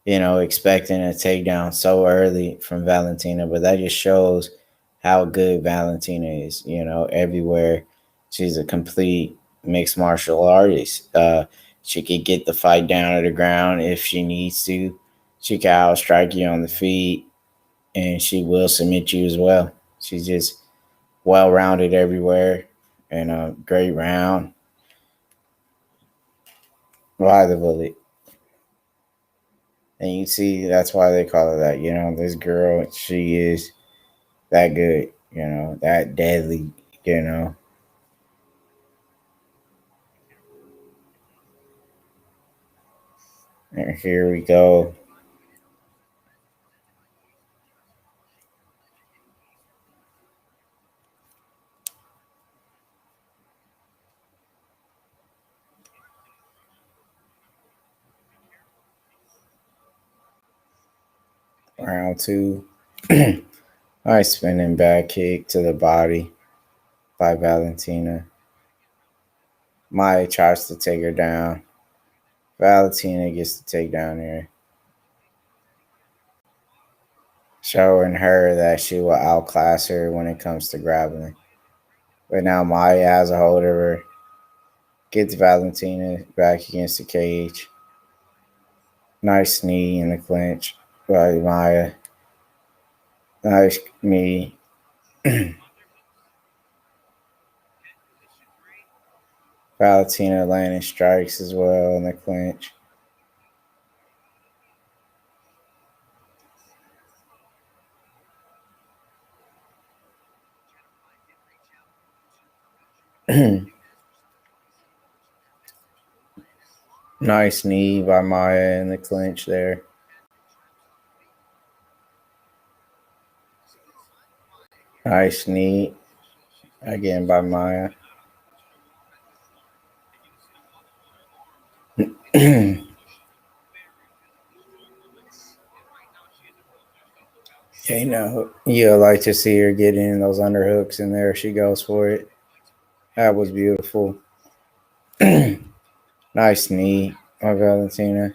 Speaker 2: expecting a takedown so early from Valentina, but that just shows how good Valentina is, everywhere. She's a complete mixed martial artist. She could get the fight down to the ground if she needs to. She can outstrike you on the feet, and she will submit you as well. She's just well-rounded everywhere, and a great round. By the bullet. And you see, that's why they call her that. This girl, she is that good, that deadly, And here we go. Round two. Nice spinning back kick to the body by Valentina. Maya tries to take her down. Valentina gets the takedown here. Showing her that she will outclass her when it comes to grappling. But now Maya has a hold of her. Gets Valentina back against the cage. Nice knee in the clinch by Maya. Nice knee. Valentina landing strikes as well in the clinch. Nice knee by Maya in the clinch there. Nice knee again by Maya. You like to see her get in those underhooks, and there she goes for it. That was beautiful. Nice knee by Valentina.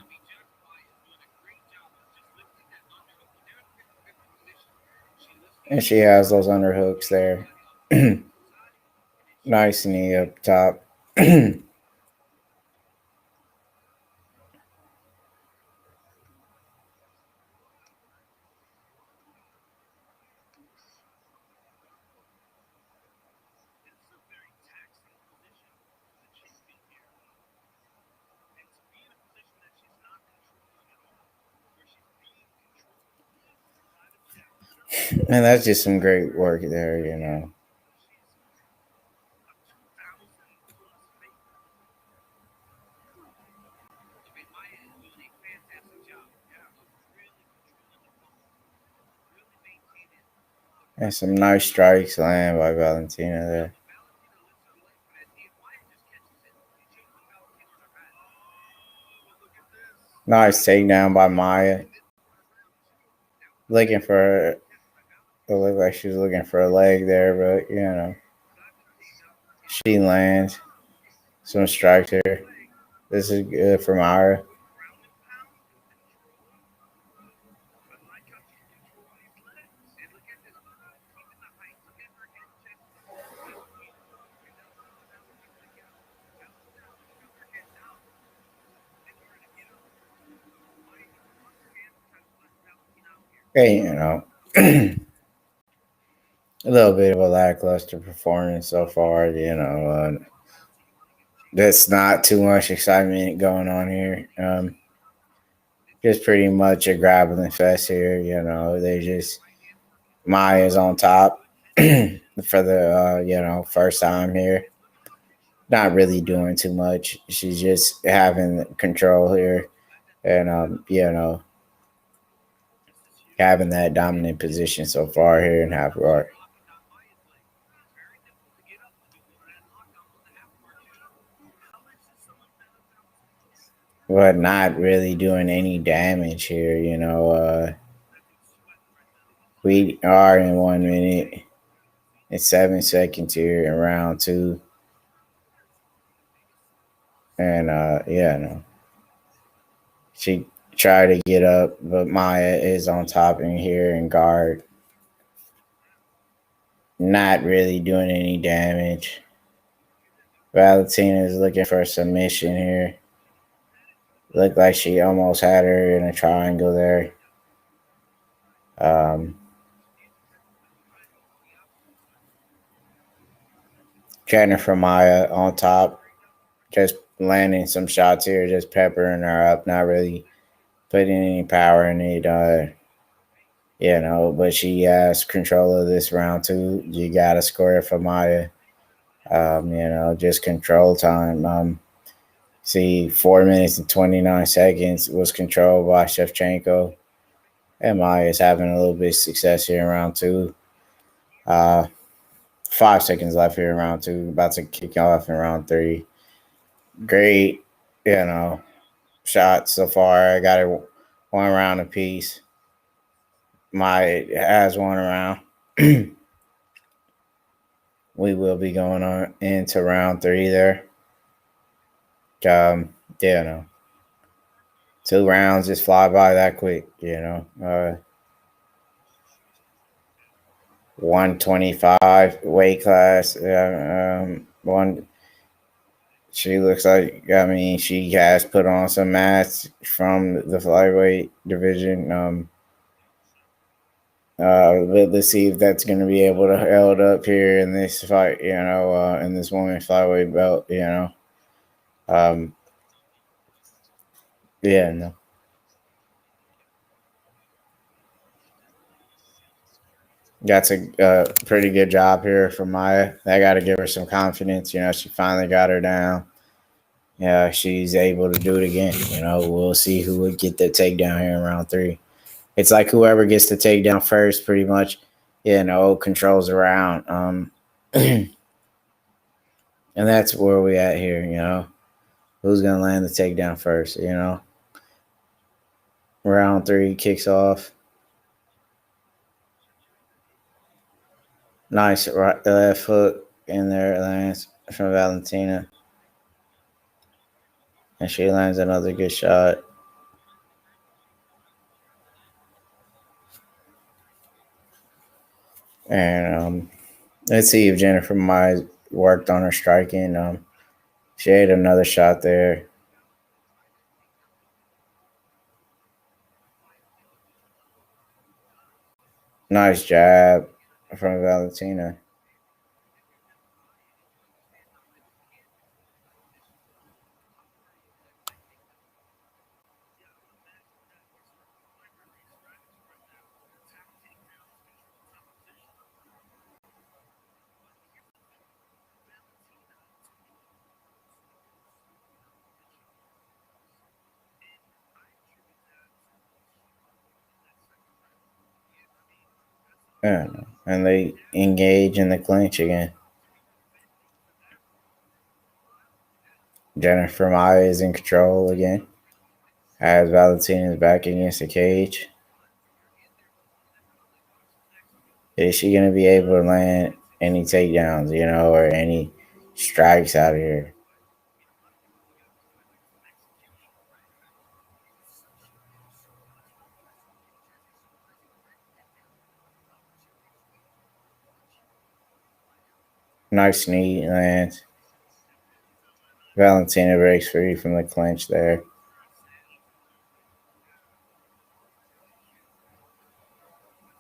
Speaker 2: And she has those underhooks there. Nice knee up top. And that's just some great work there, And some nice strikes land by Valentina there. Nice takedown by Maya. Looking for It looked like she was looking for a leg there, but she lands some strikes here. This is good for Myra. Hey, a little bit of a lackluster performance so far. That's not too much excitement going on here. Just pretty much a grappling fest here. They just Maya's on top for the first time here. Not really doing too much. She's just having control here, and having that dominant position so far here in half guard. But not really doing any damage here. We are in 1 minute and 7 seconds here in round 2. And no. She tried to get up, but Maya is on top in here and guard. Not really doing any damage. Valentina is looking for a submission here. Looked like she almost had her in a triangle there. Jennifer Maya on top, just landing some shots here, just peppering her up, not really putting any power in it. But she has control of this round 2. You got to score it for Maya. Just control time. 4 minutes and 29 seconds was controlled by Shevchenko. And Maya is having a little bit of success here in round 2. 5 seconds left here in round 2. About to kick off in round 3. Great, shots so far. I got it 1 round apiece. Maya has 1 round. We will be going on into round 3 there. 2 rounds just fly by that quick, 125 weight class. She looks like, she has put on some mass from the flyweight division. Let's see if that's going to be able to hold up here in this fight, in this women's flyweight belt, no. That's a pretty good job here for Maya. I got to give her some confidence. She finally got her down. Yeah, she's able to do it again. We'll see who would get the takedown here in round 3. It's like whoever gets the takedown first, pretty much, controls the round. And that's where we at here. Who's gonna land the takedown first? Round 3 kicks off. Nice right left hook in there lands from Valentina. And she lands another good shot. And let's see if Jennifer Maya worked on her striking. She had another shot there. Nice jab from Valentina. And they engage in the clinch again. Jennifer Maya is in control again. As Valentina's back against the cage.
Speaker 1: Is she going to be able to land any takedowns, or any strikes out of here? Nice knee lands. Valentina breaks free from the clinch there.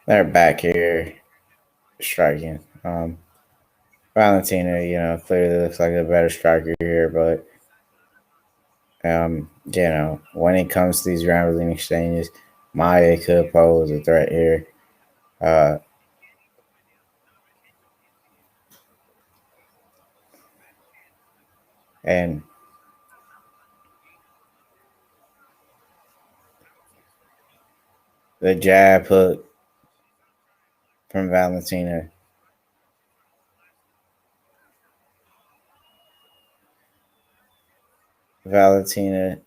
Speaker 1: They're back here striking. Valentina, clearly looks like a better striker here, but when it comes to these rambling exchanges, Maya could pose a threat here. And the jab hook from Valentina. Valentina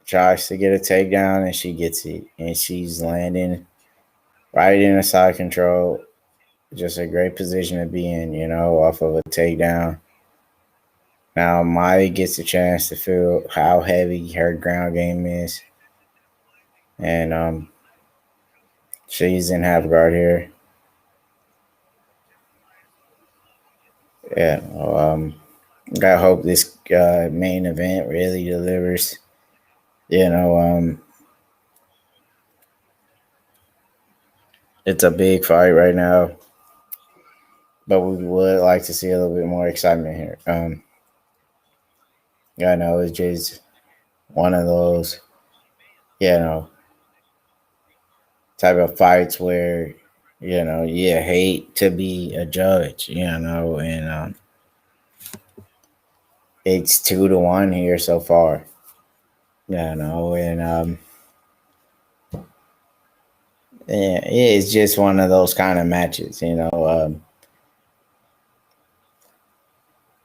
Speaker 1: tries to get a takedown and she gets it. And she's landing right in a side control. Just a great position to be in, off of a takedown. Now Maya gets a chance to feel how heavy her ground game is. And she's in half guard here. Yeah. I hope this main event really delivers. It's a big fight right now, but we would like to see a little bit more excitement here. I know it's just one of those, type of fights where, you hate to be a judge, and it's 2-1 here so far, and yeah, it's just one of those kind of matches,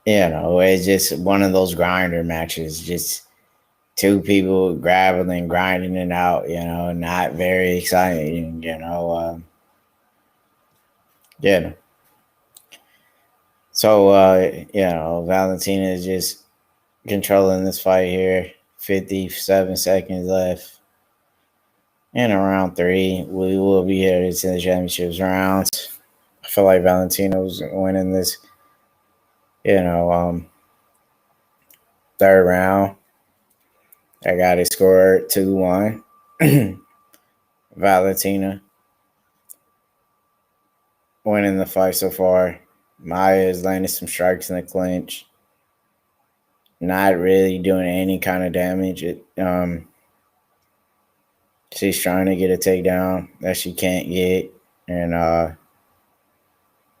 Speaker 1: it's just one of those grinder matches, just two people grappling and grinding it out, not very exciting, yeah. So, Valentina is just controlling this fight here. 57 seconds left in round 3. We will be headed to the championships rounds. I feel like Valentino's winning this, third round. I got it scored 2-1. Valentina winning the fight so far. Maya is landing some strikes in the clinch. Not really doing any kind of damage. She's trying to get a takedown that she can't get. And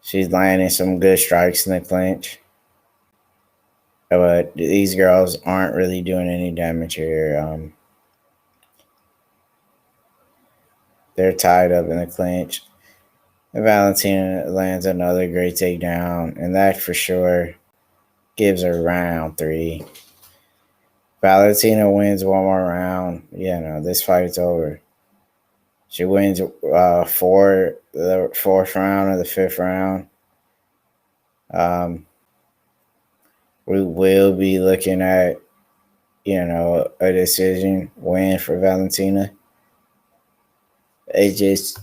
Speaker 1: she's landing some good strikes in the clinch. But these girls aren't really doing any damage here. They're tied up in the clinch. And Valentina lands another great takedown. And that for sure gives her round 3. Valentina wins one more round. This fight's over. She wins the 4th round or the 5th round. We will be looking at, a decision win for Valentina. It just,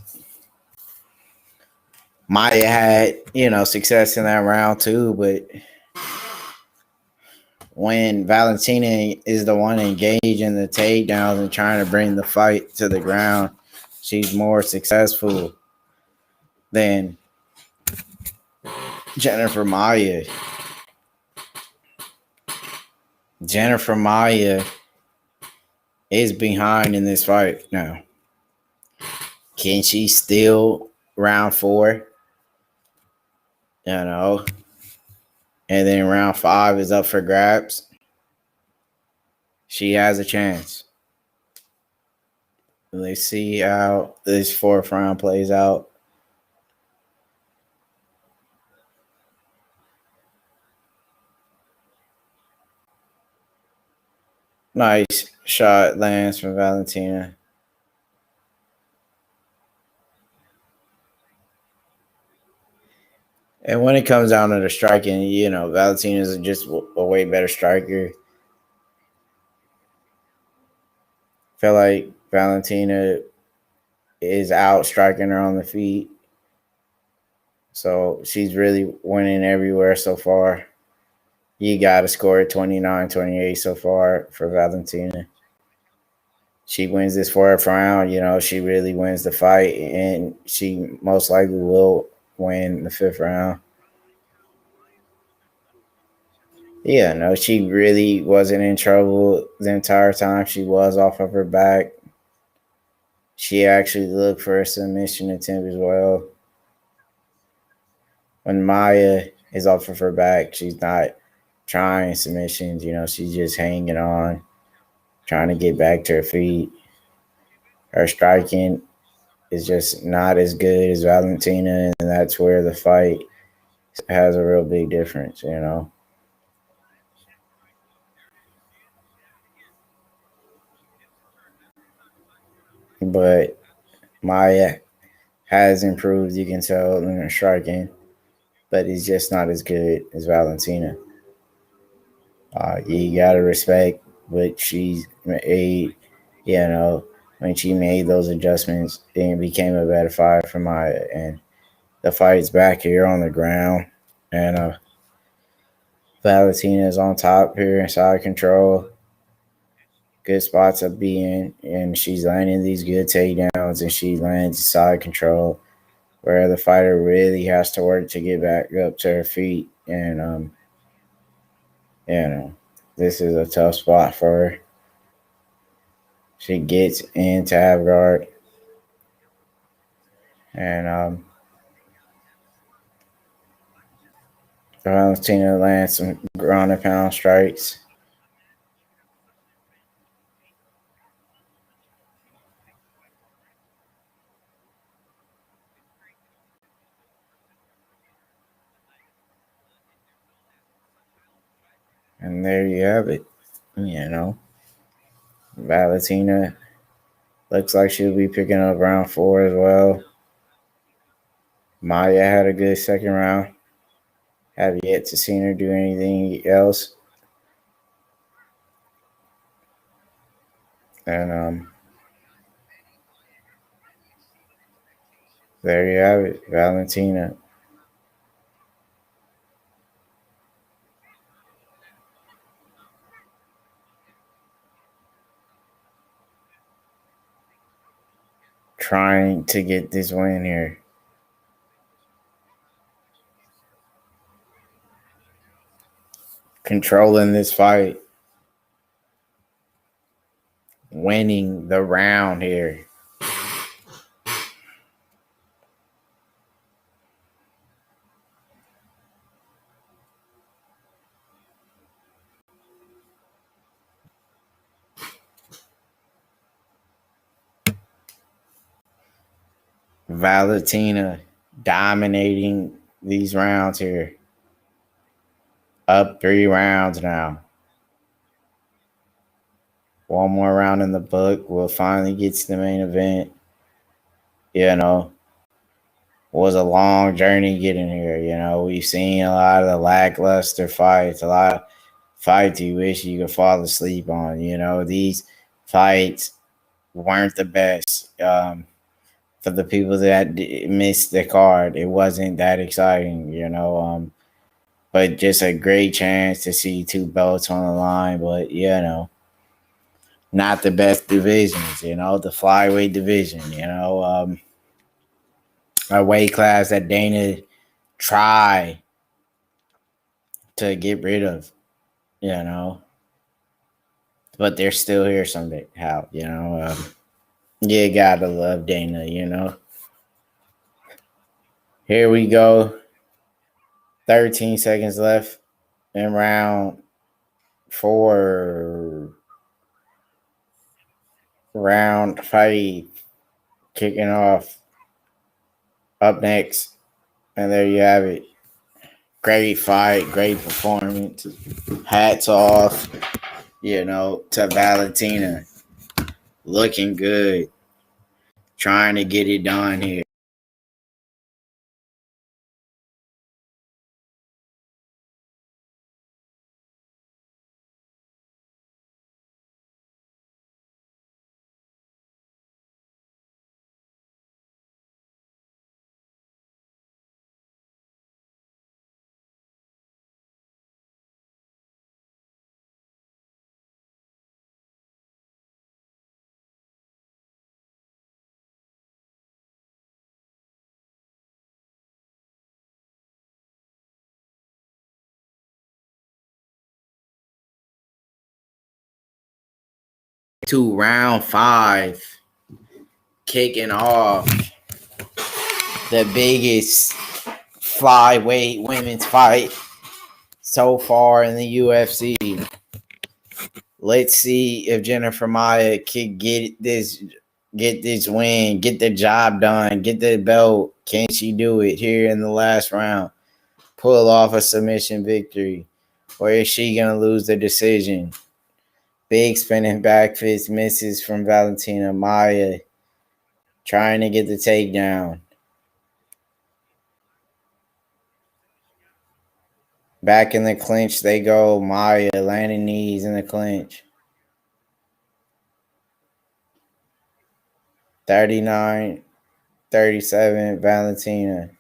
Speaker 1: Maya had, success in that round too, but when Valentina is the one engaged in the takedowns and trying to bring the fight to the ground, she's more successful than Jennifer Maya. Jennifer Maya is behind in this fight now. Can she steal round 4? And then round 5 is up for grabs. She has a chance. Let's see how this 4th round plays out. Nice shot lands from Valentina.
Speaker 2: And when it comes down to the striking, Valentina is just a way better striker. I feel like Valentina is out striking her on the feet. So she's really winning everywhere so far. You got to score 29-28 so far for Valentina. She wins this fourth round, she really wins the fight, and she most likely will win the fifth round. Yeah, no, she really wasn't in trouble the entire time. She was off of her back. She actually looked for a submission attempt as well. When Maya is off of her back, she's not trying submissions. She's just hanging on, trying to get back to her feet. Her striking is just not as good as Valentina, and that's where the fight has a real big difference, But Maya has improved, you can tell, in her striking, but he's just not as good as Valentina. You gotta respect what she's made, when she made those adjustments, it became a better fight for Maya. And the fight's back here on the ground, and Valentina is on top here, inside control. Good spots to be in, and she's landing these good takedowns, and she lands side control, where the fighter really has to work to get back up to her feet. And this is a tough spot for her. She gets into half guard, and Valentina lands some ground and pound strikes. And there you have it. Valentina looks like she'll be picking up round 4 as well. Maya had a good second round. Have yet to see her do anything else. And there you have it, Valentina. Trying to get this win here. Controlling this fight. Winning the round here. Valentina dominating these rounds here. Up 3 rounds now. One more round in the book. We'll finally get to the main event. Was a long journey getting here. We've seen a lot of the lackluster fights, a lot of fights you wish you could fall asleep on. These fights weren't the best. For the people that missed the card, it wasn't that exciting, but just a great chance to see 2 belts on the line. But, not the best divisions, the flyweight division, a weight class that Dana tried to get rid of, but they're still here somehow, you gotta love Dana, Here we go. 13 seconds left in round 4. Round 5 kicking off. Up next. And there you have it. Great fight, great performance. Hats off, to Valentina. Looking good. Trying to get it done here. to round 5. Kicking off the biggest flyweight women's fight so far in the UFC. Let's see if Jennifer Maia can get this win, get the job done, get the belt. Can she do it here in the last round? Pull off a submission victory? Or is she going to lose the decision? Big spinning back fist misses from Valentina. Maia trying to get the takedown. Back in the clinch they go. Maia landing knees in the clinch. 39-37 Valentina.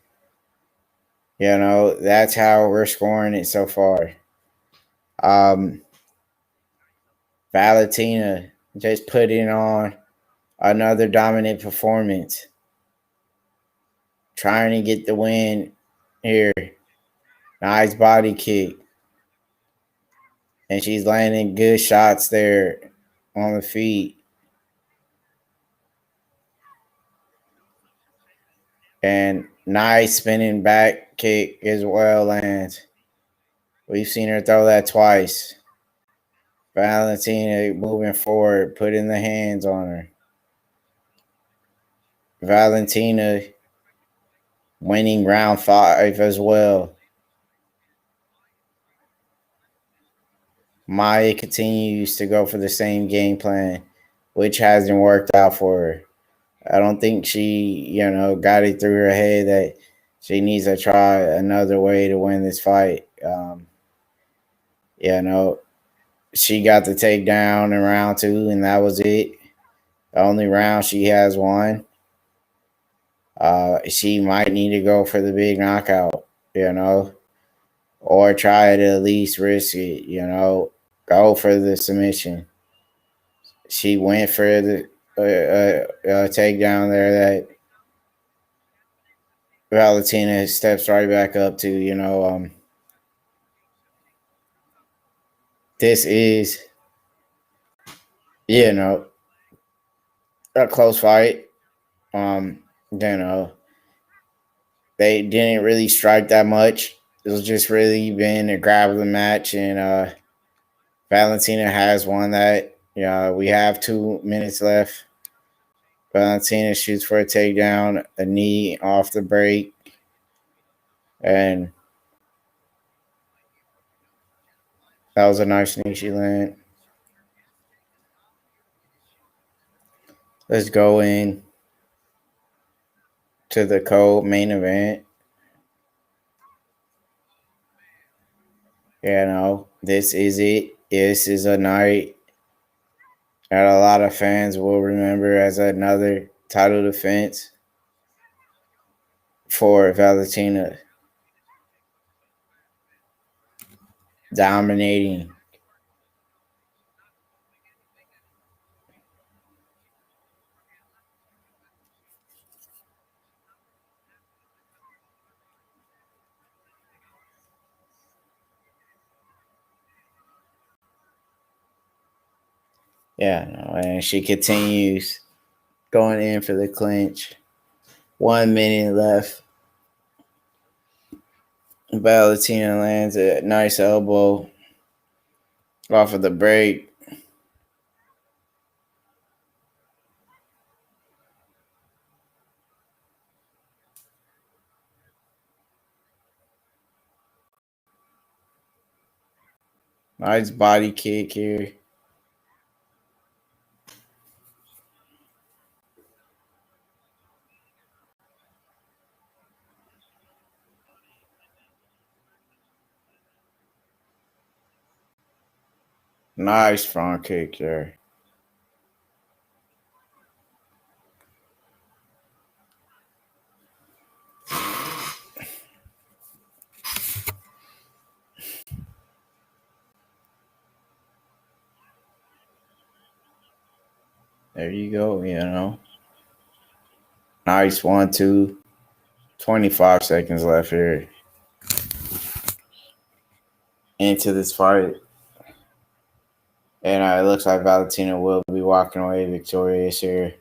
Speaker 2: You know, that's how we're scoring it so far. Valentina just putting on another dominant performance. Trying to get the win here. Nice body kick. And she's landing good shots there on the feet. And nice spinning back kick as well lands. We've seen her throw that twice. Valentina moving forward, putting the hands on her. Valentina winning round 5 as well. Maia continues to go for the same game plan, which hasn't worked out for her. I don't think she, got it through her head that she needs to try another way to win this fight. She got the takedown in round 2, and that was it. The only round she has won. She might need to go for the big knockout, or try to at least risk it, go for the submission. She went for the takedown there that Valentina steps right back up to, this is, a close fight. They didn't really strike that much. It was just really been a grab of the match, and Valentina has won that. We have 2 minutes left. Valentina shoots for a takedown, a knee off the break, and that was a nice knee she landed. Let's go in to the co-main event. This is it. This is a night that a lot of fans will remember as another title defense for Valentina. Dominating. And she continues going in for the clinch. 1 minute left. Valentina lands a nice elbow off of the break. Nice body kick here. Nice front kick there. There you go, Nice 1-2. 25 seconds left here into this fight.
Speaker 1: And it looks like Valentina will be walking away victorious here.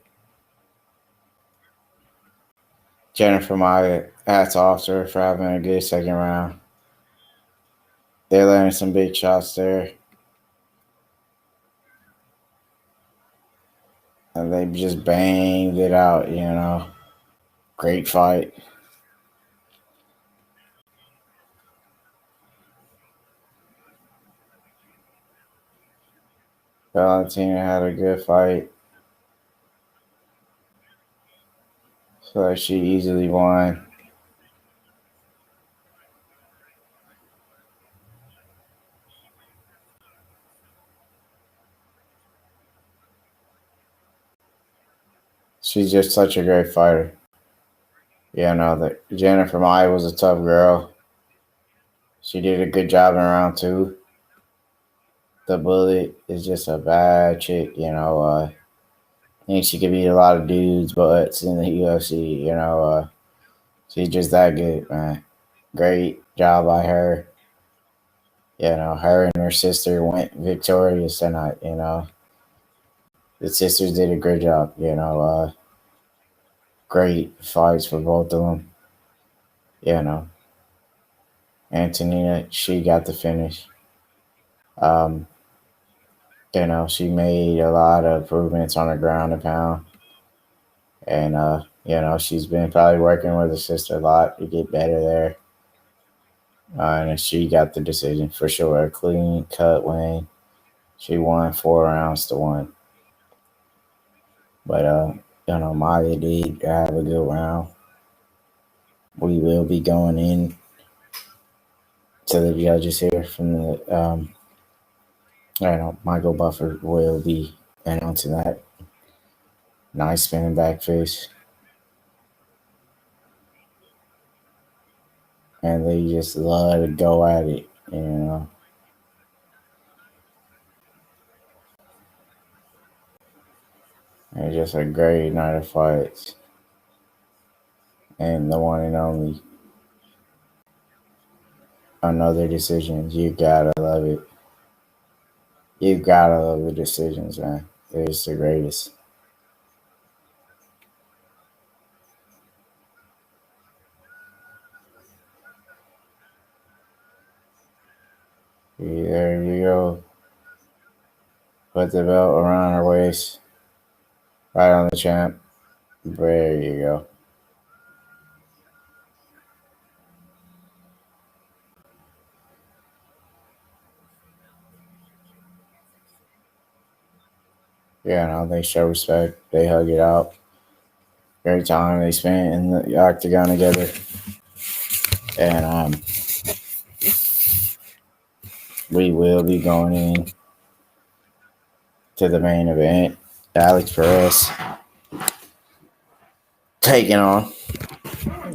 Speaker 1: Jennifer Maia, hats off to her for having a good second round. They're landing some big shots there. And they just banged it out, Great fight. Valentina had a good fight. So she easily won. She's just such a great fighter. That Jennifer Maia was a tough girl. She did a good job in round 2. The Bullet is just a bad chick, I think she could beat a lot of dudes' butts in the UFC, she's just that good, man. Great job by her. Her and her sister went victorious tonight, The sisters did a great job, great fights for both of them. Antonina, she got the finish. She made a lot of improvements on her ground and pound. And, she's been probably working with her sister a lot to get better there. And she got the decision for sure. A clean cut win. She won 4 rounds to 1. But, Maya did have a good round. We will be going in to the judges here from the, Michael Buffer will be announcing that. Nice spinning back fist. And they just love to go at it, It's just a great night of fights. And the one and only. Another decision. You gotta love it. You gotta love the decisions, man. It's the greatest. There you go. Put the belt around her waist. Right on the champ. There you go. They show respect. They hug it out. Great time they spent in the octagon together. And we will be going in to the main event. Alex Perez taking on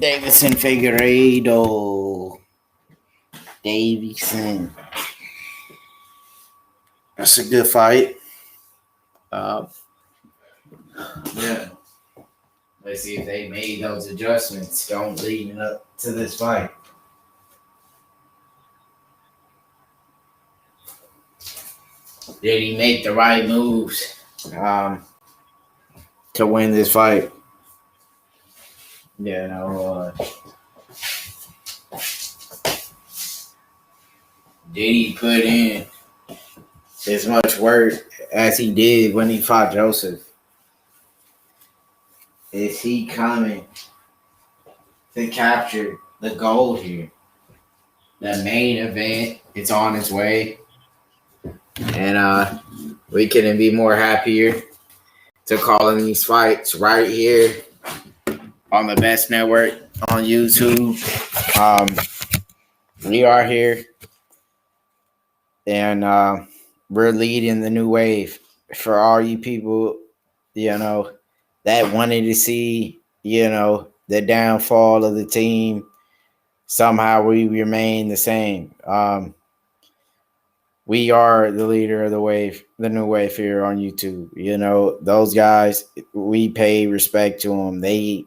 Speaker 1: Deiveson Figueiredo. Deiveson. That's a good fight. Yeah. Let's see if they made those adjustments going leading up to this fight. Did he make the right moves to win this fight? Did he put in as much work as he did when he fought Joseph? Is he coming to capture the gold here? The main event, it's on its way. And we couldn't be more happier to calling these fights right here on the best network on YouTube. We are here. And we're leading the new wave for all you people, that wanted to see, the downfall of the team. Somehow we remain the same. We are the leader of the wave, the new wave here on YouTube. Those guys, we pay respect to them. They,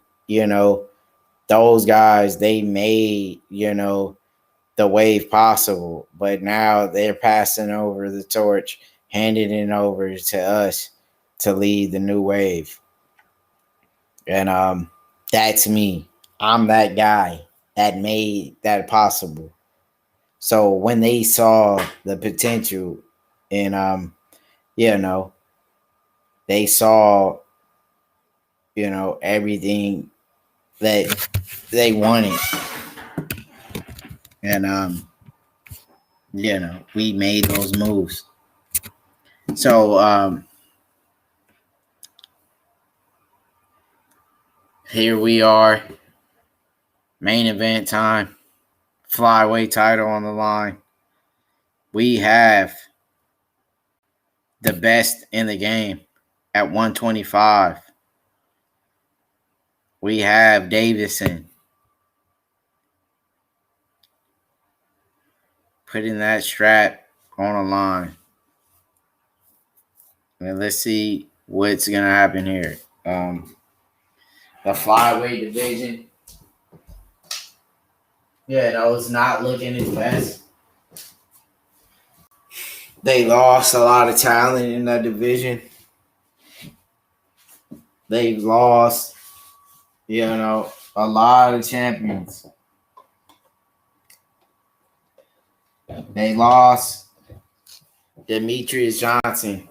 Speaker 1: those guys, they made, the wave possible. But now they're passing over the torch handing it over to us to lead the new wave. And that's me. I'm that guy that made that possible. So when they saw the potential and they saw, everything that they wanted. And we made those moves. So here we are, main event time, flyweight title on the line. We have the best in the game at 125. We have Deiveson putting that strap on the line. And let's see what's going to happen here. The flyweight division, it's not looking its best. They lost a lot of talent in that division. They've lost, a lot of champions. They lost Demetrius Johnson,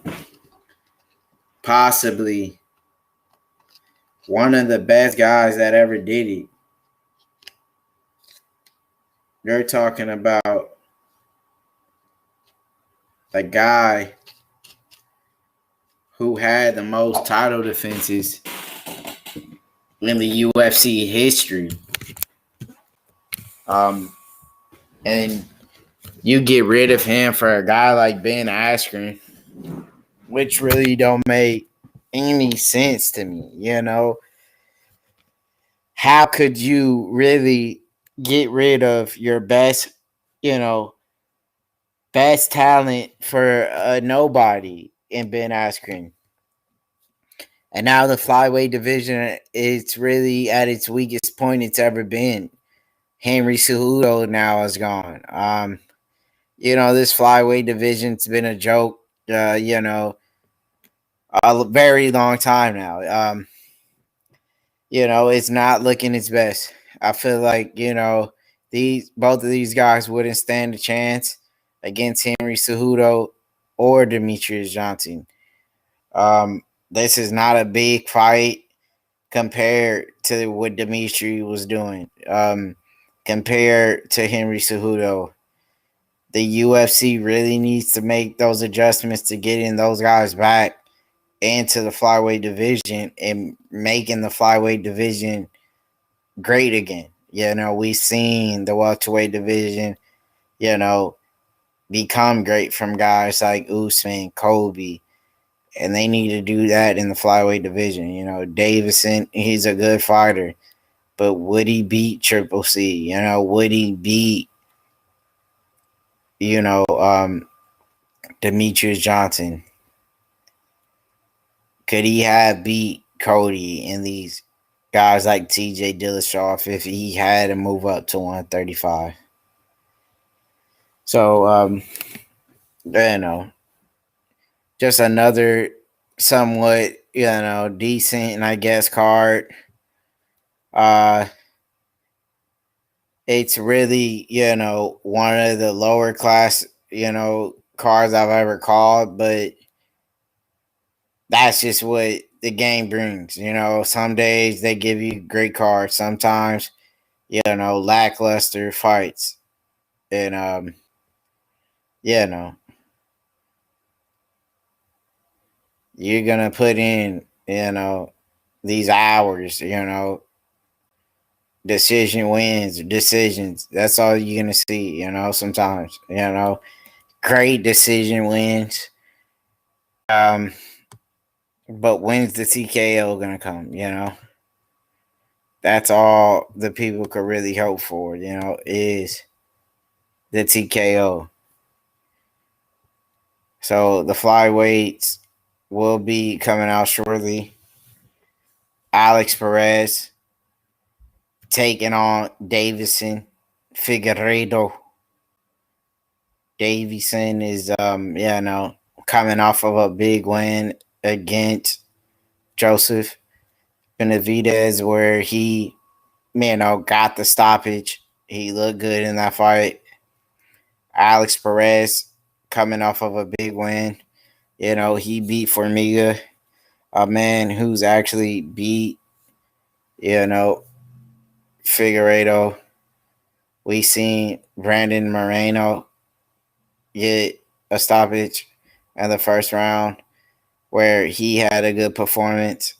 Speaker 1: possibly one of the best guys that ever did it. They're talking about the guy who had the most title defenses in the UFC history. And you get rid of him for a guy like Ben Askren, which really don't make any sense to me, How could you really get rid of your best talent for a nobody in Ben Askren? And now the flyweight division is really at its weakest point it's ever been. Henry Cejudo now is gone. This flyweight division's been a joke, a very long time now. It's not looking its best. I feel like, both of these guys wouldn't stand a chance against Henry Cejudo or Demetrius Johnson. This is not a big fight compared to what Dimitri was doing. Compared to Henry Cejudo, the UFC really needs to make those adjustments to getting those guys back into the flyweight division and making the flyweight division great again. We've seen the welterweight division, become great from guys like Usman, Kobe, and they need to do that in the flyweight division. Deiveson, he's a good fighter, but would he beat Triple C? Would he beat, Demetrius Johnson? Could he have beat Cody and these guys like TJ Dillashaw if he had to move up to 135? So, just another somewhat, decent, I guess, card. It's really, one of the lower class, cards I've ever called, but that's just what the game brings. Some days they give you great cards, sometimes, lackluster fights. And you're gonna put in, these hours, decision wins, decisions. That's all you're gonna see, sometimes, great decision wins. But when's the TKO gonna come, That's all the people could really hope for, is the TKO. So the flyweights will be coming out shortly. Alex Perez taking on Deiveson. Figueiredo. Deiveson is
Speaker 2: coming off of a big win against Joseph Benavidez, where he, got the stoppage. He looked good in that fight. Alex Perez coming off of a big win. He beat Formiga, a man who's actually beat, Figueiredo. We seen Brandon Moreno get a stoppage in the first round where he had a good performance.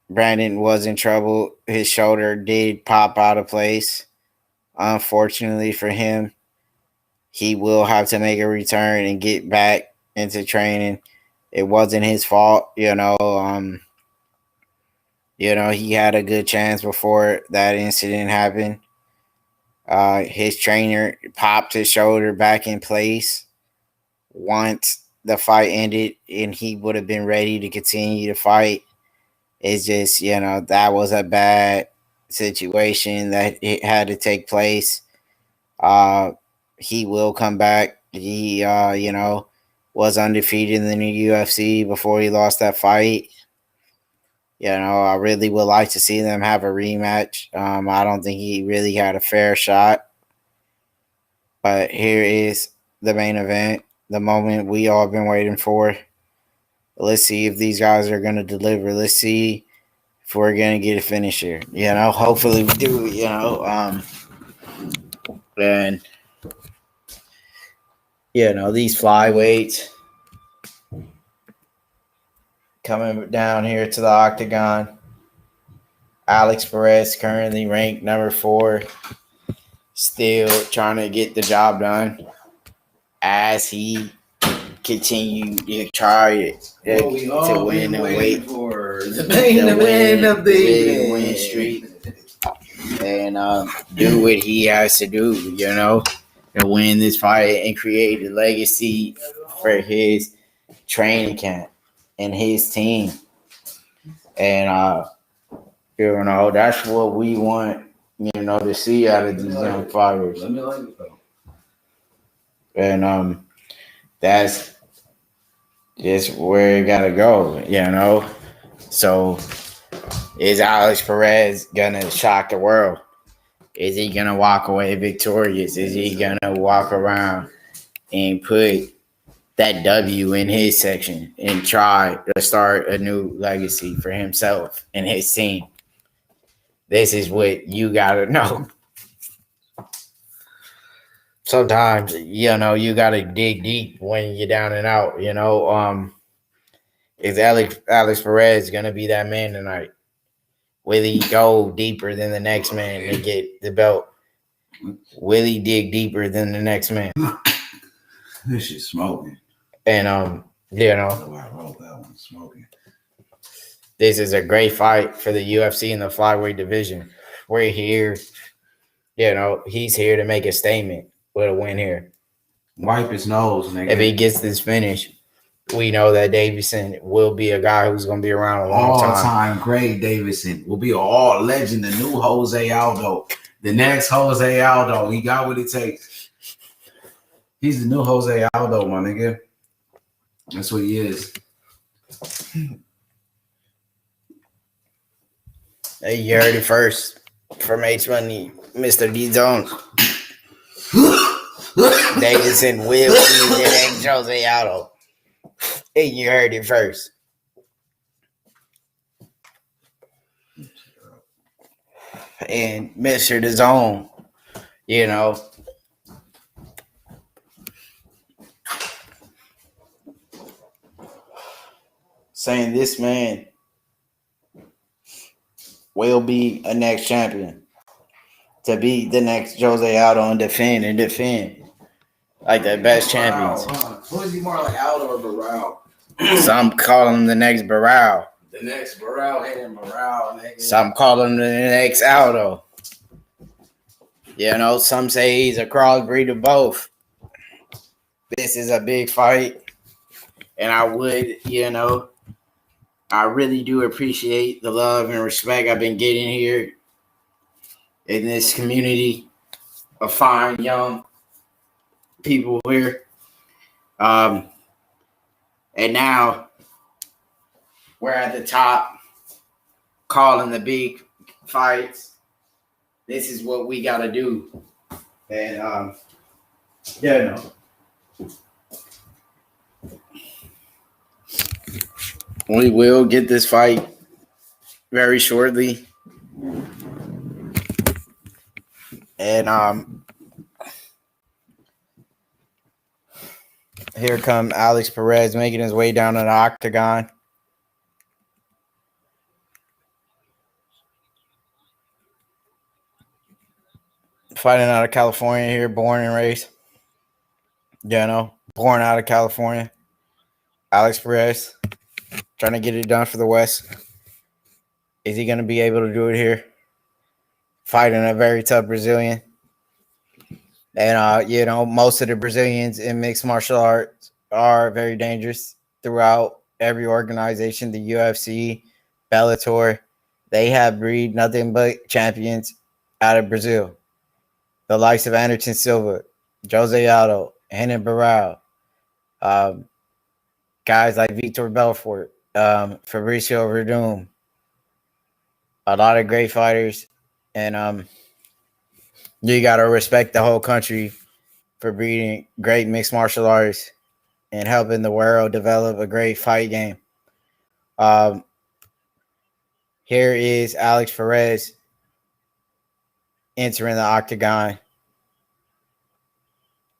Speaker 2: Brandon was in trouble. His shoulder did pop out of place. Unfortunately for him, he will have to make a return and get back into training. It wasn't his fault, he had a good chance before that incident happened. His trainer popped his shoulder back in place once the fight ended, and he would have been ready to continue to fight. It's just, that was a bad situation that it had to take place. He will come back. He, was undefeated in the UFC before he lost that fight. I really would like to see them have a rematch. I don't think he really had a fair shot. But here is the main event, the moment we all been waiting for. Let's see if these guys are going to deliver. Let's see if we're going to get a finish here. Hopefully we do, and, these flyweights coming down here to the octagon. Alex Perez currently ranked number 4, still trying to get the job done as he continued to try to win and wait
Speaker 1: for the main event of the
Speaker 2: big win streak and do what he has to do, to win this fight and create a legacy for his training camp and his team. And that's what we want, to see out of these young fighters. And that's just where it gotta go, So is Alex Perez gonna shock the world? Is he gonna walk away victorious? Is he gonna walk around and put that W in his section and try to start a new legacy for himself and his team? This is what you gotta know. Sometimes, you gotta dig deep when you're down and out, Is Alex Perez gonna be that man tonight? Will he go deeper than the next man to get the belt? Will he dig deeper than the next man?
Speaker 1: This shit's smoking.
Speaker 2: And
Speaker 1: I wrote that one smoking.
Speaker 2: This is a great fight for the UFC in the flyweight division. We're here, he's here to make a statement with a win here.
Speaker 1: Wipe his nose, nigga.
Speaker 2: If he gets this finish, we know that Deiveson will be a guy who's going to be around a long time.
Speaker 1: All-time great Deiveson will be an all-legend, the new Jose Aldo. The next Jose Aldo. He got what it takes. He's the new Jose Aldo, my nigga. That's what he is.
Speaker 2: Hey, you heard it first from H Money, Mr. D-Zone. Deiveson will be the next Jose Aldo. Hey, you heard it first. And Mr. D-Zone, saying this man will be a next champion, to be the next Jose Aldo and defend like the best champions.
Speaker 1: Who is he more like, Aldo or Barral?
Speaker 2: Some call him the next Barral.
Speaker 1: The next Barral hitting Barral, nigga.
Speaker 2: Some call him the next Aldo. Some say he's a crossbreed of both. This is a big fight, and I would, I really do appreciate the love and respect I've been getting here in this community of fine young people here. And now we're at the top, calling the big fights. This is what we got to do. And, we will get this fight very shortly. And here come Alex Perez making his way down to the octagon. Fighting out of California here, born and raised. Born out of California. Alex Perez trying to get it done for the West. Is he going to be able to do it here? Fighting a very tough Brazilian. And, most of the Brazilians in mixed martial arts are very dangerous throughout every organization. The UFC, Bellator, they have breed nothing but champions out of Brazil. The likes of Anderson Silva, Jose Aldo, Renan Barão, guys like Victor Belfort, Fabricio Verdum, a lot of great fighters. And you got to respect the whole country for breeding great mixed martial artists and helping the world develop a great fight game. Here is Alex Perez entering the octagon,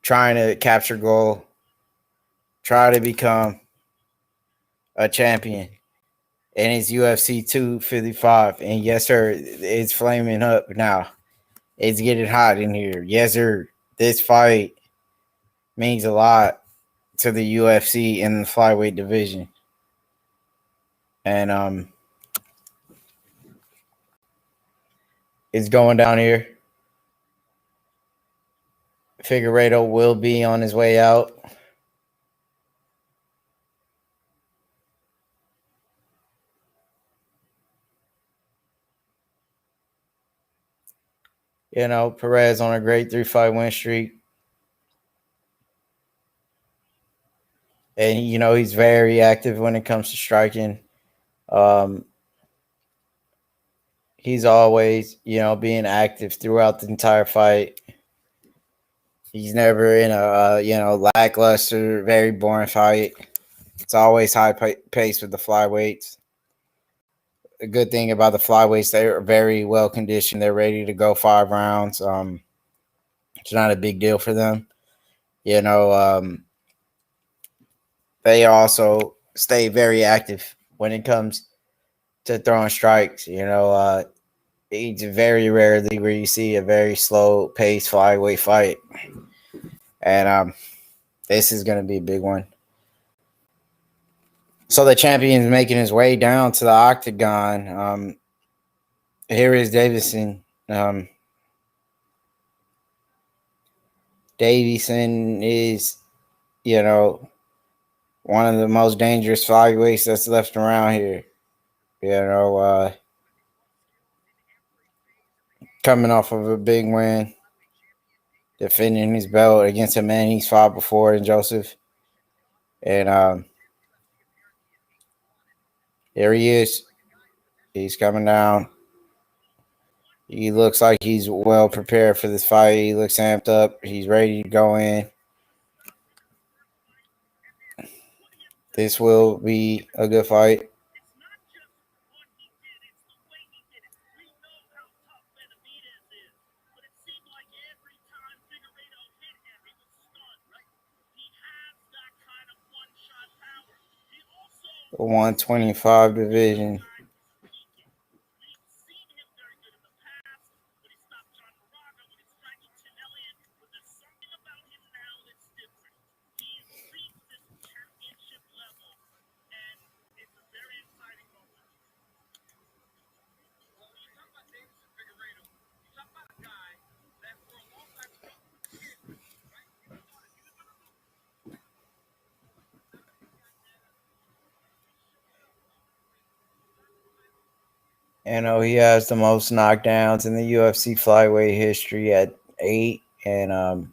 Speaker 2: trying to capture gold, try to become a champion. And it's UFC 255. And yes, sir, it's flaming up now. It's getting hot in here. Yes, sir. This fight means a lot to the UFC in the flyweight division. And it's going down here. Figueiredo will be on his way out. Perez on a great 3-fight win streak. And, he's very active when it comes to striking. He's always, being active throughout the entire fight. He's never in a, lackluster, very boring fight. It's always high pace with the flyweights. A good thing about the flyweights, they're very well conditioned. They're ready to go 5 rounds. It's not a big deal for them. They also stay very active when it comes to throwing strikes. It's very rarely where you see a very slow pace flyweight fight. And this is going to be a big one. So the champion's making his way down to the octagon. Here is Deiveson. Deiveson is, one of the most dangerous flyweights that's left around here. Coming off of a big win, defending his belt against a man he's fought before in Joseph. And there he is. He's coming down. He looks like he's well prepared for this fight. He looks amped up. He's ready to go in. This will be a good fight. The 125 division. He has the most knockdowns in the UFC flyweight history at 8. And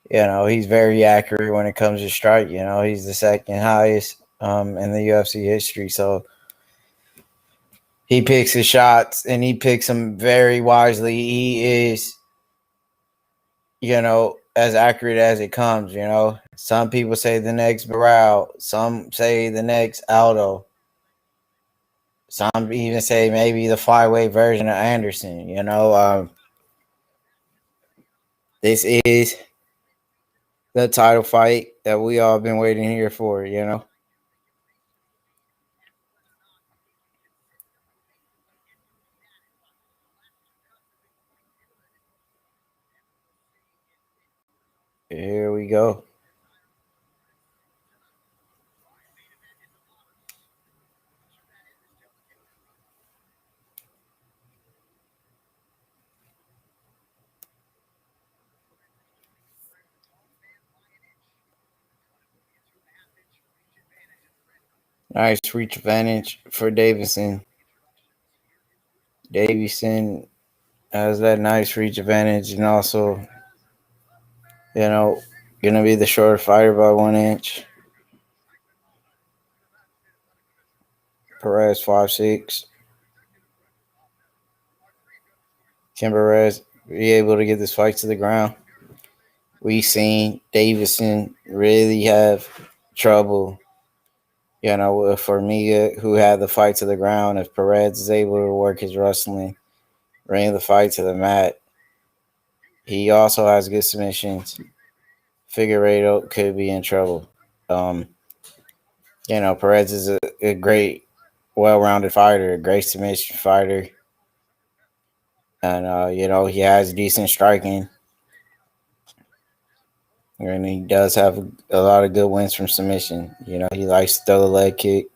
Speaker 6: He's very accurate when it comes to strike. He's the second highest in the UFC history. So he picks his shots and he picks them very wisely. He is, as accurate as it comes. Some people say the next Barral, some say the next Aldo. Some even say maybe the flyweight version of Anderson. This is the title fight that we all been waiting here for. Here we go. Nice reach advantage for Deiveson. Deiveson has that nice reach advantage and also, gonna be the shorter fighter by 1 inch. Perez 5'6". Can Perez be able to get this fight to the ground? We've seen Deiveson really have trouble, with Formiga, who had the fight to the ground. If Perez is able to work his wrestling, bring the fight to the mat, he also has good submissions. Figueiredo could be in trouble. Perez is a great, well-rounded fighter, a great submission fighter. And, he has decent striking. And he does have a lot of good wins from submission. He likes to throw the leg kick.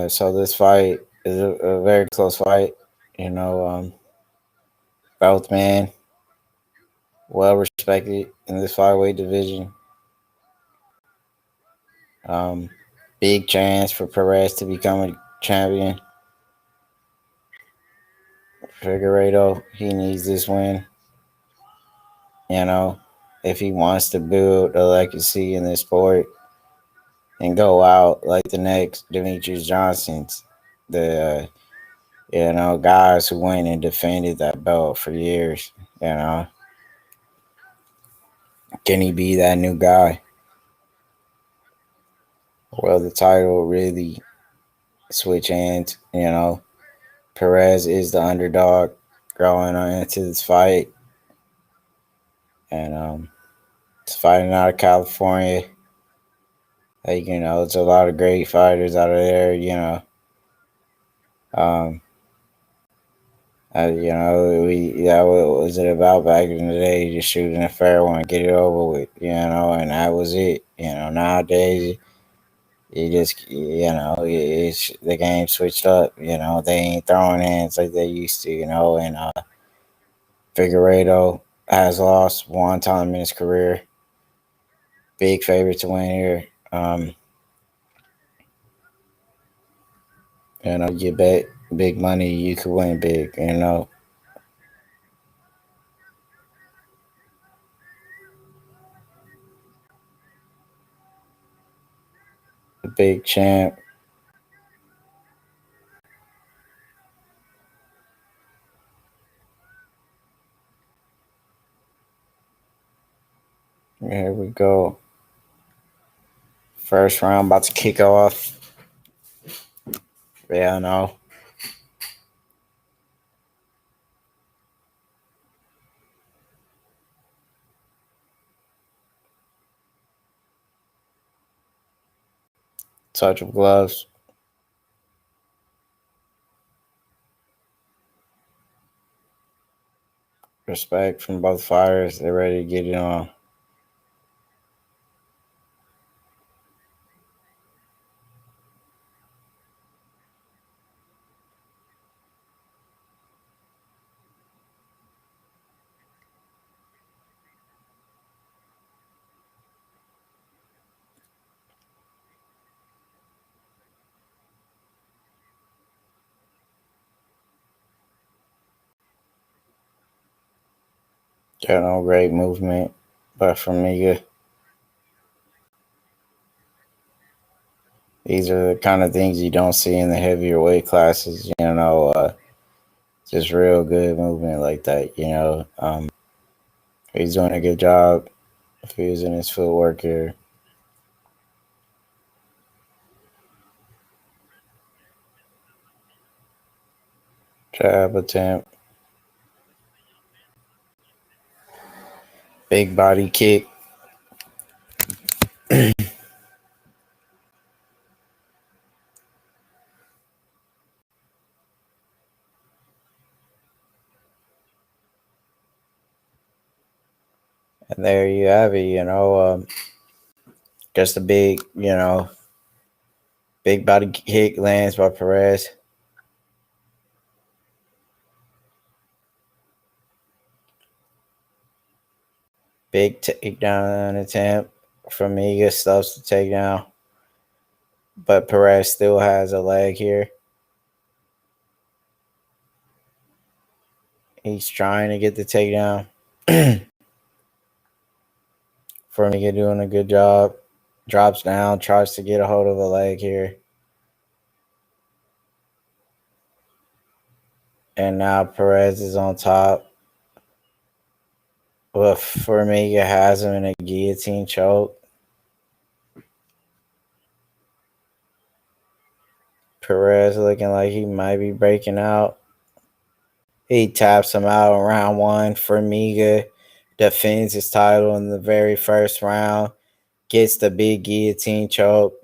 Speaker 6: So this fight is a very close fight. Both men well respected in this flyweight division. Big chance for Perez to become a champion. Figueiredo, he needs this win. If he wants to build a legacy in this sport and go out like the next Demetrius Johnson's, the guys who went and defended that belt for years. Can he be that new guy? Well, the title really switch hands. Perez is the underdog going on into this fight, and it's fighting out of California. It's a lot of great fighters out of there. What was it about back in the day? Just shooting a fair one, get it over with, and that was it. Nowadays, you just, it's the game switched up. They ain't throwing hands like they used to. And Figueiredo has lost one time in his career. Big favorite to win here. You bet big money, you could win big. The big champ. Here we go. First round about to kick off. Yeah, no. Touch of gloves. Respect from both fighters. They're ready to get it on. Great movement. But for me, these are the kind of things you don't see in the heavier weight classes, just real good movement like that, He's doing a good job of using his footwork here. Jab attempt. Big body kick. And there you have it, just a big body kick lands by Perez. Big takedown attempt from Miga, stuffs the takedown. But Perez still has a leg here. He's trying to get the takedown. Formiga doing a good job. Drops down, tries to get a hold of a leg here. And now Perez is on top. But Formiga has him in a guillotine choke. Perez looking like he might be breaking out. He taps him out in round one. Formiga defends his title in the very first round. Gets the big guillotine choke.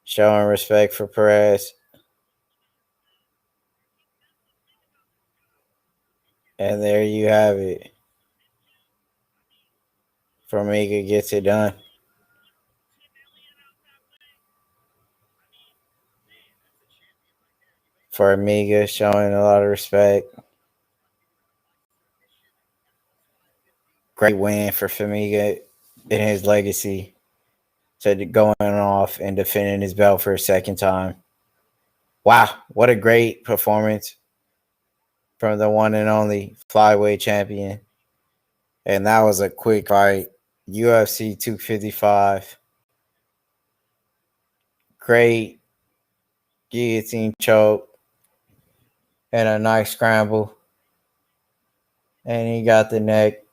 Speaker 6: Showing respect for Perez. And there you have it. Formiga gets it done. Formiga showing a lot of respect. Great win for Formiga in his legacy. So going off and defending his belt for a second time. Wow, what a great performance from the one and only flyweight champion. And that was a quick fight. UFC 255. Great guillotine choke and a nice scramble. And he got the neck.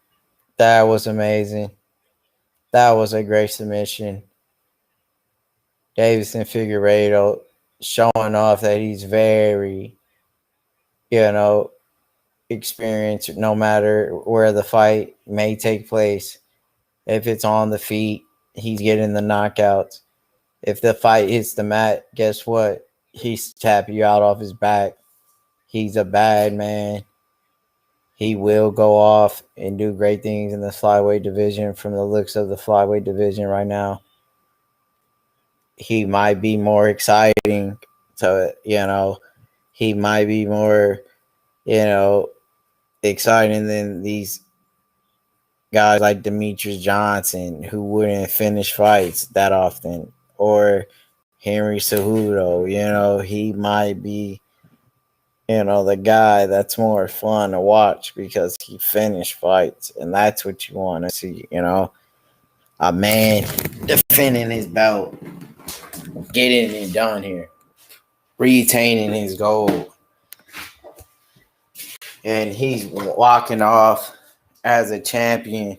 Speaker 6: That was amazing. That was a great submission. Deiveson Figueiredo showing off that he's very, experienced no matter where the fight may take place. If it's on the feet, he's getting the knockouts. If the fight hits the mat, guess what? He's tapping you out off his back. He's a bad man. He will go off and do great things in the flyweight division from the looks of the flyweight division right now. He might be more exciting he might be more, exciting than these guys like Demetrius Johnson, who wouldn't finish fights that often, or Henry Cejudo. He might be, the guy that's more fun to watch because he finished fights, and that's what you want to see, a man defending his belt, getting it done here, retaining his gold. And he's walking off as a champion,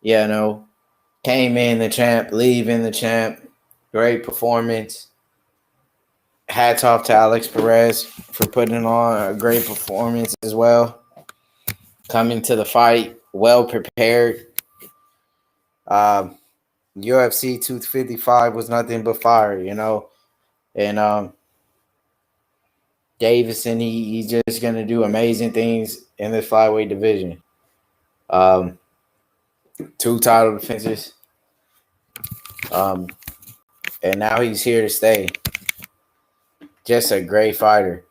Speaker 6: came in the champ, leaving the champ. Great performance. Hats off to Alex Perez for putting on a great performance as well. Coming to the fight well prepared. UFC 255 was nothing but fire, And Deiveson, he's just going to do amazing things in the flyweight division. 2 title defenses. And now he's here to stay. Just a great fighter.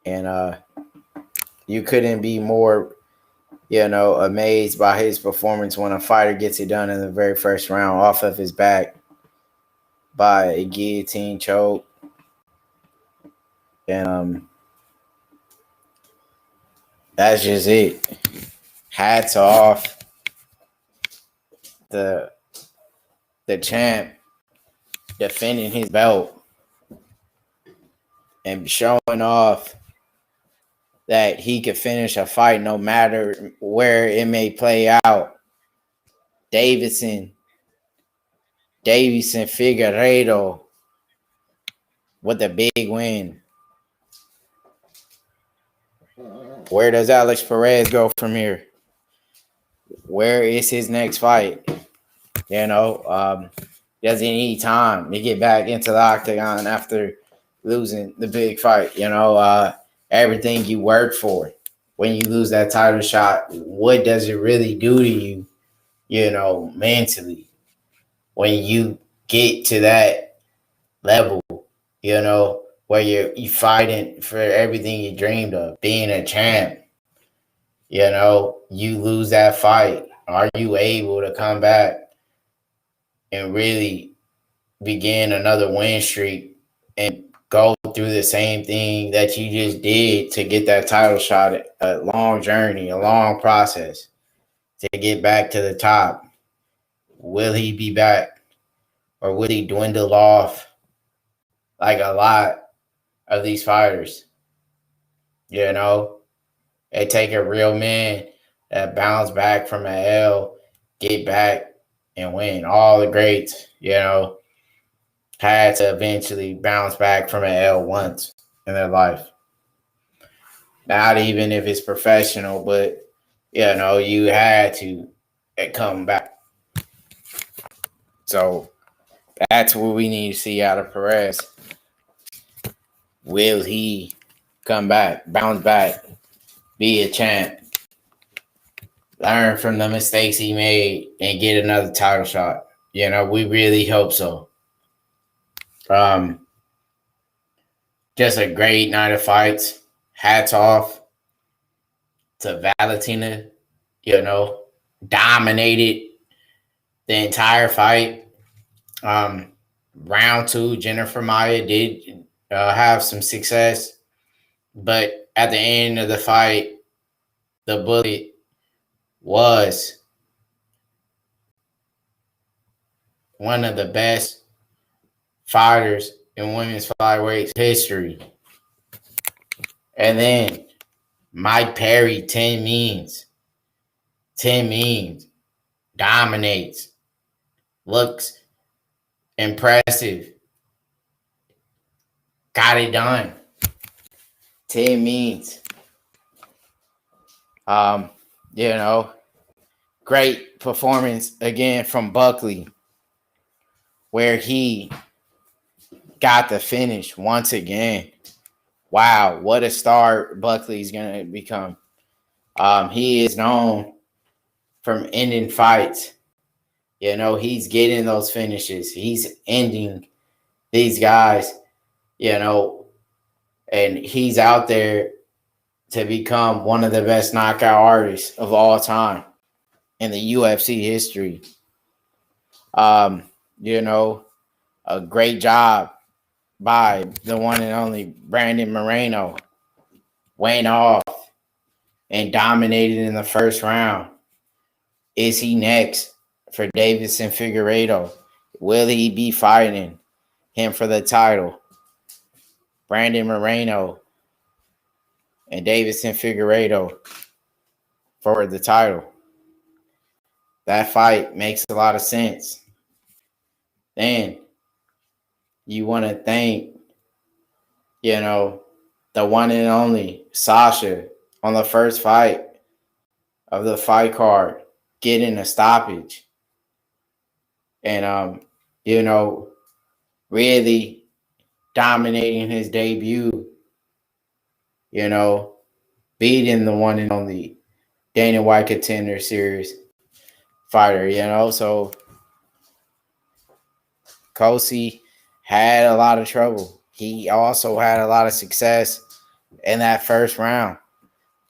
Speaker 6: And you couldn't be more, amazed by his performance when a fighter gets it done in the very first round off of his back by a guillotine choke. And That's just it. Hats off the champ defending his belt and showing off that he could finish a fight no matter where it may play out. Deiveson Figueiredo with a big win. Where does Alex Perez go from here? Where is his next fight? Does he need time to get back into the octagon after losing the big fight? Everything you worked for. When you lose that title shot, what does it really do to you, mentally? When you get to that level, where you fighting for everything you dreamed of, being a champ, you lose that fight. Are you able to come back and really begin another win streak and go through the same thing that you just did to get that title shot? A long journey, a long process to get back to the top. Will he be back, or will he dwindle off like a lot of these fighters? It take a real man that bounce back from an L, get back and win. All the greats, had to eventually bounce back from an L once in their life. Not even if it's professional, but you had to come back. So that's what we need to see out of Perez. Will he come back, bounce back, be a champ, learn from the mistakes he made, and get another title shot? We really hope so. Just a great night of fights. Hats off to Valentina, dominated the entire fight. Round 2, Jennifer Maia did have some success, but at the end of the fight, the bullet was one of the best fighters in women's flyweight history. And then Mike Perry, 10 means, dominates, looks impressive, got it done. 10 means. Great performance again from Buckley, where he got the finish once again. Wow, what a star Buckley's going to become. He is known from ending fights. He's getting those finishes. He's ending these guys, and he's out there to become one of the best knockout artists of all time in the UFC history. A great job by the one and only Brandon Moreno. Went off and dominated in the first round. Is he next for Deiveson Figueiredo? Will he be fighting him for the title? Brandon Moreno and Deiveson Figueiredo for the title. That fight makes a lot of sense. Then you want to thank, the one and only Sasha on the first fight of the fight card, getting a stoppage. And, really dominating his debut, beating the one and only Dana White Contender Series fighter, So Kosi had a lot of trouble. He also had a lot of success in that first round.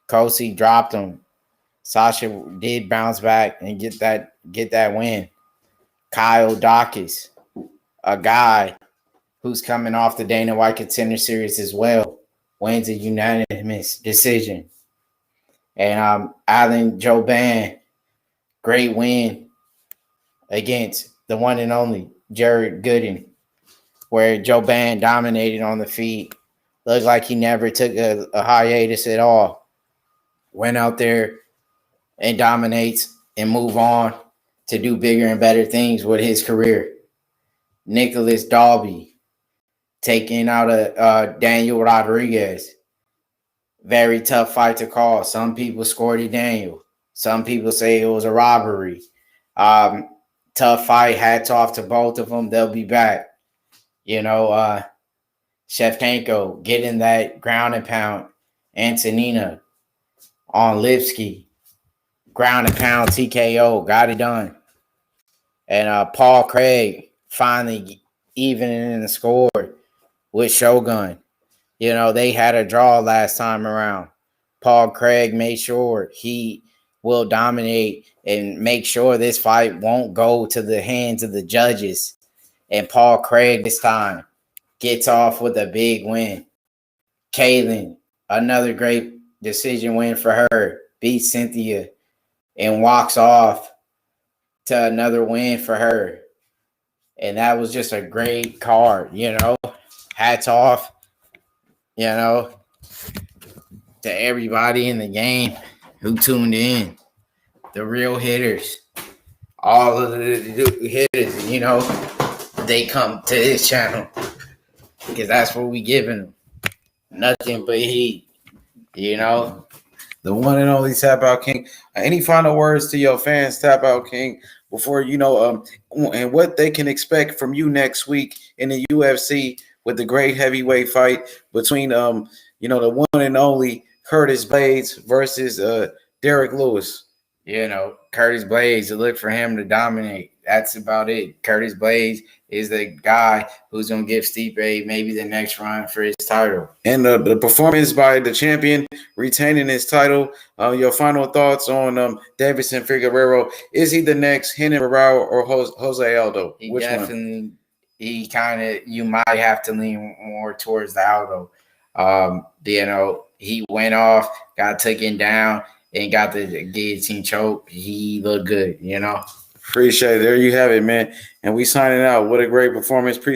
Speaker 6: Kosi dropped him. Sasha did bounce back and get that win. Kyle Dawkins, a guy who's coming off the Dana White Contender Series as well, wins a unanimous decision. And Alan Joban, great win against the one and only Jared Gooden, where Joban dominated on the feet. Looked like he never took a hiatus at all. Went out there and dominates and move on to do bigger and better things with his career. Nicholas Dalby taking out Daniel Rodriguez. Very tough fight to call. Some people scored it Daniel. Some people say it was a robbery. Tough fight. Hats off to both of them. They'll be back. Shevchenko getting that ground and pound. Antonina on Lipsky. Ground and pound TKO. Got it done. And Paul Craig finally evening in the score with Shogun. They had a draw last time around. Paul Craig made sure he will dominate and make sure this fight won't go to the hands of the judges. And Paul Craig this time gets off with a big win. Kaylin, another great decision win for her. Beats Cynthia and walks off to another win for her. And that was just a great card, Hats off, to everybody in the game who tuned in. The real hitters. All of the hitters, they come to this channel because that's what we giving them. Nothing but heat,
Speaker 1: The one and only Tap Out King. Any final words to your fans, Tap Out King, before and what they can expect from you next week in the UFC with the great heavyweight fight between the one and only Curtis Blades versus Derek Lewis.
Speaker 6: Curtis Blades, look for him to dominate. That's about it. Curtis Blades is the guy who's going to give Stipe maybe the next run for his title.
Speaker 1: And the performance by the champion retaining his title. Your final thoughts on Deiveson Figueiredo. Is he the next Renan Barao or Jose Aldo?
Speaker 6: Which one? You might have to lean more towards the Aldo. He went off, got taken down, and got the guillotine choke. He looked good,
Speaker 1: Appreciate it. There you have it, man. And we signing out. What a great performance.